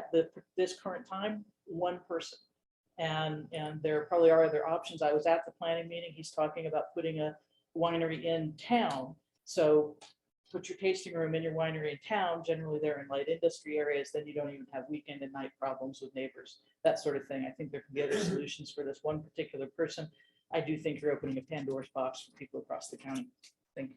this current time, one person. And there probably are other options. I was at the planning meeting. He's talking about putting a winery in town. So put your tasting room in your winery in town. Generally they're in light industry areas. Then you don't even have weekend and night problems with neighbors, that sort of thing. I think there can be other solutions for this one particular person. I do think you're opening a Pandora's box for people across the county. Thank you.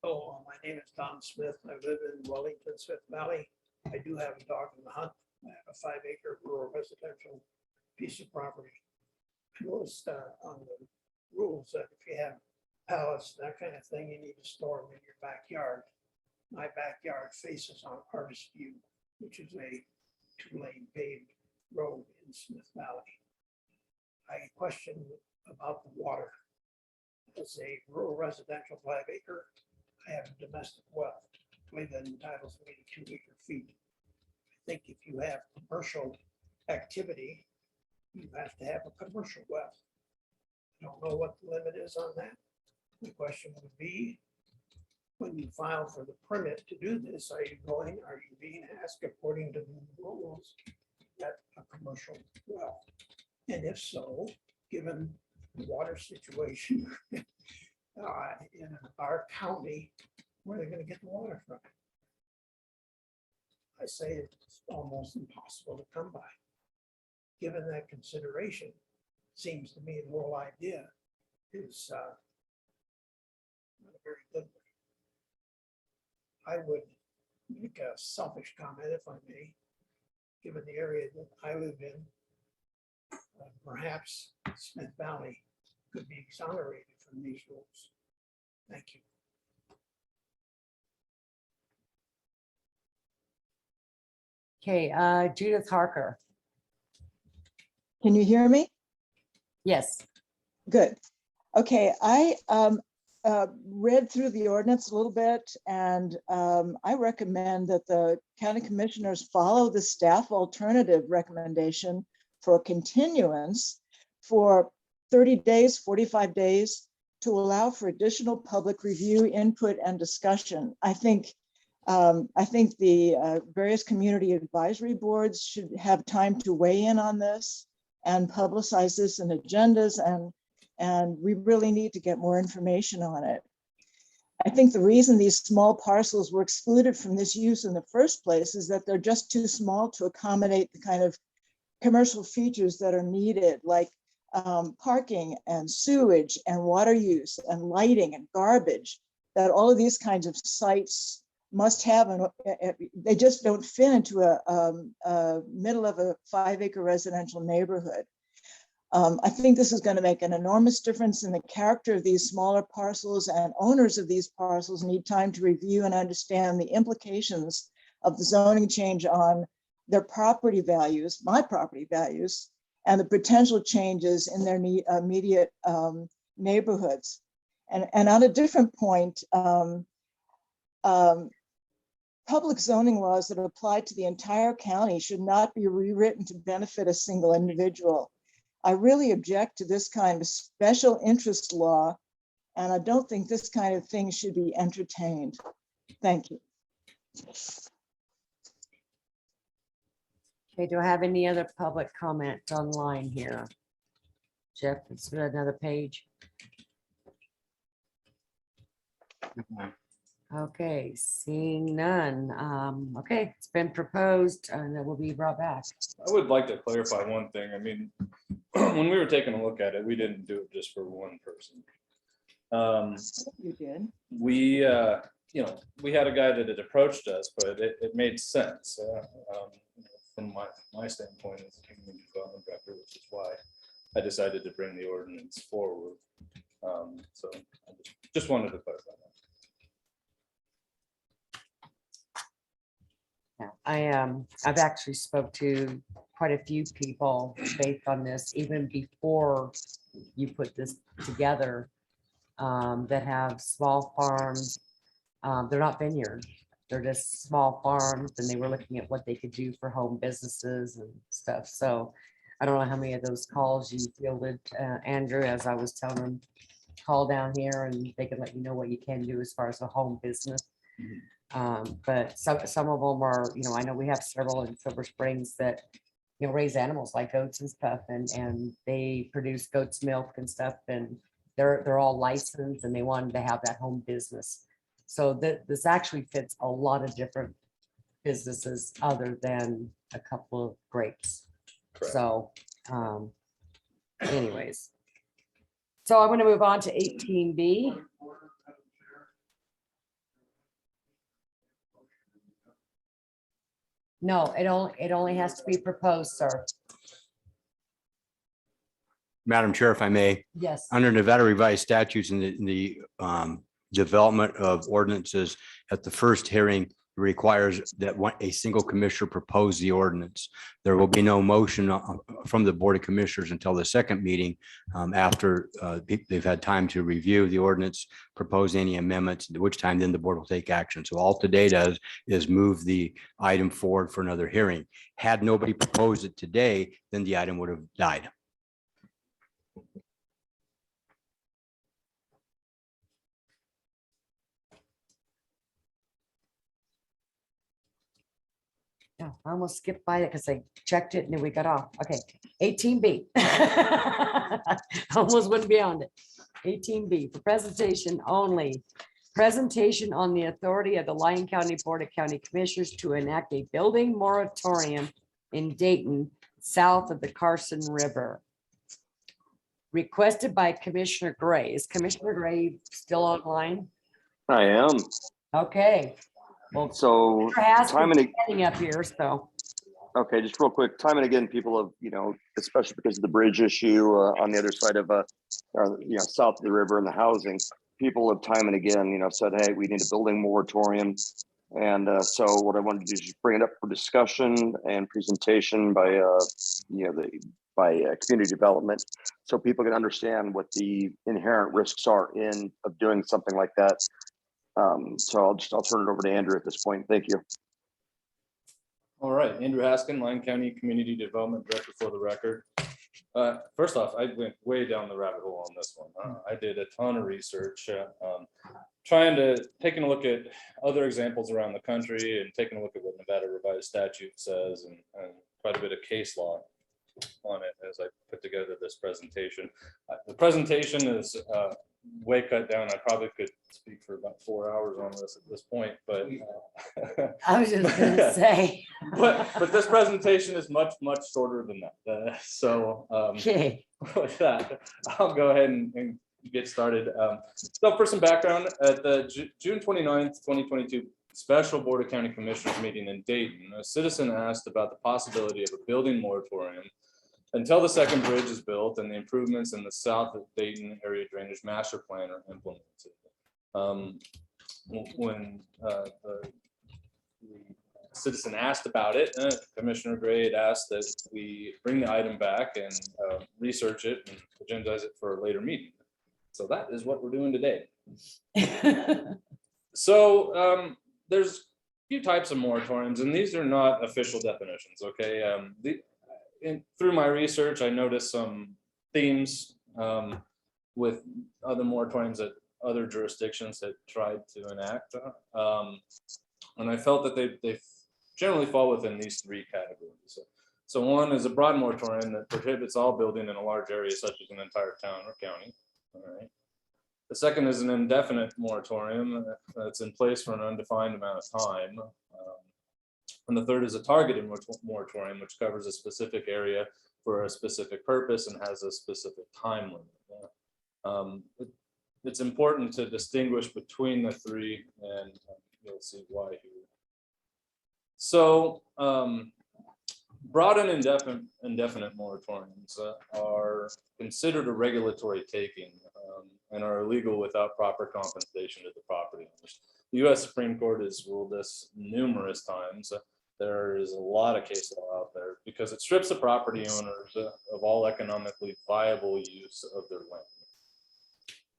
Oh, my name is Tom Smith. I live in Wellington, Smith Valley. I do have a dog in the hunt. I have a 5-acre rural residential piece of property. I noticed on the rules that if you have pallets, that kind of thing, you need to store them in your backyard. My backyard faces on Artist View, which is a 2-lane paved road in Smith Valley. I question about the water. As a rural residential 5-acre, I have a domestic well. I believe that entitles me to 2 acre feet. I think if you have commercial activity, you have to have a commercial well. I don't know what the limit is on that. The question would be, when you file for the permit to do this, are you being asked according to the rules at a commercial well? And if so, given the water situation in our county, where are they going to get the water from? I say it's almost impossible to come by. Given that consideration, seems to me the whole idea is not a very good one. I would make a selfish comment, if I may, given the area that I live in. Perhaps Smith Valley could be exonerated from these rules. Thank you. Okay, Judith Harker. Can you hear me? Yes. Good. Okay, I read through the ordinance a little bit, and I recommend that the county commissioners follow the staff alternative recommendation for a continuance for 30 days, 45 days, to allow for additional public review, input, and discussion. I think the various community advisory boards should have time to weigh in on this and publicize this in agendas, and we really need to get more information on it. I think the reason these small parcels were excluded from this use in the first place is that they're just too small to accommodate the kind of commercial features that are needed, like parking and sewage and water use and lighting and garbage, that all of these kinds of sites must have, and they just don't fit into a middle of a 5-acre residential neighborhood. I think this is going to make an enormous difference in the character of these smaller parcels, and owners of these parcels need time to review and understand the implications of the zoning change on their property values, my property values, and the potential changes in their immediate neighborhoods. And on a different point, public zoning laws that apply to the entire county should not be rewritten to benefit a single individual. I really object to this kind of special interest law, and I don't think this kind of thing should be entertained. Thank you. Okay, do I have any other public comment online here? Jeff, it's another page. Okay, seeing none. Okay, it's been proposed and it will be brought back. I would like to clarify one thing. I mean, when we were taking a look at it, we didn't do it just for one person. You did. We, we had a guy that had approached us, but it made sense from my standpoint as a community development director, which is why I decided to bring the ordinance forward. So I just wanted to clarify that. I've actually spoke to quite a few people based on this, even before you put this together, that have small farms. They're not vineyards, they're just small farms, and they were looking at what they could do for home businesses and stuff. So I don't know how many of those calls you fielded, Andrew, as I was telling them, call down here and they can let you know what you can do as far as a home business. But some of them are, I know we have several in Silver Springs that, raise animals like goats and stuff, and they produce goat's milk and stuff, and they're all licensed, and they wanted to have that home business. So this actually fits a lot of different businesses other than a couple of grapes. Correct. So anyways, so I'm going to move on to 18B. No, it only has to be proposed, sir. Madam Chair, if I may. Yes. Under Nevada revised statutes and the development of ordinances, at the first hearing requires that a single commissioner propose the ordinance. There will be no motion from the Board of Commissioners until the second meeting, after they've had time to review the ordinance, propose any amendments, at which time then the board will take action. So all today does is move the item forward for another hearing. Had nobody proposed it today, then the item would have died. Yeah, I almost skipped by it because I checked it and then we got off. Okay, 18B. Almost went beyond it. 18B for presentation only. Presentation on the authority of the Lyon County Board of County Commissioners to enact a building moratorium in Dayton, south of the Carson River. Requested by Commissioner Gray. Is Commissioner Gray still online? I am. Okay. Well, So time and getting up here, so. Okay, just real quick, time and again, people have, especially because of the bridge issue on the other side of, south of the river and the housing, people have time and again, said, hey, we need a building moratorium. And so what I wanted to do is just bring it up for discussion and presentation by, the community development, so people can understand what the inherent risks are of doing something like that. So I'll turn it over to Andrew at this point. Thank you. All right, Andrew Haskin, Lyon County Community Development Director for the record. First off, I went way down the rabbit hole on this one. I did a ton of research, taking a look at other examples around the country and taking a look at what Nevada revised statute says and quite a bit of case law on it as I put together this presentation. The presentation is way cut down. I probably could speak for about 4 hours on this at this point, but I was just gonna say. but this presentation is much shorter than that. Okay. With that, I'll go ahead and get started. So for some background, at the June 29th, 2022 Special Board of County Commissioners meeting in Dayton, a citizen asked about the possibility of a building moratorium until the second bridge is built and the improvements in the south of Dayton area drainage master plan are implemented. When the citizen asked about it, Commissioner Gray had asked that we bring the item back and research it and agendize it for a later meeting. So that is what we're doing today. So there's a few types of moratoriums, and these are not official definitions, okay? Through my research, I noticed some themes with other moratoriums that other jurisdictions had tried to enact. And I felt that they generally fall within these three categories. So one is a broad moratorium that prohibits all building in a large area, such as an entire town or county. All right. The second is an indefinite moratorium that's in place for an undefined amount of time. And the third is a targeted moratorium, which covers a specific area for a specific purpose and has a specific time limit. It's important to distinguish between the three, and you'll see why here. So broad and indefinite moratoriums are considered a regulatory taking and are illegal without proper compensation to the property owners. The U.S. Supreme Court has ruled this numerous times. There is a lot of case law out there because it strips the property owners of all economically viable use of their land.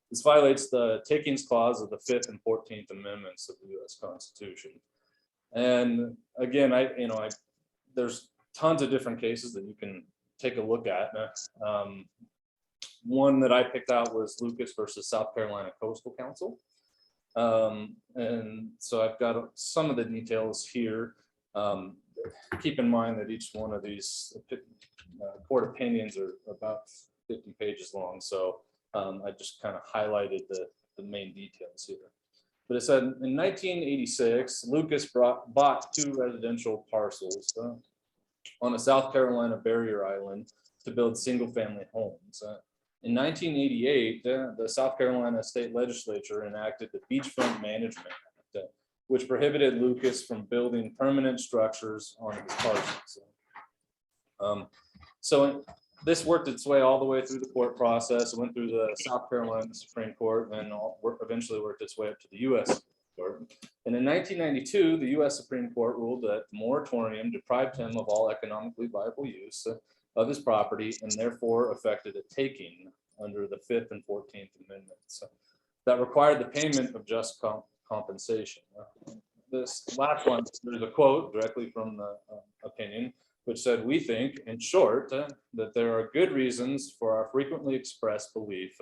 This violates the takings clause of the 5th and 14th Amendments of the U.S. Constitution. And again, there's tons of different cases that you can take a look at. One that I picked out was Lucas versus South Carolina Coastal Council. And so I've got some of the details here. Keep in mind that each one of these court opinions are about 50 pages long. So I just kind of highlighted the main details here. But it said in 1986, Lucas bought 2 residential parcels on a South Carolina barrier island to build single-family homes. In 1988, the South Carolina State Legislature enacted the Beachfront Management Act, which prohibited Lucas from building permanent structures on his parcels. So this worked its way all the way through the court process. It went through the South Carolina Supreme Court and eventually worked its way up to the U.S. Court. And in 1992, the U.S. Supreme Court ruled that the moratorium deprived him of all economically viable use of his property and therefore affected a taking under the 5th and 14th Amendments that required the payment of just compensation. This last one, there's a quote directly from the opinion, which said, "We think, in short, that there are good reasons for our frequently expressed belief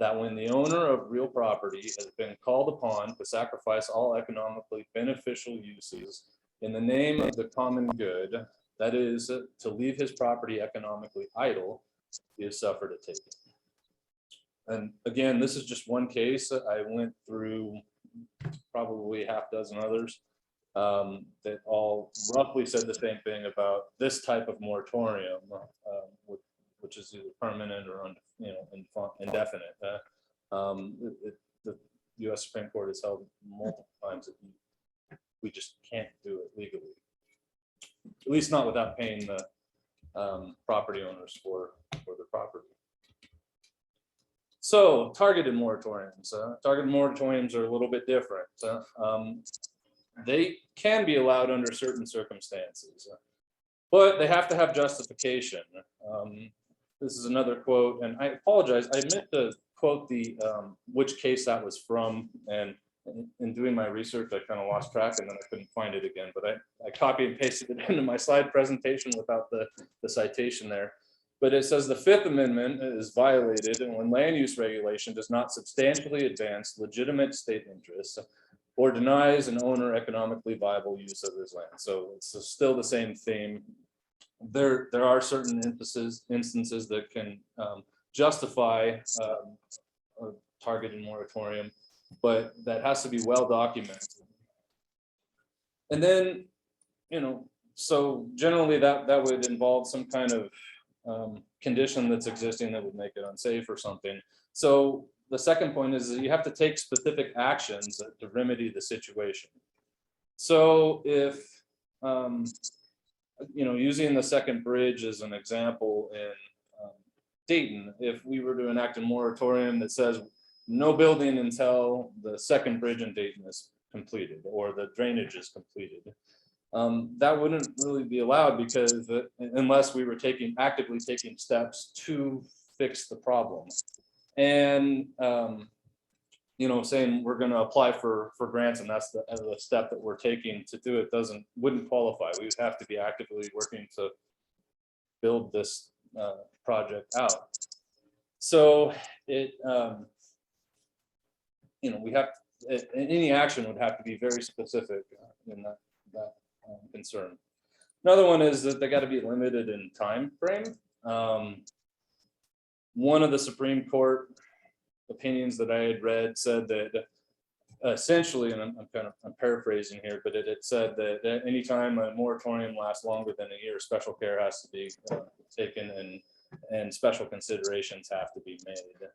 that when the owner of real property has been called upon to sacrifice all economically beneficial uses in the name of the common good, that is, to leave his property economically idle, he has suffered a taking." And again, this is just one case. I went through probably half dozen others that all roughly said the same thing about this type of moratorium, which is either permanent or indefinite. The U.S. Supreme Court has held multiple times that we just can't do it legally, at least not without paying the property owners for their property. So targeted moratoriums. Targeted moratoriums are a little bit different. They can be allowed under certain circumstances. but they have to have justification. This is another quote, and I apologize, I meant to quote the which case that was from, and in doing my research, I kind of lost track and then I couldn't find it again, but I copied and pasted it into my slide presentation without the citation there. But it says the Fifth Amendment is violated and when land use regulation does not substantially advance legitimate state interests or denies an owner economically viable use of his land. So it's still the same theme. There are certain instances that can justify a targeted moratorium, but that has to be well documented. And then, so generally that would involve some kind of condition that's existing that would make it unsafe or something. So the second point is that you have to take specific actions to remedy the situation. So if, using the second bridge as an example in Dayton, if we were to enact a moratorium that says no building until the second bridge in Dayton is completed or the drainage is completed, that wouldn't really be allowed because unless we were actively taking steps to fix the problem. And saying we're going to apply for grants and that's the step that we're taking to do it wouldn't qualify. We would have to be actively working to build this project out. So any action would have to be very specific in that concern. Another one is that they got to be limited in time frame. One of the Supreme Court opinions that I had read said that essentially, and I'm paraphrasing here, but it said that anytime a moratorium lasts longer than a year, special care has to be taken and special considerations have to be made.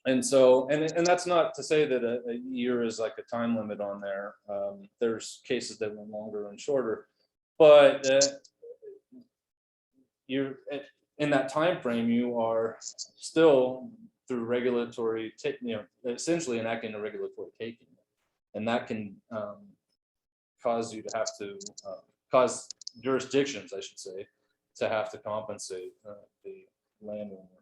And so, and that's not to say that a year is like a time limit on there. There's cases that went longer and shorter, but you're in that time frame. You are still through regulatory, essentially enacting a regulatory taking, and that can cause you to have to cause jurisdictions, I should say, to have to compensate the landowner.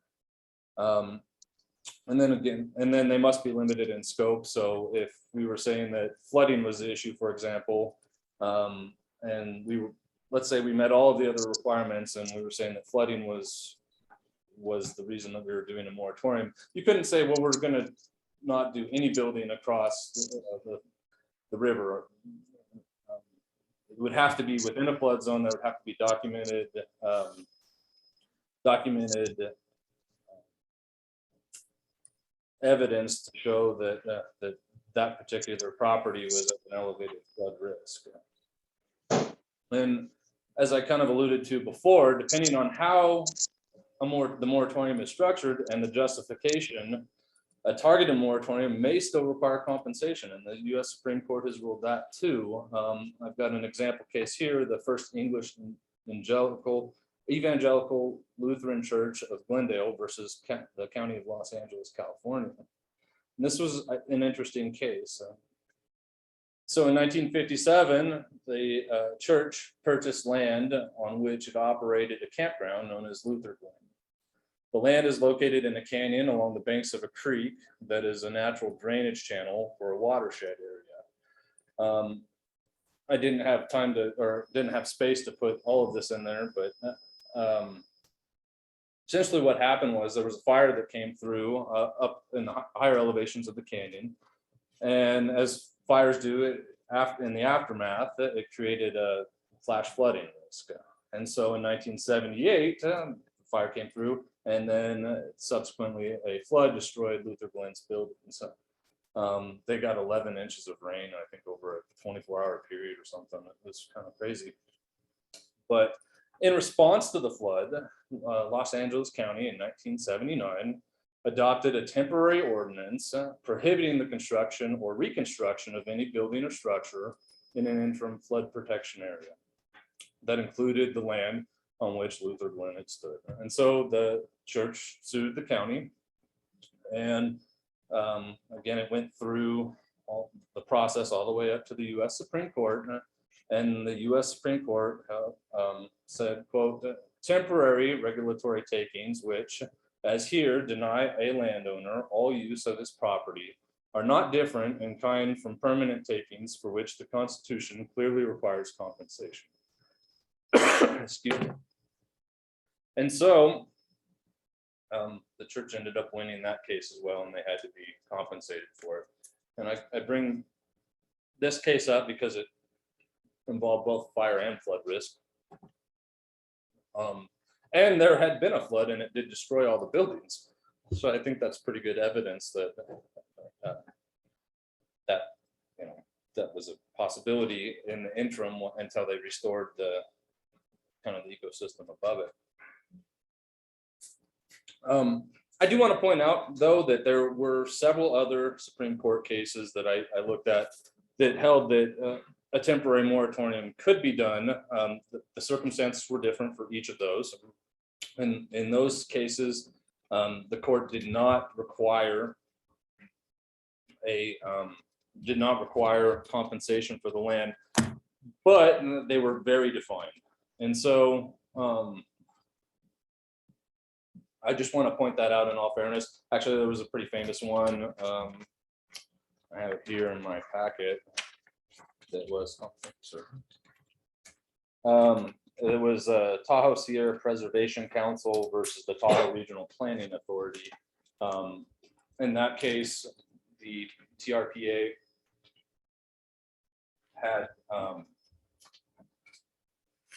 And then they must be limited in scope. So if we were saying that flooding was the issue, for example, and let's say we met all of the other requirements and we were saying that flooding was the reason that we were doing a moratorium, you couldn't say, well, we're going to not do any building across the river. It would have to be within a flood zone. There would have to be documented evidence to show that particular property was at an elevated flood risk. And as I kind of alluded to before, depending on how the moratorium is structured and the justification, a targeted moratorium may still require compensation, and the U.S. Supreme Court has ruled that too. I've got an example case here, the First English Evangelical Lutheran Church of Glendale versus the County of Los Angeles, California. And this was an interesting case. So in 1957, the church purchased land on which it operated a campground known as Luther Glen. The land is located in a canyon along the banks of a creek that is a natural drainage channel for a watershed area. I didn't have didn't have space to put all of this in there, but essentially what happened was there was a fire that came through up in the higher elevations of the canyon. And as fires do in the aftermath, it created a flash flooding risk. And so in 1978, the fire came through, and then subsequently a flood destroyed Luther Glen's building. So they got 11 inches of rain, I think, over a 24-hour period or something. It was kind of crazy. But in response to the flood, Los Angeles County in 1979 adopted a temporary ordinance prohibiting the construction or reconstruction of any building or structure in an interim flood protection area. That included the land on which Luther Glen had stood. And so the church sued the county. And again, it went through the process all the way up to the U.S. Supreme Court. And the US Supreme Court said, quote, temporary regulatory takings, which, as here, deny a landowner all use of his property, are not different in kind from permanent takings for which the Constitution clearly requires compensation. Excuse me. And so the church ended up winning that case as well, and they had to be compensated for it. And I bring this case up because it involved both fire and flood risk. And there had been a flood and it did destroy all the buildings. So I think that's pretty good evidence that that was a possibility in the interim until they restored the kind of the ecosystem above it. I do want to point out, though, that there were several other Supreme Court cases that I looked at that held that a temporary moratorium could be done. The circumstances were different for each of those. And in those cases, the court did not require compensation for the land, but they were very defined. And so I just want to point that out in all fairness. Actually, there was a pretty famous one. I have it here in my packet. That was, it was Tahoe Sierra Preservation Council versus the Tahoe Regional Planning Authority. In that case, the TRPA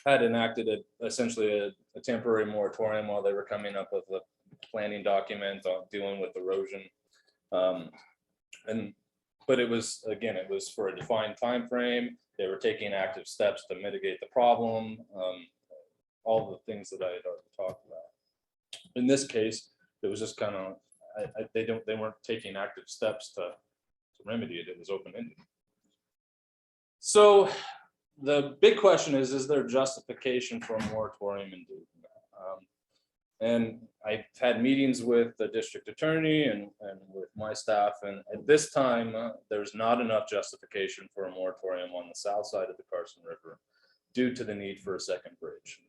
had enacted essentially a temporary moratorium while they were coming up with a planning document on dealing with erosion. But it was, again, it was for a defined time frame. They were taking active steps to mitigate the problem, all the things that I had already talked about. In this case, it was just kind of, they weren't taking active steps to remedy it. It was open-ended. So the big question is there justification for a moratorium in Dayton? And I've had meetings with the district attorney and with my staff, and at this time, there's not enough justification for a moratorium on the south side of the Carson River due to the need for a second bridge.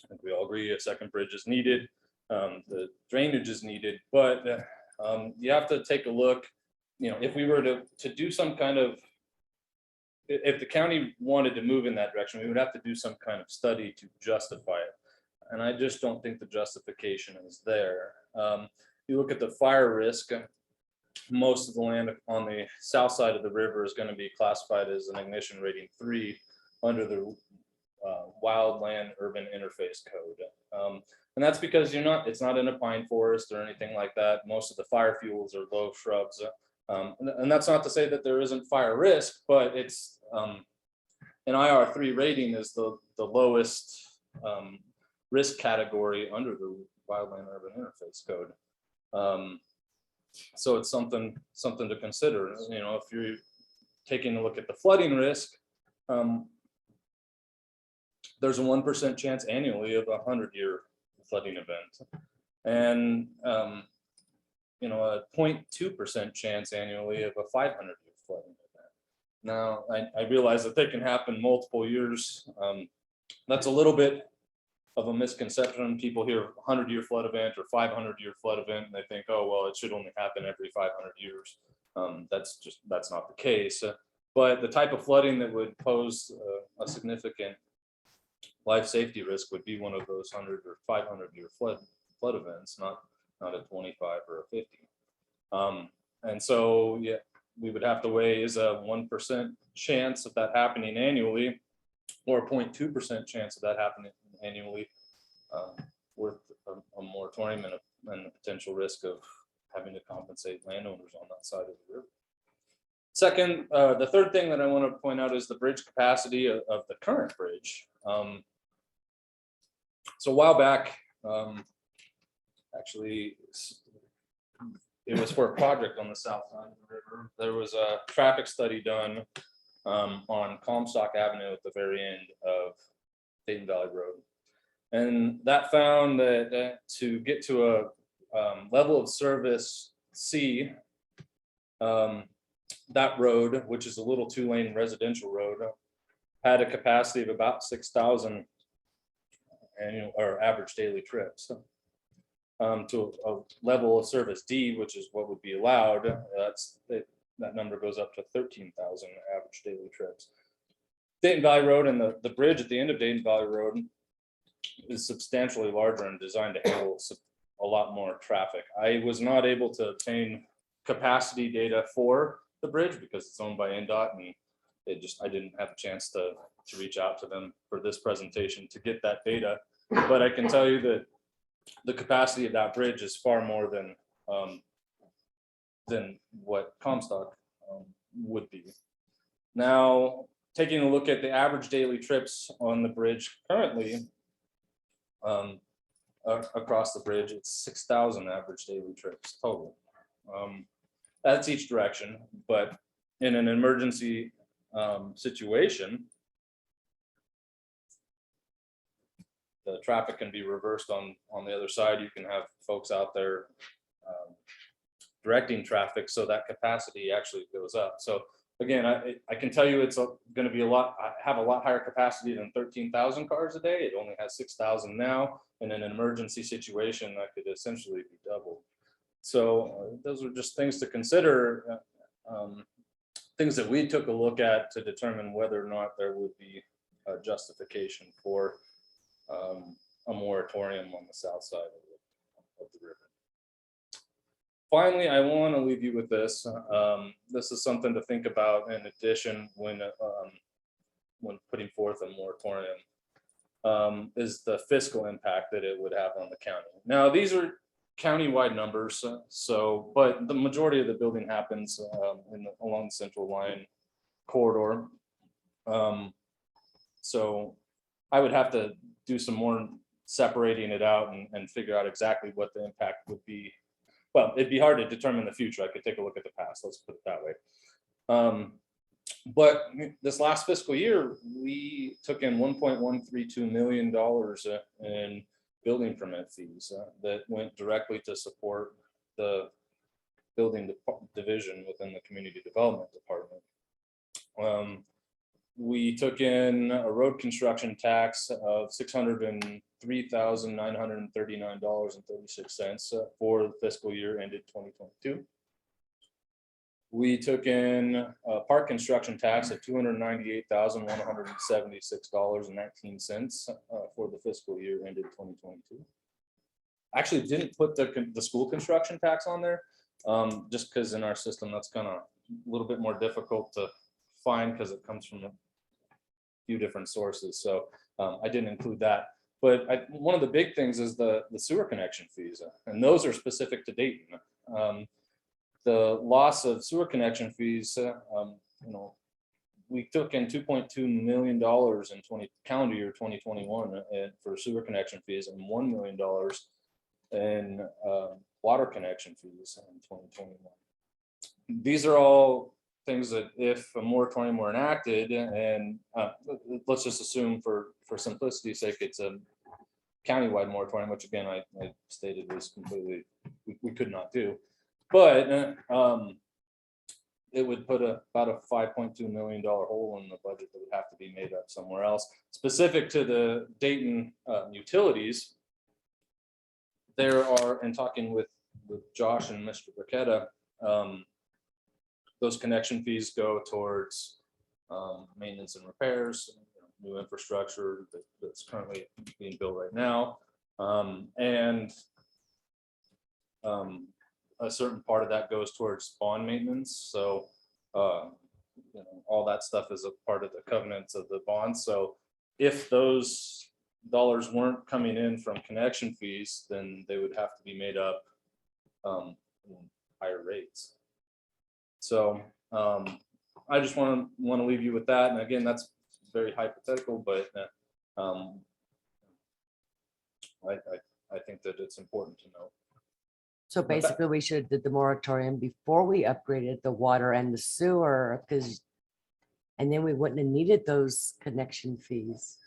I think we all agree a second bridge is needed, the drainage is needed, but you have to take a look, if we were to do some kind of, if the county wanted to move in that direction, we would have to do some kind of study to justify it. And I just don't think the justification is there. You look at the fire risk, most of the land on the south side of the river is going to be classified as an ignition rating 3 under the Wildland Urban Interface Code. And that's because it's not in a pine forest or anything like that. Most of the fire fuels are low shrubs. And that's not to say that there isn't fire risk, but it's an IR3 rating is the lowest risk category under the Wildland Urban Interface Code. So it's something to consider. If you're taking a look at the flooding risk, there's a 1% chance annually of a 100-year flooding event, and a 0.2% chance annually of a 500-year flooding event. Now, I realize that they can happen multiple years. That's a little bit of a misconception. People hear 100-year flood event or 500-year flood event, and they think, oh, well, it should only happen every 500 years. That's not the case. But the type of flooding that would pose a significant life safety risk would be one of those 100 or 500-year flood events, not a 25 or a 50. And so, yeah, we would have to weigh, is a 1% chance of that happening annually or a 0.2% chance of that happening annually worth a moratorium and the potential risk of having to compensate landowners on that side of the river. Second, the third thing that I want to point out is the bridge capacity of the current bridge. So a while back, actually, it was for a project on the south side of the river. There was a traffic study done on Comstock Avenue at the very end of Dayton Valley Road. And that found that to get to a level of service C, that road, which is a little 2-lane residential road, had a capacity of about 6,000 annual or average daily trips. To a level of service D, which is what would be allowed, that number goes up to 13,000 average daily trips. Dayton Valley Road and the bridge at the end of Dayton Valley Road is substantially larger and designed to handle a lot more traffic. I was not able to obtain capacity data for the bridge because it's owned by NDOT, and I didn't have a chance to reach out to them for this presentation to get that data. But I can tell you that the capacity of that bridge is far more than what Comstock would be. Now, taking a look at the average daily trips on the bridge currently, across the bridge, it's 6,000 average daily trips total. That's each direction, but in an emergency situation, the traffic can be reversed on the other side. You can have folks out there directing traffic, so that capacity actually goes up. So again, I can tell you it's going to be have a lot higher capacity than 13,000 cars a day. It only has 6,000 now, and in an emergency situation, that could essentially be doubled. So those are just things to consider, things that we took a look at to determine whether or not there would be a justification for a moratorium on the south side of the river. Finally, I want to leave you with this. This is something to think about in addition when putting forth a moratorium, is the fiscal impact that it would have on the county. Now, these are county-wide numbers, but the majority of the building happens along the Central Lyon corridor. So I would have to do some more separating it out and figure out exactly what the impact would be. Well, it'd be hard to determine the future. I could take a look at the past, let's put it that way. But this last fiscal year, we took in $1.132 million in building permit fees that went directly to support the building division within the community development department. We took in a road construction tax of $603,939.36 for the fiscal year ended 2022. We took in a park construction tax of $298,176.19 for the fiscal year ended 2022. Actually didn't put the school construction tax on there, just because in our system that's kind of a little bit more difficult to find because it comes from a few different sources. So I didn't include that. But one of the big things is the sewer connection fees, and those are specific to Dayton. The loss of sewer connection fees, we took in $2.2 million in calendar year 2021 for sewer connection fees, and $1 million in water connection fees in 2021. These are all things that if a moratorium were enacted, and let's just assume for simplicity's sake, it's a countywide moratorium, which again, I stated was completely, we could not do. But it would put about a $5.2 million hole in the budget that would have to be made up somewhere else. Specific to the Dayton utilities, there are, in talking with Josh and Mr. Burketta, those connection fees go towards maintenance and repairs, new infrastructure that's currently being built right now, and a certain part of that goes towards bond maintenance. So all that stuff is a part of the covenants of the bonds. So if those dollars weren't coming in from connection fees, then they would have to be made up in higher rates. So I just want to leave you with that. And again, that's very hypothetical, but I think that it's important to know. So basically, we should have did the moratorium before we upgraded the water and the sewer, and then we wouldn't have needed those connection fees,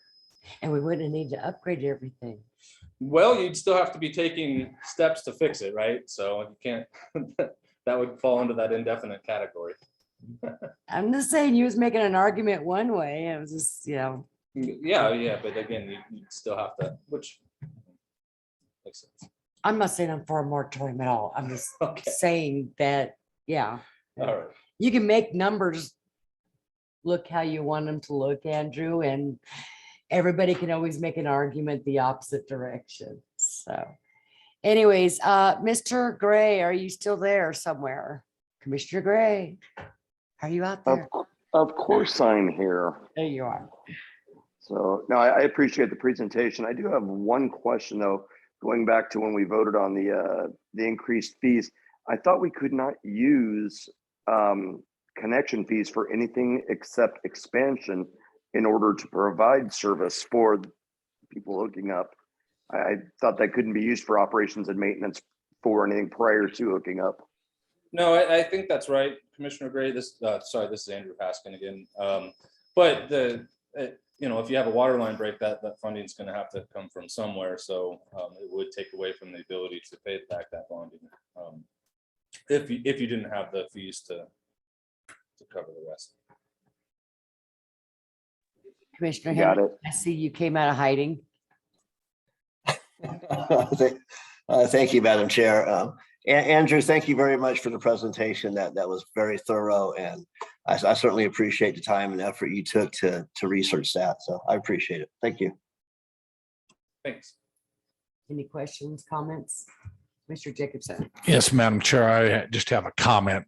and we wouldn't have needed to upgrade everything. Well, you'd still have to be taking steps to fix it, right? So you can't, that would fall into that indefinite category. I'm just saying you was making an argument one way. It was just, Yeah, but again, you still have to, which makes sense. I'm not saying I'm for a moratorium at all. I'm just saying that, yeah. All right. You can make numbers look how you want them to look, Andrew, and everybody can always make an argument the opposite direction. So anyways, Mr. Gray, are you still there somewhere? Commissioner Gray, are you out there? Of course I'm here. There you are. So, no, I appreciate the presentation. I do have one question though, going back to when we voted on the increased fees. I thought we could not use connection fees for anything except expansion in order to provide service for people hooking up. I thought that couldn't be used for operations and maintenance for anything prior to hooking up. No, I think that's right, Commissioner Gray. This is Andrew Paskin again. But if you have a water line break, that funding is going to have to come from somewhere. So it would take away from the ability to pay back that bonding if you didn't have the fees to cover the rest. Commissioner Got Henry, it. I see you came out of hiding. Thank you, Madam Chair. Andrew, thank you very much for the presentation. That was very thorough, and I certainly appreciate the time and effort you took to research that. So I appreciate it. Thank you. Thanks. Any questions, comments? Mr. Jacobson. Yes, Madam Chair, I just have a comment.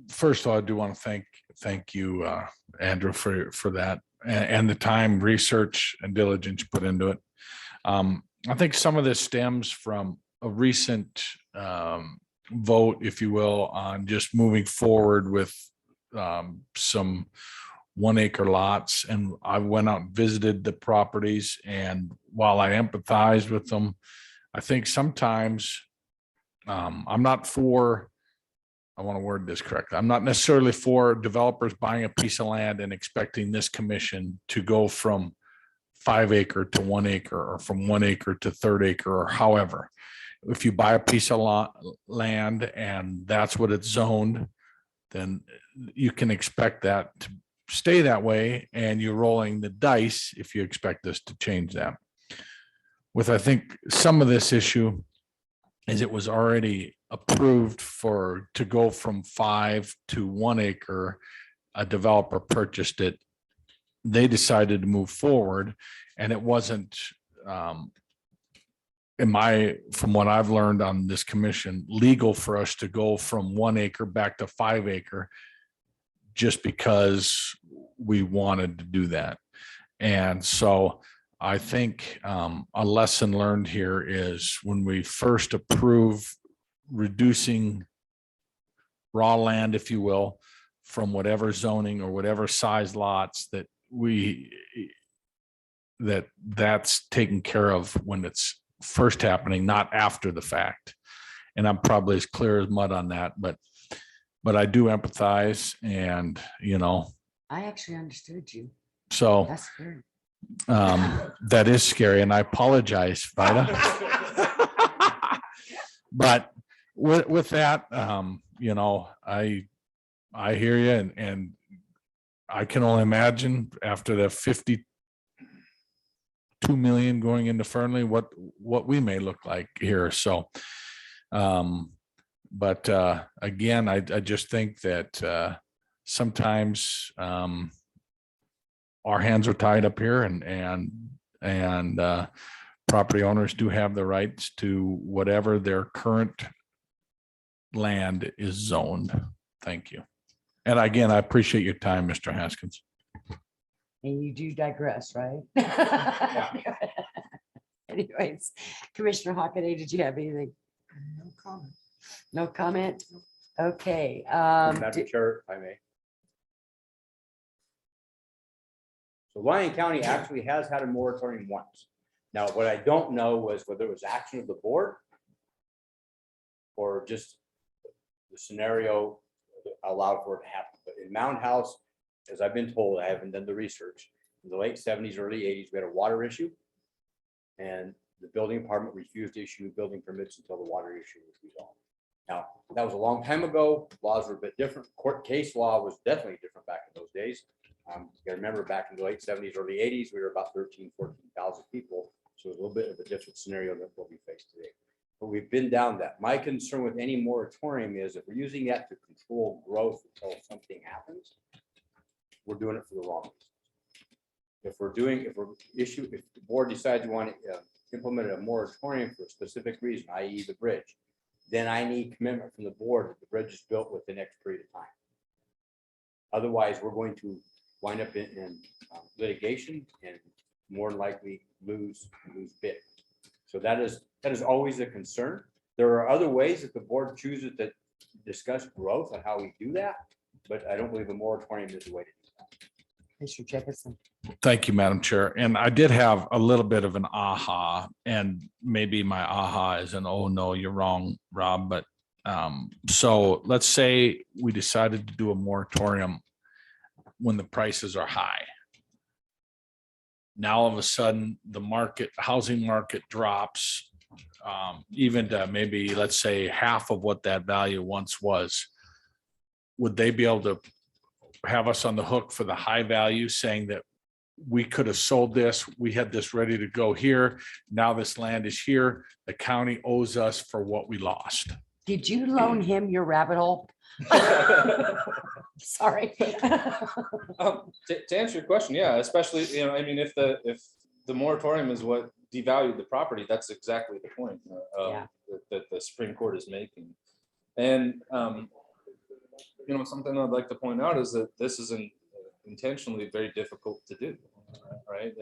First of all, I do want to thank you, Andrew, for that and the time, research, and diligence you put into it. I think some of this stems from a recent vote, if you will, on just moving forward with some 1 acre lots. And I went out and visited the properties, and while I empathized with them, I think sometimes I'm not for, I want to word this correctly. I'm not necessarily for developers buying a piece of land and expecting this commission to go from 5 acre to 1 acre or from 1 acre to 3rd acre or however. If you buy a piece of land and that's what it's zoned, then you can expect that to stay that way, and you're rolling the dice if you expect us to change that. With, I think, some of this issue is it was already approved to go from 5 to 1 acre. A developer purchased it. They decided to move forward, and it wasn't, from what I've learned on this commission, legal for us to go from 1 acre back to 5 acre just because we wanted to do that. And so I think a lesson learned here is when we first approve reducing raw land, if you will, from whatever zoning or whatever size lots, that's taken care of when it's first happening, not after the fact. And I'm probably as clear as mud on that, but I do empathize, and I actually understood you. So That's scary. that is scary, and I apologize, Vida. But with that, I hear you, and I can only imagine after the 52 million going into Fernley, what we may look like here. So, but again, I just think that sometimes our hands are tied up here, and property owners do have the rights to whatever their current land is zoned. Thank you. And again, I appreciate your time, Mr. Haskins. And you do digress, right? Anyways, Commissioner Hockaday, did you have anything? No comment. No comment? Okay. Madam Chair, if I may. So Lyon County actually has had a moratorium once. Now, what I don't know was whether it was action of the board or just the scenario allowed for it to happen. But in Mound House, as I've been told, I haven't done the research, in the late 70s, early 80s, we had a water issue, and the building department refused to issue building permits until the water issue was resolved. Now, that was a long time ago. Laws were a bit different. Court case law was definitely different back in those days. You gotta remember back in the late 70s, early 80s, we were about 13, 14,000 people. So it was a little bit of a different scenario than what we face today. But we've been down that. My concern with any moratorium is if we're using that to control growth until something happens, we're doing it for the wrong reason. If the board decides you want to implement a moratorium for a specific reason, i.e. the bridge, then I need commitment from the board that the bridge is built within the next period of time. Otherwise, we're going to wind up in litigation and more than likely lose bid. So that is always a concern. There are other ways that the board chooses to discuss growth and how we do that, but I don't believe a moratorium is the way to do that. Mr. Jefferson. Thank you, Madam Chair. And I did have a little bit of an aha, and maybe my aha is an, oh, no, you're wrong, Rob. But so let's say we decided to do a moratorium when the prices are high. Now, all of a sudden, the housing market drops even to maybe, let's say, half of what that value once was. Would they be able to have us on the hook for the high value, saying that we could have sold this, we had this ready to go here, now this land is here, the county owes us for what we lost? Did you loan him your rabbit hole? Sorry. To answer your question, yeah, especially, I mean, if the moratorium is what devalued the property, that's exactly the point that the Supreme Court is making. And something I'd like to point out is that this is intentionally very difficult to do, right?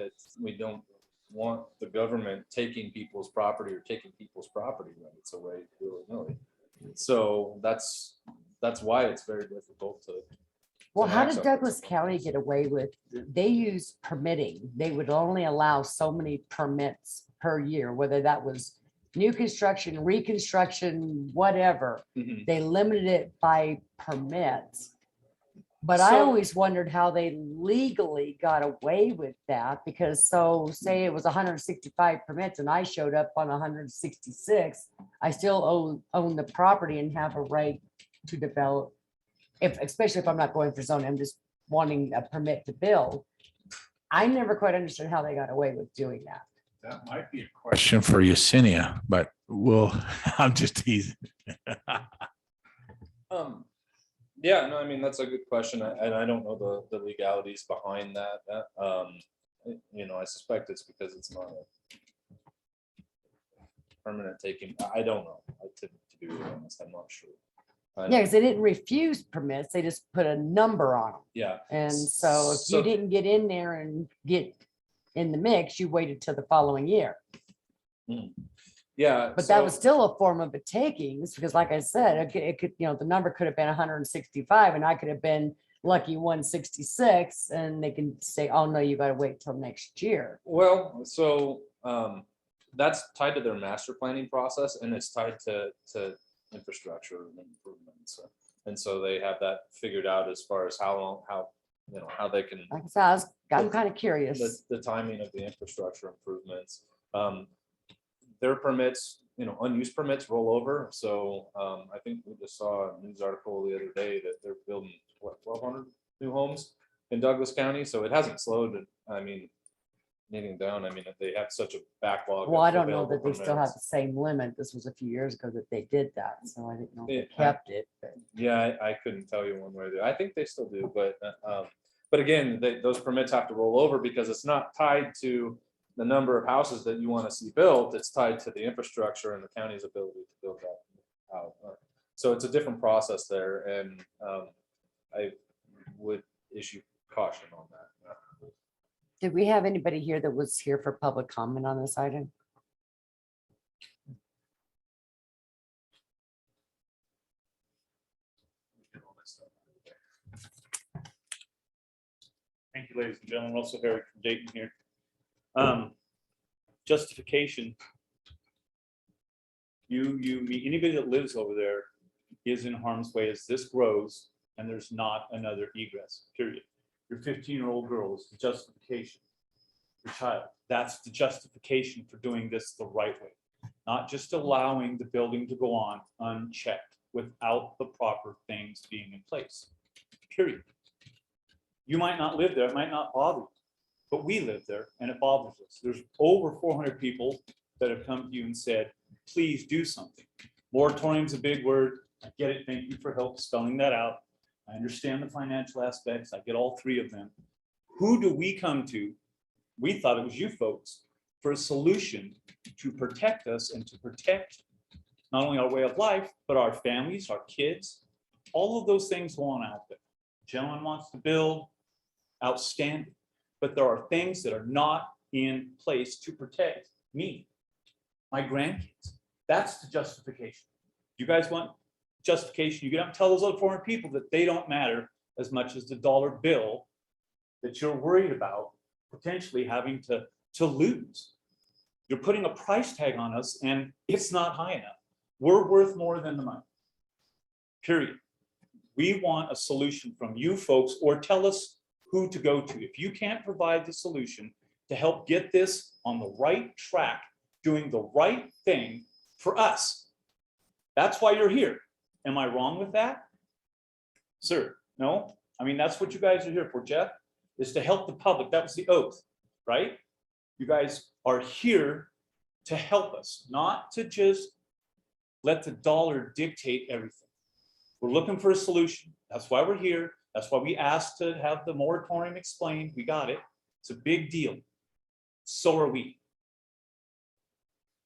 We don't want the government taking people's property or taking people's property rights away willy-nilly. So that's why it's very difficult to. Well, how did Douglas County get away with? They use permitting. They would only allow so many permits per year, whether that was new construction, reconstruction, whatever. Mhm. They limited it by permits. But I always wondered how they legally got away with that, because say it was 165 permits and I showed up on 166, I still own the property and have a right to develop. Especially if I'm not going for zoning, I'm just wanting a permit to build. I never quite understood how they got away with doing that. That might be a question for Yesenia, but I'm just teasing. Yeah, no, I mean, that's a good question. And I don't know the legalities behind that. I suspect it's because it's not a permanent taking. I don't know. To be really honest, I'm not sure. Yeah, because they didn't refuse permits. They just put a number on them. Yeah. And so if you didn't get in there and get in the mix, you waited till the following year. Yeah. But that was still a form of a takings, because like I said, it could, the number could have been 165 and I could have been lucky 166, and they can say, oh, no, you got to wait till next year. Well, so that's tied to their master planning process, and it's tied to infrastructure improvements. And so they have that figured out as far as how they can. Like I said, I'm kind of curious. The timing of the infrastructure improvements. Their permits, unused permits roll over. So I think we just saw a news article the other day that they're building 1,200 new homes in Douglas County. So it hasn't slowed. Anything down. I mean, if they have such a backlog. Well, I don't know that they still have the same limit. This was a few years ago that they did that, so I didn't know if they kept it. But. Yeah, I couldn't tell you one way or the other. I think they still do, but again, those permits have to roll over because it's not tied to the number of houses that you want to see built. It's tied to the infrastructure and the county's ability to build that out. So it's a different process there, and I would issue caution on that. Did we have anybody here that was here for public comment on this item? Thank you, ladies and gentlemen. Also Eric from Dayton here. Justification. Anybody that lives over there is in harm's way as this grows and there's not another egress, period. Your 15-year-old girl is the justification. Your child, that's the justification for doing this the right way. not just allowing the building to go on unchecked without the proper things being in place, period. You might not live there, it might not bother you, but we live there and it bothers us. There's over 400 people that have come to you and said, please do something. Moratorium's a big word. I get it. Thank you for help spelling that out. I understand the financial aspects. I get all three of them. Who do we come to? We thought it was you folks for a solution to protect us and to protect not only our way of life, but our families, our kids. All of those things go on out there. Gentleman wants to build, outstanding. But there are things that are not in place to protect me, my grandkids. That's the justification. You guys want justification? You get up and tell those other 400 people that they don't matter as much as the dollar bill that you're worried about potentially having to lose. You're putting a price tag on us and it's not high enough. We're worth more than the money, period. We want a solution from you folks, or tell us who to go to. If you can't provide the solution to help get this on the right track, doing the right thing for us, that's why you're here. Am I wrong with that? Sir, no? I mean, that's what you guys are here for, Jeff, is to help the public. That was the oath, right? You guys are here to help us, not to just let the dollar dictate everything. We're looking for a solution. That's why we're here. That's why we asked to have the moratorium explained. We got it. It's a big deal. So are we.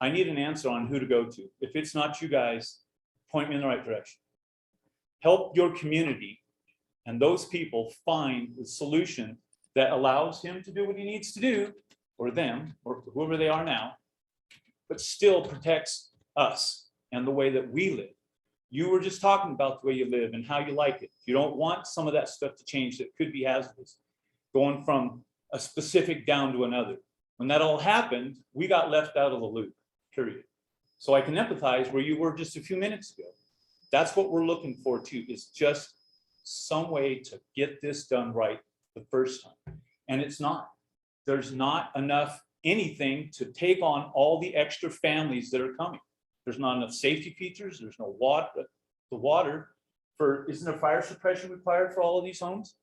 I need an answer on who to go to. If it's not you guys, point me in the right direction. Help your community and those people find the solution that allows him to do what he needs to do, or them, or whoever they are now, but still protects us and the way that we live. You were just talking about the way you live and how you like it. You don't want some of that stuff to change that could be hazardous, going from a specific down to another. When that all happened, we got left out of the loop, period. So I can empathize where you were just a few minutes ago. That's what we're looking for too, is just some way to get this done right the first time. And it's not. There's not enough anything to take on all the extra families that are coming. There's not enough safety features. There's no water. The water for, isn't there fire suppression required for all of these homes?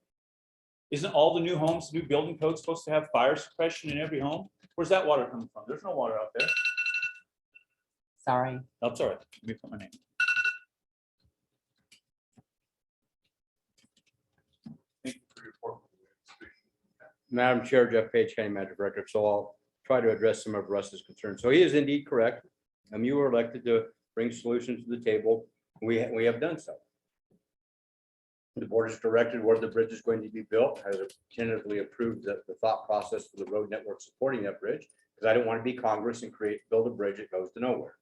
Isn't all the new homes, new building codes supposed to have fire suppression in every home? Where's that water coming from? There's no water out there. Sorry. That's all right. Let me put my name. Thank you for your report. Madam Chair, Jeff Page, County Manager of Record. So I'll try to address some of Russ's concerns. So he is indeed correct. You were elected to bring solutions to the table. We have done so. The board has directed where the bridge is going to be built, has tentatively approved the thought process for the road network supporting that bridge, because I don't want to be Congress and build a bridge that goes to nowhere.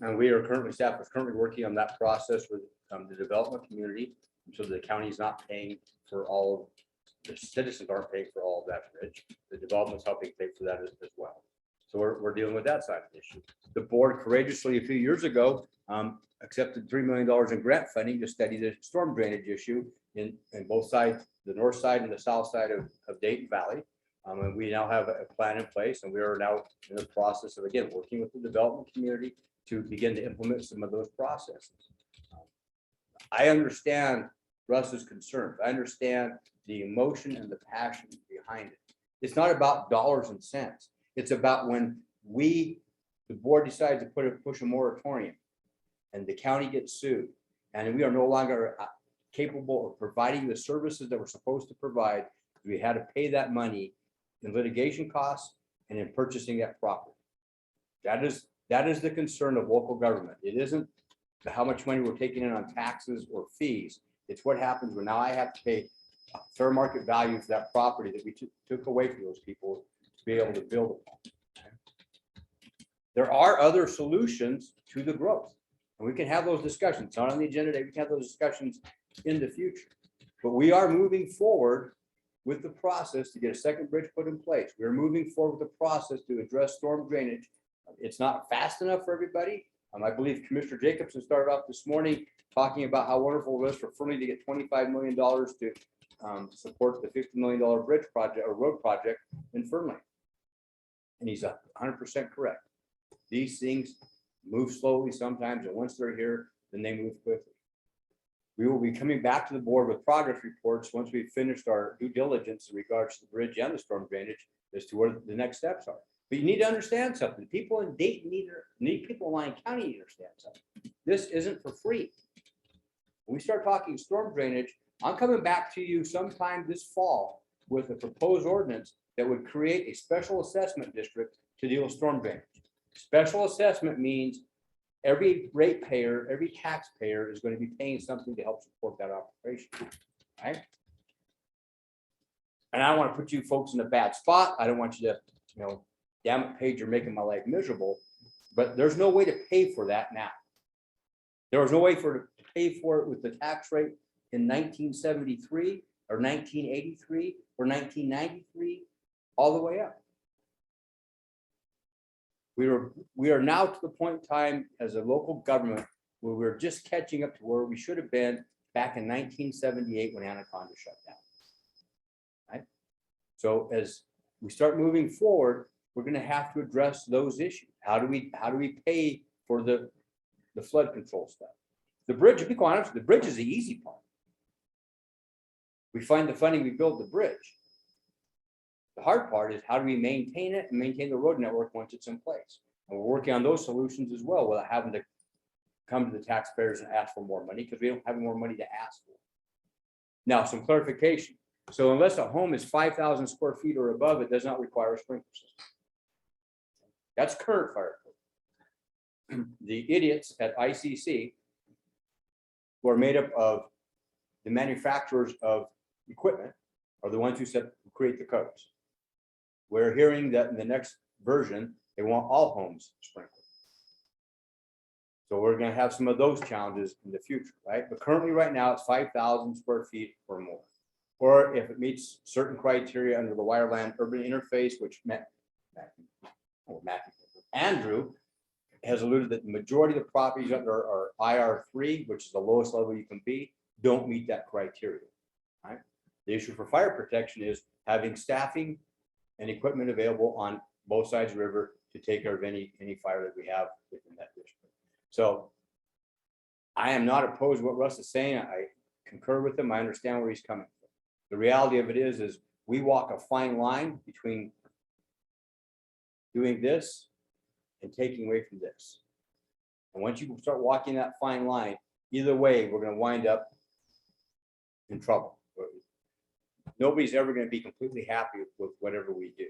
And we are currently, staff is currently working on that process with the development community, so the county is not paying for all of, the citizens aren't paying for all of that bridge. The development's helping pay for that as well. So we're dealing with that side of the issue. The board courageously a few years ago accepted $3 million in grant funding to study the storm drainage issue in both sides, the north side and the south side of Dayton Valley. And we now have a plan in place, and we are now in the process of, again, working with the development community to begin to implement some of those processes. I understand Russ's concerns. I understand the emotion and the passion behind it. It's not about dollars and cents. It's about when the board decides to push a moratorium and the county gets sued and we are no longer capable of providing the services that we're supposed to provide. We had to pay that money in litigation costs and in purchasing that property. That is the concern of local government. It isn't how much money we're taking in on taxes or fees. It's what happens when now I have to pay fair market value for that property that we took away from those people to be able to build upon. There are other solutions to the growth, and we can have those discussions. It's not on the agenda today. We can have those discussions in the future, but we are moving forward with the process to get a second bridge put in place. We're moving forward with the process to address storm drainage. It's not fast enough for everybody. I believe Commissioner Jacobson started off this morning talking about how wonderful it was for Fernley to get $25 million to support the $50 million bridge project or road project in Fernley. And he's 100% correct. These things move slowly sometimes, and once they're here, then they move quickly. We will be coming back to the board with progress reports once we've finished our due diligence in regards to the bridge and the storm drainage as to what the next steps are. But you need to understand something. People in Dayton need people in Lyon County to understand something. This isn't for free. When we start talking storm drainage, I'm coming back to you sometime this fall with a proposed ordinance that would create a special assessment district to deal with storm drainage. Special assessment means every ratepayer, every taxpayer is going to be paying something to help support that operation, right? And I don't want to put you folks in a bad spot. I don't want you to, damn it, Paige, you're making my life miserable. But there's no way to pay for that now. There was no way to pay for it with the tax rate in 1973 or 1983 or 1993, all the way up. We are now to the point in time as a local government where we're just catching up to where we should have been back in 1978 when Anaconda shut down. Right? So as we start moving forward, we're going to have to address those issues. How do we pay for the flood control stuff? The bridge, to be quite honest, the bridge is the easy part. We find the funding, we build the bridge. The hard part is how do we maintain it and maintain the road network once it's in place? And we're working on those solutions as well without having to come to the taxpayers and ask for more money because we don't have more money to ask for. Now, some clarification. So unless a home is 5,000 square feet or above, it does not require a sprinkler system. That's current fire code. The idiots at ICC, who are made up of the manufacturers of equipment, are the ones who create the codes. We're hearing that in the next version, they want all homes sprinkled. So we're going to have some of those challenges in the future, right? But currently right now it's 5,000 square feet or more. Or if it meets certain criteria under the Wireland Urban Interface, which Andrew has alluded that the majority of the properties under our IR3, which is the lowest level you can be, don't meet that criteria, right? The issue for fire protection is having staffing and equipment available on both sides of the river to take care of any fire that we have within that district. So I am not opposed to what Russ is saying. I concur with him. I understand where he's coming from. The reality of it is we walk a fine line between doing this and taking away from this. And once you start walking that fine line, either way, we're going to wind up in trouble. Nobody's ever going to be completely happy with whatever we do.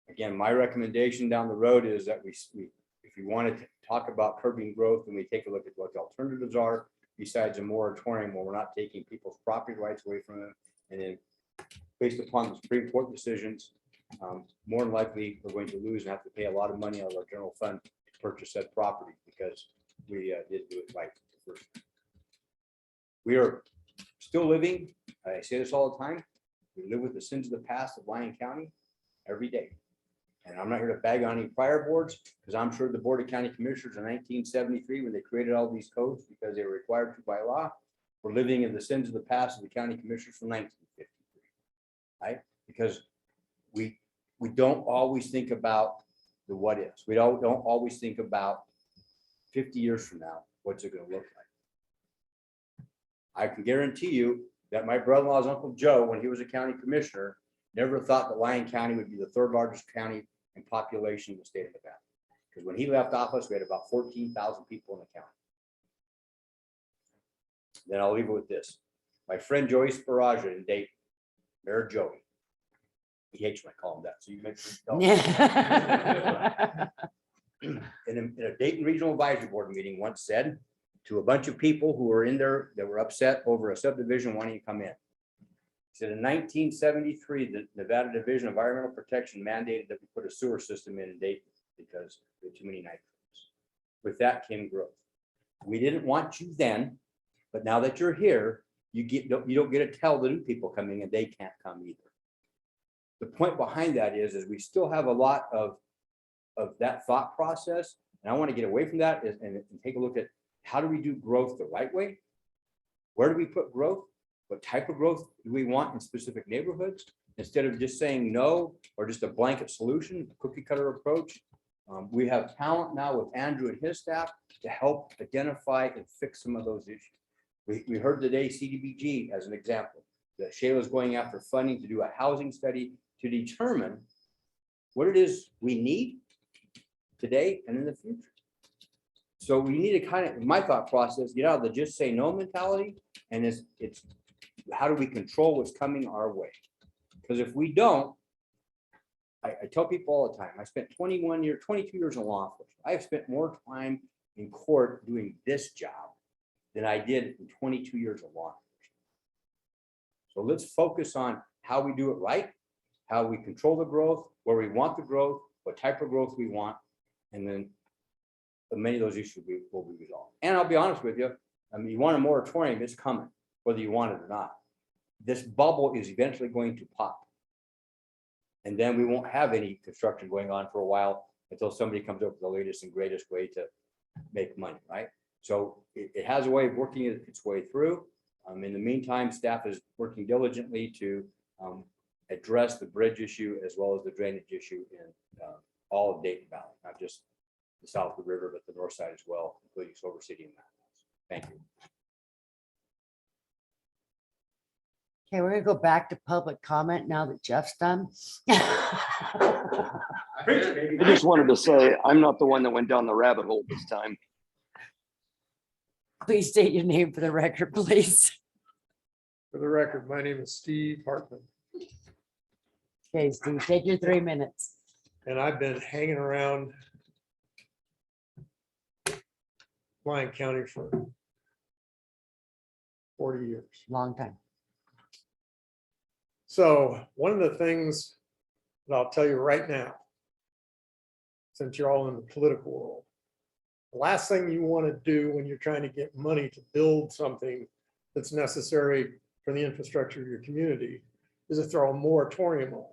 Again, my recommendation down the road is that if you want to talk about curbing growth, then we take a look at what the alternatives are besides a moratorium where we're not taking people's property rights away from them. And then based upon the Supreme Court decisions, more than likely we're going to lose and have to pay a lot of money out of our general fund to purchase that property because we did do it right the first time. We are still living, I say this all the time, we live with the sins of the past of Lyon County every day. And I'm not here to bag on any prior boards because I'm sure the Board of County Commissioners in 1973, when they created all these codes because they were required to by law, were living in the sins of the past of the county commissioners from 1953, right? Because we don't always think about the what ifs. We don't always think about 50 years from now, what's it going to look like? I can guarantee you that my brother-in-law's Uncle Joe, when he was a county commissioner, never thought that Lyon County would be the third largest county in population in the state of Nevada. Because when he left office, we had about 14,000 people in the county. Then I'll leave it with this. My friend Joey Sparaja in Dayton, Mayor Joey, he hates when I call him that, so you make sure you tell him. In a Dayton Regional Advisory Board meeting once said to a bunch of people who were in there that were upset over a subdivision wanting to come in. He said in 1973, the Nevada Division of Environmental Protection mandated that we put a sewer system in Dayton because we had too many nitrates. With that came growth. We didn't want you then, but now that you're here, you don't get to tell the new people coming and they can't come either. The point behind that is we still have a lot of that thought process, and I want to get away from that and take a look at how do we do growth the right way? Where do we put growth? What type of growth do we want in specific neighborhoods? Instead of just saying no or just a blanket solution, cookie cutter approach, We have talent now with Andrew and his staff to help identify and fix some of those issues. We heard today CDBG as an example, that Shayla's going after funding to do a housing study to determine what it is we need today and in the future. So we need to kind of, in my thought process, get out of the just say no mentality, and it's how do we control what's coming our way? Because if we don't, I tell people all the time, I spent 22 years in law enforcement. I have spent more time in court doing this job than I did in 22 years of law enforcement. So let's focus on how we do it right, how we control the growth, where we want the growth, what type of growth we want, and then many of those issues will be resolved. And I'll be honest with you, I mean, you want a moratorium, it's coming, whether you want it or not. This bubble is eventually going to pop. And then we won't have any construction going on for a while until somebody comes up with the latest and greatest way to make money, right? So it has a way of working its way through. In the meantime, staff is working diligently to address the bridge issue as well as the drainage issue in all of Dayton Valley, not just the south of the river, but the north side as well, including Silver City and that. Thank you. Okay, we're gonna go back to public comment now that Jeff's done. I just wanted to say, I'm not the one that went down the rabbit hole this time. Please state your name for the record, please. For the record, my name is Steve Hartman, Okay, Steve, take your 3 minutes. and I've been hanging around Lyon County for 40 years. Long time. So one of the things that I'll tell you right now, since you're all in the political world, the last thing you want to do when you're trying to get money to build something that's necessary for the infrastructure of your community is to throw a moratorium on.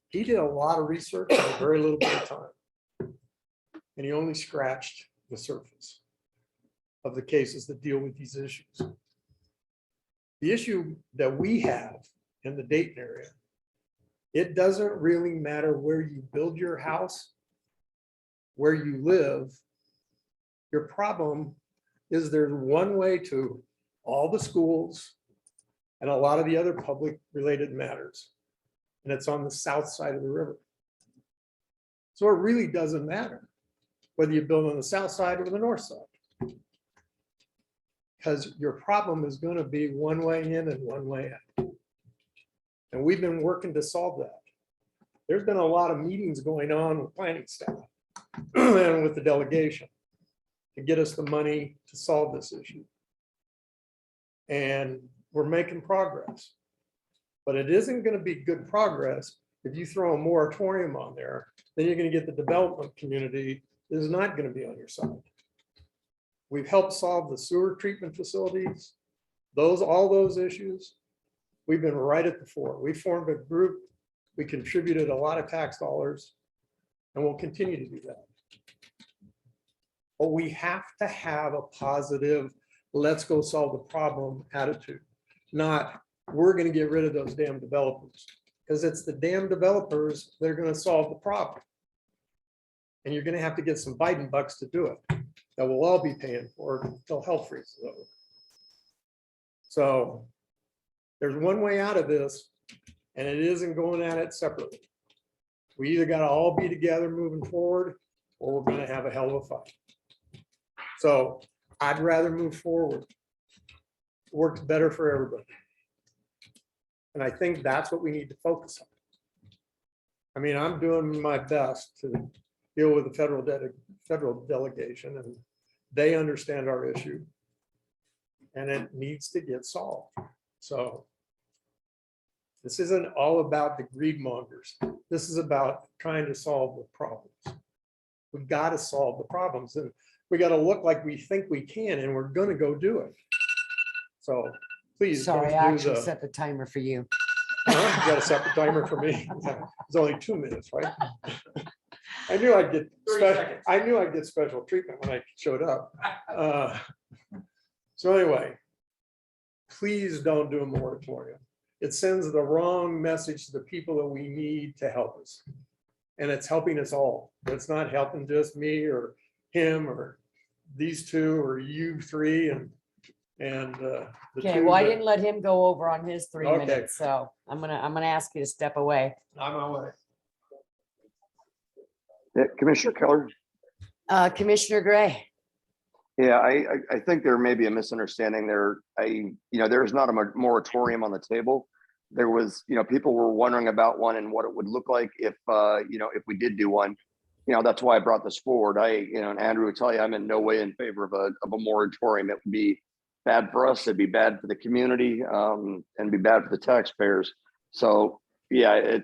He did a lot of research in a very little bit of time. And he only scratched the surface of the cases that deal with these issues. The issue that we have in the Dayton area, it doesn't really matter where you build your house, where you live. Your problem is there's one way to all the schools and a lot of the other public related matters, and it's on the south side of the river. So it really doesn't matter whether you build on the south side or the north side, because your problem is going to be one way in and one way out. And we've been working to solve that. There's been a lot of meetings going on with planning staff and with the delegation to get us the money to solve this issue. And we're making progress. But it isn't going to be good progress if you throw a moratorium on there. Then you're going to get the development community that is not going to be on your side. We've helped solve the sewer treatment facilities, all those issues. We've been right at the fore. We formed a group. We contributed a lot of tax dollars, and we'll continue to do that. But we have to have a positive, let's go solve the problem attitude, not we're going to get rid of those damn developers, because it's the damn developers that are going to solve the problem. And you're going to have to get some Biden bucks to do it that we'll all be paying for until hell freezes over. So there's one way out of this, and it isn't going at it separately. We either got to all be together moving forward, or we're going to have a hell of a fight. So I'd rather move forward. It works better for everybody. And I think that's what we need to focus on. I mean, I'm doing my best to deal with the federal delegation, and they understand our issue, and it needs to get solved. So this isn't all about the greed mongers. This is about trying to solve the problems. We've got to solve the problems, and we got to look like we think we can, and we're going to go do it. So please. Sorry, don't I do actually the- set the timer for you. You got a separate timer for me. It's only 2 minutes, right? I knew I'd get special treatment when I showed up. So anyway, please don't do a moratorium. it sends the wrong message to the people that we need to help us. And it's helping us all. It's not helping just me or him or these two or you three and the Okay, two well, I that- didn't let him go over on his 3 Okay. minutes, so I'm gonna ask you to step away. I'm away. Commissioner Keller? Commissioner Gray, Yeah, I think there may be a misunderstanding there. There is not a moratorium on the table. There was, people were wondering about one and what it would look like if we did do one. That's why I brought this forward. And Andrew would tell you, I'm in no way in favor of a moratorium. It would be bad for us. It'd be bad for the community, and be bad for the taxpayers. So yeah,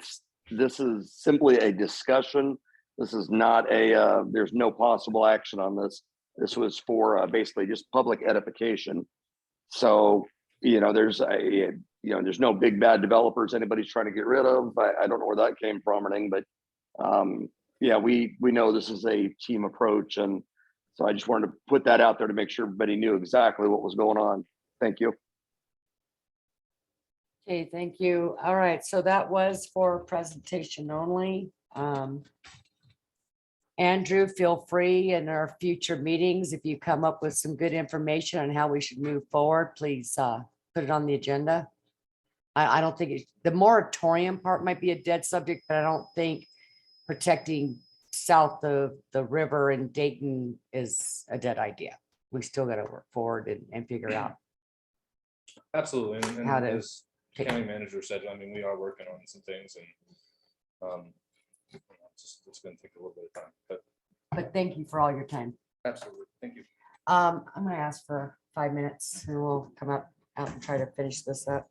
this is simply a discussion. This is not there's no possible action on this. This was for basically just public edification. So, there's there's no big bad developers anybody's trying to get rid of. I don't know where that came from or anything, but we know this is a team approach. And so I just wanted to put that out there to make sure everybody knew exactly what was going on. Thank you. okay, thank you. All right, so that was for presentation only. Andrew, feel free in our future meetings, if you come up with some good information on how we should move forward, please put it on the agenda. I don't think the moratorium part might be a dead subject, but I don't think protecting south of the river in Dayton is a dead idea. We still got to work forward and figure out. Absolutely. And How to as county manager said, I mean, we are working on some things and it's going to take a little bit of time, But thank you for all your time. absolutely. Thank you. I'm gonna ask for 5 minutes and we'll come out and try to finish this up.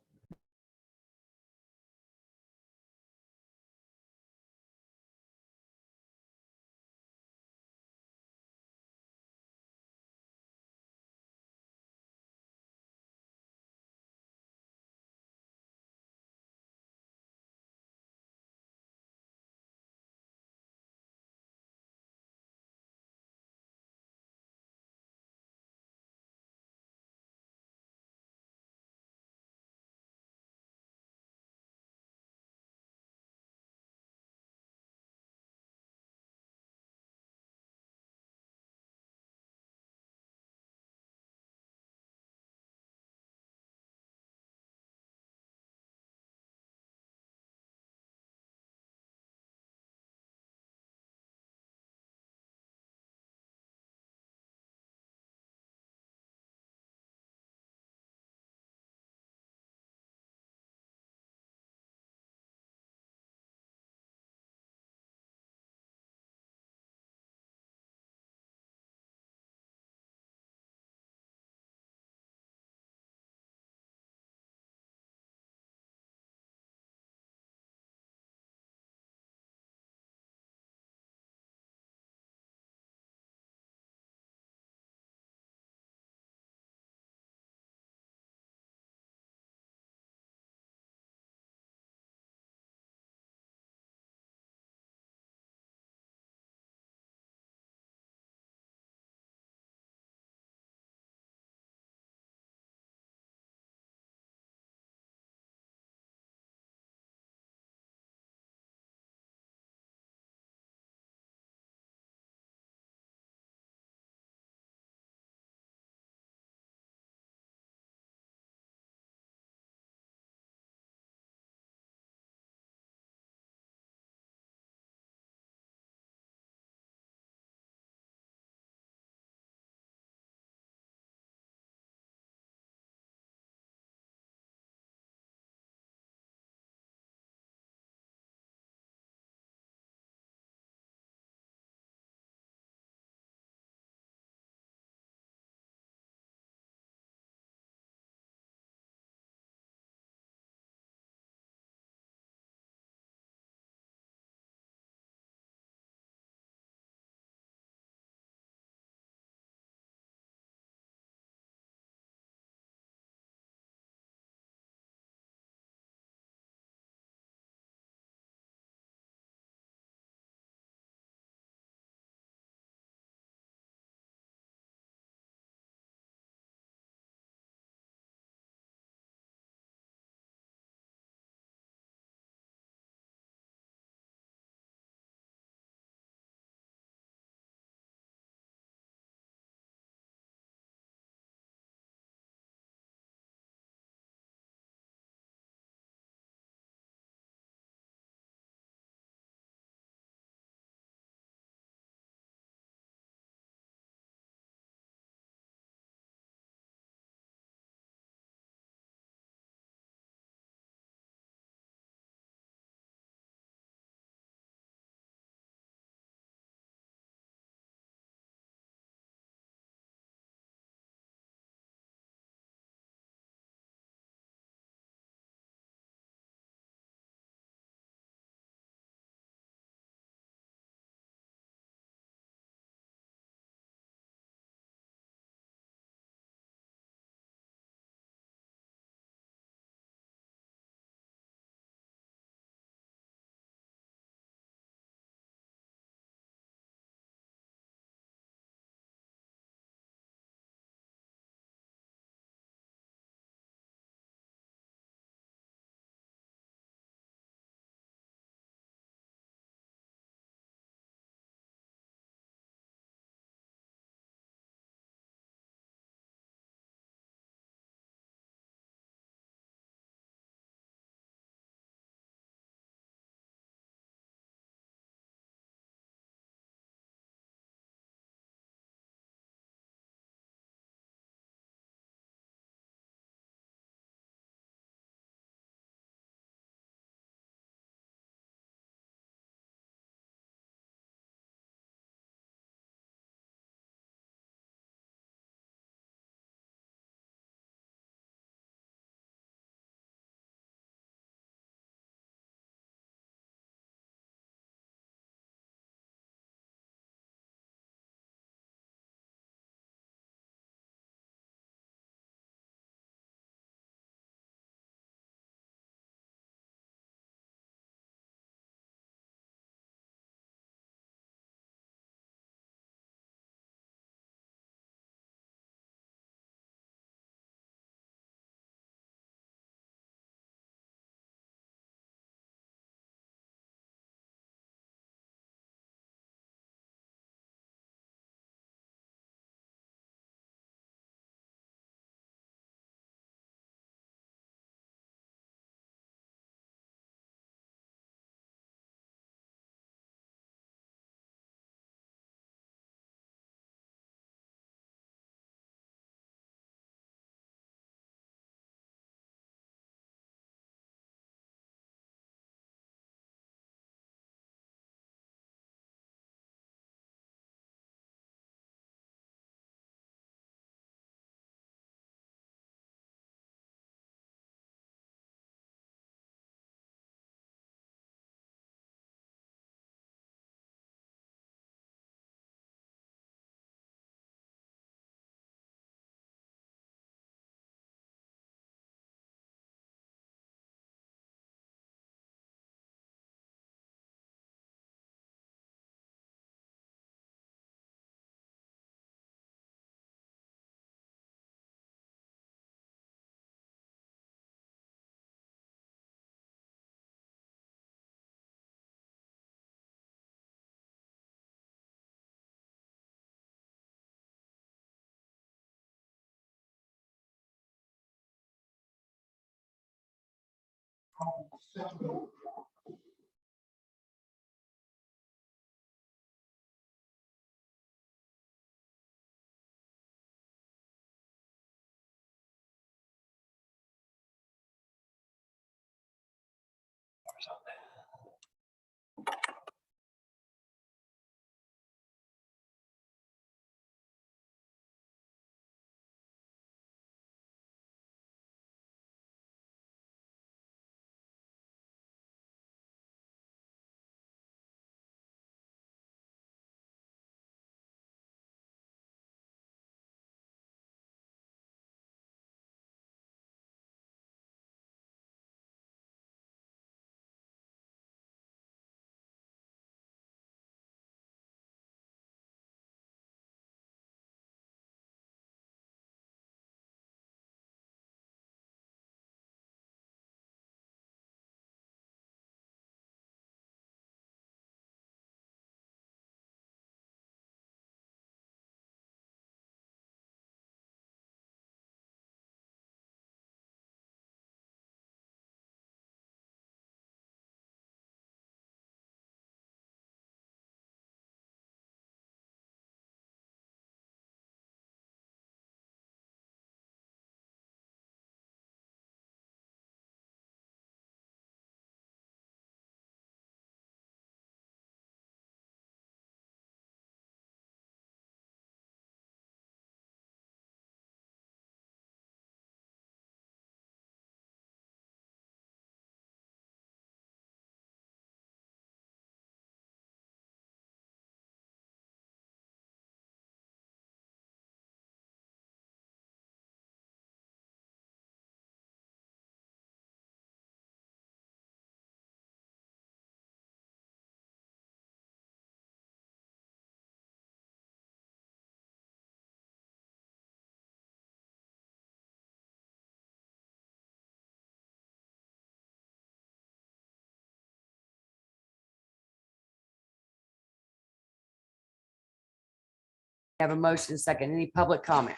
Have a motion second. Any public comment?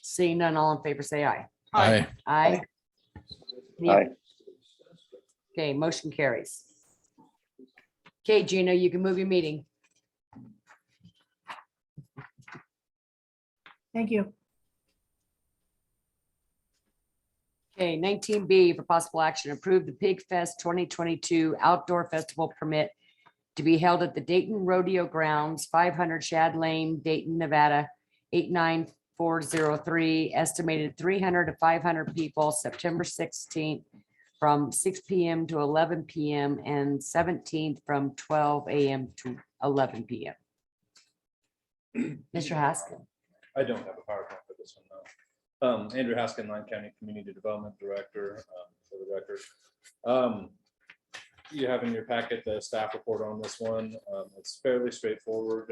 Seeing none, all in favor, say aye. Aye. Aye. Any Aye. Okay, motion carries. Okay, Gina, you can move your meeting. Thank you. Okay, 19B for possible action, approve the Pig Fest 2022 outdoor festival permit to be held at the Dayton Rodeo Grounds, 500 Shad Lane, Dayton, Nevada, 89403, estimated 300 to 500 people, September 16th from 6 PM to 11 PM and 17th from 12 AM to 11 PM. Mr. Haskell. I don't have a PowerPoint for this one, though. Andrew Haskin, Lyon County Community Development Director, for the record. You have in your packet the staff report on this one. It's fairly straightforward.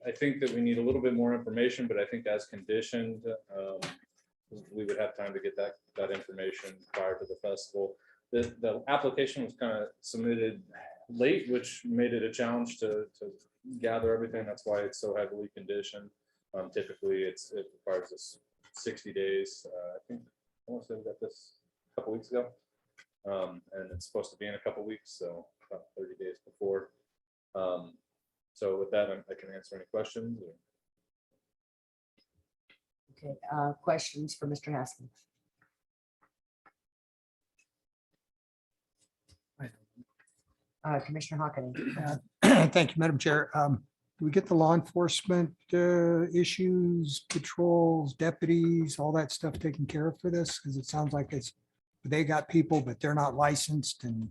I think that we need a little bit more information, but I think as conditioned, we would have time to get that information prior to the festival. The application was kind of submitted late, which made it a challenge to gather everything. That's why it's so heavily conditioned. Typically, it requires us 60 days. I think I want to say we got this a couple weeks ago, and it's supposed to be in a couple weeks, so about 30 days before. So with that, I can answer any questions. Okay, questions for Mr. Haskins? Commissioner Hawken. Thank you, Madam Chair. Do we get the law enforcement issues, patrols, deputies, all that stuff taken care of for this? Because it sounds like they got people, but they're not licensed, and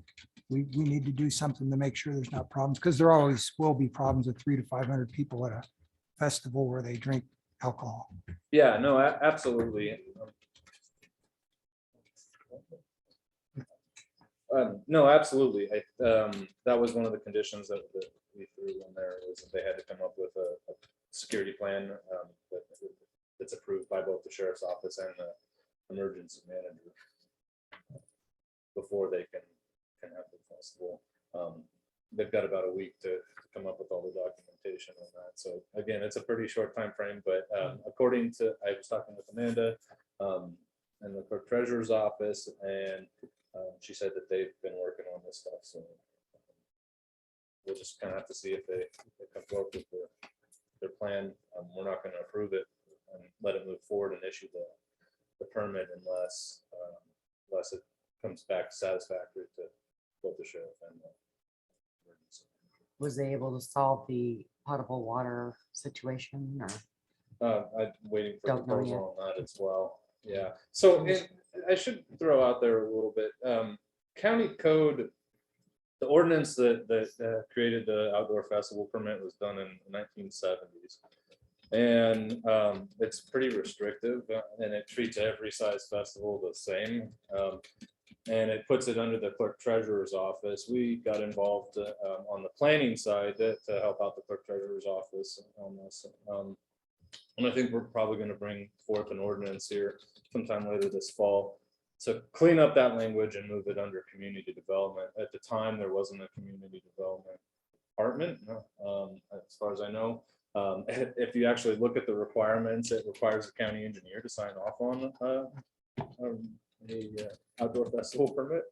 we need to do something to make sure there's not problems, because there always will be problems with 300 to 500 people at a festival where they drink alcohol. Yeah, no, absolutely. No, absolutely. That was one of the conditions that we threw in there, was that they had to come up with a security plan that's approved by both the sheriff's office and the emergency manager before they can have the festival. They've got about a week to come up with all the documentation on that. So again, it's a pretty short time frame, but according to, I was talking with Amanda, and the clerk treasurer's office, and she said that they've been working on this stuff, so we'll just kind of have to see if they come forward with their plan. We're not going to approve it and let it move forward and issue the permit unless it comes back satisfactory to both the sheriff and the emergency. Was they able to solve the potable water situation or? I'm waiting for Don't know proposal on that as well. Yeah, so I should throw out there a little bit, county code, the ordinance that created the outdoor festival permit was done in the 1970s. And it's pretty restrictive, and it treats every size festival the same. And it puts it under the clerk treasurer's office. We got involved on the planning side to help out the clerk treasurer's office on this. And I think we're probably going to bring forth an ordinance here sometime later this fall to clean up that language and move it under community development. At the time, there wasn't a community development department, as far as I know. If you actually look at the requirements, it requires the county engineer to sign off on the outdoor festival permit.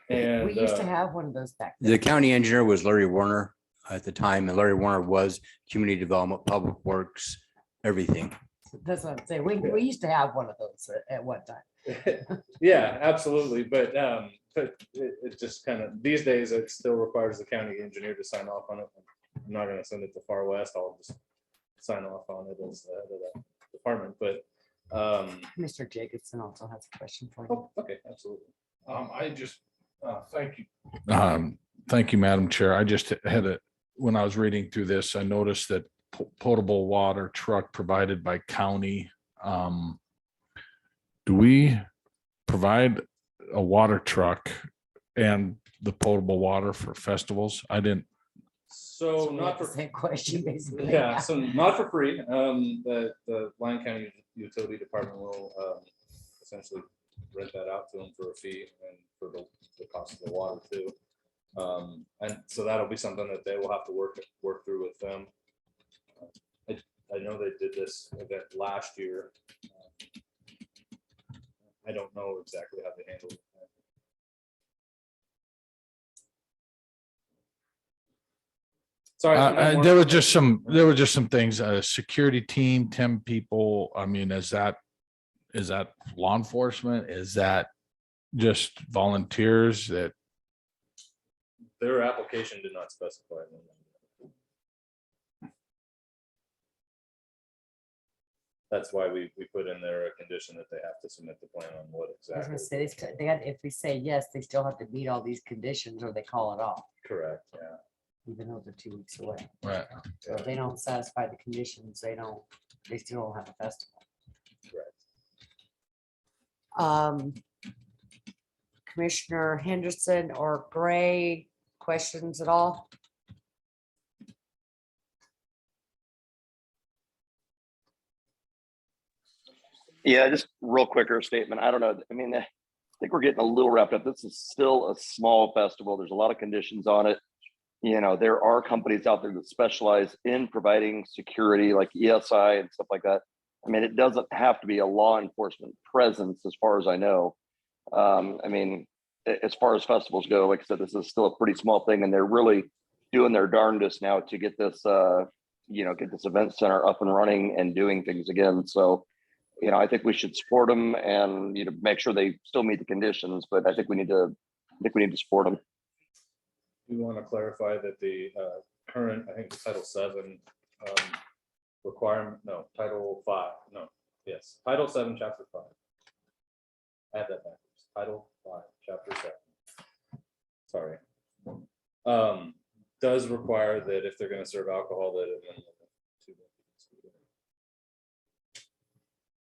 And We used to have one of those back then. The county engineer was Larry Warner at the time, and Larry Warner was community development, public works, everything. That's what I'm saying. We used to have one of those at one time. Yeah, absolutely. But it just kind of, these days, it still requires the county engineer to sign off on it. I'm not going to send it to Far West. I'll just sign off on it as the head of that department. But Mr. Jacobson also has a question for you. oh, okay, absolutely. I just, thank you. Thank you, Madam Chair. I just had when I was reading through this, I noticed that potable water truck provided by county. Do we provide a water truck and the potable water for festivals? I didn't. So not the for same question, basically. yeah, so not for free. The Lyon County Utility Department will essentially rent that out to them for a fee and for the cost of the water too. And so that'll be something that they will have to work through with them. I know they did this event last year. I don't know exactly how they handled it. Sorry, There were just some things, a security team, 10 people. I mean, is that law enforcement? Is that just volunteers that? Their application did not specify. That's why we put in there a condition that they have to submit the plan on what I was exactly. gonna say, they had, if we say yes, they still have to meet all these conditions or they call it off, Correct, yeah. even though they're 2 weeks away. Right. So if they don't satisfy the conditions, they still don't have a festival. Correct. Commissioner Henderson or Gray, questions at all? Yeah, just real quicker statement. I don't know. I mean, I think we're getting a little wrapped up. This is still a small festival. There's a lot of conditions on it. You know, there are companies out there that specialize in providing security like ESI and stuff like that. I mean, it doesn't have to be a law enforcement presence as far as I know. I mean, as far as festivals go, like I said, this is still a pretty small thing and they're really doing their darndest now to get this, get this event center up and running and doing things again. So, I think we should support them and, make sure they still meet the conditions, but I think we need to support them. We want to clarify that the current, I think Title 7 requirement, no, Title 5, no, yes, Title 7, Chapter 5. I had that backwards. Title 5, Chapter 7. Sorry. Does require that if they're going to serve alcohol, that it.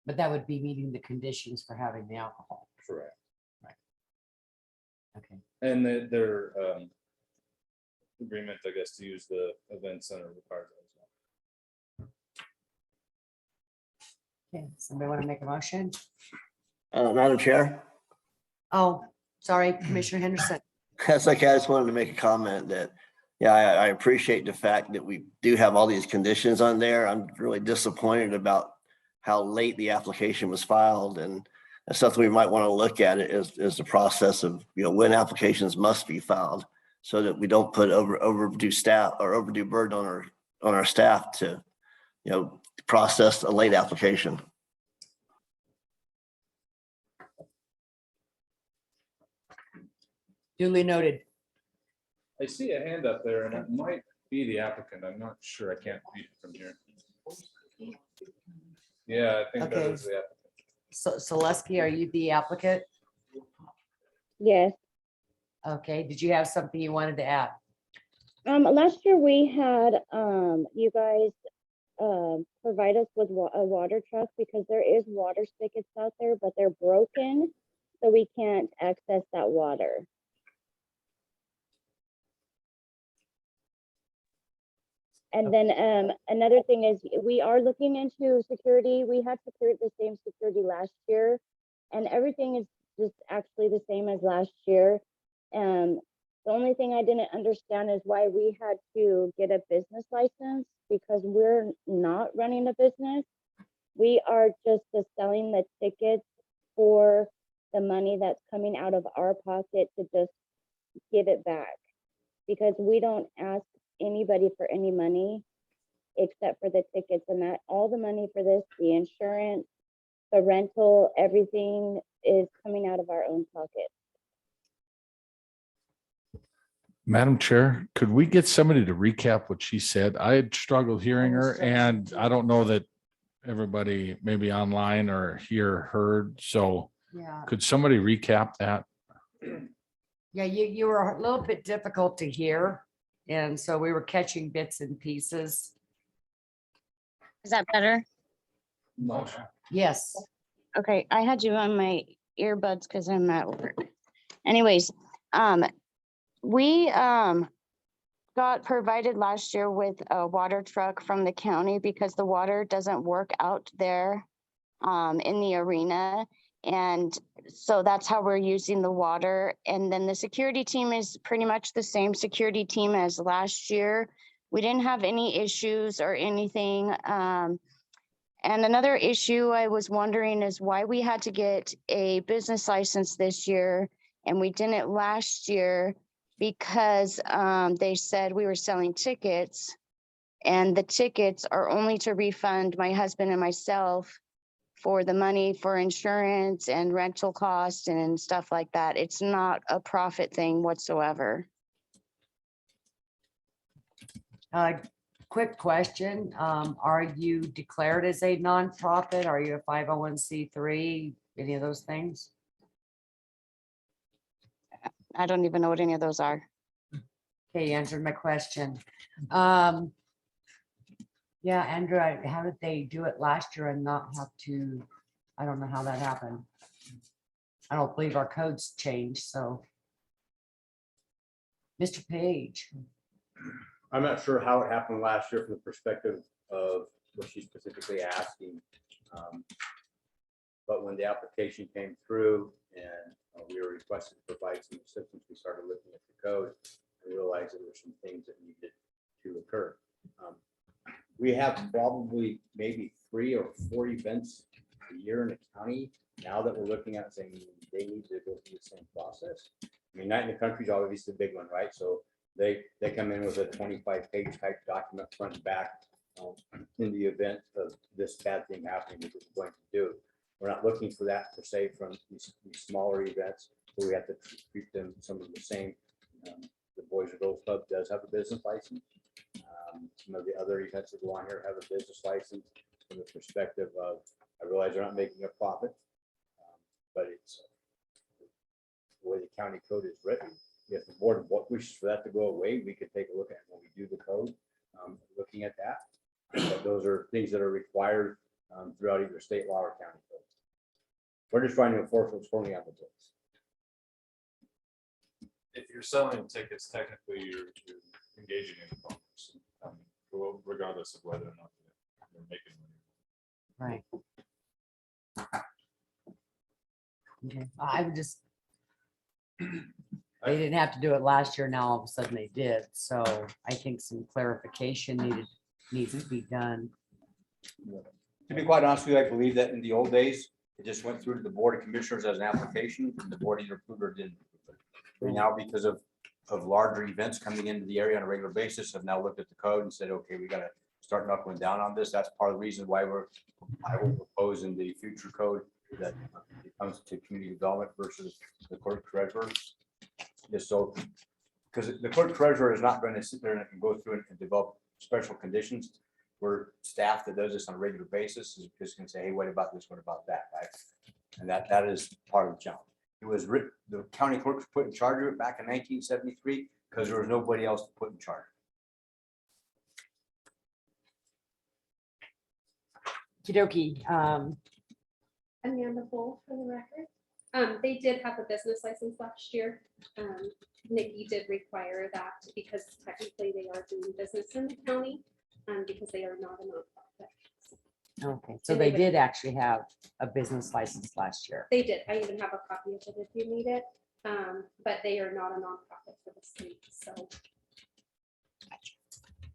But that would be meeting the conditions for having the alcohol. Correct. Right. Okay. And their agreement, I guess, to use the event center requires that as well. Okay, somebody want to make a motion? Madam Chair? Oh, sorry, Commissioner Henderson. That's okay. I just wanted to make a comment that, I appreciate the fact that we do have all these conditions on there. I'm really disappointed about how late the application was filed. And And something we might want to look at it is the process of, when applications must be filed, so that we don't put overdue staff or overdue burden on our staff to, process a late application. Duly noted. I see a hand up there and it might be the applicant. I'm not sure. I can't read it from here. Yeah, I think that Okay. is the applicant. So Selesky, are you the applicant? Yes. Okay, did you have something you wanted to add? Last year we had, you guys, provide us with a water truck because there is water spigots out there, but they're broken. So we can't access that water. And then another thing is we are looking into security. We had the same security last year, and everything is just actually the same as last year. The only thing I didn't understand is why we had to get a business license, because we're not running a business. We are just selling the tickets for the money that's coming out of our pocket to just give it back, because we don't ask anybody for any money except for the tickets, and that all the money for this, the insurance, the rental, everything is coming out of our own pocket. Madam Chair, could we get somebody to recap what she said? I had struggled hearing her, and I don't know that everybody maybe online or here heard. So Yeah. could somebody recap that? Yeah, you were a little bit difficult to hear. And so we were catching bits and pieces. Is that better? No. Yes. Okay, I had you on my earbuds because I'm at work. Anyways, we got provided last year with a water truck from the county because the water doesn't work out there in the arena. And so that's how we're using the water. And then the security team is pretty much the same security team as last year. We didn't have any issues or anything. And another issue I was wondering is why we had to get a business license this year and we didn't last year, because they said we were selling tickets, and the tickets are only to refund my husband and myself for the money for insurance and rental costs and stuff like that. It's not a profit thing whatsoever. Quick question. Are you declared as a nonprofit? Are you a 501c3? Any of those things? I don't even know what any of those are. Okay, you answered my question. Yeah, Andrew, how did they do it last year and not have to? I don't know how that happened. I don't believe our codes changed, so. Mr. Page. I'm not sure how it happened last year from the perspective of what she's specifically asking. But when the application came through and we were requested to provide some assistance, we started looking at the code and realized that there were some things that needed to occur. We have probably maybe 3 or 4 events a year in the county now that we're looking at saying they need to go through the same process. I mean, Night in the Country is obviously the big one, right? So they come in with a 25-page type document front and back in the event of this bad thing happening, which we're going to do. We're not looking for that per se from these smaller events, but we have to treat them some of the same. The Boys and Girls Club does have a business license. Some of the other events that go on here have a business license from the perspective of, I realize they're not making a profit, but it's the way the county code is written. If the board wishes for that to go away, we could take a look at it when we do the code, looking at that. But those are things that are required throughout either state law or county code. We're just trying to enforce what's currently on the books. If you're selling tickets, technically you're engaging in commerce, regardless of whether or not they're making money. Right. Okay, I would just. They didn't have to do it last year. Now all of a sudden they did. So I think some clarification needs to be done. To be quite honest with you, I believe that in the old days, It just went through to the Board of Commissioners as an application, and the board either approved or didn't. approve it. Right now, because of larger events coming into the area on a regular basis, have now looked at the code and said, okay, we gotta start knuckling down on this. That's part of the reason why I will propose in the future code that it comes to community development versus the clerk treasurer. Just so, because the clerk treasurer is not going to sit there and go through and develop special conditions. Where staff that does this on a regular basis is just going to say, hey, what about this? What about that? Right? And that is part of the challenge. It was written, the county clerk was put in charge of it back in 1973 because there was nobody else to put in charge. Okey-dokey. Amanda Bull for the record. They did have a business license last year. Nikki did require that because technically they are doing business in the county, because they are not a nonprofit. Okay, so they did actually have a business license last year. They did. I even have a copy of it if you need it. But they are not a nonprofit for the state, so.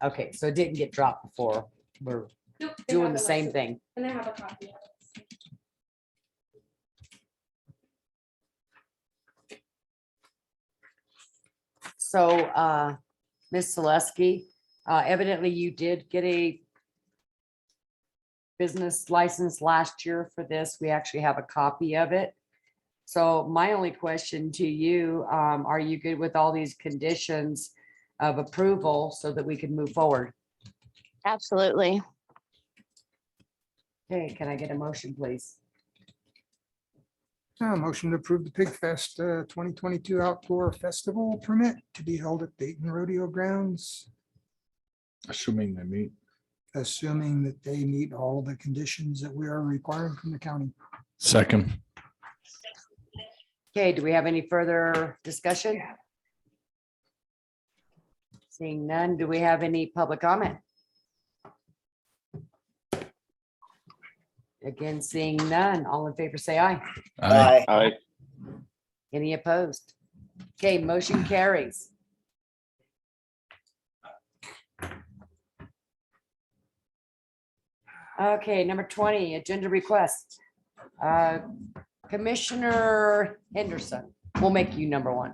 Okay, so it didn't get dropped before. We're Nope, they doing have the a same license, thing. And I have a copy of it. So, Ms. Selesky, evidently you did get a business license last year for this. We actually have a copy of it. So my only question to you, are you good with all these conditions of approval so that we can move forward? Absolutely. Okay, can I get a motion, please? Motion to approve the Pig Fest 2022 Outdoor Festival permit to be held at Dayton Rodeo Grounds, Assuming they meet. assuming that they meet all the conditions that we are requiring from the county. Second. Okay, do we have any further discussion? Seeing none, do we have any public comment? Again, seeing none, all in favor, say aye. Aye. Any opposed? Okay, motion carries. Okay, number 20, agenda request. Commissioner Henderson, we'll make you number one.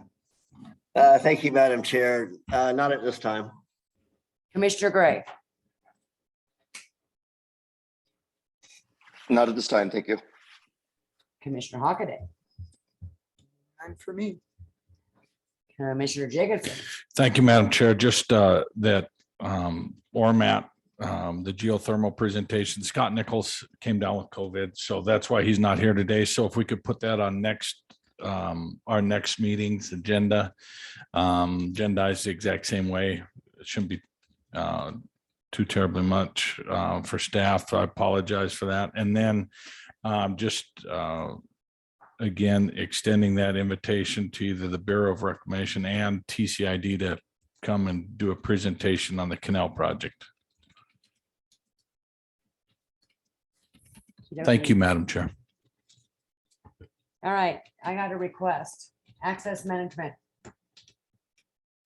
Thank you, Madam Chair. Not at this time. Commissioner Gray, Not at this time, thank you. Commissioner Hockaday, None for me. Commissioner Jacobson. Thank you, Madam Chair. Just that ORMAT, the geothermal presentation, Scott Nichols came down with COVID, so that's why he's not here today. So if we could put that on our next meeting's agenda, agendized the exact same way. It shouldn't be too terribly much for staff. I apologize for that. And then again, extending that invitation to either the Bureau of Reclamation and TCID to come and do a presentation on the canal project. Thank you, Madam Chair. All right, I got a request. Access management.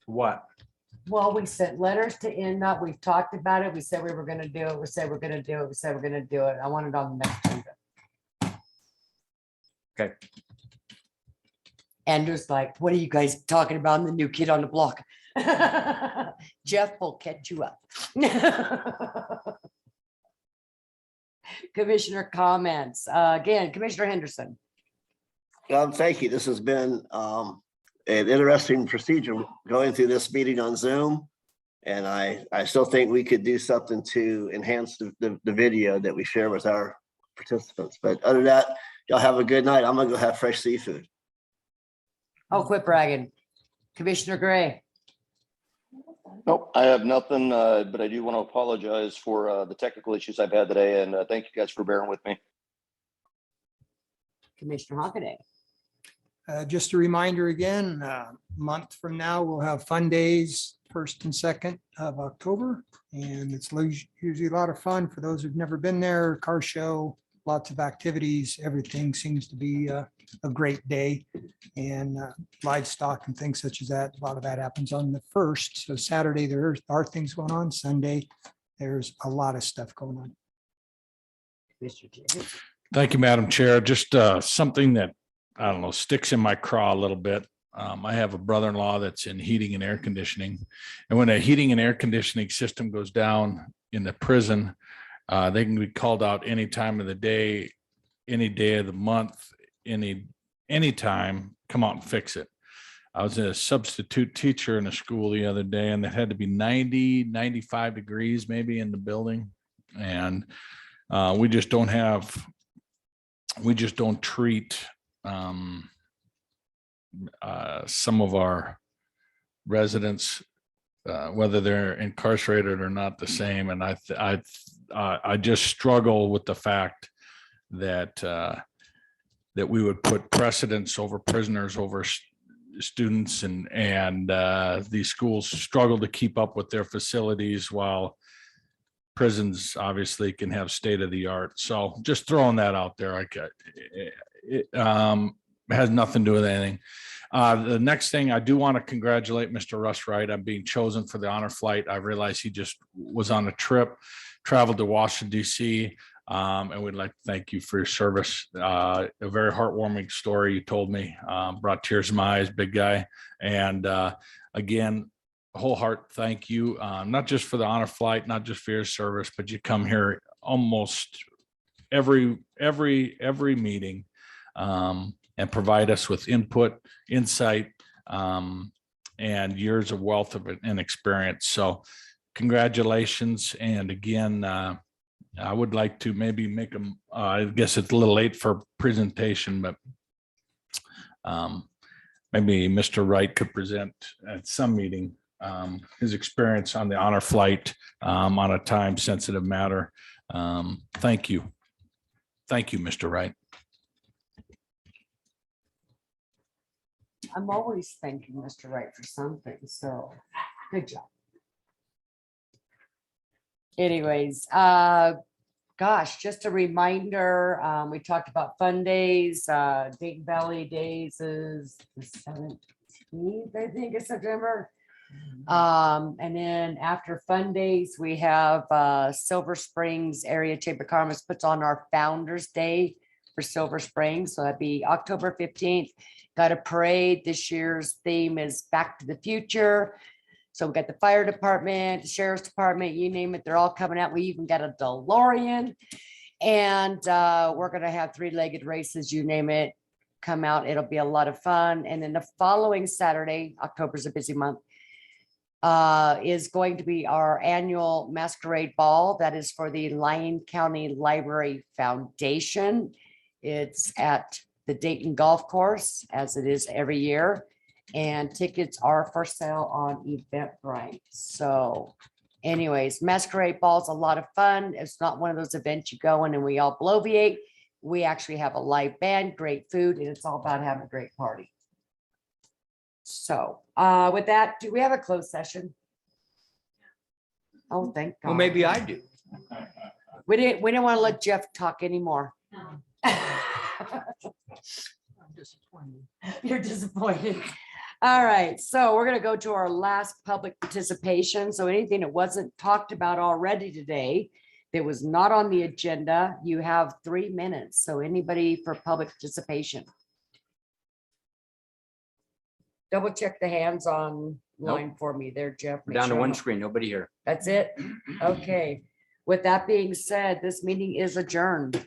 What? Well, we sent letters to NDOT. We've talked about it. We said we were gonna do it. We said we're gonna do it. We said we're gonna do it. I want it on the next agenda. Okay. Andrew's like, what are you guys talking about? I'm the new kid on the block. Jeff will catch you up. Commissioner comments. Again, Commissioner Henderson. Thank you. This has been an interesting procedure going through this meeting on Zoom. And I still think we could do something to enhance the video that we share with our participants. But other than that, y'all have a good night. I'm gonna go have fresh seafood. Oh, quit bragging. Commissioner Gray. Nope, I have nothing, but I do want to apologize for the technical issues I've had today, and thank you guys for bearing with me. Commissioner Hockaday. Just a reminder again, a month from now, we'll have fun days, 1st and 2nd of October. And it's usually a lot of fun for those who've never been there, car show, lots of activities. Everything seems to be a great day. And livestock and things such as that, a lot of that happens on the 1st. So Saturday, there are things going on. Sunday, there's a lot of stuff going on. Thank you, Madam Chair. Just something that, I don't know, sticks in my craw a little bit. I have a brother-in-law that's in heating and air conditioning. And when a heating and air conditioning system goes down in the prison, they can be called out any time of the day, any day of the month, any time, come out and fix it. I was a substitute teacher in a school the other day, and it had to be 90, 95 degrees maybe in the building. And we just don't treat some of our residents, whether they're incarcerated or not, the same. And I just struggle with the fact that that we would put precedence over prisoners over students, and these schools struggle to keep up with their facilities, while prisons obviously can have state of the art. So just throwing that out there. It has nothing to do with anything. The next thing, I do want to congratulate Mr. Russ Wright on being chosen for the honor flight. I realized he just was on a trip, traveled to Washington, D.C., and we'd like to thank you for your service. A very heartwarming story you told me, brought tears to my eyes, big guy. And again, whole heart thank you, not just for the honor flight, not just for your service, but you come here almost every meeting and provide us with input, insight, and years of wealth of and experience. So congratulations. And again, I would like to maybe make them, I guess it's a little late for presentation, but maybe Mr. Wright could present at some meeting his experience on the honor flight on a time sensitive matter. Thank you. Thank you, Mr. Wright. I'm always thanking Mr. Wright for something, so good job. Anyways, gosh, just a reminder, we talked about fun days, Dayton Valley Days is the 17th, I think, of September. And then after fun days, we have Silver Springs Area Chamber of Commerce puts on our Founders Day for Silver Springs. So that'd be October 15th. Got a parade. This year's theme is Back to the Future. So we got the fire department, sheriff's department, you name it, they're all coming out. We even got a DeLorean. And we're going to have three-legged races, you name it, come out. It'll be a lot of fun. And then the following Saturday, October's a busy month, is going to be our annual masquerade ball. That is for the Lyon County Library Foundation. It's at the Dayton Golf Course, as it is every year. And tickets are for sale on Eventbrite. So anyways, masquerade ball is a lot of fun. It's not one of those events you go in and we all bloviate. We actually have a live band, great food, and it's all about having a great party. So with that, do we have a closed session? Oh, thank God. Well, maybe I do. We didn't want to let Jeff talk anymore. You're disappointed. All right, so we're going to go to our last public participation. So anything that wasn't talked about already today that was not on the agenda, you have 3 minutes. So anybody for public participation? Double check the hands on line for me there, Jeff. Make Down to sure one I'm- screen, nobody here. That's it? Okay. With that being said, this meeting is adjourned.